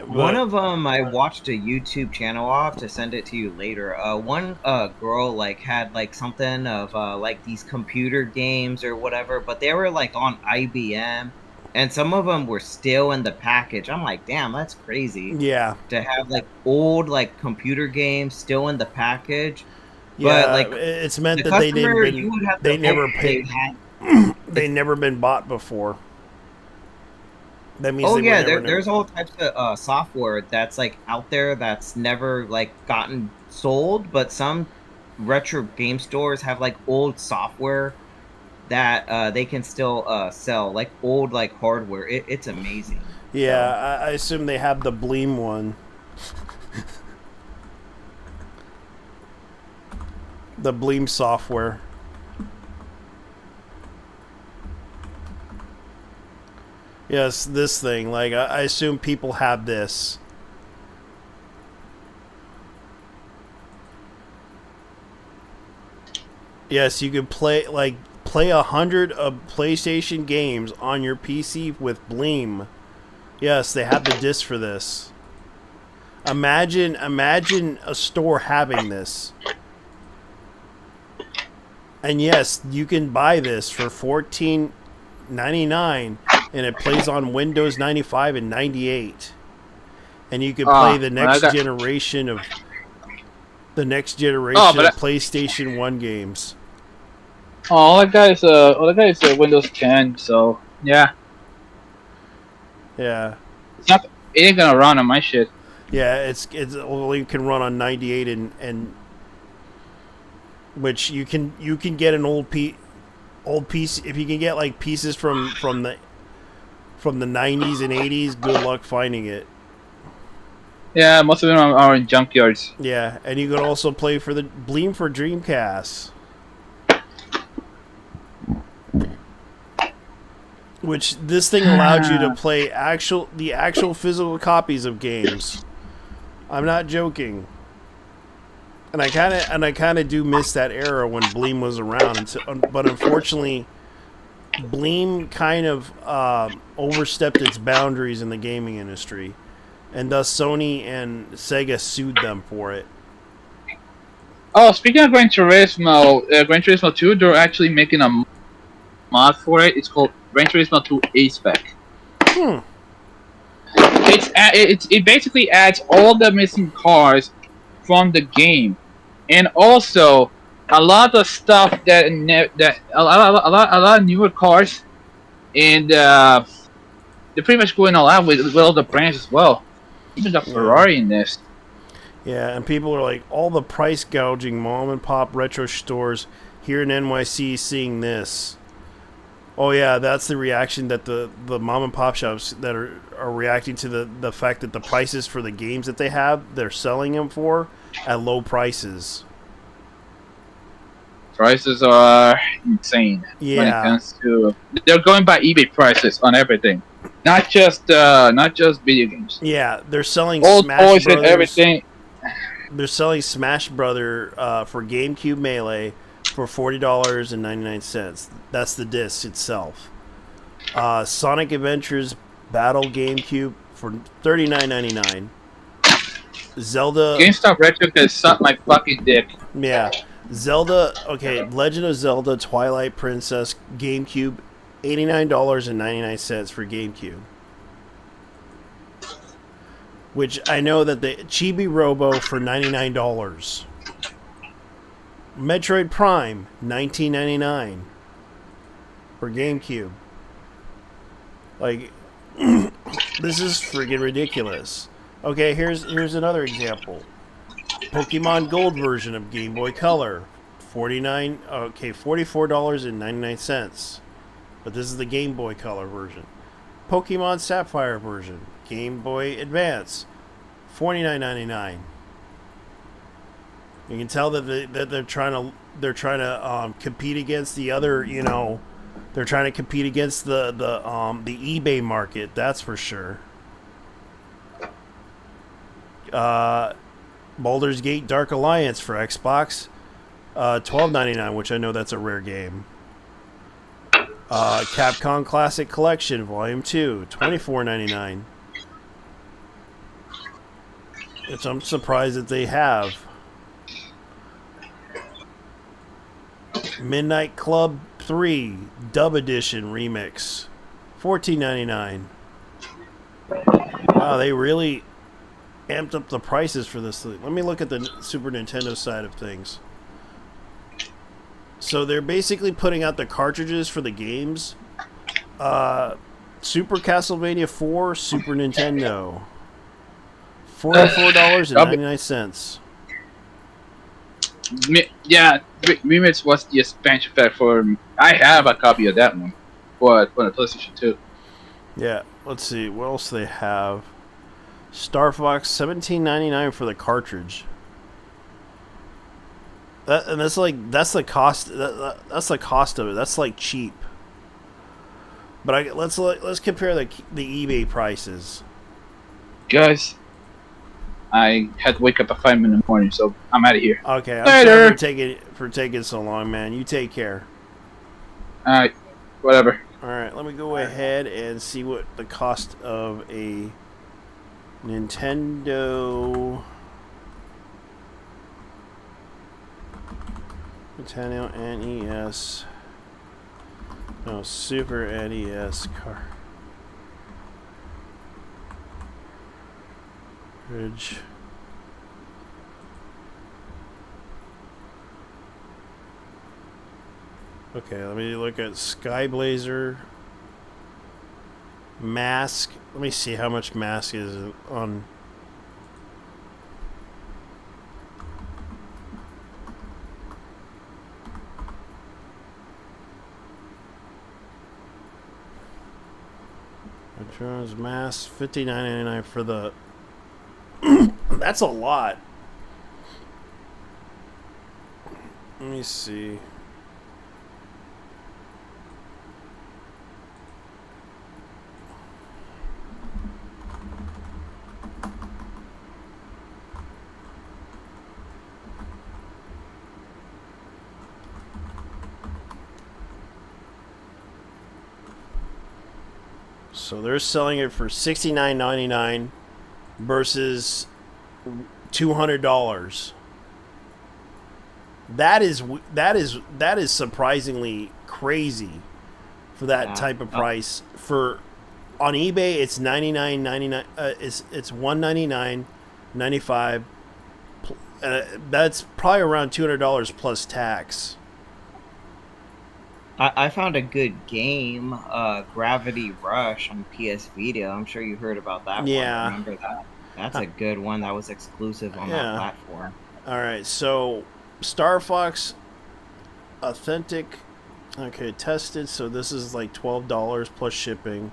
But one of them, I watched a YouTube channel. I'll have to send it to you later. One girl had something of these computer games or whatever, but they were on IBM, and some of them were still in the package. I'm like, damn, that's crazy. Yeah. To have old computer games still in the package. Yeah, But it's meant the that they customer, didn't. you would have They to never hope paid. they had. They never been bought before. That means Oh they yeah, were never there's all types of software that's out there that's never gotten sold, but some retro game stores have old software that they can still sell, old hardware. It's amazing. Yeah, I assume they have the Bleem one. The Bleem software. Yes, this thing. I assume people have this. Yes, you could play 100 of PlayStation games on your PC with Bleem. Yes, they have the disc for this. Imagine a store having this. And yes, you can buy this for $14.99, and it plays on Windows 95 and 98. And you can play the next generation of PlayStation 1 games. Oh, all I got is Windows 10. So yeah. Yeah. It ain't gonna run on my shit. Yeah, it only can run on 98 and which you can get an old piece if you can get pieces from the 90s and 80s. Good luck finding it. Yeah, most of them are in junkyards. Yeah, and you can also play for the Bleem for Dreamcast, which this thing allowed you to play the actual physical copies of games. I'm not joking. And I kind of do miss that era when Bleem was around, but unfortunately, Bleem kind of overstepped its boundaries in the gaming industry, and thus Sony and Sega sued them for it. Oh, speaking of Gran Turismo 2, they're actually making a mod for it. It's called Gran Turismo 2 A-Spec. It basically adds all the missing cars from the game, and also a lot of stuff that a lot of newer cars, and they're pretty much going all out with all the brands as well. Even the Ferrari in this. Yeah, and people are like, all the price gouging mom and pop retro stores here in NYC seeing this. Oh yeah, that's the reaction that the mom and pop shops that are reacting to the fact that the prices for the games that they have, they're selling them for at low prices. Prices are insane. Yeah. When it comes to, they're going by eBay prices on everything, not just video games. Yeah, they're selling old Smash toys Brothers, and everything. They're selling Smash Brother for GameCube Melee for $40.99. That's the disc itself. Sonic Adventures Battle GameCube for $39.99. Zelda GameStop Retro can suck my fucking dick. Yeah. Zelda, okay, Legend of Zelda Twilight Princess GameCube, $89.99 for GameCube. Which I know that the Chibi Robo for $99. Metroid Prime, $19.99 for GameCube. Like, this is freaking ridiculous. Okay, here's another example. Pokemon Gold version of Game Boy Color, $44.99. But this is the Game Boy Color version. Pokemon Sapphire version, Game Boy Advance, $49.99. You can tell that they're trying to compete against the other, they're trying to compete against the eBay market. That's for sure. Baldur's Gate Dark Alliance for Xbox, $12.99, which I know that's a rare game. Capcom Classic Collection Volume 2, $24.99. Which I'm surprised that they have. Midnight Club 3 Dub Edition Remix, $14.99. Wow, they really amped up the prices for this thing. Let me look at the Super Nintendo side of things. So they're basically putting out the cartridges for the games. Super Castlevania 4 Super Nintendo, $44.99. Yeah, Remix was the expansion pack for. I have a copy of that one for the PlayStation 2. Yeah, let's see what else they have. Star Fox, $17.99 for the cartridge. That's the cost. That's the cost of it. That's like cheap. But let's compare the eBay prices. Guys, I had to wake up at 5 in the morning, so I'm out of here. Okay, I'm Later. sorry for taking so long, man. You take care. Alright, whatever. Alright, let me go ahead and see what the cost of a Nintendo NES, no, Super NES cartridge. Okay, let me look at Skyblazer Mask. Let me see how much Mask is on. Jones Mask, $59.99 for the. That's a lot. Let me see. So they're selling it for $69.99 versus $200. That is surprisingly crazy for that type of price. For on eBay, it's $99.99. It's $199.95. That's probably around $200 plus tax. I found a good game, Gravity Rush on PS Vita. I'm sure you heard about that Yeah. one. Remember that? That's a good one. That was exclusive on that platform. All right, so Star Fox Authentic, okay, tested. So this is like $12 plus shipping.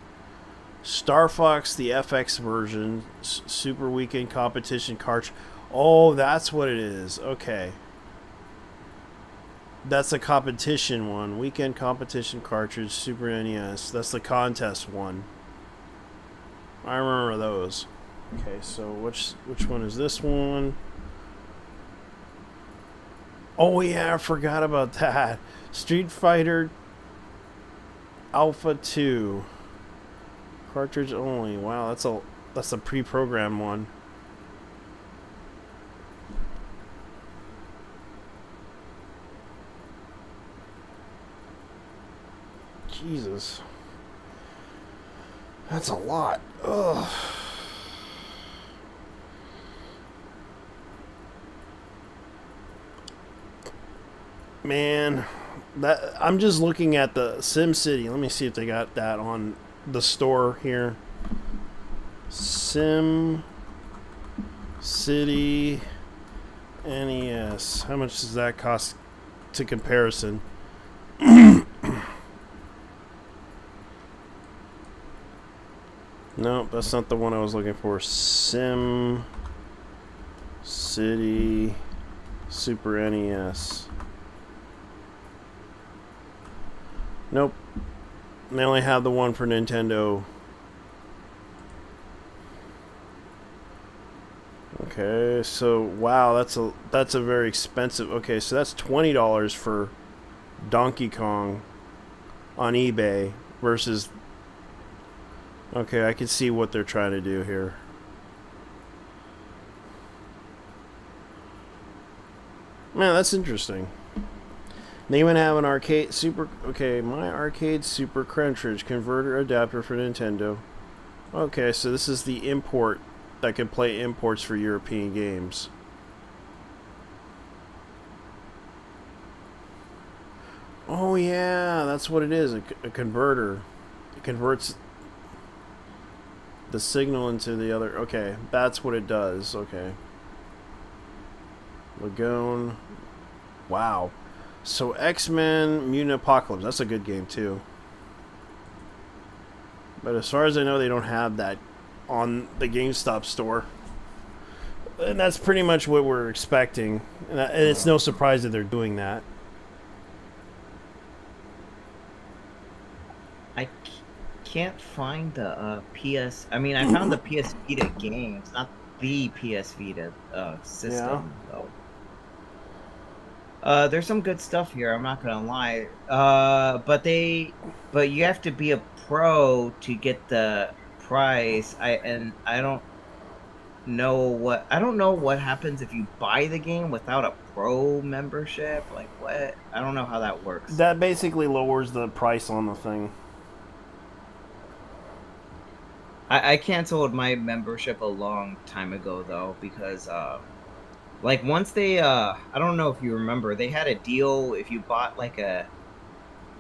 Star Fox, the FX version, Super Weekend Competition cartridge. Oh, that's what it is. Okay. That's the competition one. Weekend competition cartridge, Super NES. That's the contest one. I remember those. Okay, so which one is this one? Oh yeah, I forgot about that. Street Fighter Alpha 2. Cartridge only. Wow, that's a pre-programmed one. Jesus. That's a lot. Ugh. Man, I'm just looking at the Sim City. Let me see if they got that on the store here. Sim City NES. How much does that cost to comparison? No, that's not the one I was looking for. Sim City Super NES. Nope. They only have the one for Nintendo. Okay, so wow, that's a very expensive. Okay, so that's $20 for Donkey Kong on eBay versus. Okay, I can see what they're trying to do here. Man, that's interesting. They even have an arcade super. Okay, my arcade super cartridge converter adapter for Nintendo. Okay, so this is the import that can play imports for European games. Oh yeah, that's what it is. A converter. It converts the signal into the other. Okay, that's what it does. Okay. Lagone. Wow. So X-Men Mutant Apocalypse. That's a good game too. But as far as I know, they don't have that on the GameStop store. And that's pretty much what we're expecting. And it's no surprise that they're doing that. I can't find the PS. I mean, I found the PS Vita games, not the PS Vita system, though. There's some good stuff here. I'm not gonna lie. But you have to be a pro to get the price. I don't know what happens if you buy the game without a pro membership. Like what? I don't know how that works. That basically lowers the price on the thing. I canceled my membership a long time ago though because like once they I don't know if you remember, they had a deal if you bought like a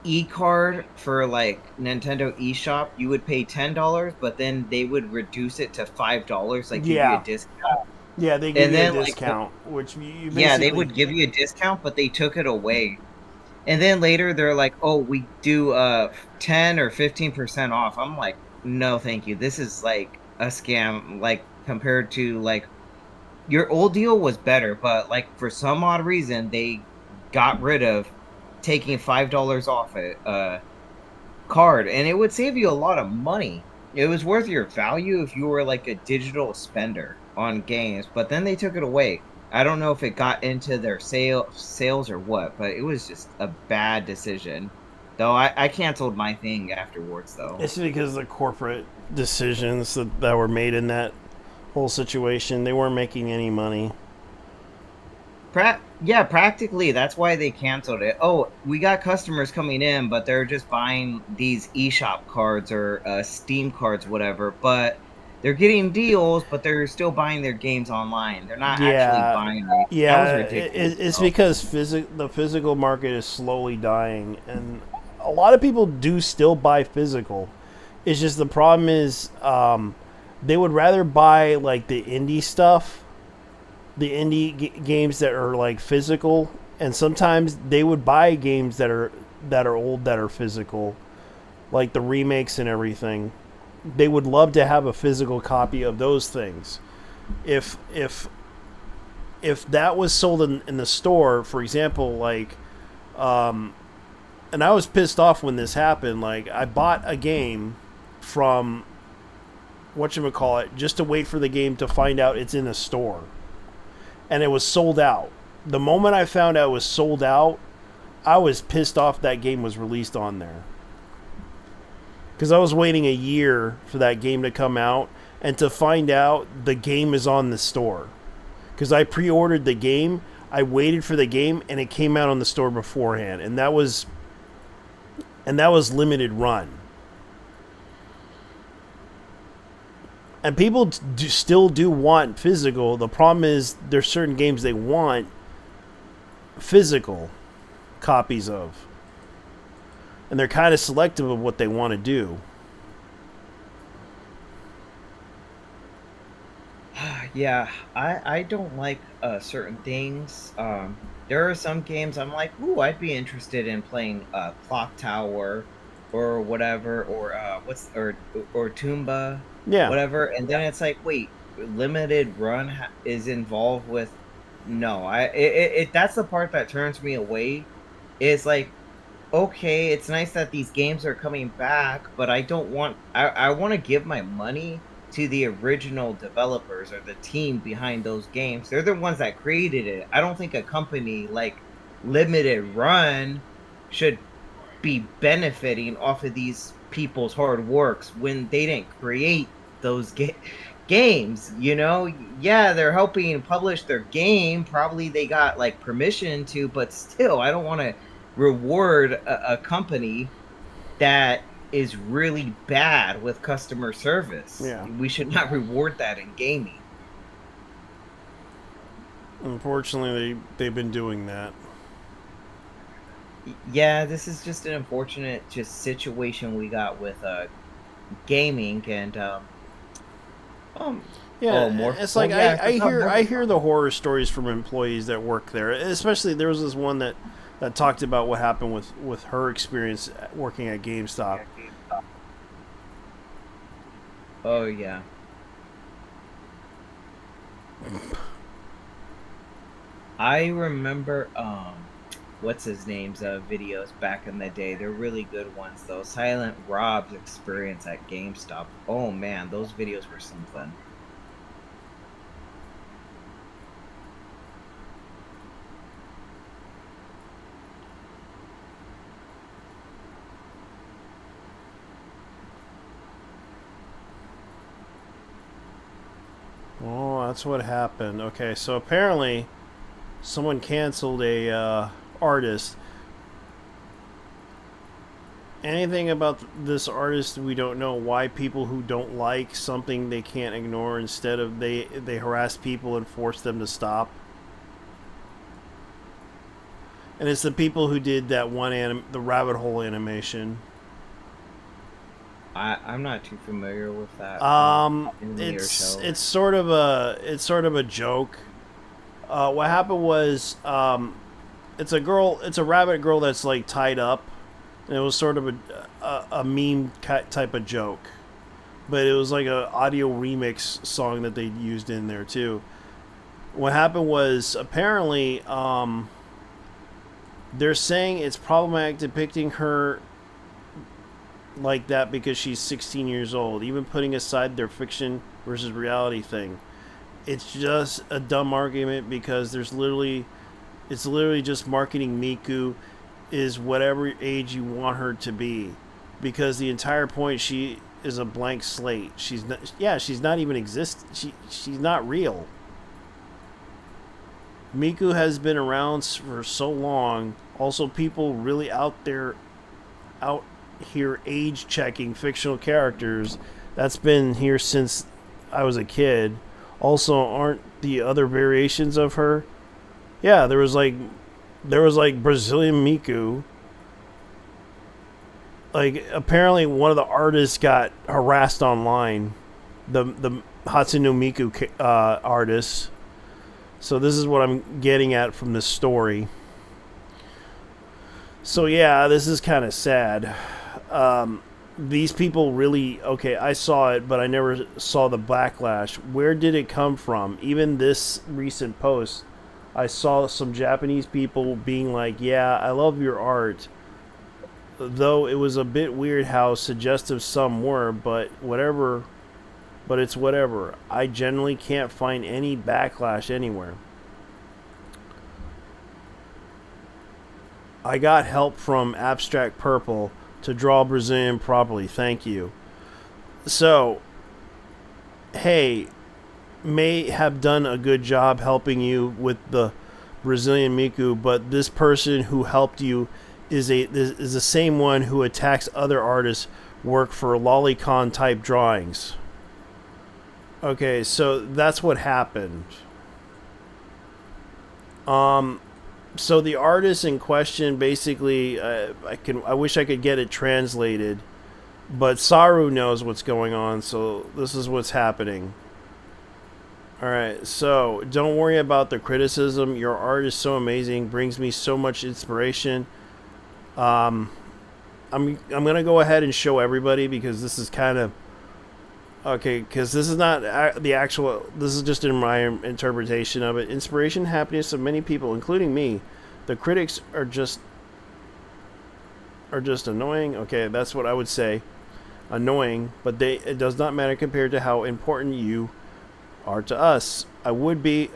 e-card for like Nintendo eShop, you would pay $10, but then they would reduce it to $5, like give you a discount. Yeah, they give you a discount, which you basically... Yeah, they would give you a discount, but they took it away. And then later they're like, "Oh, we do 10 or 15% off." I'm like, "No, thank you. This is like a scam like compared to like your old deal was better, but like for some odd reason they got rid of taking $5 off a card, and it would save you a lot of money. It was worth your value if you were like a digital spender on games, but then they took it away. I don't know if it got into their sales or what, but it was just a bad decision. Though I canceled my thing afterwards, though. It's because the corporate decisions that were made in that whole situation, they weren't making any money. Yeah, practically. That's why they canceled it. Oh, we got customers coming in, but they're just buying these eShop cards or Steam cards, whatever. But they're getting deals, but they're still buying their games online. They're not actually buying them. Yeah, that was ridiculous. It's because the physical market is slowly dying, and a lot of people do still buy physical. It's just the problem is they would rather buy like the indie stuff, the indie games that are like physical, and sometimes they would buy games that are old that are physical, like the remakes and everything. They would love to have a physical copy of those things. If that was sold in the store, for example, like and I was pissed off when this happened. Like I bought a game from whatchamacallit just to wait for the game to find out it's in a store. And it was sold out. The moment I found out it was sold out, I was pissed off that game was released on there. Because I was waiting a year for that game to come out, and to find out the game is on the store. Because I pre-ordered the game, I waited for the game, and it came out on the store beforehand. And that was limited run. And people still do want physical. The problem is there's certain games they want physical copies of. And they're kind of selective of what they want to do. Yeah, I don't like certain things. There are some games I'm like, ooh, I'd be interested in playing Clock Tower or whatever, or or Toomba, Yeah. whatever. And then it's like, wait, limited run is involved with. No, that's the part that turns me away. Is like, okay, it's nice that these games are coming back, but I want to give my money to the original developers or the team behind those games. They're the ones that created it. I don't think a company like Limited Run should be benefiting off of these people's hard works when they didn't create those games, you know. Yeah, they're helping publish their game, probably they got like permission to, but still I don't want to reward a company that is really bad with customer service. Yeah. We should not reward that in gaming. Unfortunately, they've been doing that. Yeah, this is just an unfortunate just situation we got with gaming. And Yeah, oh, more. it's like yeah, I hear the horror stories from employees that work there. Especially there was this one that talked about what happened with her experience working at GameStop. Oh yeah. I remember what's his name's videos back in the day. They're really good ones though. Silent Rob's experience at GameStop. Oh man, those videos were something. Oh, that's what happened. Okay, so apparently someone canceled a artist. Anything about this artist we don't know. Why people who don't like something they can't ignore, instead of they harass people and force them to stop. And it's the people who did that one the rabbit hole animation. I'm not too familiar with that. It's sort of a joke. What happened was it's a rabbit girl that's like tied up, and it was sort of a meme type of joke, but it was like a audio remix song that they used in there too. What happened was apparently they're saying it's problematic depicting her like that because she's 16 years old, even putting aside their fiction versus reality thing. It's just a dumb argument because it's literally just marketing Miku is whatever age you want her to be, because the entire point, she is a blank slate. She's not even she's not real. Miku has been around for so long. Also, people really out here age checking fictional characters. That's been here since I was a kid. Also, aren't the other variations of her? Yeah, there was like Brazilian Miku. Like, apparently one of the artists got harassed online. The Hatsune Miku artist. So this is what I'm getting at from this story. So yeah, this is kind of sad. These people really, okay, I saw it, but I never saw the backlash. Where did it come from? Even this recent post, I saw some Japanese people being like, yeah, I love your art. Though it was a bit weird how suggestive some were, but whatever. But it's whatever. I generally can't find any backlash anywhere. I got help from Abstract Purple to draw Brazilian properly. Thank you. So, hey, may have done a good job helping you with the Brazilian Miku, but this person who helped you is the same one who attacks other artists' work for lolicon type drawings. Okay, so that's what happened. So the artist in question basically, I wish I could get it translated, but Saru knows what's going on. So this is what's happening. All right, so don't worry about the criticism. Your art is so amazing, brings me so much inspiration. I'm gonna go ahead and show everybody because this is kind of okay. Because this is not the actual. This is just in my interpretation of it. Inspiration, happiness of many people, including me. The critics are just annoying. Okay, that's what I would say. Annoying, but it does not matter compared to how important you are to us. It would be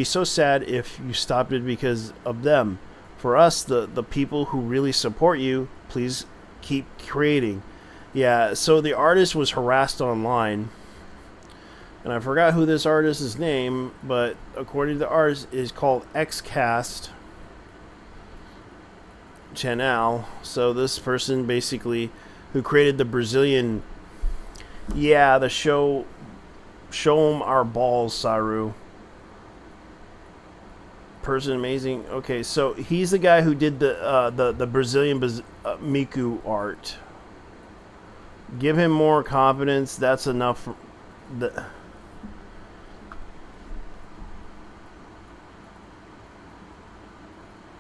so sad if you stopped it because of them. For us, the people who really support you, please keep creating. Yeah, so the artist was harassed online, and I forgot who this artist's name, but according to the artist, is called Xcast Channel. So this person basically, who created the Brazilian, the show Show 'em Our Balls, Saru. Person amazing. Okay, so he's the guy who did the Brazilian Miku art. Give him more confidence. That's enough.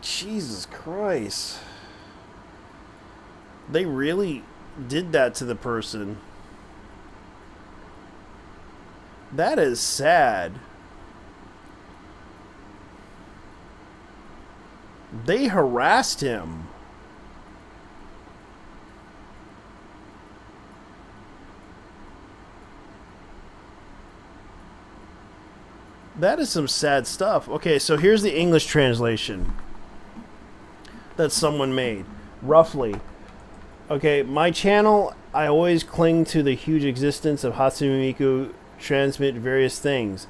Jesus Christ. They really did that to the person. That is sad. They harassed him. That is some sad stuff. Okay, so here's the English translation that someone made, roughly. Okay, my channel, I always cling to the huge existence of Hatsune Miku, transmit various things.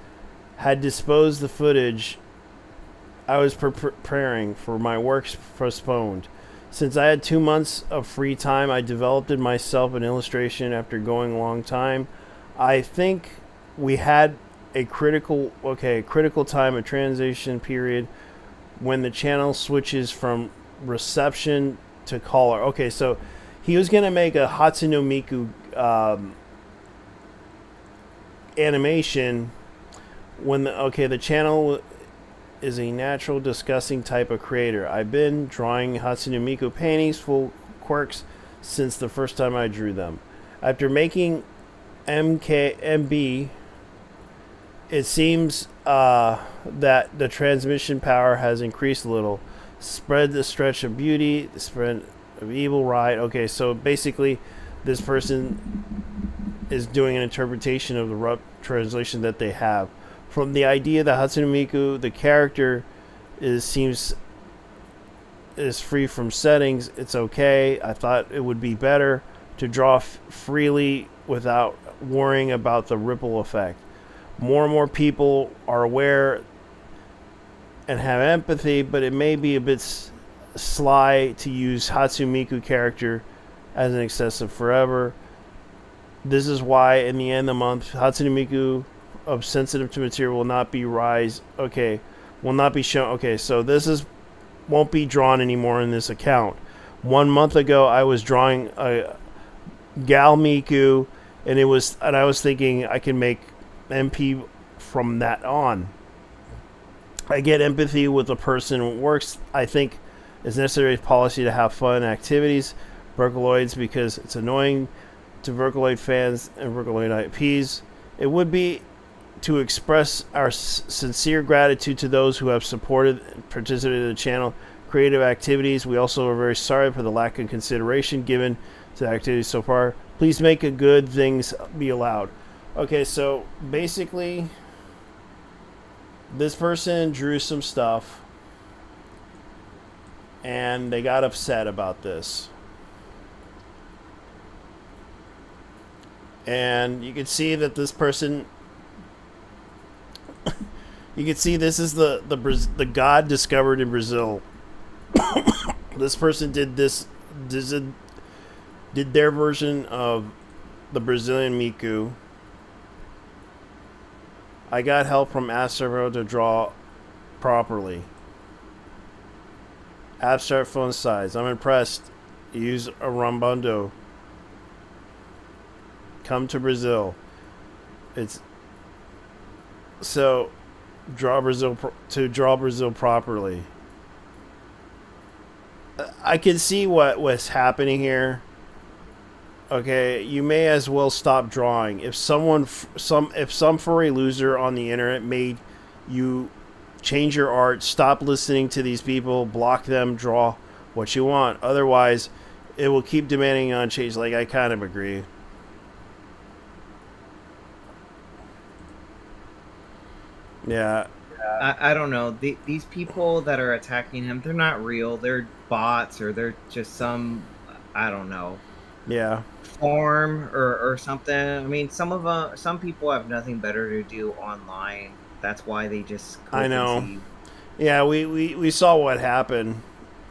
Had disposed the footage I was preparing for my works postponed. Since I had 2 months of free time, I developed it myself an illustration after going a long time. I think we had a critical time, a transition period when the channel switches from reception to caller. Okay, so he was going to make a Hatsune Miku animation when the channel is a natural discussing type of creator. I've been drawing Hatsune Miku paintings full quirks since the first time I drew them. After making MB, it seems that the transmission power has increased a little. Spread the stretch of beauty, the spread of evil, right? Okay, so basically this person is doing an interpretation of the rough translation that they have. From the idea that Hatsune Miku, the character, is free from settings, it's okay. I thought it would be better to draw freely without worrying about the ripple effect. More and more people are aware and have empathy, but it may be a bit sly to use Hatsune Miku character as an excessive forever. This is why in the end of the month, Hatsune Miku of sensitive to material will not be will not be shown. Okay, so this won't be drawn anymore in this account. 1 month ago, I was drawing a Gal Miku, and I was thinking I can make MP from that on. I get empathy with the person who works. I think it's necessary policy to have fun activities, Vocaloids, because it's annoying to Vocaloid fans and Vocaloid IPs. It would be to express our sincere gratitude to those who have supported and participated in the channel creative activities. We also are very sorry for the lack of consideration given to the activities so far. Please make a good things be allowed. Okay, so basically this person drew some stuff and they got upset about this. And you can see that this person you can see this is the god discovered in Brazil. This person did their version of the Brazilian Miku. I got help from Astro to draw properly. Abstract font size. I'm impressed. Use a Rambondo. Come to Brazil. So, draw Brazil properly. I can see what was happening here. Okay, you may as well stop drawing. If some furry loser on the internet made you change your art, stop listening to these people, block them, draw what you want. Otherwise, it will keep demanding on change. Like, I kind of agree. Yeah. I don't know. These people that are attacking him, they're not real. They're bots, or they're just some, I don't know. Yeah. Farm or something. I mean, some people have nothing better to do online. That's why they just. I know. Yeah, we saw what happened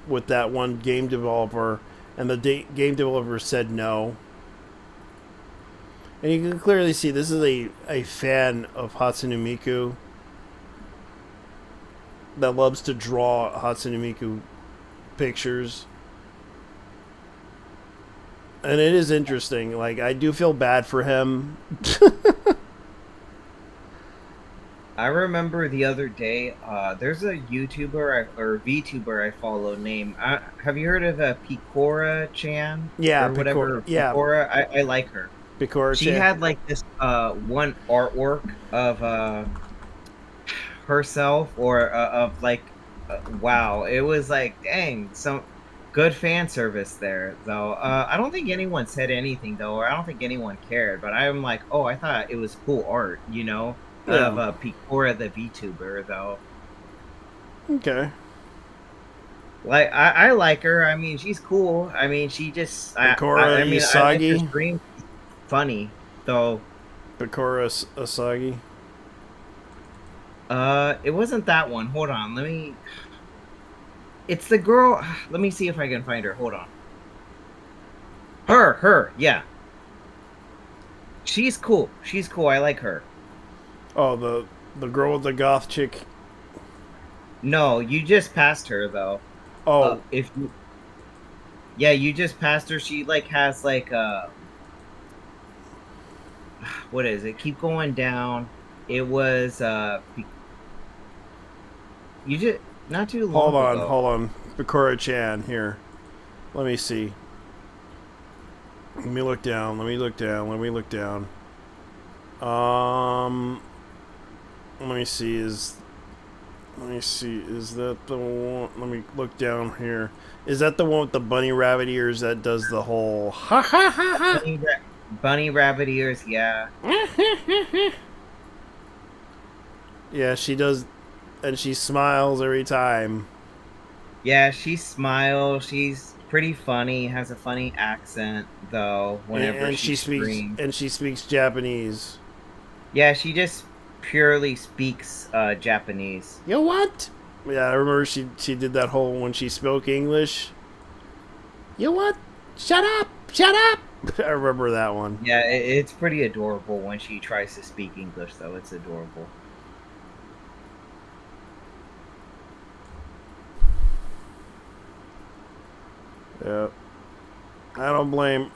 with that one game developer, and the game developer said no. And you can clearly see this is a fan of Hatsune Miku that loves to draw Hatsune Miku pictures. And it is interesting. Like, I do feel bad for him. I remember the other day, there's a YouTuber or VTuber I follow named, have you heard of Picora-chan? Yeah, or whatever. Yeah, Picora, I like her. Picora-chan. She had like this one artwork of herself, or of like, wow, it was like, dang, some good fan service there, though. I don't think anyone said anything, though, or I don't think anyone cared, but I'm like, oh, I thought it was cool art, you know? Yeah. Of Picora the VTuber, though. Okay. Like, I like her. I mean, she's cool. I mean, she just... Picora I mean, Usagi? I like her stream. Funny, though. Picora Usagi? It wasn't that one. Hold on, let me... It's the girl... Let me see if I can find her. Hold on. Her, yeah. She's cool. She's cool. I like her. Oh, the girl with the goth chick. No, you just passed her, though. Oh. If you... Yeah, you just passed her. She, like, has, like, what is it? Keep going down. It was, you just... Not too long ago. Hold on. Picora-chan, here. Let me see. Let me look down. Let me look down. Let me see, is that the one? Let me look down here. Is that the one with the bunny rabbit ears that does the whole ha ha ha ha? Bunny rabbit ears, yeah. Yeah, she does, and she smiles every time. Yeah, she smiles. She's pretty funny. Has a funny accent, though. Whenever she screams. And she speaks Japanese. Yeah, she just purely speaks Japanese. You what? Yeah, I remember she did that whole when she spoke English. You what? Shut up! I remember that one. Yeah, it's pretty adorable when she tries to speak English, though. It's adorable. Yeah. I don't blame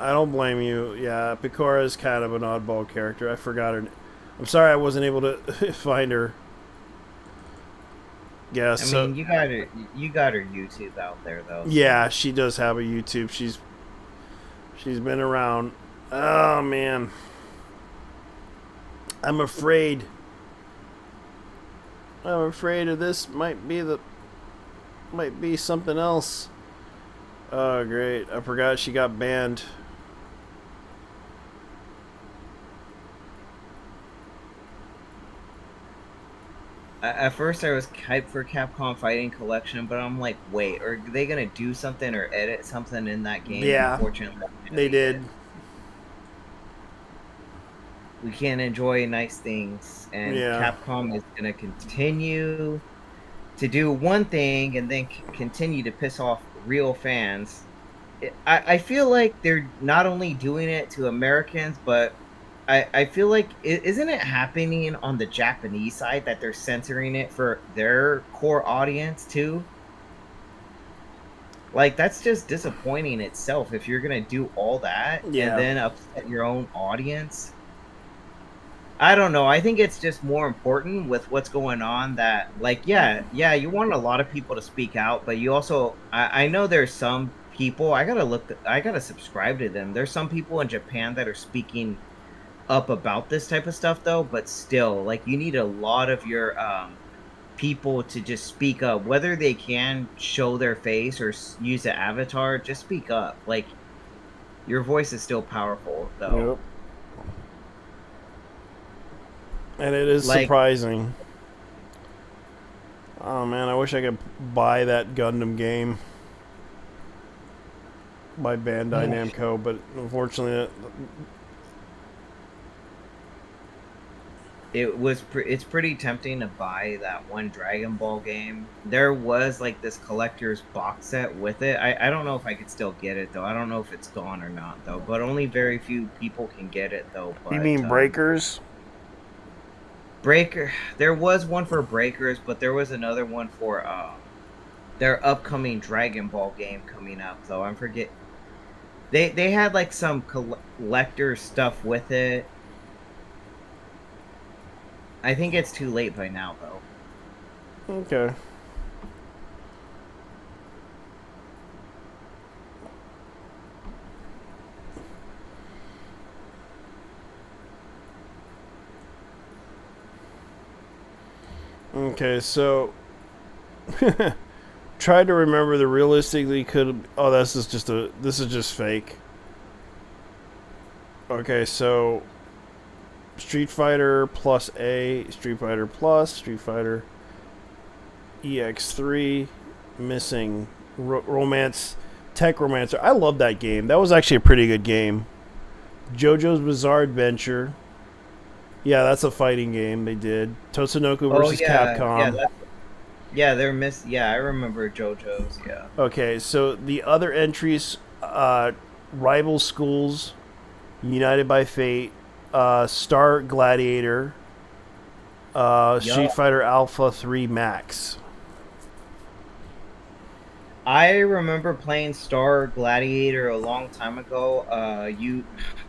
you. Yeah, Picora is kind of an oddball character. I forgot her. I'm sorry I wasn't able to find her. Yeah, I mean, you got her YouTube out there, though. Yeah, she does have a YouTube. She's been around. Oh man, I'm afraid of this. Might be something else. Oh great! I forgot she got banned. At first, I was hyped for Capcom Fighting Collection, but I'm like, wait, are they gonna do something or edit something in that game? Yeah, unfortunately, they did. We can't enjoy nice things, and Capcom is gonna continue to do one thing and then continue to piss off real fans. I feel like they're not only doing it to Americans, but I feel like, isn't it happening on the Japanese side that they're censoring it for their core audience too? Like, that's just disappointing itself if you're gonna do all that and then upset your own audience. I don't know. I think it's just more important with what's going on that, like, yeah, you want a lot of people to speak out, but you also, I know there's some people, I gotta subscribe to them. There's some people in Japan that are speaking up about this type of stuff, though, but still, like, you need a lot of your people to just speak up, whether they can show their face or use an avatar, just speak up. Like, your voice is still powerful, though. Yep. And it is Like, surprising. Oh man, I wish I could buy that Gundam game by Bandai Namco, but unfortunately, it's pretty tempting to buy that one Dragon Ball game. There was like this collector's box set with it. I don't know if I could still get it though. I don't know if it's gone or not though. But only very few people can get it though. But, you mean Breakers? Breaker. There was one for Breakers, but there was another one for their upcoming Dragon Ball game coming up though. I forget. They had like some collector stuff with it. I think it's too late by now, though. Okay. Okay, so try to remember the realistically could. Oh, this is just fake. Okay, so Street Fighter plus A, Street Fighter plus, Street Fighter EX3, missing Romance, Tech Romancer. I love that game. That was actually a pretty good game. JoJo's Bizarre Adventure. Yeah, that's a fighting game they did. Tatsunoko versus Capcom. Yeah, they're Yeah, I remember JoJo's. Yeah. Okay, so the other entries: Rival Schools, United by Fate, Star Gladiator, Street Fighter Alpha 3 Max. I remember playing Star Gladiator a long time ago.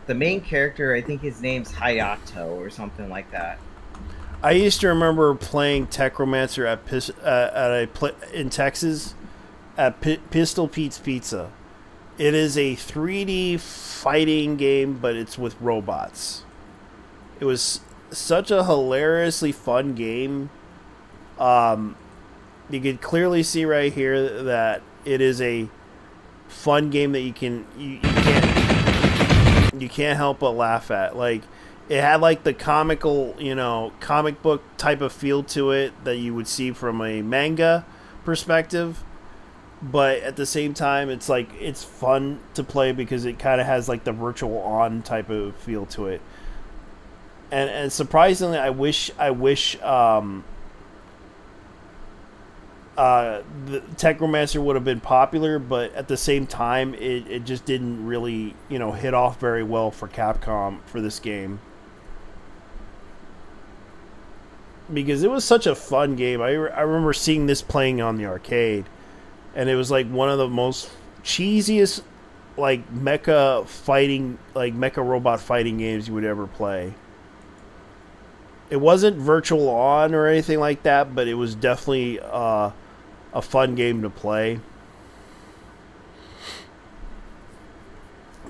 The main character, I think his name's Hayato or something like that. I used to remember playing Techromancer in Texas at Pistol Pete's Pizza. It is a 3D fighting game, but it's with robots. It was such a hilariously fun game. You can clearly see right here that it is a fun game that you can't help but laugh at. Like, it had like the comic book type of feel to it that you would see from a manga perspective. But at the same time, it's like it's fun to play because it kind of has like the virtual on type of feel to it. And surprisingly, I wish the Techromancer would have been popular, but at the same time, it just didn't really hit off very well for Capcom for this game. Because it was such a fun game. I remember seeing this playing on the arcade. And it was like one of the most cheesiest like mecha robot fighting games you would ever play. It wasn't virtual on or anything like that, but it was definitely a fun game to play.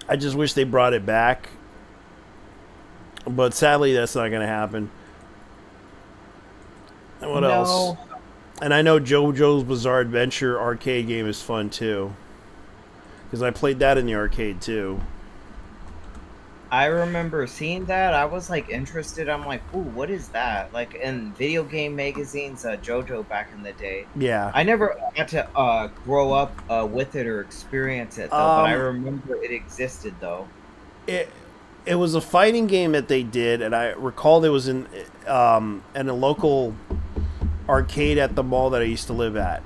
I just wish they brought it back. But sadly that's not going to happen. And what else? And I know JoJo's Bizarre Adventure arcade game is fun too. Because I played that in the arcade too. I remember seeing that. I was like interested. I'm like, ooh, what is that? Like in video game magazines, JoJo back in the day. Yeah. I never got to grow up with it or experience it though, but I remember it existed though. It was a fighting game that they did, and I recall it was in a local arcade at the mall that I used to live at.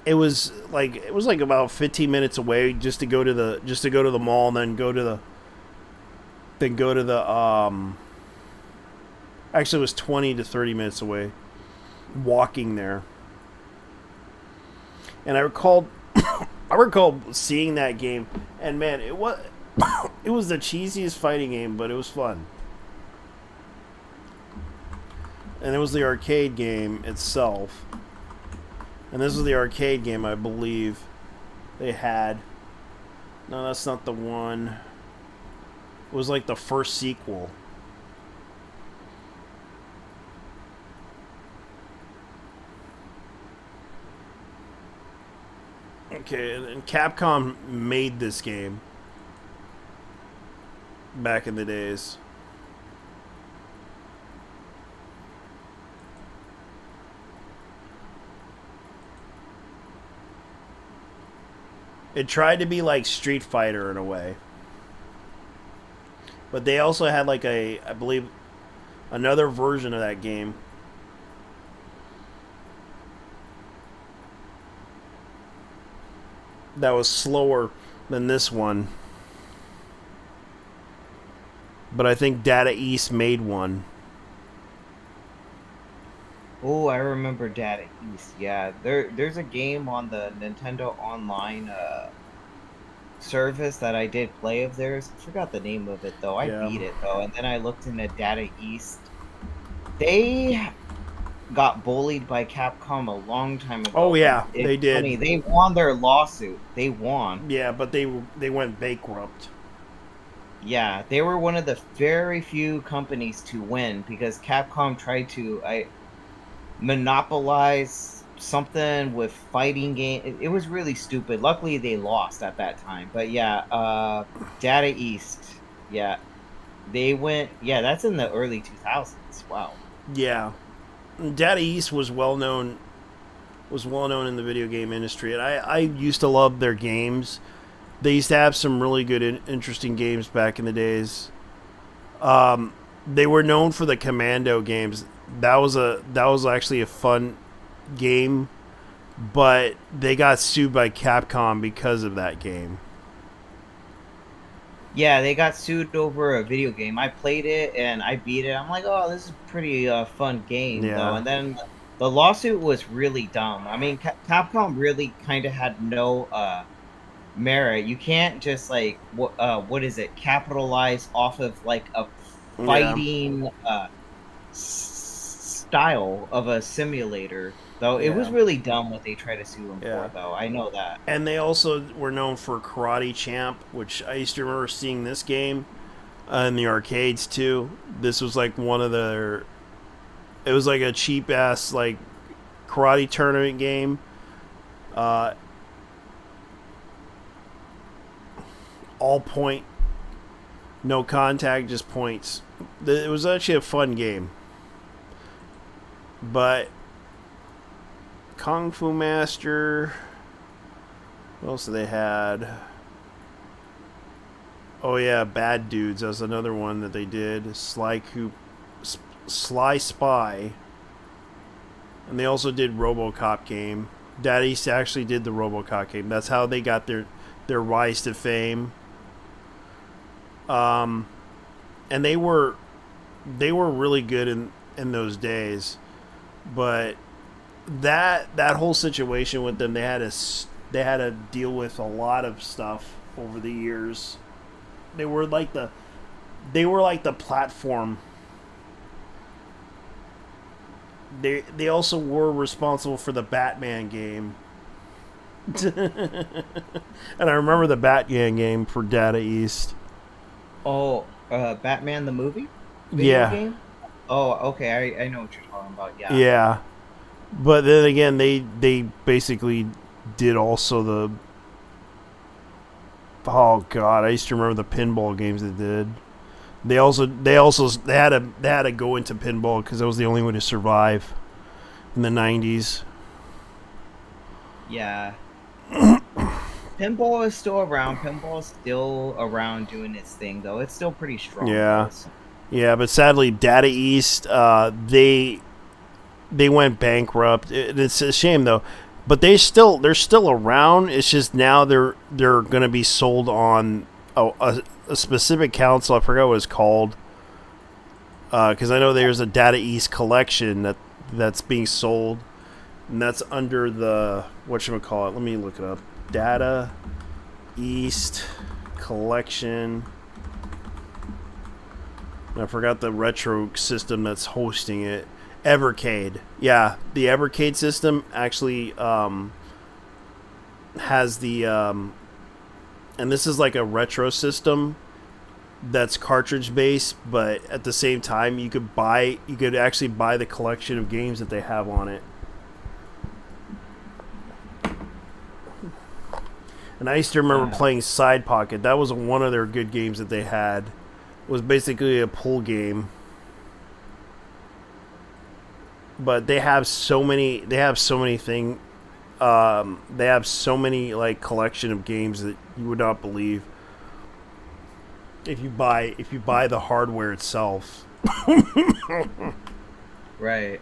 It was like about 15 minutes away just to go to the mall and then go to the actually it was 20 to 30 minutes away walking there. And I recall seeing that game, and man, It was the cheesiest fighting game, but it was fun. And it was the arcade game itself. And this was the arcade game, I believe, they had. No, that's not the one. It was like the first sequel. Okay, and Capcom made this game back in the days. It tried to be like Street Fighter in a way. But they also had like I believe, another version of that game. That was slower than this one. But I think Data East made one. Oh, I remember Data East. Yeah, there's a game on the Nintendo Online service that I did play of theirs. I forgot the name of it though. I beat it though, and then I looked into Data East. They got bullied by Capcom a long time ago. Oh yeah, they did. Funny, they won their lawsuit. They won. Yeah, but they went bankrupt. Yeah, they were one of the very few companies to win because Capcom tried to monopolize something with fighting game. It was really stupid. Luckily, they lost at that time. But yeah, Data East. Yeah, they went. Yeah, that's in the early 2000s. Wow. Yeah, Data East was well known. Was well known in the video game industry, and I used to love their games. They used to have some really good, interesting games back in the days. They were known for the Commando games. That was actually a fun game, but they got sued by Capcom because of that game. Yeah, they got sued over a video game. I played it and I beat it. I'm like, oh, this is a pretty fun game, though. And then the lawsuit was really dumb. I mean, Capcom really kind of had no merit. You can't just like what is it? Capitalize off of like a fighting style of a simulator. Though it was really dumb what they tried to sue him for, though. I know that. And they also were known for Karate Champ, which I used to remember seeing this game in the arcades too. This was like one of their. It was like a cheap ass like karate tournament game. All point, no contact, just points. It was actually a fun game. But Kung Fu Master, what else did they had? Oh yeah, Bad Dudes. That was another one that they did. Sly Spy. And they also did RoboCop game. Data East actually did the RoboCop game. That's how they got their rise to fame. And they were really good in those days. But that whole situation with them, they had to deal with a lot of stuff over the years. They were like the platform. They also were responsible for the Batman game. And I remember the Batman game for Data East. Oh, Batman the movie? Video game? Oh, okay. I know what you're talking about. Yeah. Yeah. But then again, they basically did also the. Oh God, I used to remember the pinball games they did. They had to go into pinball because that was the only way to survive in the 90s. Yeah. Pinball is still around. Pinball is still around doing its thing, though. It's still pretty strong. Yeah. Yeah, but sadly, Data East, they went bankrupt. It's a shame though, but they're still around. It's just now they're going to be sold on a specific council. I forgot what it's called, because I know there's a Data East collection that's being sold, and that's under the whatchamacallit. Let me look it up. Data East collection. I forgot the retro system that's hosting it. Evercade. Yeah, the Evercade system actually has the and this is like a retro system that's cartridge based, but at the same time you could actually buy the collection of games that they have on it. And I used to remember playing Side Pocket. That was one of their good games that they had. It was basically a pool game. But they have so many like collection of games that you would not believe if you buy the hardware itself. Right.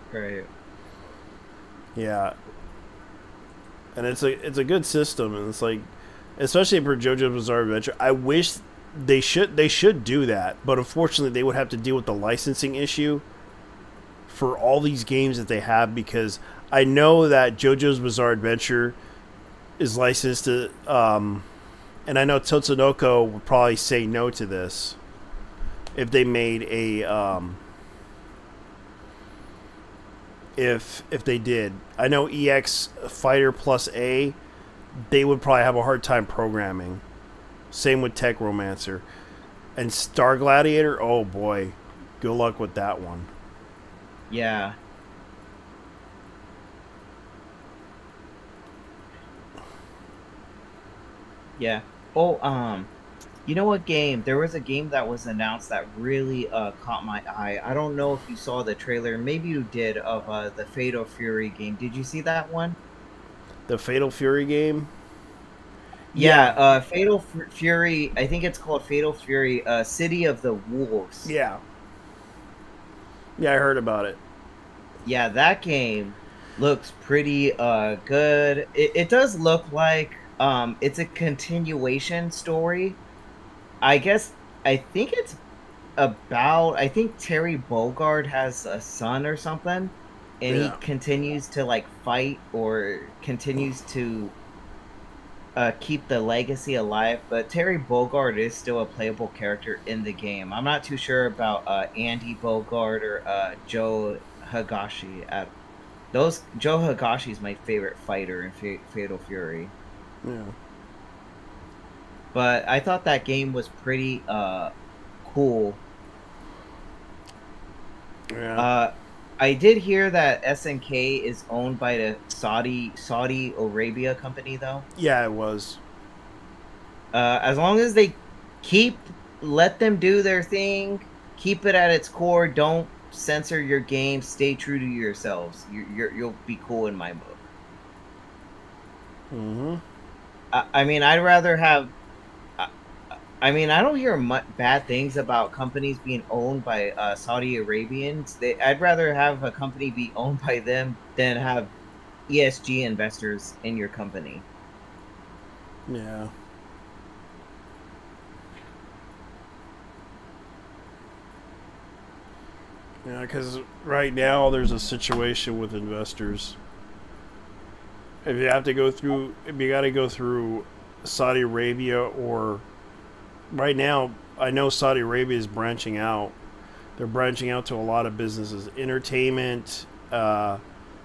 Yeah. And it's a good system, and it's like, especially for JoJo's Bizarre Adventure, I wish they should do that, but unfortunately they would have to deal with the licensing issue for all these games that they have, because I know that JoJo's Bizarre Adventure is licensed to, and I know Tatsunoko would probably say no to this if they made a, if they did. I know EX Fighter Plus A, they would probably have a hard time programming. Same with Tech Romancer. And Star Gladiator, oh boy, good luck with that one. Yeah. Yeah. Oh, you know what game? There was a game that was announced that really caught my eye. I don't know if you saw the trailer. Maybe you did, of the Fatal Fury game. Did you see that one? The Fatal Fury game? Yeah, Fatal Fury. I think it's called Fatal Fury. City of the Wolves. Yeah. Yeah, I heard about it. Yeah, that game looks pretty good. It does look like it's a continuation story. I think it's about, I think Terry Bogard has a son or something, and he continues to like fight, or continues to keep the legacy alive. But Terry Bogard is still a playable character in the game. I'm not too sure about Andy Bogard or Joe Higashi. Joe Higashi is my favorite fighter in Fatal Fury. Yeah. But I thought that game was pretty cool. Yeah. I did hear that SNK is owned by the Saudi Arabia company, though. Yeah, it was. As long as they let them do their thing, keep it at its core, don't censor your game, stay true to yourselves, you'll be cool in my book. Mm-hmm. I mean, I'd rather have. I mean, I don't hear bad things about companies being owned by Saudi Arabians. I'd rather have a company be owned by them than have ESG investors in your company. Yeah. Yeah, because right now there's a situation with investors. If you got to go through Saudi Arabia, or right now, I know Saudi Arabia is branching out. They're branching out to a lot of businesses, entertainment,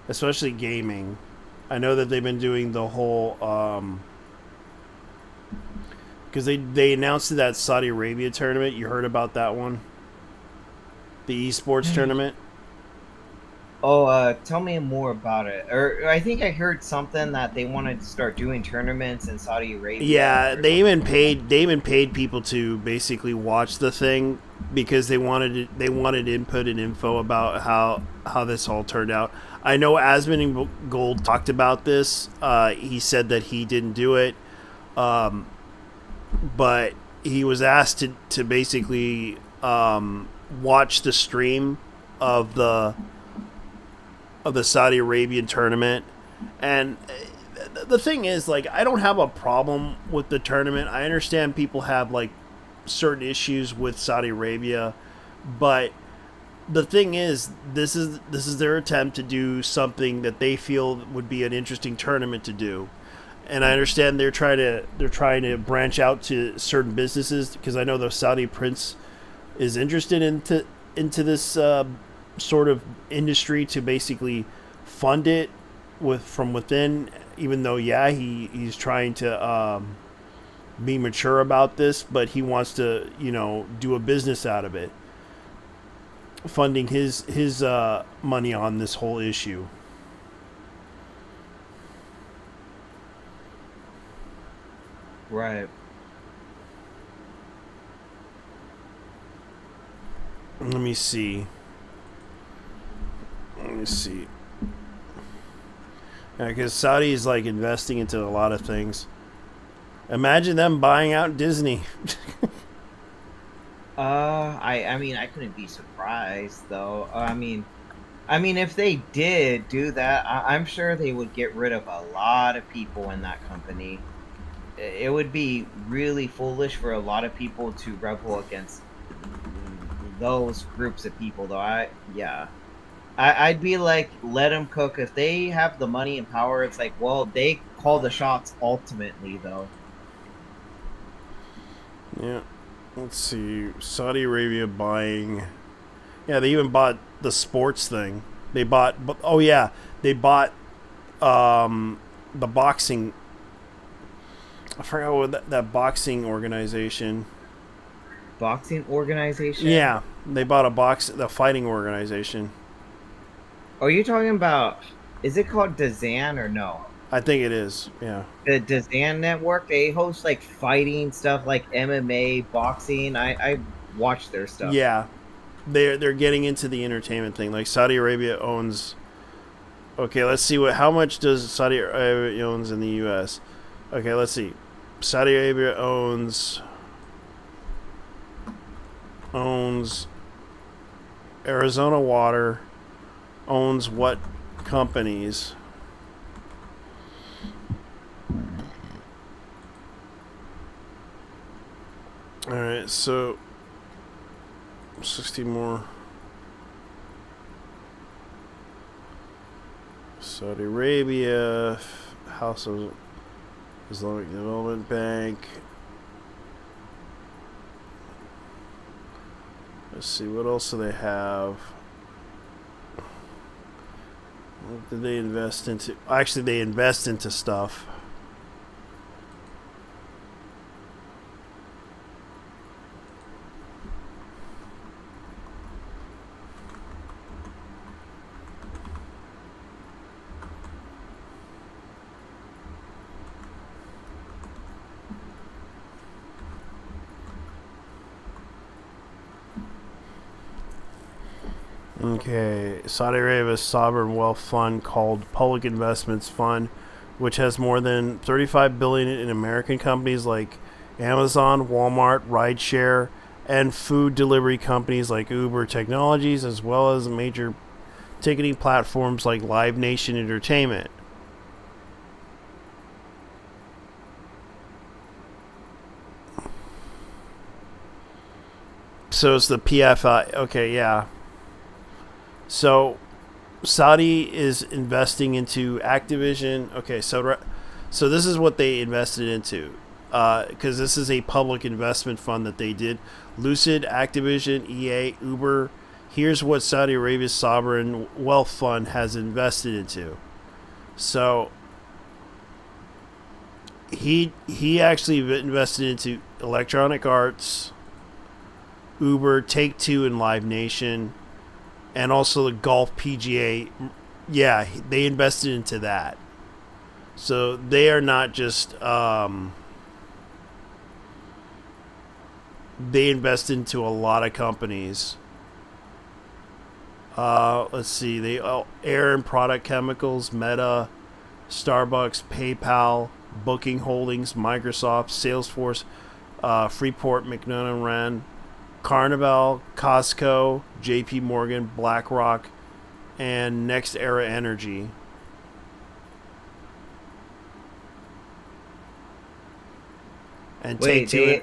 especially gaming. I know that they've been doing the whole, because they announced that Saudi Arabia tournament. You heard about that one? The esports tournament. Oh, tell me more about it. Or I think I heard something that they wanted to start doing tournaments in Saudi Arabia. Yeah, they even paid people to basically watch the thing, because they wanted input and info about how this all turned out. I know Asmund Gold talked about this. He said that he didn't do it, but he was asked to basically watch the stream of the Saudi Arabian tournament. And the thing is, like, I don't have a problem with the tournament. I understand people have like certain issues with Saudi Arabia, but the thing is, this is their attempt to do something that they feel would be an interesting tournament to do. and I understand they're trying to branch out to certain businesses, because I know the Saudi prince is interested into this sort of industry to basically fund it from within. Even though he's trying to be mature about this, but he wants to do a business out of it, funding his money on this whole issue. Right. Let me see. Because Saudi is like investing into a lot of things. Imagine them buying out Disney. I mean, I couldn't be surprised though. I mean, if they did do that, I'm sure they would get rid of a lot of people in that company. It would be really foolish for a lot of people to rebel against those groups of people, though. I'd be like, let them cook. If they have the money and power, it's like, well, they call the shots ultimately, though. Yeah. Let's see. Saudi Arabia buying... Yeah, they even bought the sports thing. They bought... Oh, yeah. They bought the boxing... I forgot what that boxing organization... Boxing organization? Yeah. They bought the fighting organization. Are you talking about... Is it called DAZN or no? I think it is, yeah. The DAZN network, they host like fighting stuff like MMA, boxing. I watch their stuff. Yeah. They're getting into the entertainment thing. Like Saudi Arabia owns... Okay, let's see how much does Saudi Arabia owns in the US. Okay, let's see. Saudi Arabia owns Arizona Water, owns what companies? Alright, so 60 more. Saudi Arabia, House of Islamic Development Bank. Let's see, what else do they have? What did they invest into? Actually, they invest into stuff. Okay, Saudi Arabia's sovereign wealth fund called Public Investments Fund, which has more than $35 billion in American companies like Amazon, Walmart, rideshare, and food delivery companies like Uber Technologies, as well as major ticketing platforms like Live Nation Entertainment. So it's the PFI. Okay, yeah. So, Saudi is investing into Activision. Okay, so this is what they invested into, because this is a public investment fund that they did. Lucid, Activision, EA, Uber. Here's what Saudi Arabia's sovereign wealth fund has invested into. So, he actually invested into Electronic Arts, Uber, Take-Two, and Live Nation. And also the Golf PGA. Yeah, they invested into that. So they are not just... they invest into a lot of companies. Let's see. They Air and Product Chemicals, Meta, Starbucks, PayPal, Booking Holdings, Microsoft, Salesforce, Freeport McMoran, Carnival, Costco, JP Morgan, BlackRock, and Next Era Energy. And Take-Two.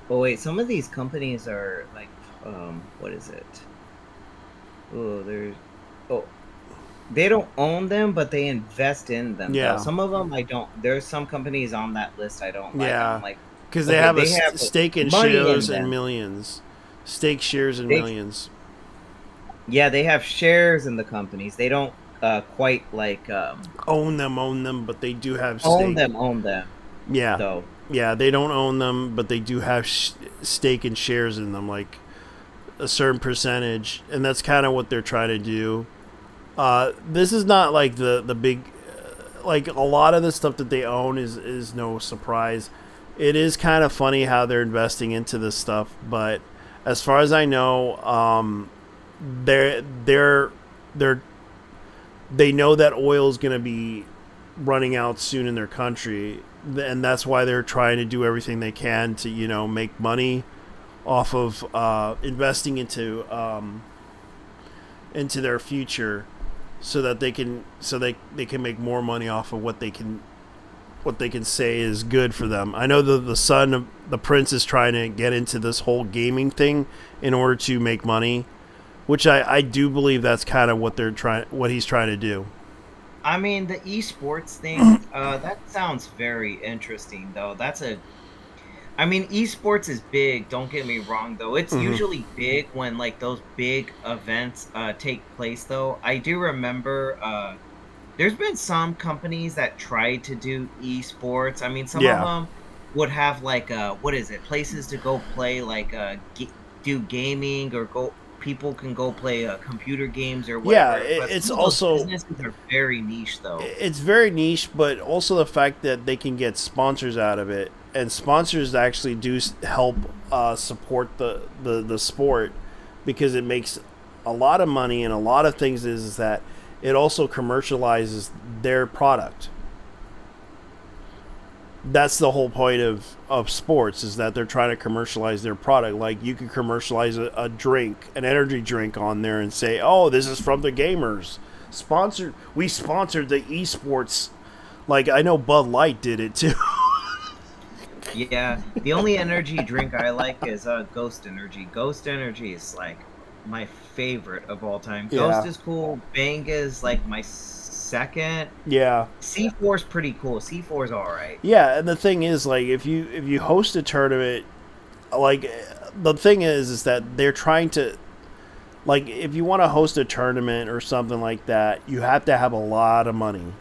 Oh wait, some of these companies are like, what is it? Oh, there's, they don't own them, but they invest in them. Yeah. Though. Some of them I don't. There's some companies on that list I don't like. Yeah. I'm like, Because okay, they have they have stake in money in shares and them. millions. Stake shares and They, millions. yeah, they have shares in the companies. They don't quite like own them, but they do have own stake. them. Yeah. Though. Yeah, they don't own them, but they do have stake and shares in them, like a certain percentage, and that's kind of what they're trying to do. This is not like the big, like a lot of the stuff that they own is no surprise. It is kind of funny how they're investing into this stuff, but as far as I know, they know that oil is going to be running out soon in their country, and that's why they're trying to do everything they can to make money off of investing into their future, so that they can make more money off of what they can say is good for them. I know the son of the prince is trying to get into this whole gaming thing in order to make money, which I do believe that's kind of what he's trying to do. I mean, the esports thing, that sounds very interesting, though. I mean, esports is big, don't get me wrong, though. It's usually big when, like, those big events take place, though. I do remember there's been some companies that tried to do esports. I mean, some of them would have, like, what is it, places to go play, like, do gaming, or people can go play computer games or whatever. Yeah, but it's some of those also businesses are very niche, though. It's very niche, but also the fact that they can get sponsors out of it, and sponsors actually do help support the sport, because it makes a lot of money, and a lot of things is that it also commercializes their product. That's the whole point of sports, is that they're trying to commercialize their product. Like, you could commercialize a drink, an energy drink on there, and say, oh, this is from the gamers. We sponsored the esports. Like, I know Bud Light did it too. Yeah, the only energy drink I like is Ghost Energy. Ghost Energy is like my favorite of all time. Yeah. Ghost is cool. Bang is like my second. Yeah. C4 is pretty cool. C4 is all right. Yeah, and the thing is, like, if you host a tournament, like, the thing is that they're trying to, like, if you want to host a tournament or something like that, you have to have a lot of money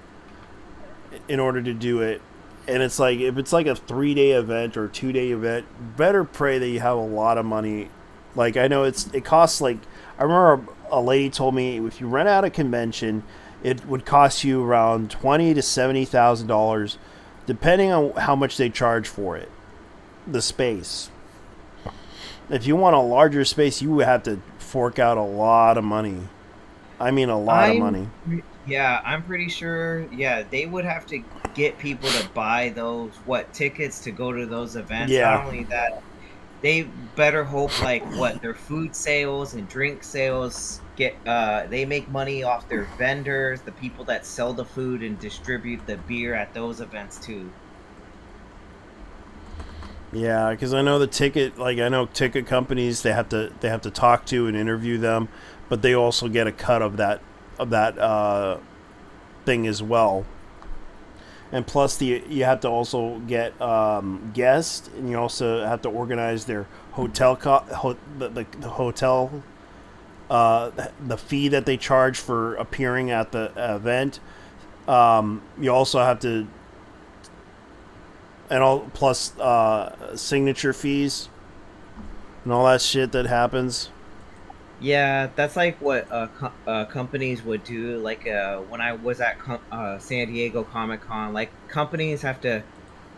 in order to do it. And it's like, if it's like a 3-day event or a 2-day event, better pray that you have a lot of money. Like, I know it costs, like, I remember a lady told me if you rent out a convention, it would cost you around $20,000 to $70,000, depending on how much they charge for it, the space. If you want a larger space, you would have to fork out a lot of money. I mean, a lot of money. Yeah, I'm pretty sure. Yeah, they would have to get people to buy those tickets to go to those events. Yeah. Not only that, they better hope their food sales and drink sales they make money off their vendors, the people that sell the food and distribute the beer at those events too. Yeah, because I know ticket companies, they have to talk to and interview them, but they also get a cut of that thing as well. And plus, you have to also get guests, and you also have to organize their hotel the hotel, the fee that they charge for appearing at the event. You also have to, and plus signature fees and all that shit that happens. Yeah, that's like what companies would do. Like when I was at San Diego Comic-Con, like, companies have to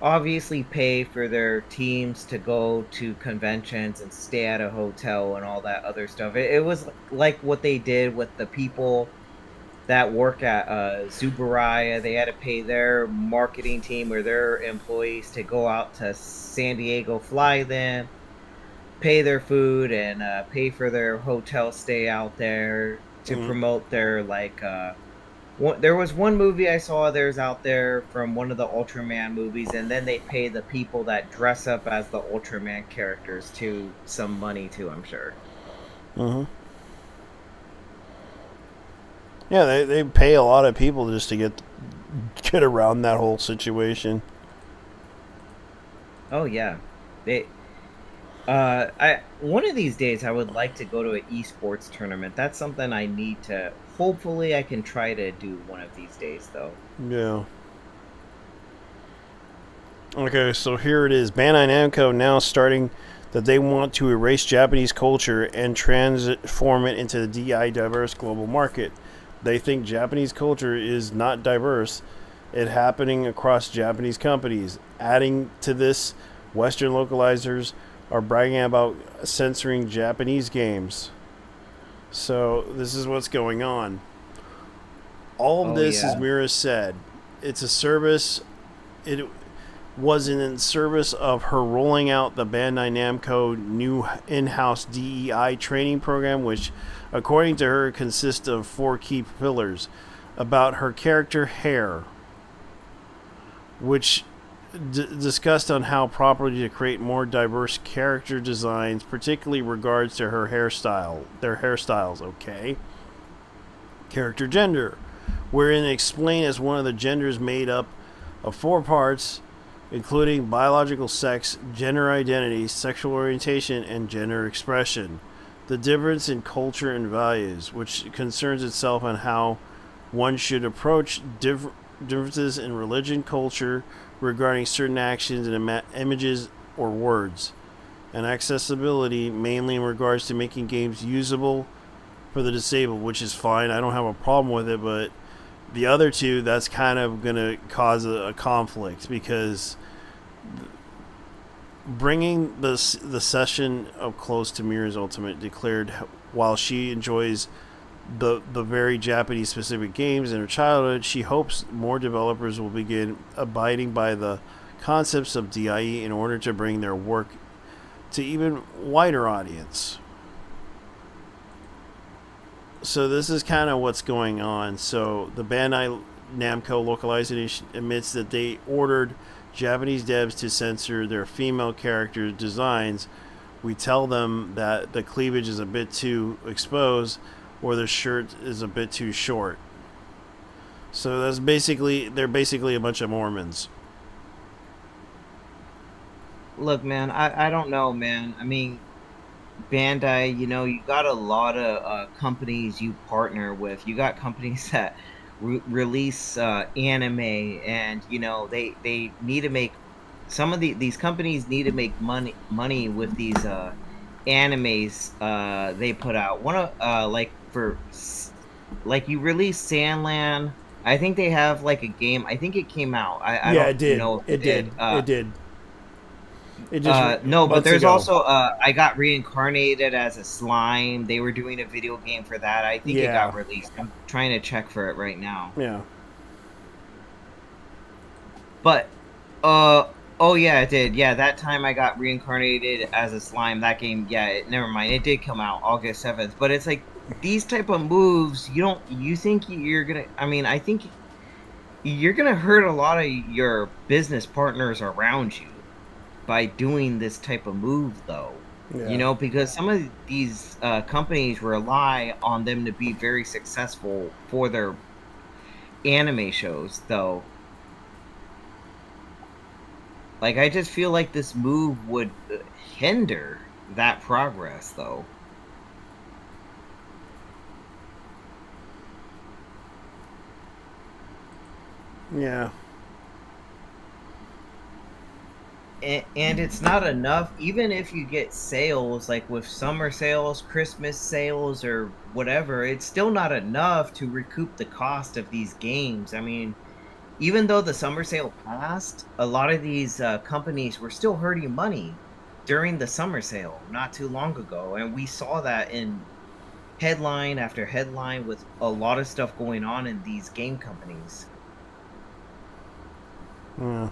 obviously pay for their teams to go to conventions and stay at a hotel and all that other stuff. It was like what they did with the people that work at Zubaraya. They had to pay their marketing team or their employees to go out to San Diego, fly them, pay their food, and pay for their hotel stay out there to promote their, like, there was one movie I saw theirs out there from one of the Ultraman movies, and then they pay the people that dress up as the Ultraman characters to some money too, I'm sure. Yeah, they pay a lot of people just to get around that whole situation. Oh yeah, they. I one of these days I would like to go to an esports tournament. That's something I need to. Hopefully, I can try to do one of these days, though. Yeah. Okay, so here it is. Bandai Namco now starting that they want to erase Japanese culture and transform it into the DI diverse global market. They think Japanese culture is not diverse. It happening across Japanese companies. Adding to this, Western localizers are bragging about censoring Japanese games. So this is what's going on. All of this, as Mira said, it's a service. It was in service of her rolling out the Bandai Namco new in-house DEI training program, which, according to her, consists of 4 key pillars about her character Hair, which discussed on how properly to create more diverse character designs, particularly regards to her hairstyle, their hairstyles. Okay. Character gender, wherein explained as one of the genders made up of 4 parts, including biological sex, gender identity, sexual orientation, and gender expression. The difference in culture and values, which concerns itself on how one should approach differences in religion, culture, regarding certain actions and images or words. And accessibility, mainly in regards to making games usable for the disabled, which is fine. I don't have a problem with it, but the other 2, that's kind of going to cause a conflict, because bringing the session up close to Mira's Ultimate declared, while she enjoys the very Japanese specific games in her childhood, she hopes more developers will begin abiding by the concepts of DIE in order to bring their work to even wider audience. So this is kind of what's going on. So the Bandai Namco localization admits that they ordered Japanese devs to censor their female character designs. We tell them that the cleavage is a bit too exposed or the shirt is a bit too short. So they're basically a bunch of Mormons. Look, man, I don't know, man. I mean, Bandai, you got a lot of companies you partner with. You got companies that release anime, and they need to make some of these companies need to make money with these animes they put out. One of you release Sandland. I think they have like a game. I think it came out. I don't know if it did. It did. It just no, but there's also I got reincarnated as a slime. They were doing a video game for that. I think it got released. I'm trying to check for it right now. Yeah. But oh yeah, it did. Yeah, that time I got reincarnated as a slime. That game, never mind. It did come out August 7th. But it's like these type of moves, you think you're gonna, I think you're gonna hurt a lot of your business partners around you by doing this type of move, though. Because some of these companies rely on them to be very successful for their anime shows, though. Like, I just feel like this move would hinder that progress, though. Yeah. And it's not enough, even if you get sales, like with summer sales, Christmas sales, or whatever, it's still not enough to recoup the cost of these games. I mean, even though the summer sale passed, a lot of these companies were still hurting money during the summer sale not too long ago. And we saw that in headline after headline with a lot of stuff going on in these game companies. Yeah.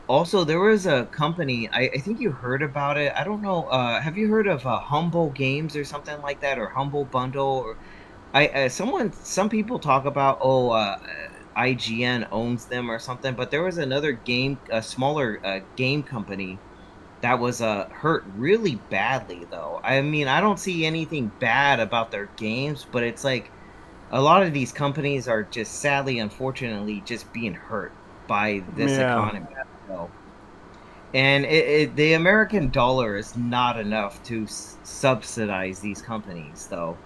Also, there was a company, I think you heard about it. I don't know. Have you heard of Humble Games or something like that, or Humble Bundle? Or some people talk about IGN owns them or something, but there was another a smaller game company that was hurt really badly, though. I mean, I don't see anything bad about their games, but it's like a lot of these companies are just sadly, unfortunately, just being hurt by this economy. So, and the American dollar is not enough to subsidize these companies, though.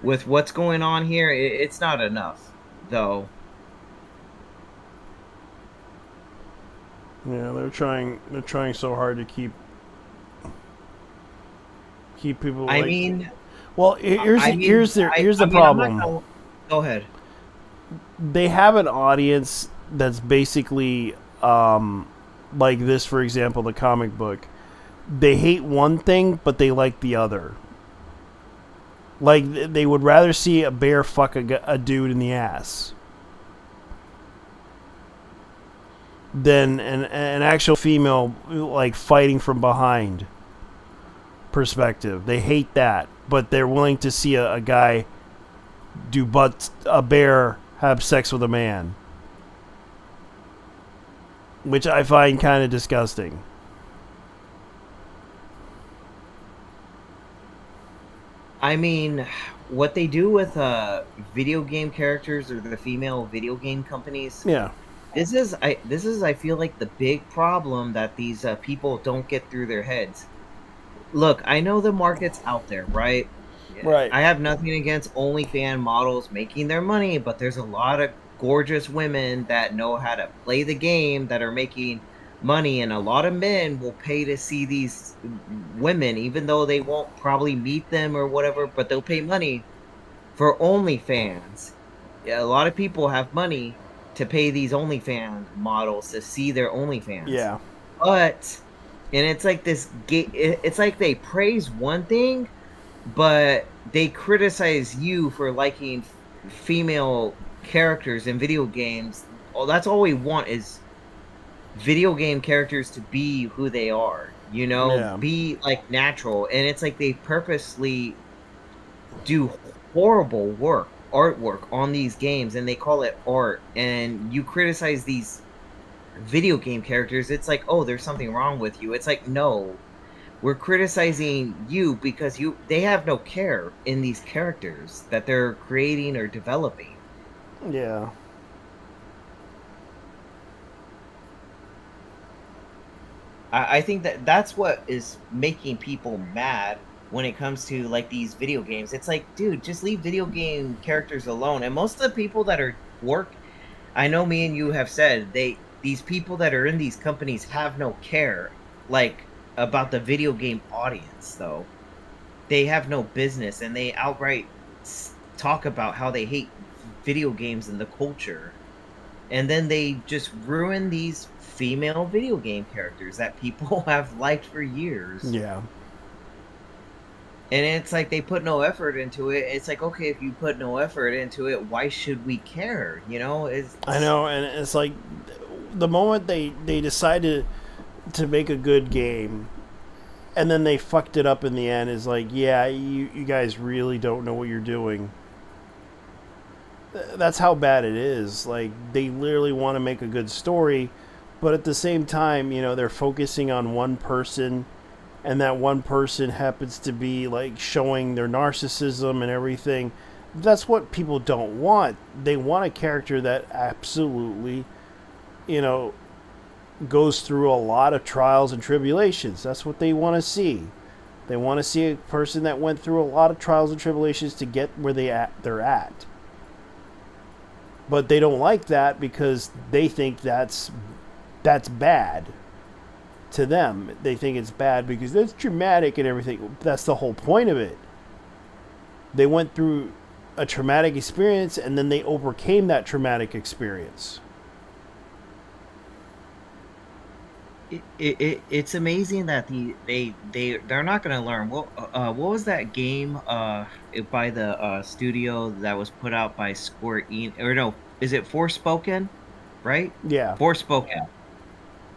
With what's going on here, it's not enough, though. Yeah, they're trying so hard to keep people. I mean, well, here's the problem. Go ahead. They have an audience that's basically like this. For example, the comic book. They hate one thing, but they like the other. Like, they would rather see a bear fuck a dude in the ass than an actual female, like, fighting from behind perspective. They hate that, but they're willing to see a guy a bear have sex with a man, which I find kind of disgusting. I mean, what they do with video game characters or the female video game companies. Yeah. This is I feel like the big problem that these people don't get through their heads. Look, I know the market's out there, right? Right. I have nothing against OnlyFans models making their money, but there's a lot of gorgeous women that know how to play the game that are making money, and a lot of men will pay to see these women, even though they won't probably meet them or whatever, but they'll pay money for OnlyFans. Yeah, a lot of people have money to pay these OnlyFans models to see their OnlyFans. Yeah. But, and it's like this, it's like they praise one thing, but they criticize you for liking female characters in video games. Oh, that's all we want is video game characters to be who they are, you know, yeah. Be like natural. And it's like they purposely do horrible artwork on these games, and they call it art, and you criticize these video game characters. It's like, oh, there's something wrong with you. It's like, no, we're criticizing you because they have no care in these characters that they're creating or developing. Yeah. I think that's what is making people mad when it comes to like these video games. It's like, dude, just leave video game characters alone. And most of the people that are I know me and you have said these people that are in these companies have no care like about the video game audience, though. They have no business, and they outright talk about how they hate video games and the culture. And then they just ruin these female video game characters that people have liked for years. Yeah. And it's like they put no effort into it. It's like, okay, if you put no effort into it, why should we care? You know, I know, and it's like the moment they decided to make a good game, and then they fucked it up in the end, is like, yeah, you guys really don't know what you're doing. That's how bad it is. Like, they literally want to make a good story, but at the same time, you know, they're focusing on one person, and that one person happens to be like showing their narcissism and everything. That's what people don't want. They want a character that absolutely, you know, goes through a lot of trials and tribulations. That's what they want to see. They want to see a person that went through a lot of trials and tribulations to get where they're at. But they don't like that because they think that's bad to them. They think it's bad because that's dramatic and everything. That's the whole point of it. They went through a traumatic experience, and then they overcame that traumatic experience. It's amazing that they're not going to learn. What was that game by the studio that was put out by Square Enix? Or no, is it Forspoken? Right? Yeah.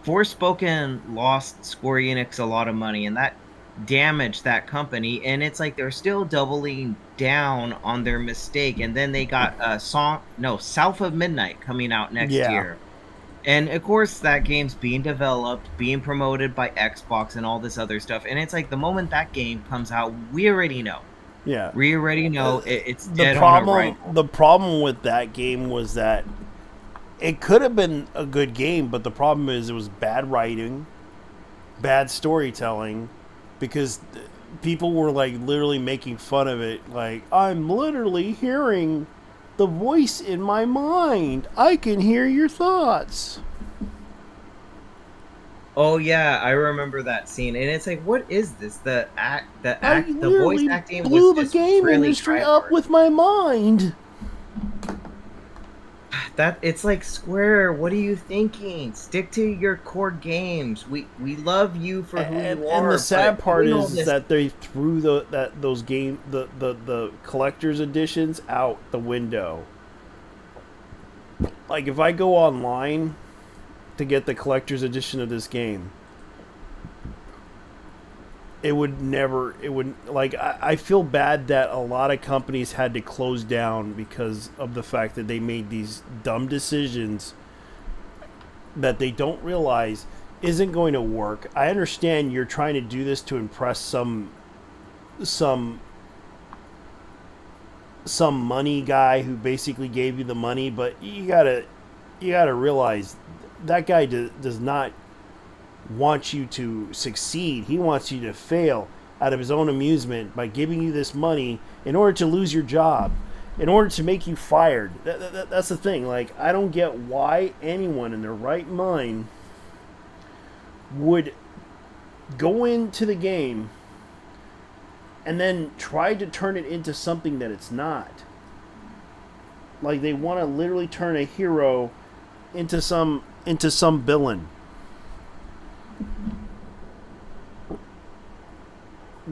Forspoken lost Square Enix a lot of money, and that damaged that company. And it's like they're still doubling down on their mistake. And then they got South of Midnight coming out next year. And of course, that game's being developed, being promoted by Xbox and all this other stuff. And it's like the moment that game comes out, we already know. Yeah. We already know it's The dead on problem. arrival. The problem with that game was that it could have been a good game, but the problem is it was bad writing, bad storytelling, because people were like literally making fun of it. Like, I'm literally hearing the voice in my mind. I can hear your thoughts. Oh yeah, I remember that scene, and it's like, what is this? The I voice literally acting blew was the just game really industry try-hard. up with my mind. That it's like, Square, what are you thinking? Stick to your core games. We love you for who you are. And the sad but part doing all is this- that they threw the collector's editions out the window. Like, if I go online to get the collector's edition of this game, I feel bad that a lot of companies had to close down because of the fact that they made these dumb decisions that they don't realize isn't going to work. I understand you're trying to do this to impress some money guy who basically gave you the money, but you gotta realize that guy does not want you to succeed. He wants you to fail out of his own amusement by giving you this money in order to lose your job, in order to make you fired. That's the thing. Like, I don't get why anyone in their right mind would go into the game and then try to turn it into something that it's not. Like, they want to literally turn a hero into some villain,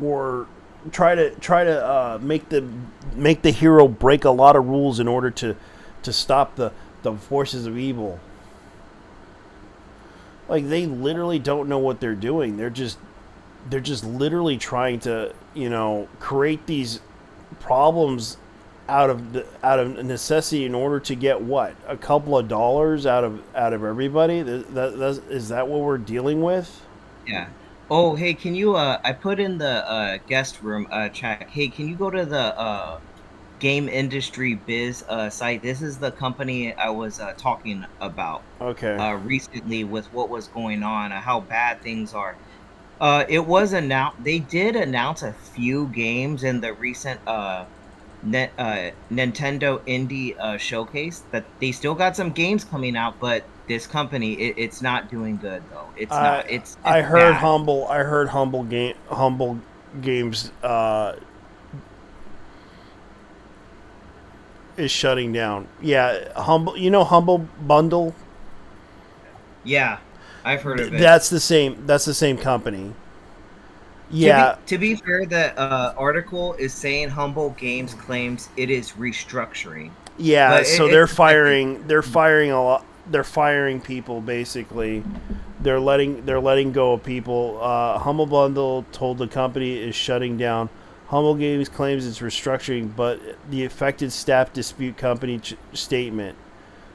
or try to make the hero break a lot of rules in order to stop the forces of evil. Like, they literally don't know what they're doing. They're just literally trying to, create these problems out of necessity in order to get what, a couple of dollars out of everybody. Is that what we're dealing with? Yeah. Oh, hey, can you? I put in the guest room chat. Hey, can you go to the Game Industry Biz site? This is the company I was talking about. Okay. Recently with what was going on, how bad things are. It was announced. They did announce a few games in the recent Nintendo Indie Showcase. That they still got some games coming out, but this company, it's not doing good though. It's not. It's I heard bad. Humble Games is shutting down. Yeah, Humble Bundle. Yeah, I've heard of it. That's the same company. Yeah. To be fair, the article is saying Humble Games claims it is restructuring. Yeah, But so they're firing a lot. They're firing people basically. They're letting go of people. Humble Bundle told the company is shutting down. Humble Games claims it's restructuring, but the affected staff dispute company statement.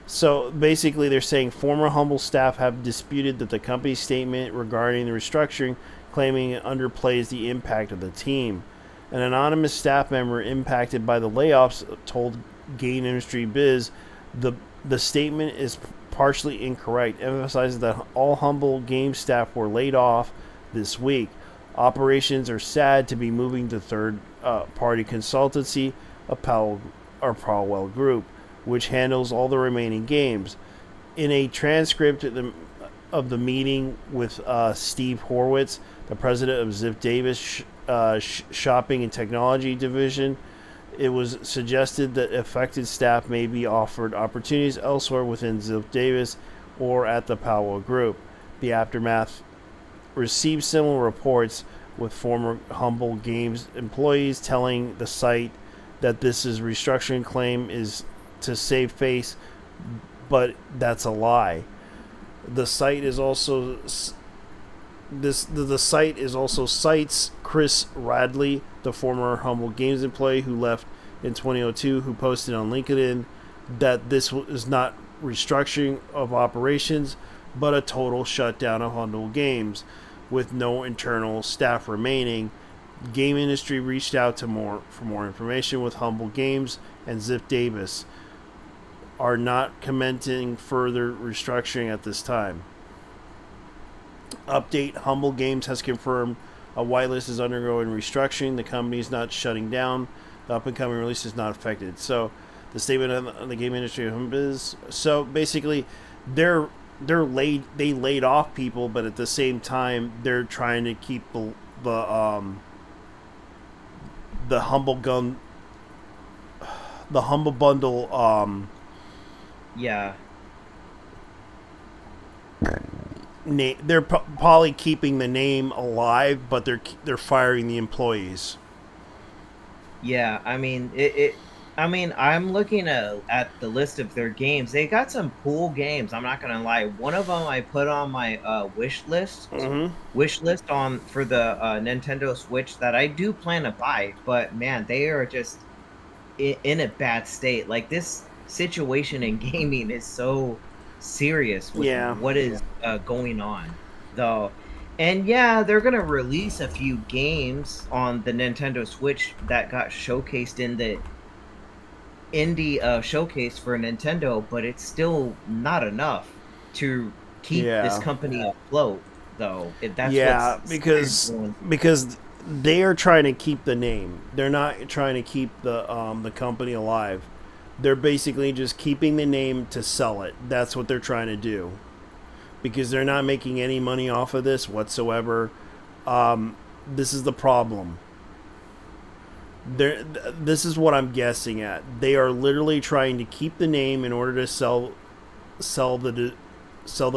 So basically, they're saying former Humble staff have disputed that the company's statement regarding the restructuring, claiming it underplays the impact of the team. An anonymous staff member impacted by the layoffs told Game Industry Biz the statement is partially incorrect, emphasizes that all Humble Games staff were laid off this week. Operations are sad to be moving to third-party consultancy, Powell Group, which handles all the remaining games. In a transcript of the meeting with Steve Horwitz, the president of Ziff Davis Shopping and Technology Division, it was suggested that affected staff may be offered opportunities elsewhere within Ziff Davis or at the Powell Group. The aftermath received similar reports, with former Humble Games employees telling the site that this is restructuring claim is to save face, but that's a lie. The site is also cites Chris Radley, the former Humble Games employee who left in 2002, who posted on LinkedIn that this is not restructuring of operations, but a total shutdown of Humble Games, with no internal staff remaining. Game industry reached out for more information with Humble Games and Zip Davis are not commenting further restructuring at this time. Update: Humble Games has confirmed a whitelist is undergoing restructuring. The company is not shutting down. The up and coming release is not affected. So the statement on the game industry is so basically they laid off people, but at the same time they're trying to keep the humble bundle Yeah. they're probably keeping the name alive, but they're firing the employees. Yeah, I mean I'm looking at the list of their games. They got some cool games. I'm not gonna lie. One of them I put on my wish list on for the Nintendo Switch that I do plan to buy. But man, they are just in a bad state. Like, this situation in gaming is so serious with what is going on, though. And yeah, they're gonna release a few games on the Nintendo Switch that got showcased in the indie showcase for Nintendo, but it's still not enough to keep this company afloat, though. Because they are trying to keep the name. They're not trying to keep the company alive. They're basically just keeping the name to sell it. That's what they're trying to do. Because they're not making any money off of this whatsoever. This is the problem. This is what I'm guessing at. They are literally trying to keep the name in order to sell the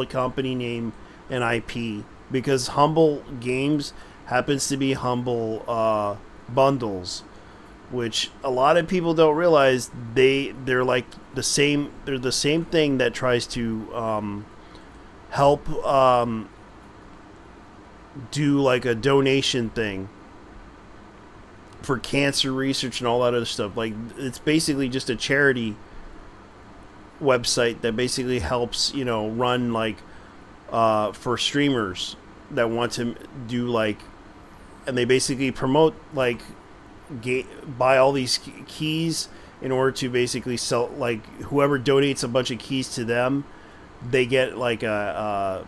company name and IP. Because Humble Games happens to be Humble Bundles, which a lot of people don't realize. They're like the same. They're the same thing that tries to help do like a donation thing for cancer research and all that other stuff. Like, it's basically just a charity website that basically helps, run like for streamers that want to do like, and they basically promote like buy all these keys in order to basically sell. Like, whoever donates a bunch of keys to them, they get like a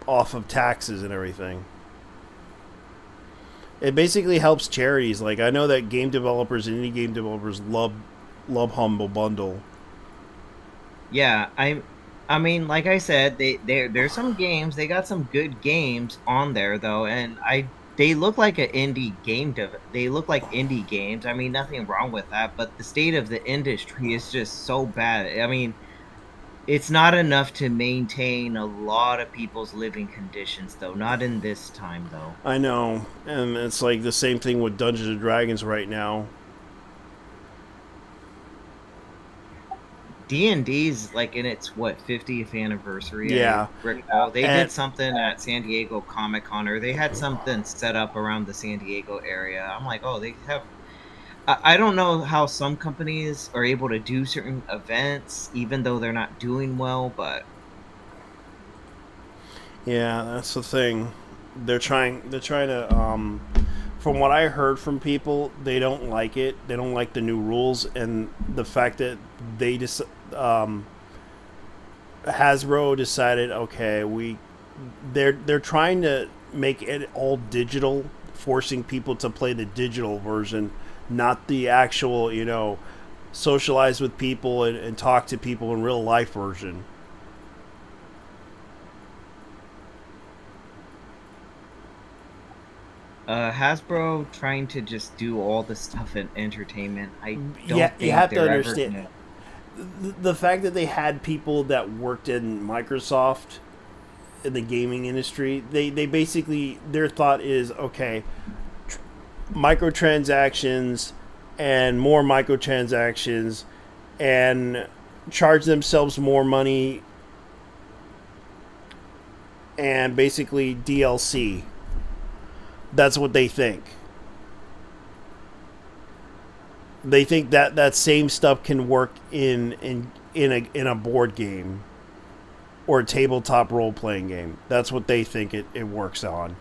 off of taxes and everything. It basically helps charities. Like, I know that game developers and indie game developers love Humble Bundle. Yeah, I mean, like I said, there's some games. They got some good games on there, though, and they look like an indie game. They look like indie games. I mean, nothing wrong with that, but the state of the industry is just so bad. I mean, it's not enough to maintain a lot of people's living conditions, though. Not in this time, though. I know, and it's like the same thing with Dungeons and Dragons right now. D&D's like in its 50th anniversary. Yeah, they did something at San Diego Comic-Con, or they had something set up around the San Diego area. I'm like, oh, they have. I don't know how some companies are able to do certain events even though they're not doing well, but yeah, that's the thing. They're trying to from what I heard from people, they don't like it. They don't like the new rules and the fact that they just Hasbro decided, okay, they're trying to make it all digital, forcing people to play the digital version, not the actual, socialize with people and talk to people in real life version. Hasbro trying to just do all the stuff in entertainment. I don't think you have to understand the fact that they had people that worked in Microsoft in the gaming industry. They basically, their thought is, okay, microtransactions and more microtransactions and charge themselves more money and basically DLC. That's what they think. They think that same stuff can work in a board game or a tabletop role playing game. That's what they think it works on.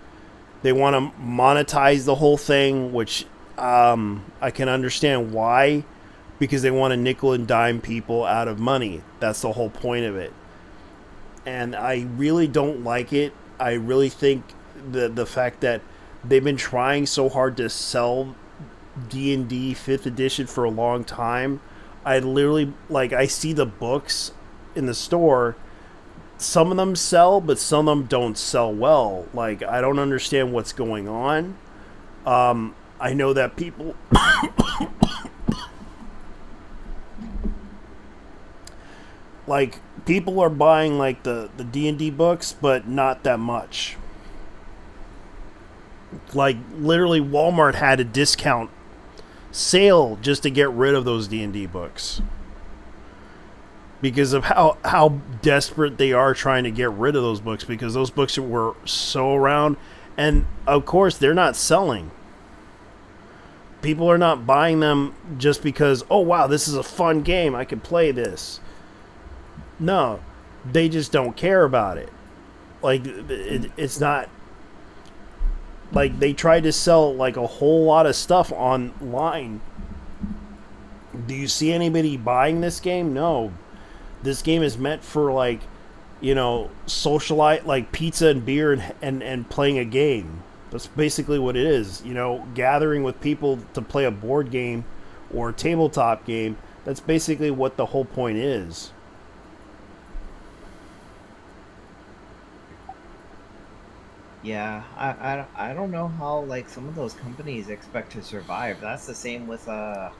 They want to monetize the whole thing, which I can understand why, because they want to nickel and dime people out of money. That's the whole point of it. And I really don't like it. I really think the fact that they've been trying so hard to sell D&D 5th edition for a long time. I literally, like, I see the books in the store. Some of them sell, but some of them don't sell well. Like, I don't understand what's going on. I know that people... like, people are buying, like, the D&D books, but not that much. Like, literally, Walmart had a discount sale just to get rid of those D&D books. Because of how desperate they are trying to get rid of those books, because those books were so around, and of course they're not selling. People are not buying them just because, oh wow, this is a fun game, I can play this. No, they just don't care about it. Like, it's not like they tried to sell like a whole lot of stuff online. Do you see anybody buying this game? No. This game is meant for, like, you know, socialite, like pizza and beer and playing a game. That's basically what it is. You know, gathering with people to play a board game or a tabletop game. That's basically what the whole point is. Yeah, I don't know how, like, some of those companies expect to survive. That's the same with Warhammer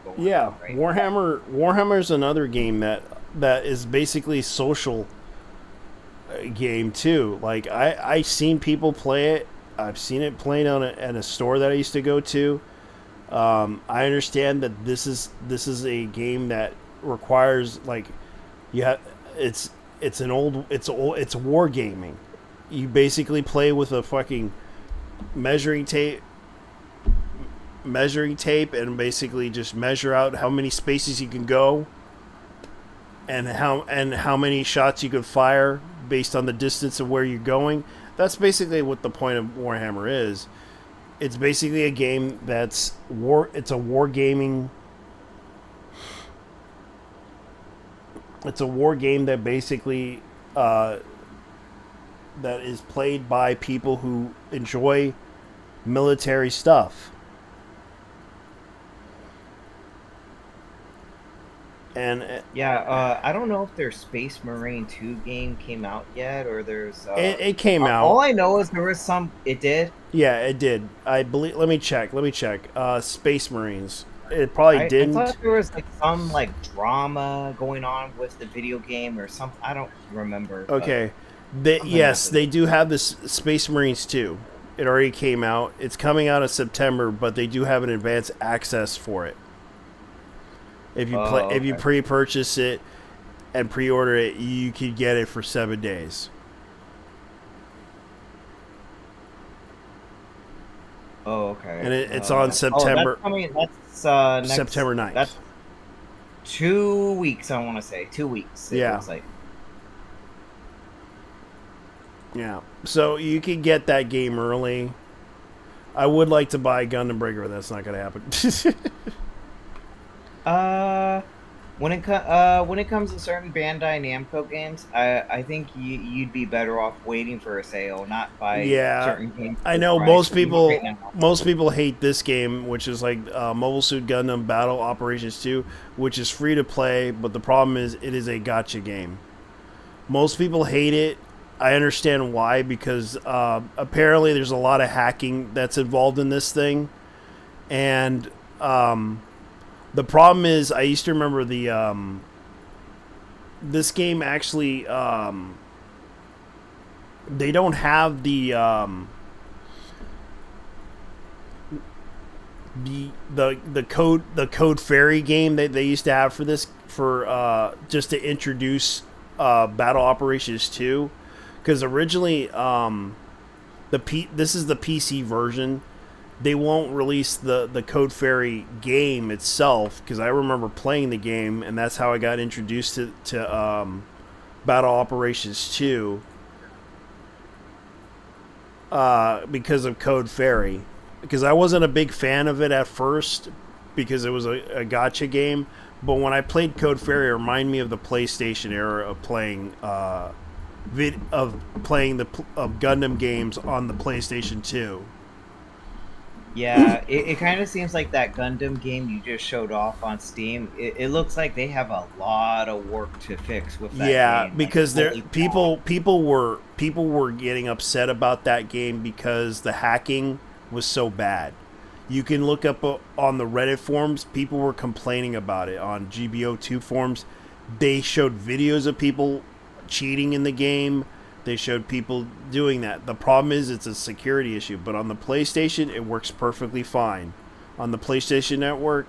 going Yeah, on, right? Warhammer's another game that is basically social game too. Like, I've seen people play it. I've seen it played at a store that I used to go to. I understand that this is a game that requires, like, it's wargaming. You basically play with a fucking measuring tape and basically just measure out how many spaces you can go and how many shots you can fire based on the distance of where you're going. That's basically what the point of Warhammer is. It's basically a game that's it's a wargaming. It's a war game that basically that is played by people who enjoy military stuff. And yeah, I don't know if their Space Marine 2 game came out yet, or there's it came out. All I know is there was some. It did. Yeah, it did. I believe. Let me check. Space Marines. It probably didn't. I thought there was like some like drama going on with the video game or something. I don't remember. Okay. Yes, they do have this Space Marines 2. It already came out. It's coming out in September, but they do have an advanced access for it. If you if you pre-purchase it and pre-order it, you could get it for 7 days. Oh, okay. And it's on September. That's September 9th. That's 2 weeks. I want to say 2 weeks. Yeah. Looks like. Yeah. So you can get that game early. I would like to buy Gundam Breaker, but that's not going to happen. When it comes to certain Bandai Namco games, I think you'd be better off waiting for a sale, not buy certain games. I know most people hate this game, which is like Mobile Suit Gundam Battle Operations 2, which is free to play, but the problem is it is a gacha game. Most people hate it. I understand why, because apparently there's a lot of hacking that's involved in this thing, and the problem is, I used to remember this game actually, they don't have the code fairy game that they used to have for this, just to introduce Battle Operations 2, because originally this is the PC version. They won't release the Code Fairy game itself, because I remember playing the game, and that's how I got introduced to Battle Operations 2. because of Code Fairy. Because I wasn't a big fan of it at first because it was a gotcha game. But when I played Code Fairy, it reminded me of the PlayStation era of playing Gundam games on the PlayStation 2. Yeah, it kind of seems like that Gundam game you just showed off on Steam. It looks like they have a lot of work to fix with that game. Because like, people were getting upset about that game because the hacking was so bad. You can look up on the Reddit forums, people were complaining about it. On GBO2 forums, they showed videos of people cheating in the game. They showed people doing that. The problem is it's a security issue, but on the PlayStation, it works perfectly fine. On the PlayStation Network,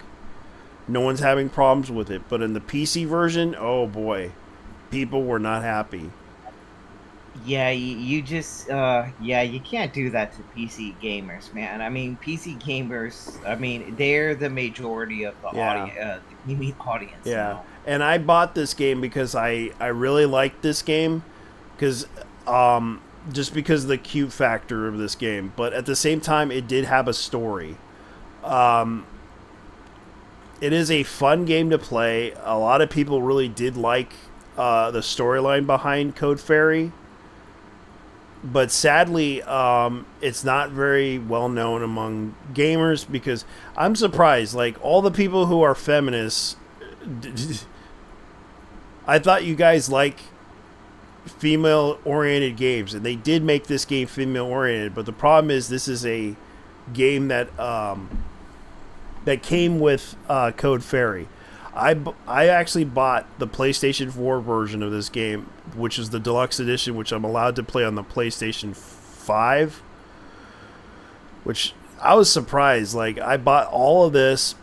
no one's having problems with it. But in the PC version, oh boy, people were not happy. Yeah, you just, you can't do that to PC gamers, man. I mean, PC gamers, they're the majority of the audience. Yeah, now. And I bought this game because I really liked this game, because just because of the cute factor of this game. But at the same time, it did have a story. It is a fun game to play. A lot of people really did like the storyline behind Code Fairy. But sadly, it's not very well known among gamers, because I'm surprised. Like, all the people who are feminists, I thought you guys like female-oriented games, and they did make this game female-oriented. But the problem is, this is a game that came with Code Fairy. I actually bought the PlayStation 4 version of this game, which is the deluxe edition, which I'm allowed to play on the PlayStation 5. Which I was surprised. Like, I bought all of this,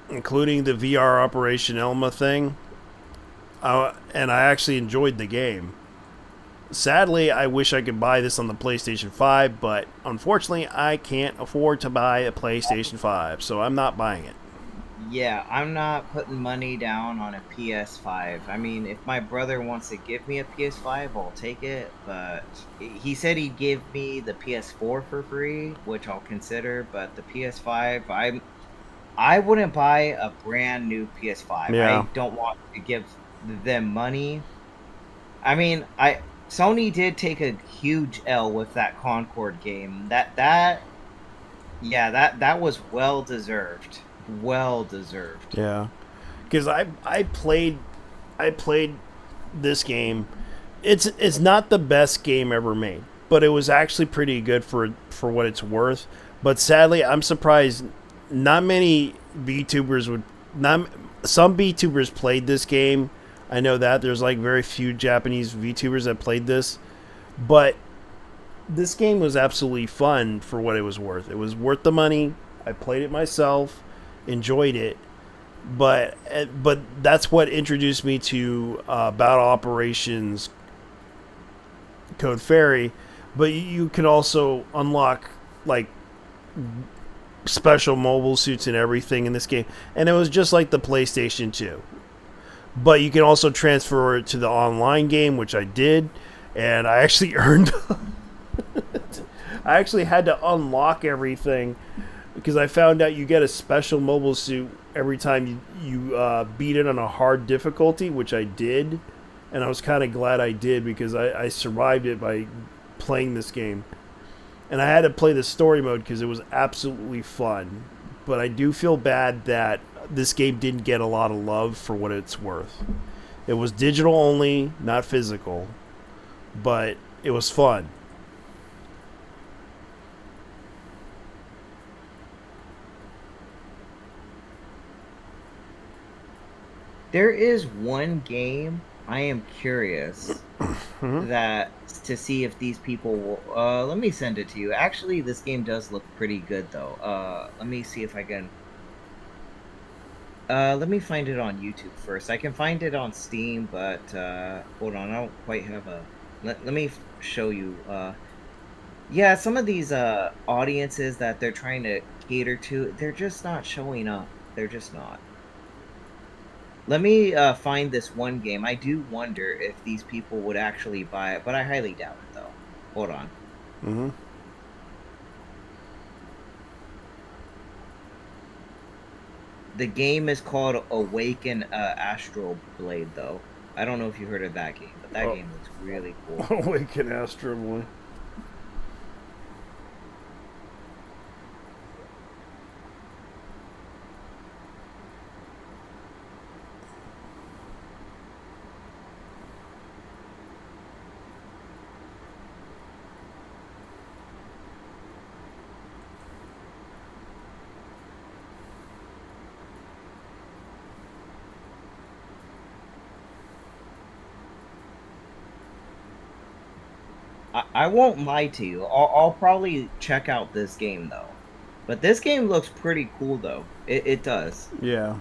including the VR Operation Elma thing, and I actually enjoyed the game. Sadly, I wish I could buy this on the PlayStation 5, but unfortunately, I can't afford to buy a PlayStation 5, so I'm not buying it. Yeah, I'm not putting money down on a PS5. I mean, if my brother wants to give me a PS5, I'll take it, but he said he'd give me the PS4 for free, which I'll consider, but the PS5, I wouldn't buy a brand new PS5. Yeah. I don't want to give them money. I mean, Sony did take a huge L with that Concord game. That was well deserved. Well deserved. Yeah, because I played this game. It's not the best game ever made, but it was actually pretty good for what it's worth. But sadly, I'm surprised not many VTubers some VTubers played this game. I know that there's like very few Japanese VTubers that played this, but this game was absolutely fun for what it was worth. It was worth the money. I played it myself, enjoyed it, but that's what introduced me to Battle Operations Code Fairy. But you can also unlock like special mobile suits and everything in this game, and it was just like the PlayStation 2. But you can also transfer it to the online game, which I did, and I actually earned. I actually had to unlock everything, because I found out you get a special mobile suit every time you beat it on a hard difficulty, which I did, and I was kind of glad I did, because I survived it by playing this game. And I had to play the story mode because it was absolutely fun. But I do feel bad that this game didn't get a lot of love for what it's worth. It was digital only, not physical, but it was fun. There is one game I am curious that to see if these people will. Let me send it to you. Actually, this game does look pretty good, though. Let me see if I can. Let me find it on YouTube first. I can find it on Steam, but hold on, I don't quite have a. Let me show you. Yeah, some of these audiences that they're trying to cater to, they're just not showing up. They're just not. Let me find this one game. I do wonder if these people would actually buy it, but I highly doubt it, though. Hold on. Mm-hmm. The game is called Awaken Astral Blade, though. I don't know if you heard of that game, but that game looks really cool. Awaken Astro Boy. I won't lie to you. I'll probably check out this game though. But this game looks pretty cool though. It does. Yeah.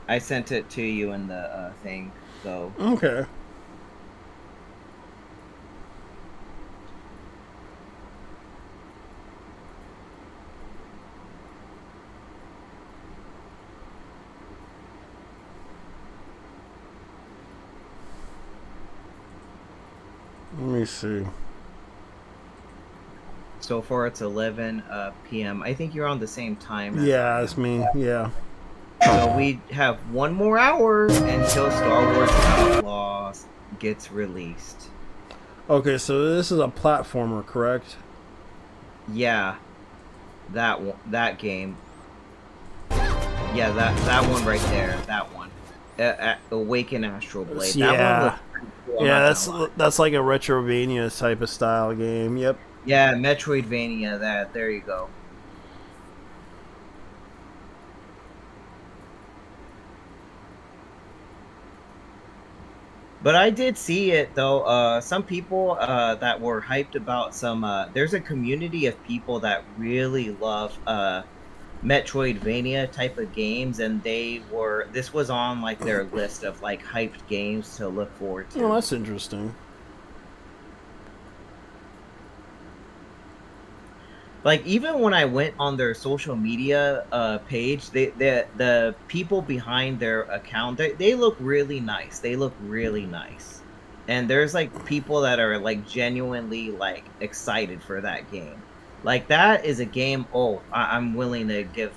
I sent it to you in the thing, so. Okay. Let me see. So far it's 11 p.m. I think you're on the same time. Yeah, it's me. Yeah. So we have 1 more hour until Star Wars Outlaws gets released. Okay, so this is a platformer, correct? Yeah, that game. Yeah, that one right there. That one. Awaken Astral Blade. Yeah. That one looks pretty cool. Yeah, that's like a Retrovania type of style game. Yep. Yeah, Metroidvania. There you go. But I did see it though. Some people that were hyped about some. There's a community of people that really love Metroidvania type of games, and this was on like their list of like hyped games to look forward to. Oh, that's interesting. Like even when I went on their social media page, the people behind their account, they look really nice. They look really nice, and there's like people that are like genuinely like excited for that game. Like that is a game. Oh, I'm willing to give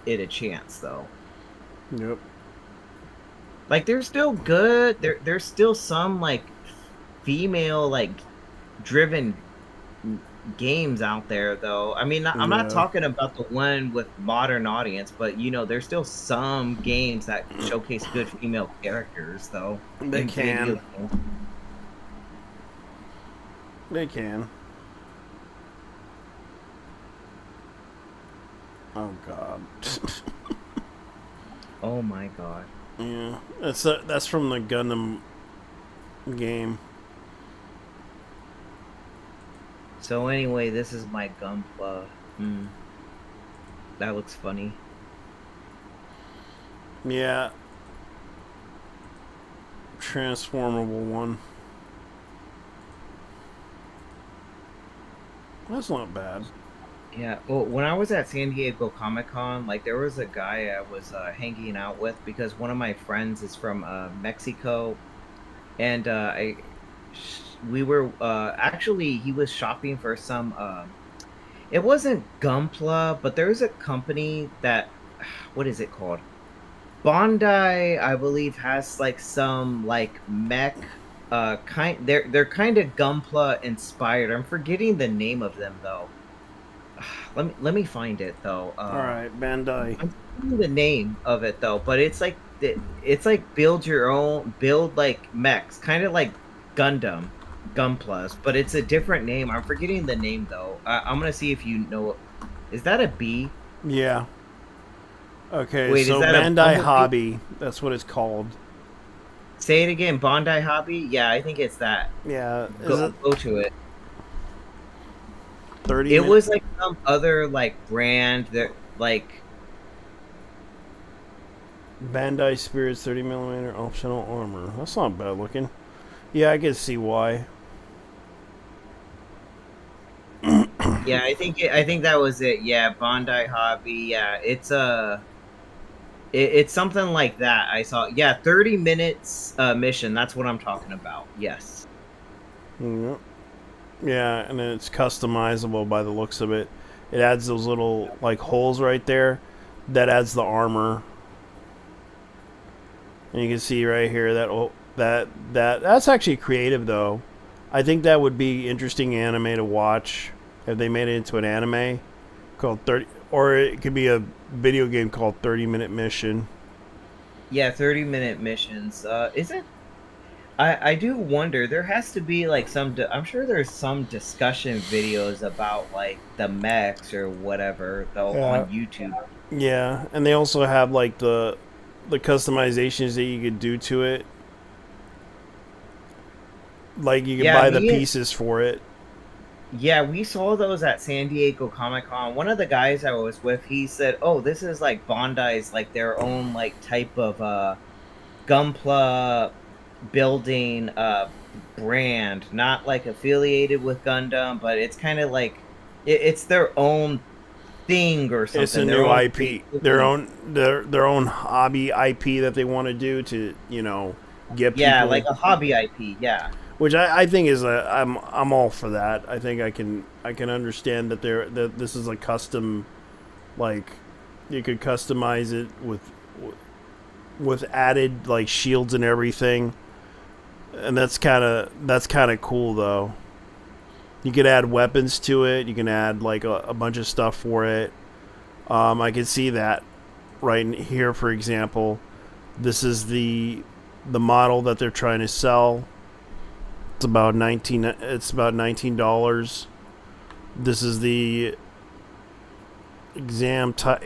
it a chance though. Yep. Like they're still good. There's still some like female like driven games out there though. I mean, I'm not talking about the one with modern audience, but you know, there's still some games that showcase good female characters though. They can. They can. Oh god. Oh my god. Yeah, that's from the Gundam game. So anyway, this is my Gunpla. That looks funny. Yeah. Transformable one. That's not bad. Yeah, well, when I was at San Diego Comic-Con, like, there was a guy I was hanging out with because one of my friends is from Mexico, and we were, actually, he was shopping for some, it wasn't Gunpla, but there's a company that, what is it called? Bondi, I believe, has, like, some, like, mech, they're kind of Gunpla inspired. I'm forgetting the name of them, though. Let me find it though. All right, Bandai. I'm forgetting the name of it though, but it's like build your own, build like mechs, kind of like Gundam, Gunplas, but it's a different name. I'm forgetting the name though. I'm gonna see if you know. Is that a B? Yeah. Okay, wait, so Bandai Hobby. That's what it's called. Say it again. Bondi Hobby. Yeah, I think it's that. Yeah. Go to it. 30 It was like some other like brand that like Bandai Spirits 30mm optional armor. That's not bad looking. Yeah, I can see why. Yeah, I think that was it. Yeah, Bondi Hobby. Yeah, it's It's something like that. I saw. Yeah, 30 minutes mission. That's what I'm talking about. Yes. Yeah. Yeah, and then it's customizable by the looks of it. It adds those little like holes right there. That adds the armor. And you can see right here that's actually creative though. I think that would be interesting anime to watch if they made it into an anime called 30, or it could be a video game called 30-minute mission. Yeah, 30-minute missions. Isn't I do wonder. There has to be like I'm sure there's some discussion videos about like the mechs or whatever though on YouTube. Yeah, and they also have like the customizations that you could do to it. Like you can buy the pieces for it. Yeah, we saw those at San Diego Comic-Con. One of the guys I was with, he said, "Oh, this is like Bandai's like their own like type of Gunpla building brand, not like affiliated with Gundam, but it's kind of like it's their own thing or something. It's a new IP, their own hobby IP that they want to do to get people. Yeah, like a hobby IP. Yeah. Which I think is I'm all for that. I think I can understand that that this is a custom, like you could customize it with added like shields and everything, and that's kind of cool though. You could add weapons to it. You can add like a bunch of stuff for it. I can see that right in here, for example. This is the model that they're trying to sell. It's about $19. This is the exam type.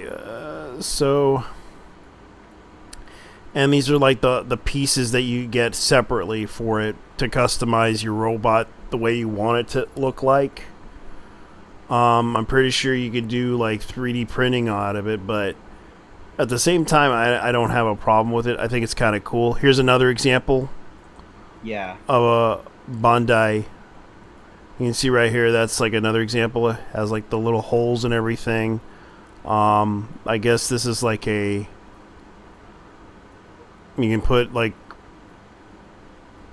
And these are like the pieces that you get separately for it to customize your robot the way you want it to look like. I'm pretty sure you could do like 3D printing out of it, but at the same time, I don't have a problem with it. I think it's kind of cool. Here's another example. Yeah. Of a Bandai. You can see right here, that's like another example. It has like the little holes and everything. I guess this is like you can put like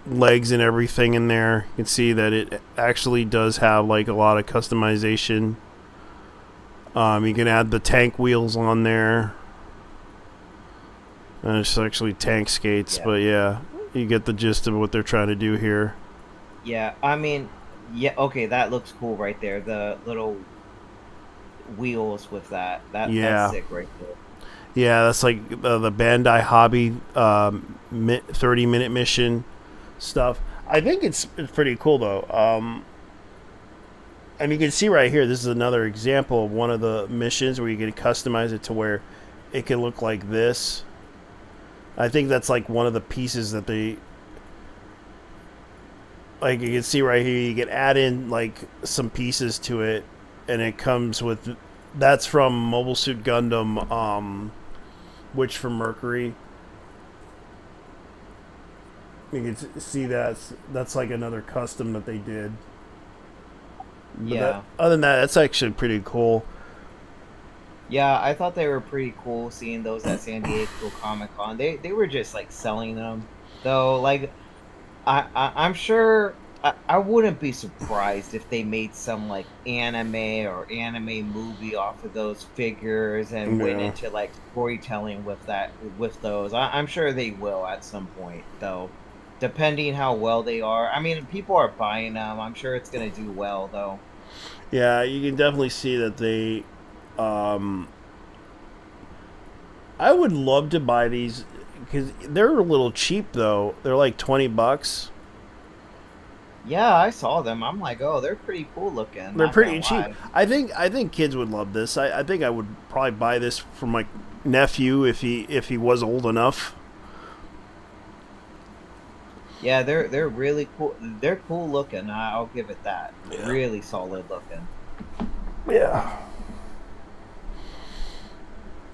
legs and everything in there. You can see that it actually does have like a lot of customization. You can add the tank wheels on there. And it's actually tank skates, but yeah, you get the gist of what they're trying to do here. Yeah, I mean, yeah, okay, that looks cool right there. The little wheels with that's sick right there. Yeah, that's like the Bandai Hobby 30-minute mission stuff. I think it's pretty cool though. And you can see right here, this is another example of one of the missions where you can customize it to where it can look like this. I think that's like one of the pieces that they, like you can see right here, you can add in like some pieces to it, and it comes with, that's from Mobile Suit Gundam, Witch from Mercury. You can see that's like another custom that they did. But other than that, that's actually pretty cool. Yeah, I thought they were pretty cool seeing those at San Diego Comic Con. They were just like selling them, though. Like, I'm sure I wouldn't be surprised if they made some like anime or anime movie off of those figures and went into like storytelling with those. I'm sure they will at some point, though, depending how well they are. I mean, people are buying them. I'm sure it's gonna do well, though. Yeah, you can definitely see that they. I would love to buy these because they're a little cheap though. They're like $20. Yeah, I saw them. I'm like, oh, they're pretty cool looking. They're pretty cheap. I think kids would love this. I think I would probably buy this for my nephew if he was old enough. Yeah, they're really cool. They're cool looking. I'll give it that. Yeah. Really solid looking. Yeah.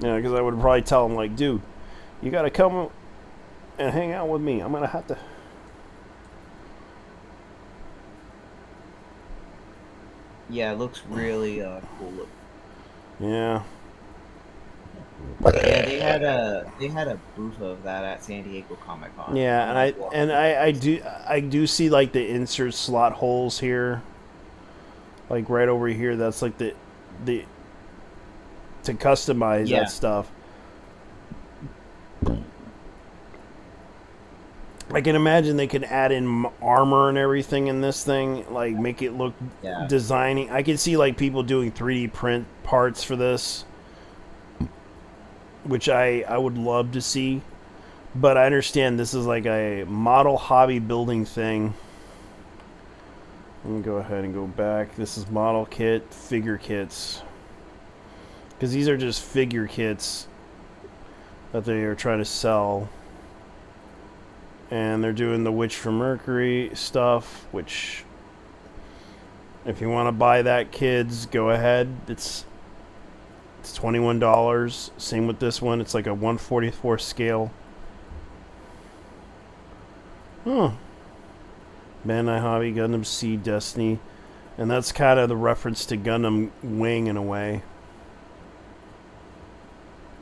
Yeah, because I would probably tell him, like, dude, you got to come and hang out with me. I'm going to have to. Yeah, it looks really cool looking. Yeah. Yeah, they had a booth of that at San Diego Comic Con. Yeah, I do see like the insert slot holes here, like right over here. That's like the to customize Yeah. that stuff. I can imagine they could add in armor and everything in this thing, like make it look designing. I can see like people doing 3D print parts for this, which I would love to see. But I understand this is like a model hobby building thing. Let me go ahead and go back. This is model kit, figure kits. Because these are just figure kits that they are trying to sell. And they're doing the Witch from Mercury stuff, which if you want to buy that, kids, go ahead. It's $21. Same with this one. It's like a 1/44 scale. Huh. Bandai Hobby, Gundam Seed, Destiny. And that's kind of the reference to Gundam Wing in a way.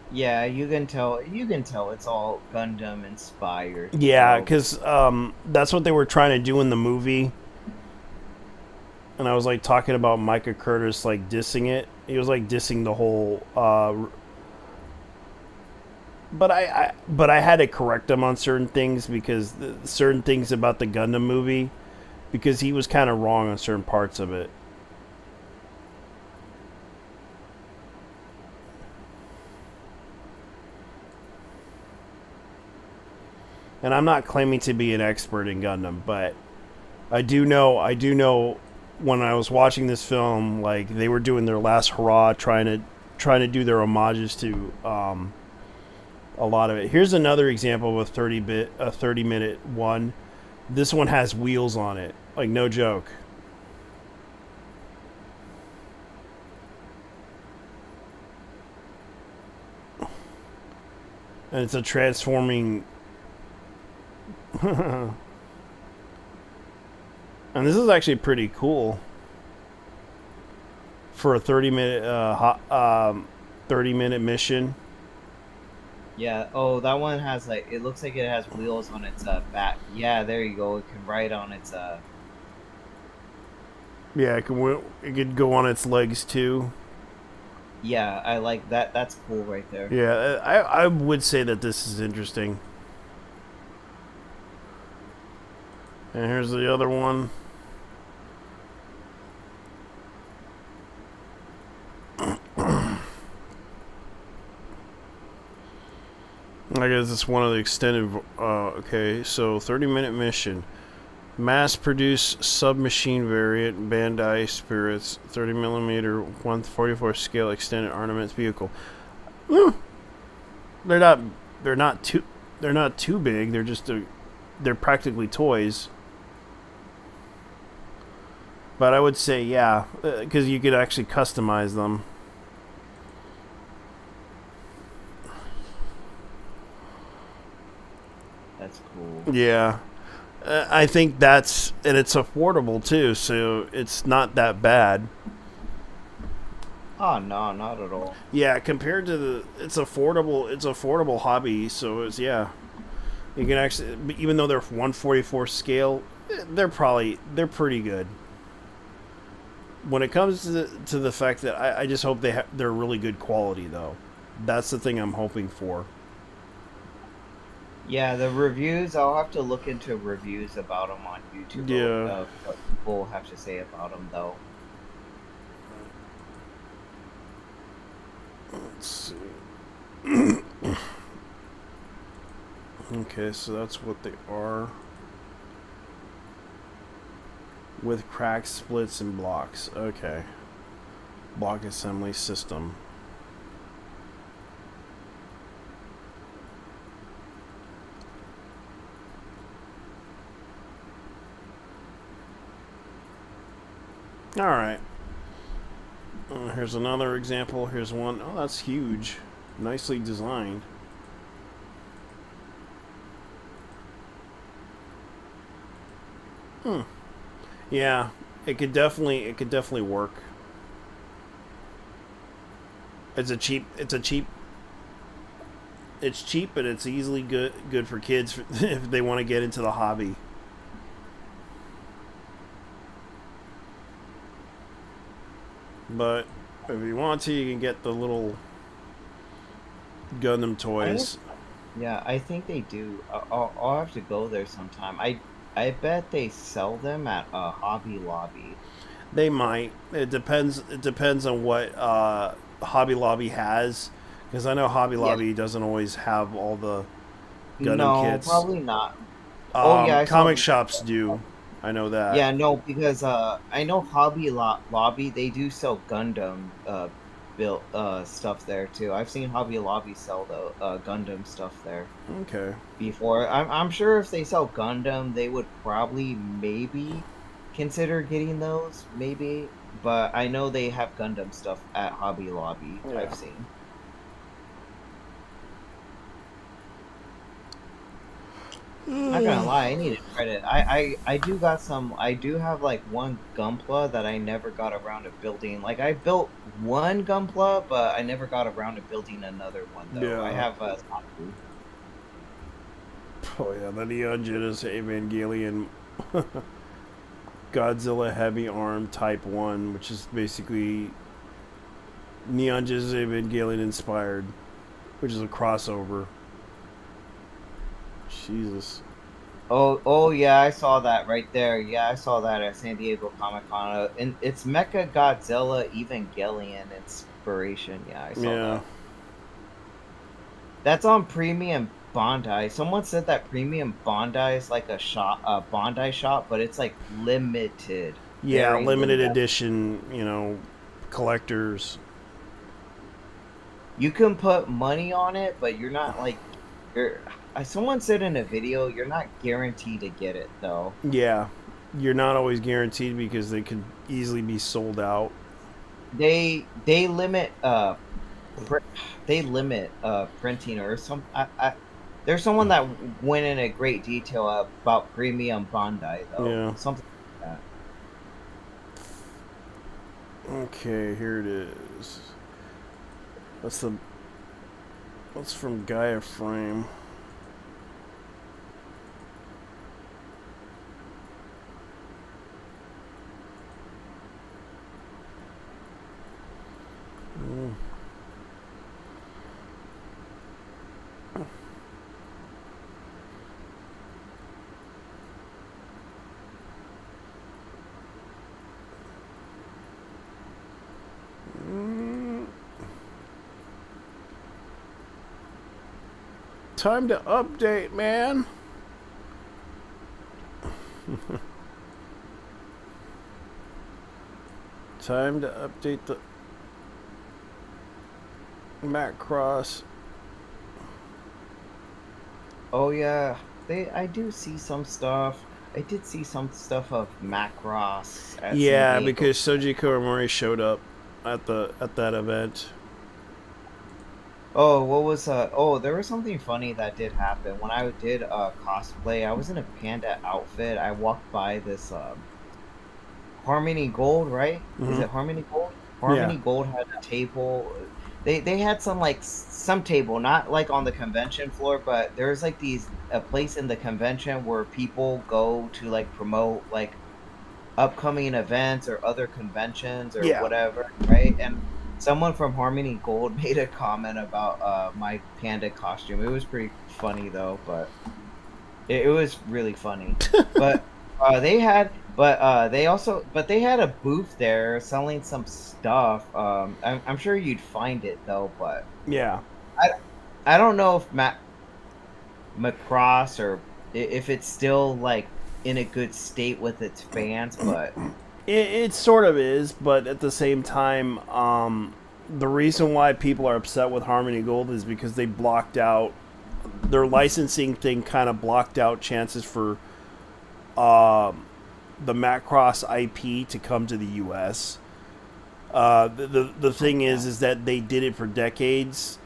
Yeah, you can tell it's all Gundam inspired. Yeah, because that's what they were trying to do in the movie. And I was like talking about Micah Curtis like dissing it. He was like dissing the whole but I had to correct him on certain things because certain things about the Gundam movie, because he was kind of wrong on certain parts of it. And I'm not claiming to be an expert in Gundam, but I do know when I was watching this film, like they were doing their last hurrah, trying to do their homages to a lot of it. Here's another example of a 30-minute one. This one has wheels on it, like no joke. And it's a transforming and this is actually pretty cool for a 30-minute mission. Yeah. Oh, that one has like, it looks like it has wheels on its back. Yeah, there you go. It can ride on its Yeah, it could go on its legs too. Yeah, I like that. That's cool right there. Yeah, I would say that this is interesting. And here's the other one. I guess it's one of the extended. Okay, so 30-minute mission. Mass-produced submachine variant Bandai Spirits 30mm 1/44 scale extended armaments vehicle. They're not too big. They're practically toys. But I would say, yeah, because you could actually customize them. That's cool. Yeah. I think and it's affordable too, so it's not that bad. Oh, no, not at all. Yeah, compared to it's affordable hobby, so yeah. You can actually, even though they're 1/44 scale, they're pretty good. When it comes to the fact that I just hope they're really good quality though. That's the thing I'm hoping for. Yeah, the reviews, I'll have to look into reviews about them on YouTube. Yeah. What people have to say about them though. Let's see. Okay, so that's what they are. With cracks, splits, and blocks. Okay. Block assembly system. Alright. Here's another example. Here's one. Oh, that's huge. Nicely designed. Yeah, it could definitely work. It's a cheap it's cheap and it's easily good for kids if they want to get into the hobby. But if you want to, you can get the little Gundam toys. I think they do. I'll have to go there sometime. I bet they sell them at Hobby Lobby. They might. It depends. It depends on what Hobby Lobby has, because I know Hobby Lobby doesn't always have all the Gundam kits. No, probably not. Comic shops do. I know that. Yeah, no, because I know Hobby Lobby, they do sell Gundam built stuff there too. I've seen Hobby Lobby sell the Gundam stuff there. Okay. Before, I'm sure if they sell Gundam, they would probably maybe consider getting those, maybe. But I know they have Gundam stuff at Hobby Lobby. Yeah. I've seen. Not gonna lie, I need credit. I do got some. I do have like one Gunpla that I never got around to building. Like I built one Gunpla, but I never got around to building another one though. Yeah. I have a. Oh yeah, the Neon Genesis Evangelion Godzilla Heavy Arm Type 1, which is basically Neon Genesis Evangelion inspired, which is a crossover. Jesus. Oh yeah, I saw that right there. Yeah, I saw that at San Diego Comic-Con. And it's Mecha Godzilla Evangelion inspiration. Yeah, I saw that. That's on Premium Bandai. Someone said that Premium Bandai is like a Bandai shop, but it's like limited. Yeah, limited edition, collectors. You can put money on it, but you're not like someone said in a video, you're not guaranteed to get it though. Yeah, you're not always guaranteed because they could easily be sold out. They limit printing or some. There's someone that went in a great detail about Premium Bandai though. Yeah. Something like that. Okay, here it is. That's from Gaia Frame. Time to update, man. Time to update the Macross. Oh yeah, I do see some stuff. I did see some stuff of Macross. Yeah, because Soji Kawamori showed up at that event. Oh, what was oh, there was something funny that did happen. When I did cosplay, I was in a panda outfit. I walked by this Harmony Gold, right? Mm-hmm. Is it Harmony Gold? Harmony Gold had a table. They had some table, not like on the convention floor, but there's like a place in the convention where people go to like promote like upcoming events or other conventions or whatever, right? And someone from Harmony Gold made a comment about my panda costume. It was pretty funny though, but it was really funny. But they had a booth there selling some stuff. I'm sure you'd find it though, but yeah, I don't know if Macross or if it's still like in a good state with its fans, but it sort of is. But at the same time, the reason why people are upset with Harmony Gold is because they blocked out their licensing thing. Kind of blocked out chances for the Macross IP to come to the U.S. The thing is that they did it for decades,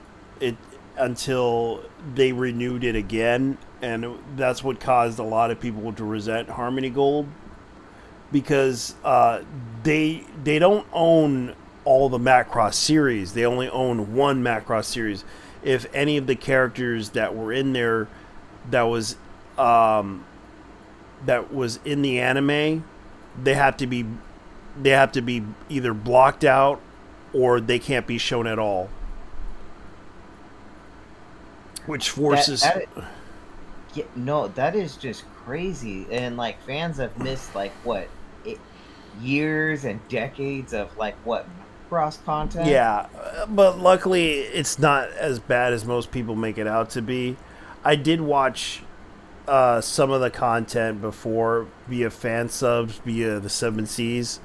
until they renewed it again, and that's what caused a lot of people to resent Harmony Gold, because they don't own all the Macross series. They only own one Macross series, if any of the characters that were in there that was in the anime, they have to be either blocked out or they can't be shown at all. Which forces that is just crazy. And like fans have missed like years and decades of like cross content. Yeah, but luckily it's not as bad as most people make it out to be. I did watch some of the content before via fan subs, via the 7 Seas.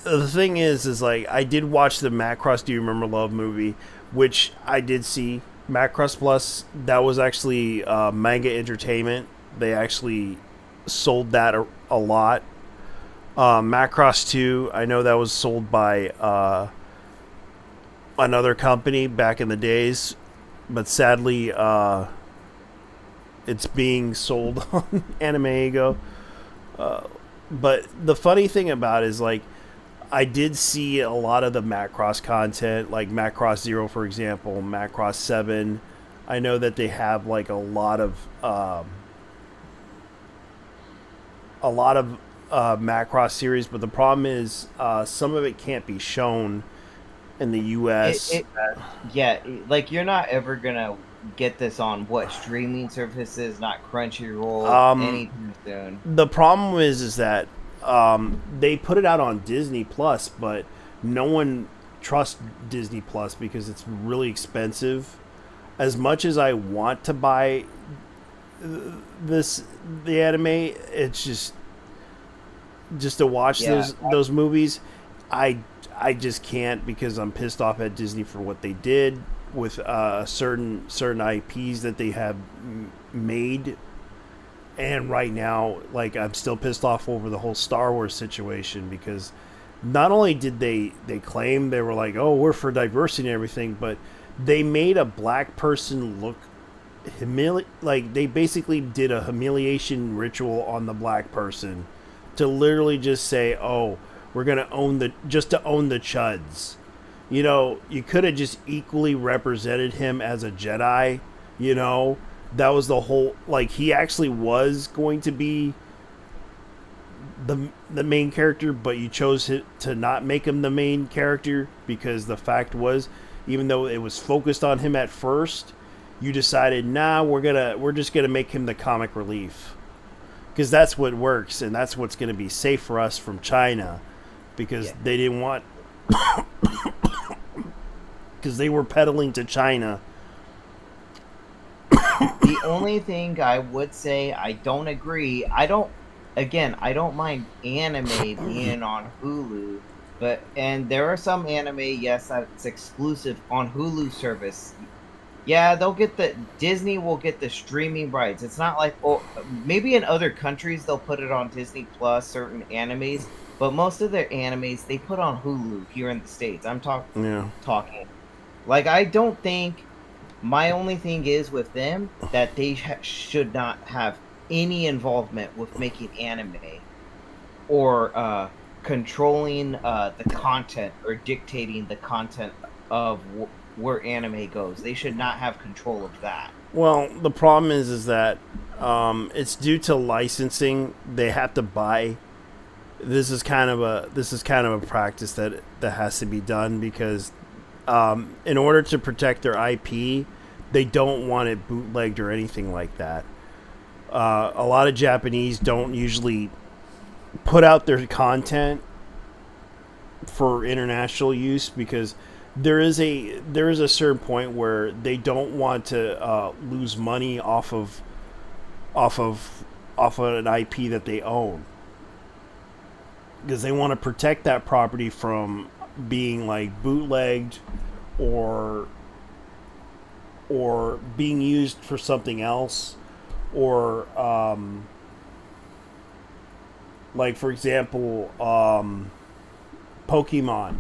The thing is like I did watch the Macross Do You Remember Love movie, which I did see. Macross Plus, that was actually Manga Entertainment. They actually sold that a lot. Macross 2, I know that was sold by another company back in the days, but sadly it's being sold on Anime-Ego. But the funny thing about it is like I did see a lot of the Macross content, like Macross 0, for example, Macross 7. I know that they have like a lot of Macross series, but the problem is some of it can't be shown in the U.S. Yeah, like you're not ever gonna get this on streaming services, not Crunchyroll, anything soon. The problem is that they put it out on Disney Plus, but no one trusts Disney Plus because it's really expensive. As much as I want to buy the anime, it's just to watch those movies. I just can't because I'm pissed off at Disney for what they did with certain IPs that they have made. And right now, like, I'm still pissed off over the whole Star Wars situation because not only did they claim they were like, oh, we're for diversity and everything, but they made a black person look like they basically did a humiliation ritual on the black person to literally just say, oh, we're going to own the Chuds. You know, you could have just equally represented him as a Jedi, you know. That was the whole, like, he actually was going to be the main character, but you chose to not make him the main character because the fact was, even though it was focused on him at first, you decided, nah, we're just gonna make him the comic relief because that's what works and that's what's gonna be safe for us from China because they didn't want because they were peddling to China. The only thing I would say I don't agree, I don't mind anime being on Hulu, and there are some anime, yes, that's exclusive on Hulu service. Yeah, Disney will get the streaming rights. It's not like, maybe in other countries they'll put it on Disney Plus, certain animes, but most of their animes they put on Hulu here in the States. I'm talking. Like, I don't think. My only thing is with them that they should not have any involvement with making anime or controlling the content or dictating the content of where anime goes. They should not have control of that. Well, the problem is that it's due to licensing. They have to buy. This is kind of a practice that has to be done because in order to protect their IP, they don't want it bootlegged or anything like that. A lot of Japanese don't usually put out their content for international use because there is a certain point where they don't want to lose money off of an IP that they own because they want to protect that property from being like bootlegged or being used for something else or like for example Pokemon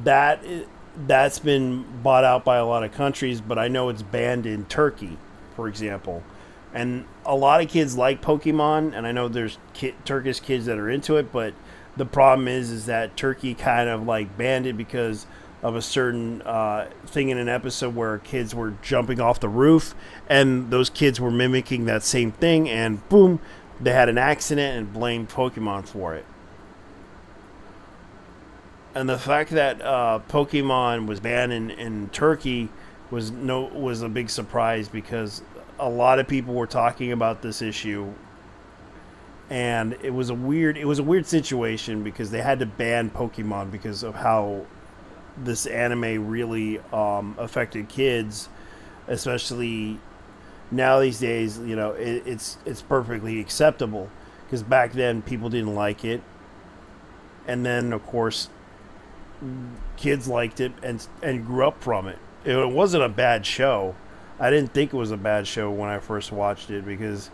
that's been bought out by a lot of countries, but I know it's banned in Turkey, for example. And a lot of kids like Pokemon, and I know there's Turkish kids that are into it, but the problem is that Turkey kind of like banned it because of a certain thing in an episode where kids were jumping off the roof, and those kids were mimicking that same thing, and boom, they had an accident and blamed Pokemon for it. And the fact that Pokemon was banned in Turkey was a big surprise, because a lot of people were talking about this issue, and it was a weird situation, because they had to ban Pokemon because of how this anime really affected kids, especially now these days. You know, it's perfectly acceptable, because back then people didn't like it, and then of course kids liked it and grew up from it. It wasn't a bad show. I didn't think it was a bad show when I first watched it, because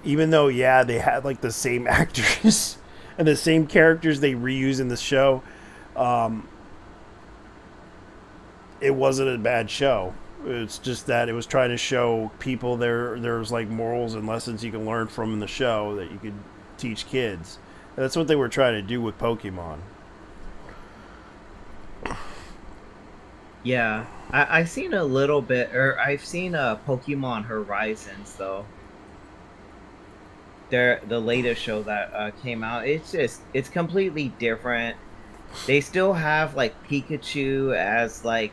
even though, yeah, they had like the same actors and the same characters they reuse in the show, it wasn't a bad show. It's just that it was trying to show people there's like morals and lessons you can learn from in the show that you could teach kids. And that's what they were trying to do with Pokemon. Yeah, I've seen a little bit, or I've seen Pokemon Horizons though. The latest show that came out. It's completely different. They still have like Pikachu as like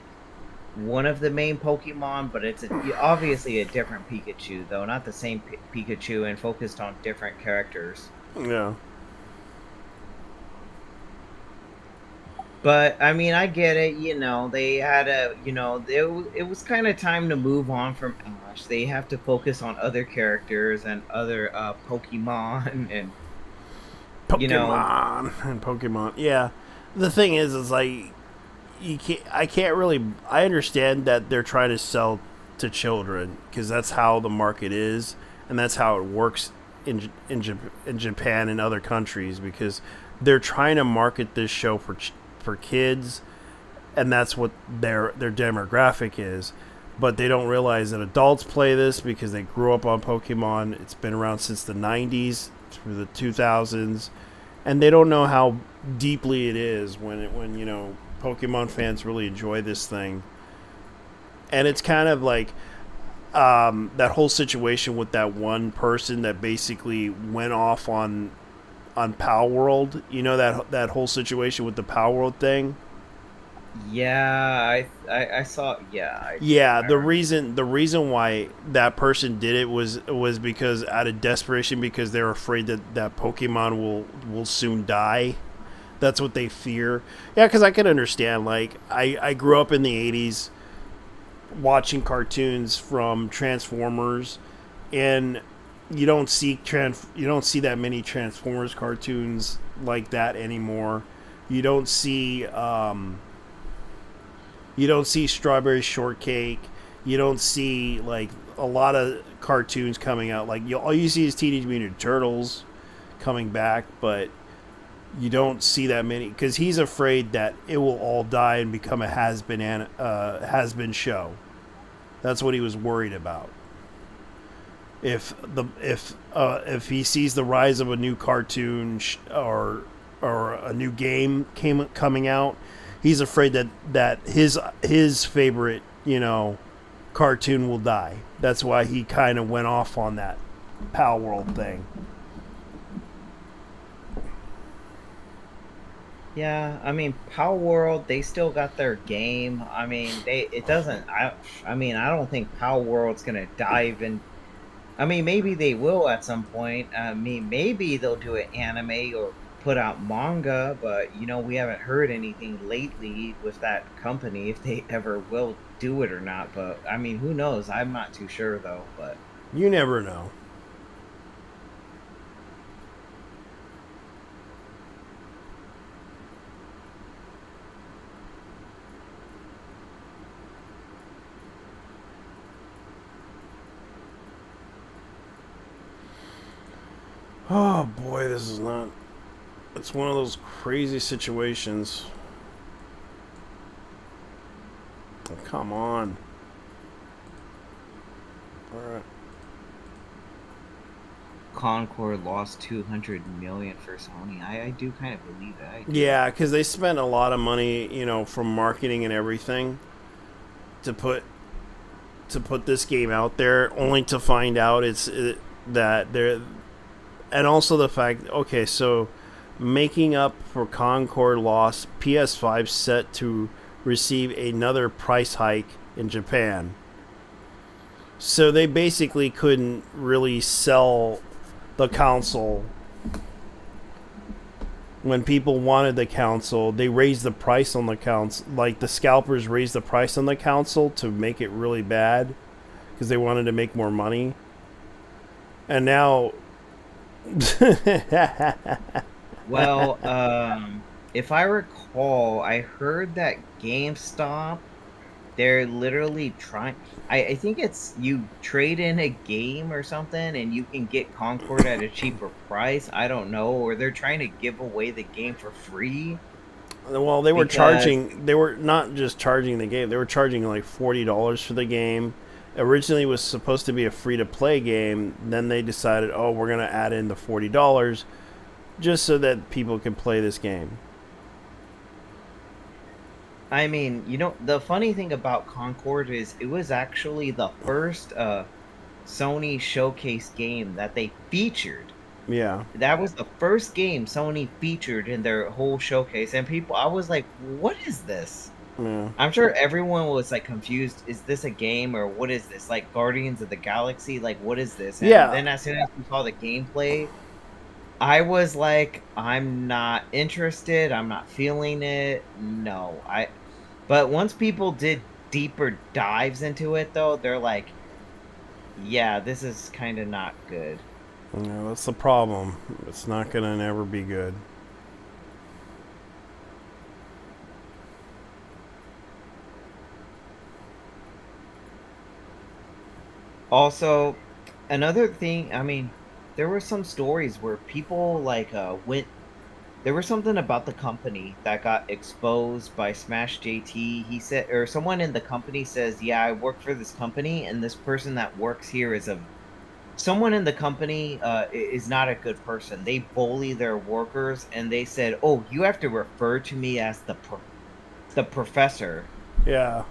one of the main Pokemon, but it's obviously a different Pikachu though, not the same Pikachu, and focused on different characters. Yeah. But I mean, I get it. You know, they had it was kind of time to move on from Ash. They have to focus on other characters and other Pokemon and Pokemon. Yeah, the thing is like I understand that they're trying to sell to children, because that's how the market is, and that's how it works in Japan and other countries, because they're trying to market this show for kids, and that's what their demographic is. But they don't realize that adults play this because they grew up on Pokemon. It's been around since the 90s through the 2000s, and they don't know how deeply it is when Pokemon fans really enjoy this thing. And it's kind of like that whole situation with that one person that basically went off on Power World. You know, that whole situation with the Power World thing. Yeah, I saw. The reason why that person did it was because out of desperation, because they're afraid that Pokemon will soon die. That's what they fear. Yeah, because I can understand. Like, I grew up in the 80s watching cartoons from Transformers, and you don't see that many Transformers cartoons like that anymore. You don't see Strawberry Shortcake. You don't see like a lot of cartoons coming out. Like, all you see is Teenage Mutant Ninja Turtles coming back, but you don't see that many, because he's afraid that it will all die and become a has-been show. That's what he was worried about. If he sees the rise of a new cartoon or a new game coming out, he's afraid that his favorite cartoon will die. That's why he kind of went off on that Power World thing. Yeah, I mean, Power World, they still got their game. I mean, I don't think Power World's gonna dive in. I mean, maybe they will at some point. I mean, maybe they'll do an anime or put out manga, but we haven't heard anything lately with that company, if they ever will do it or not. But I mean, who knows? I'm not too sure though. But you never know. Oh boy, it's one of those crazy situations. Oh, come on. Alright. Concord lost 200 million for Sony. I do kind of believe that. Yeah, because they spent a lot of money, from marketing and everything to put this game out there, only to find out that they're, and also the fact. Okay, so making up for Concord loss, PS5 set to receive another price hike in Japan. So they basically couldn't really sell the console. When people wanted the console, they raised the price on the console. Like, the scalpers raised the price on the console to make it really bad because they wanted to make more money. And now... Well, if I recall, I heard that GameStop, they're literally trying... I think it's you trade in a game or something and you can get Concord at a cheaper price. I don't know. Or they're trying to give away the game for free. Well, they were charging... They were not just charging the game. They were charging like $40 for the game. Originally, it was supposed to be a free-to-play game. Then they decided, oh, we're going to add in the $40 just so that people can play this game. I mean, the funny thing about Concord is it was actually the first Sony showcase game that they featured. Yeah. That was the first game Sony featured in their whole showcase. And I was like, what is this? Yeah. I'm sure everyone was like confused. Is this a game or what is this? Like Guardians of the Galaxy? Like, what is this? And then as soon as we saw the gameplay, I was like, I'm not interested. I'm not feeling it. No. But once people did deeper dives into it, though, they're like, yeah, this is kind of not good. Yeah, that's the problem. It's not going to never be good. Also, another thing, I mean, there were some stories where people like went. There was something about the company that got exposed by Smash JT. He said, or someone in the company says, "Yeah, I work for this company, and this person that works here is someone in the company is not a good person. They bully their workers, and they said, "Oh, you have to refer to me as the professor." Yeah,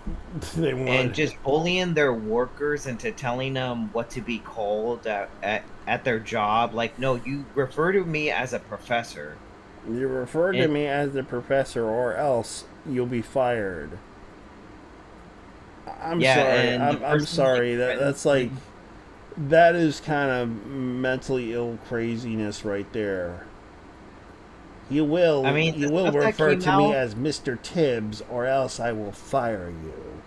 they would. And just bullying their workers into telling them what to be called at their job. Like, no, you refer to me as a professor. You refer to me as the professor, or else you'll be fired. I'm sorry. I'm sorry. That's like, that is kind of mentally ill craziness right there. You will refer to me as Mr. Tibbs, or else I will fire you.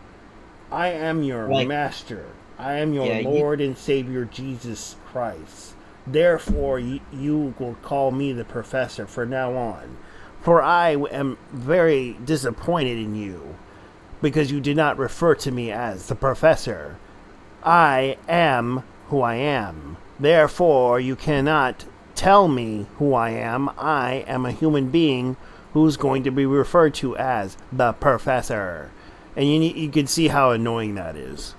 I am your master. I am your Lord and Savior, Jesus Christ. Therefore, you will call me the professor from now on. For I am very disappointed in you, because you did not refer to me as the professor. I am who I am. Therefore, you cannot tell me who I am. I am a human being who's going to be referred to as the professor. And you can see how annoying that is.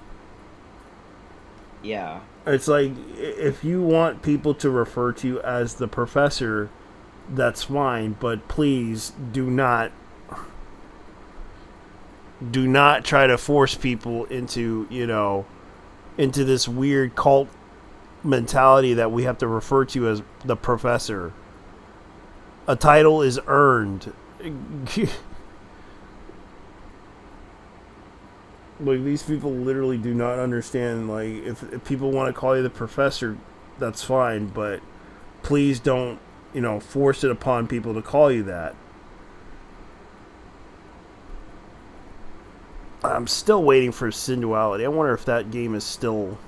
Yeah. It's like, if you want people to refer to you as the professor, that's fine, but please do not try to force people into this weird cult mentality that we have to refer to as the professor. A title is earned. Like, these people literally do not understand. Like, if people want to call you the professor, that's fine, but please don't, force it upon people to call you that. I'm still waiting for Synduality. I wonder if that game is still...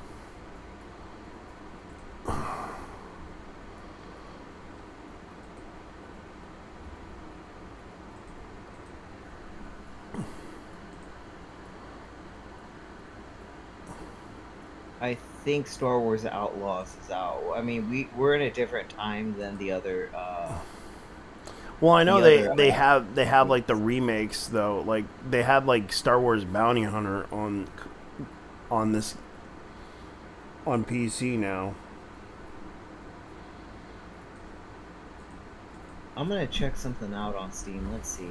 I think Star Wars Outlaws is out. I mean, we're in a different time than the other. Well, I know they have like the remakes though. Like, they have like Star Wars Bounty Hunter on PC now. I'm gonna check something out on Steam. Let's see.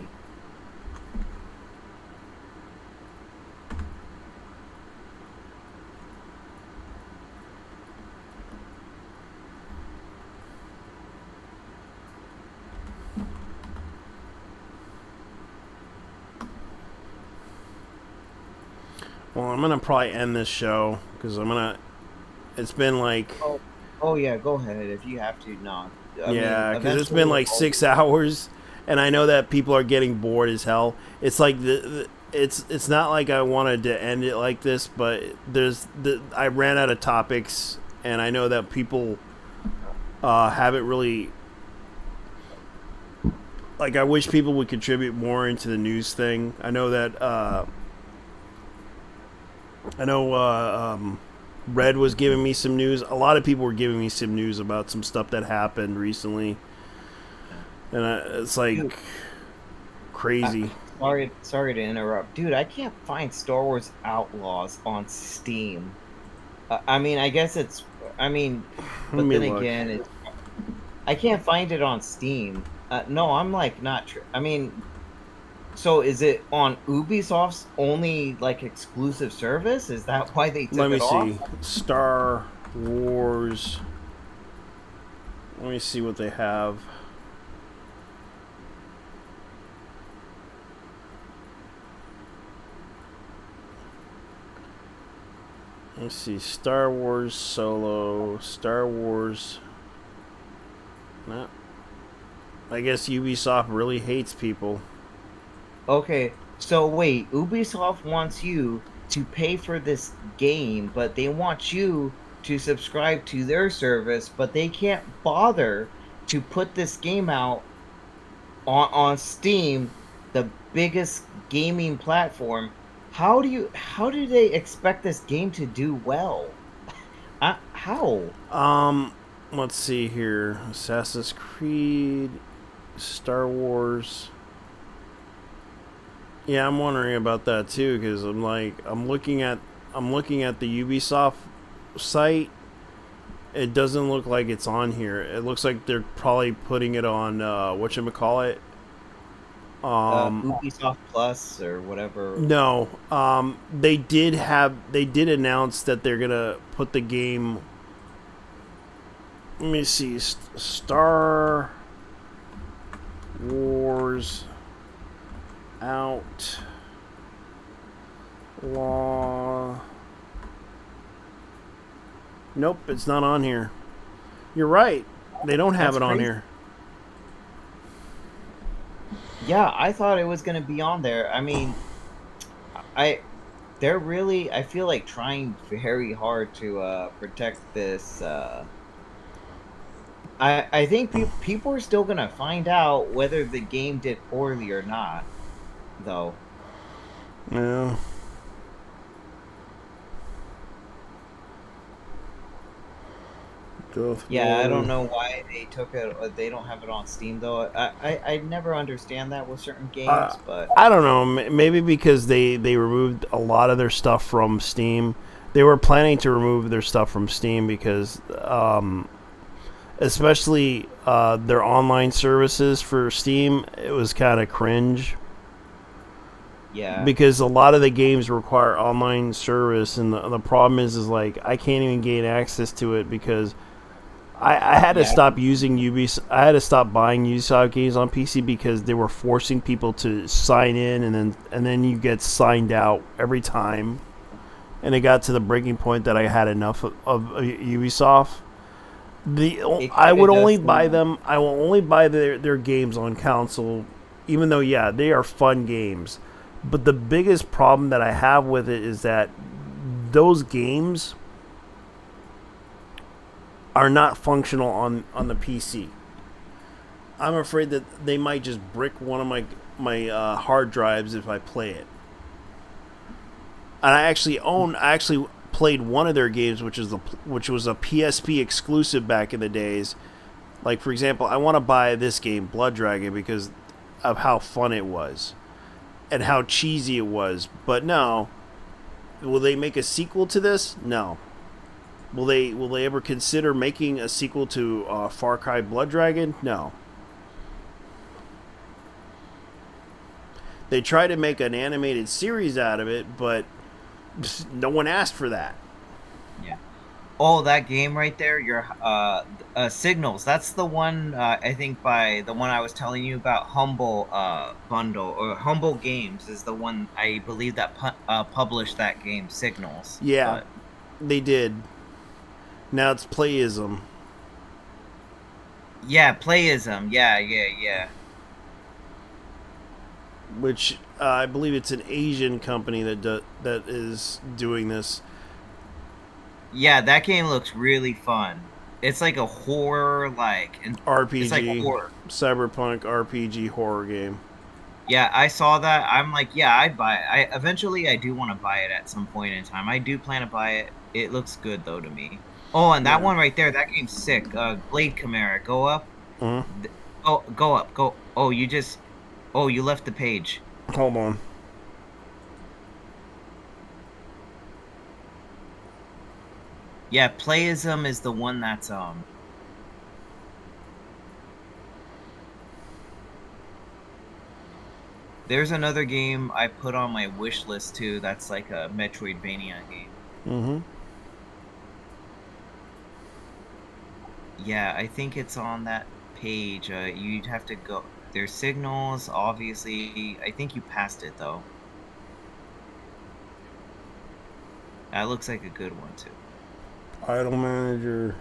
Well, I'm gonna probably end this show because it's been like. Oh yeah, go ahead if you have to. No. Yeah, because it's been like 6 hours, and I know that people are getting bored as hell. It's like it's not like I wanted to end it like this, but I ran out of topics, and I know that people haven't really. Like, I wish people would contribute more into the news thing. I know that. Red was giving me some news. A lot of people were giving me some news about some stuff that happened recently, and it's like dude, crazy. Sorry to interrupt, dude. I can't find Star Wars Outlaws on Steam. I mean, I guess it's. I mean, but then again, I can't find it on Steam. No, I'm like not. I mean. So is it on Ubisoft's only like exclusive service? Is that why they took it off? Let me see. Star Wars. Let me see what they have. Let's see. Star Wars Solo. Star Wars. No. I guess Ubisoft really hates people. Okay, so wait, Ubisoft wants you to pay for this game, but they want you to subscribe to their service, but they can't bother to put this game out on Steam, the biggest gaming platform. How do they expect this game to do well? How? Let's see here. Assassin's Creed, Star Wars. Yeah, I'm wondering about that too, because I'm looking at the Ubisoft site. It doesn't look like it's on here. It looks like they're probably putting it on whatchamacallit. Ubisoft Plus or whatever. No, they did announce that they're gonna put the game. Let me see, Star Wars Outlaw. Nope, it's not on here. You're right. They don't have it on here. Yeah, I thought it was going to be on there. I mean, they're really, I feel like trying very hard to protect this. I think people are still going to find out whether the game did poorly or not, though. Yeah. Yeah, I don't know why they took it. They don't have it on Steam though. I never understand that with certain games, but I don't know. Maybe because they removed a lot of their stuff from Steam. They were planning to remove their stuff from Steam because, especially their online services for Steam, it was kind of cringe. Yeah. Because a lot of the games require online service, and the problem is like I can't even gain access to it because I had to stop using Ubisoft. I had to stop buying Ubisoft games on PC because they were forcing people to sign in, and then you get signed out every time. And it got to the breaking point that I had enough of Ubisoft. I would only buy them. I will only buy their games on console, even though they are fun games. But the biggest problem that I have with it is that those games are not functional on the PC. I'm afraid that they might just brick one of my hard drives if I play it. And I actually played one of their games, which was a PSP exclusive back in the days. Like, for example, I want to buy this game, Blood Dragon, because of how fun it was and how cheesy it was. But no, will they make a sequel to this? No. Will they ever consider making a sequel to Far Cry Blood Dragon? No. They tried to make an animated series out of it, but no one asked for that. Yeah. Oh, that game right there, your Signals. That's the one I think by the one I was telling you about. Humble Bundle or Humble Games is the one I believe that published that game, Signals. Yeah, they did. Now it's Playism. Yeah, Playism. Yeah. Which I believe it's an Asian company that is doing this. Yeah, that game looks really fun. It's like a horror, RPG, it's like horror. cyberpunk RPG horror game. Yeah, I saw that. I'm like, yeah, I'd buy it. Eventually I do want to buy it at some point in time. I do plan to buy it. It looks good though to me. Oh, and that one right there, that game's sick. Blade Chimera, go up. Mm-hmm. Oh, go up. Go. Oh, you left the page. Hold on. Yeah, Playism is the one that's There's another game I put on my wish list too. That's like a Metroidvania game. Mm-hmm. Yeah, I think it's on that page. You'd have to go. There's Signals, obviously. I think you passed it though. That looks like a good one too. Idle Manager.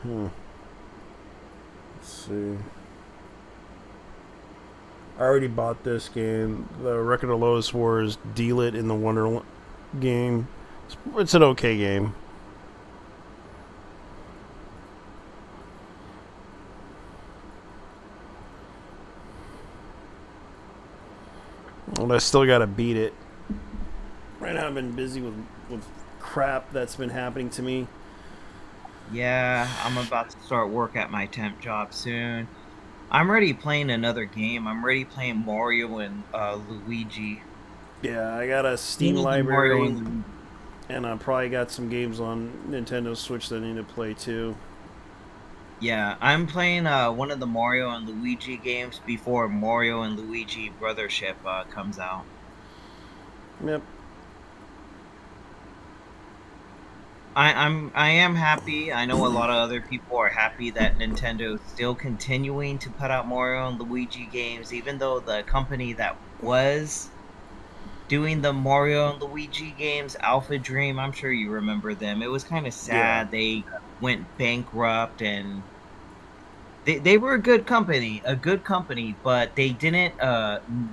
Let's see. I already bought this game. The Record of Lowest Wars Deal It in the Wonder game. It's an okay game. But I still gotta beat it. Right now I've been busy with crap that's been happening to me. Yeah, I'm about to start work at my temp job soon. I'm already playing another game. I'm already playing Mario and Luigi. Yeah, I got a Steam library, and I probably got some games on Nintendo Switch that I need to play too. Yeah, I'm playing one of the Mario and Luigi games before Mario and Luigi Brothership comes out. Yep. I am happy. I know a lot of other people are happy that Nintendo's still continuing to put out Mario and Luigi games, even though the company that was doing the Mario and Luigi games, Alpha Dream, I'm sure you remember them. It was kind of sad. Yeah. They went bankrupt, and they were a good company, but they didn't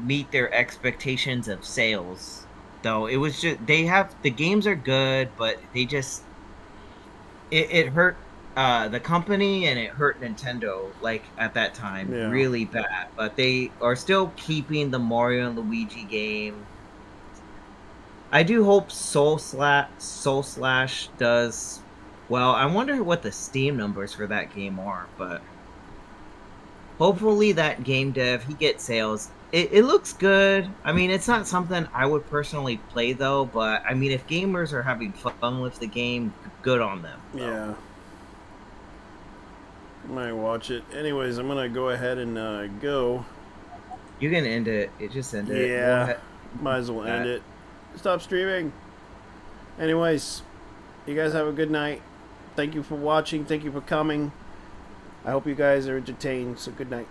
meet their expectations of sales. Though it was just the games are good, but they just it hurt the company, and it hurt Nintendo like at that time really bad. But they are still keeping the Mario and Luigi game. I do hope Soul Slash does well. I wonder what the Steam numbers for that game are, but hopefully that game dev, he gets sales. It looks good. I mean, it's not something I would personally play though, but I mean, if gamers are having fun with the game, good on them. So. Yeah. I might watch it. Anyways, I'm gonna go ahead and go. You can end it. Just end it. Yeah. Might as well end it. Stop streaming. Anyways, you guys have a good night. Thank you for watching. Thank you for coming. I hope you guys are entertained. So good night.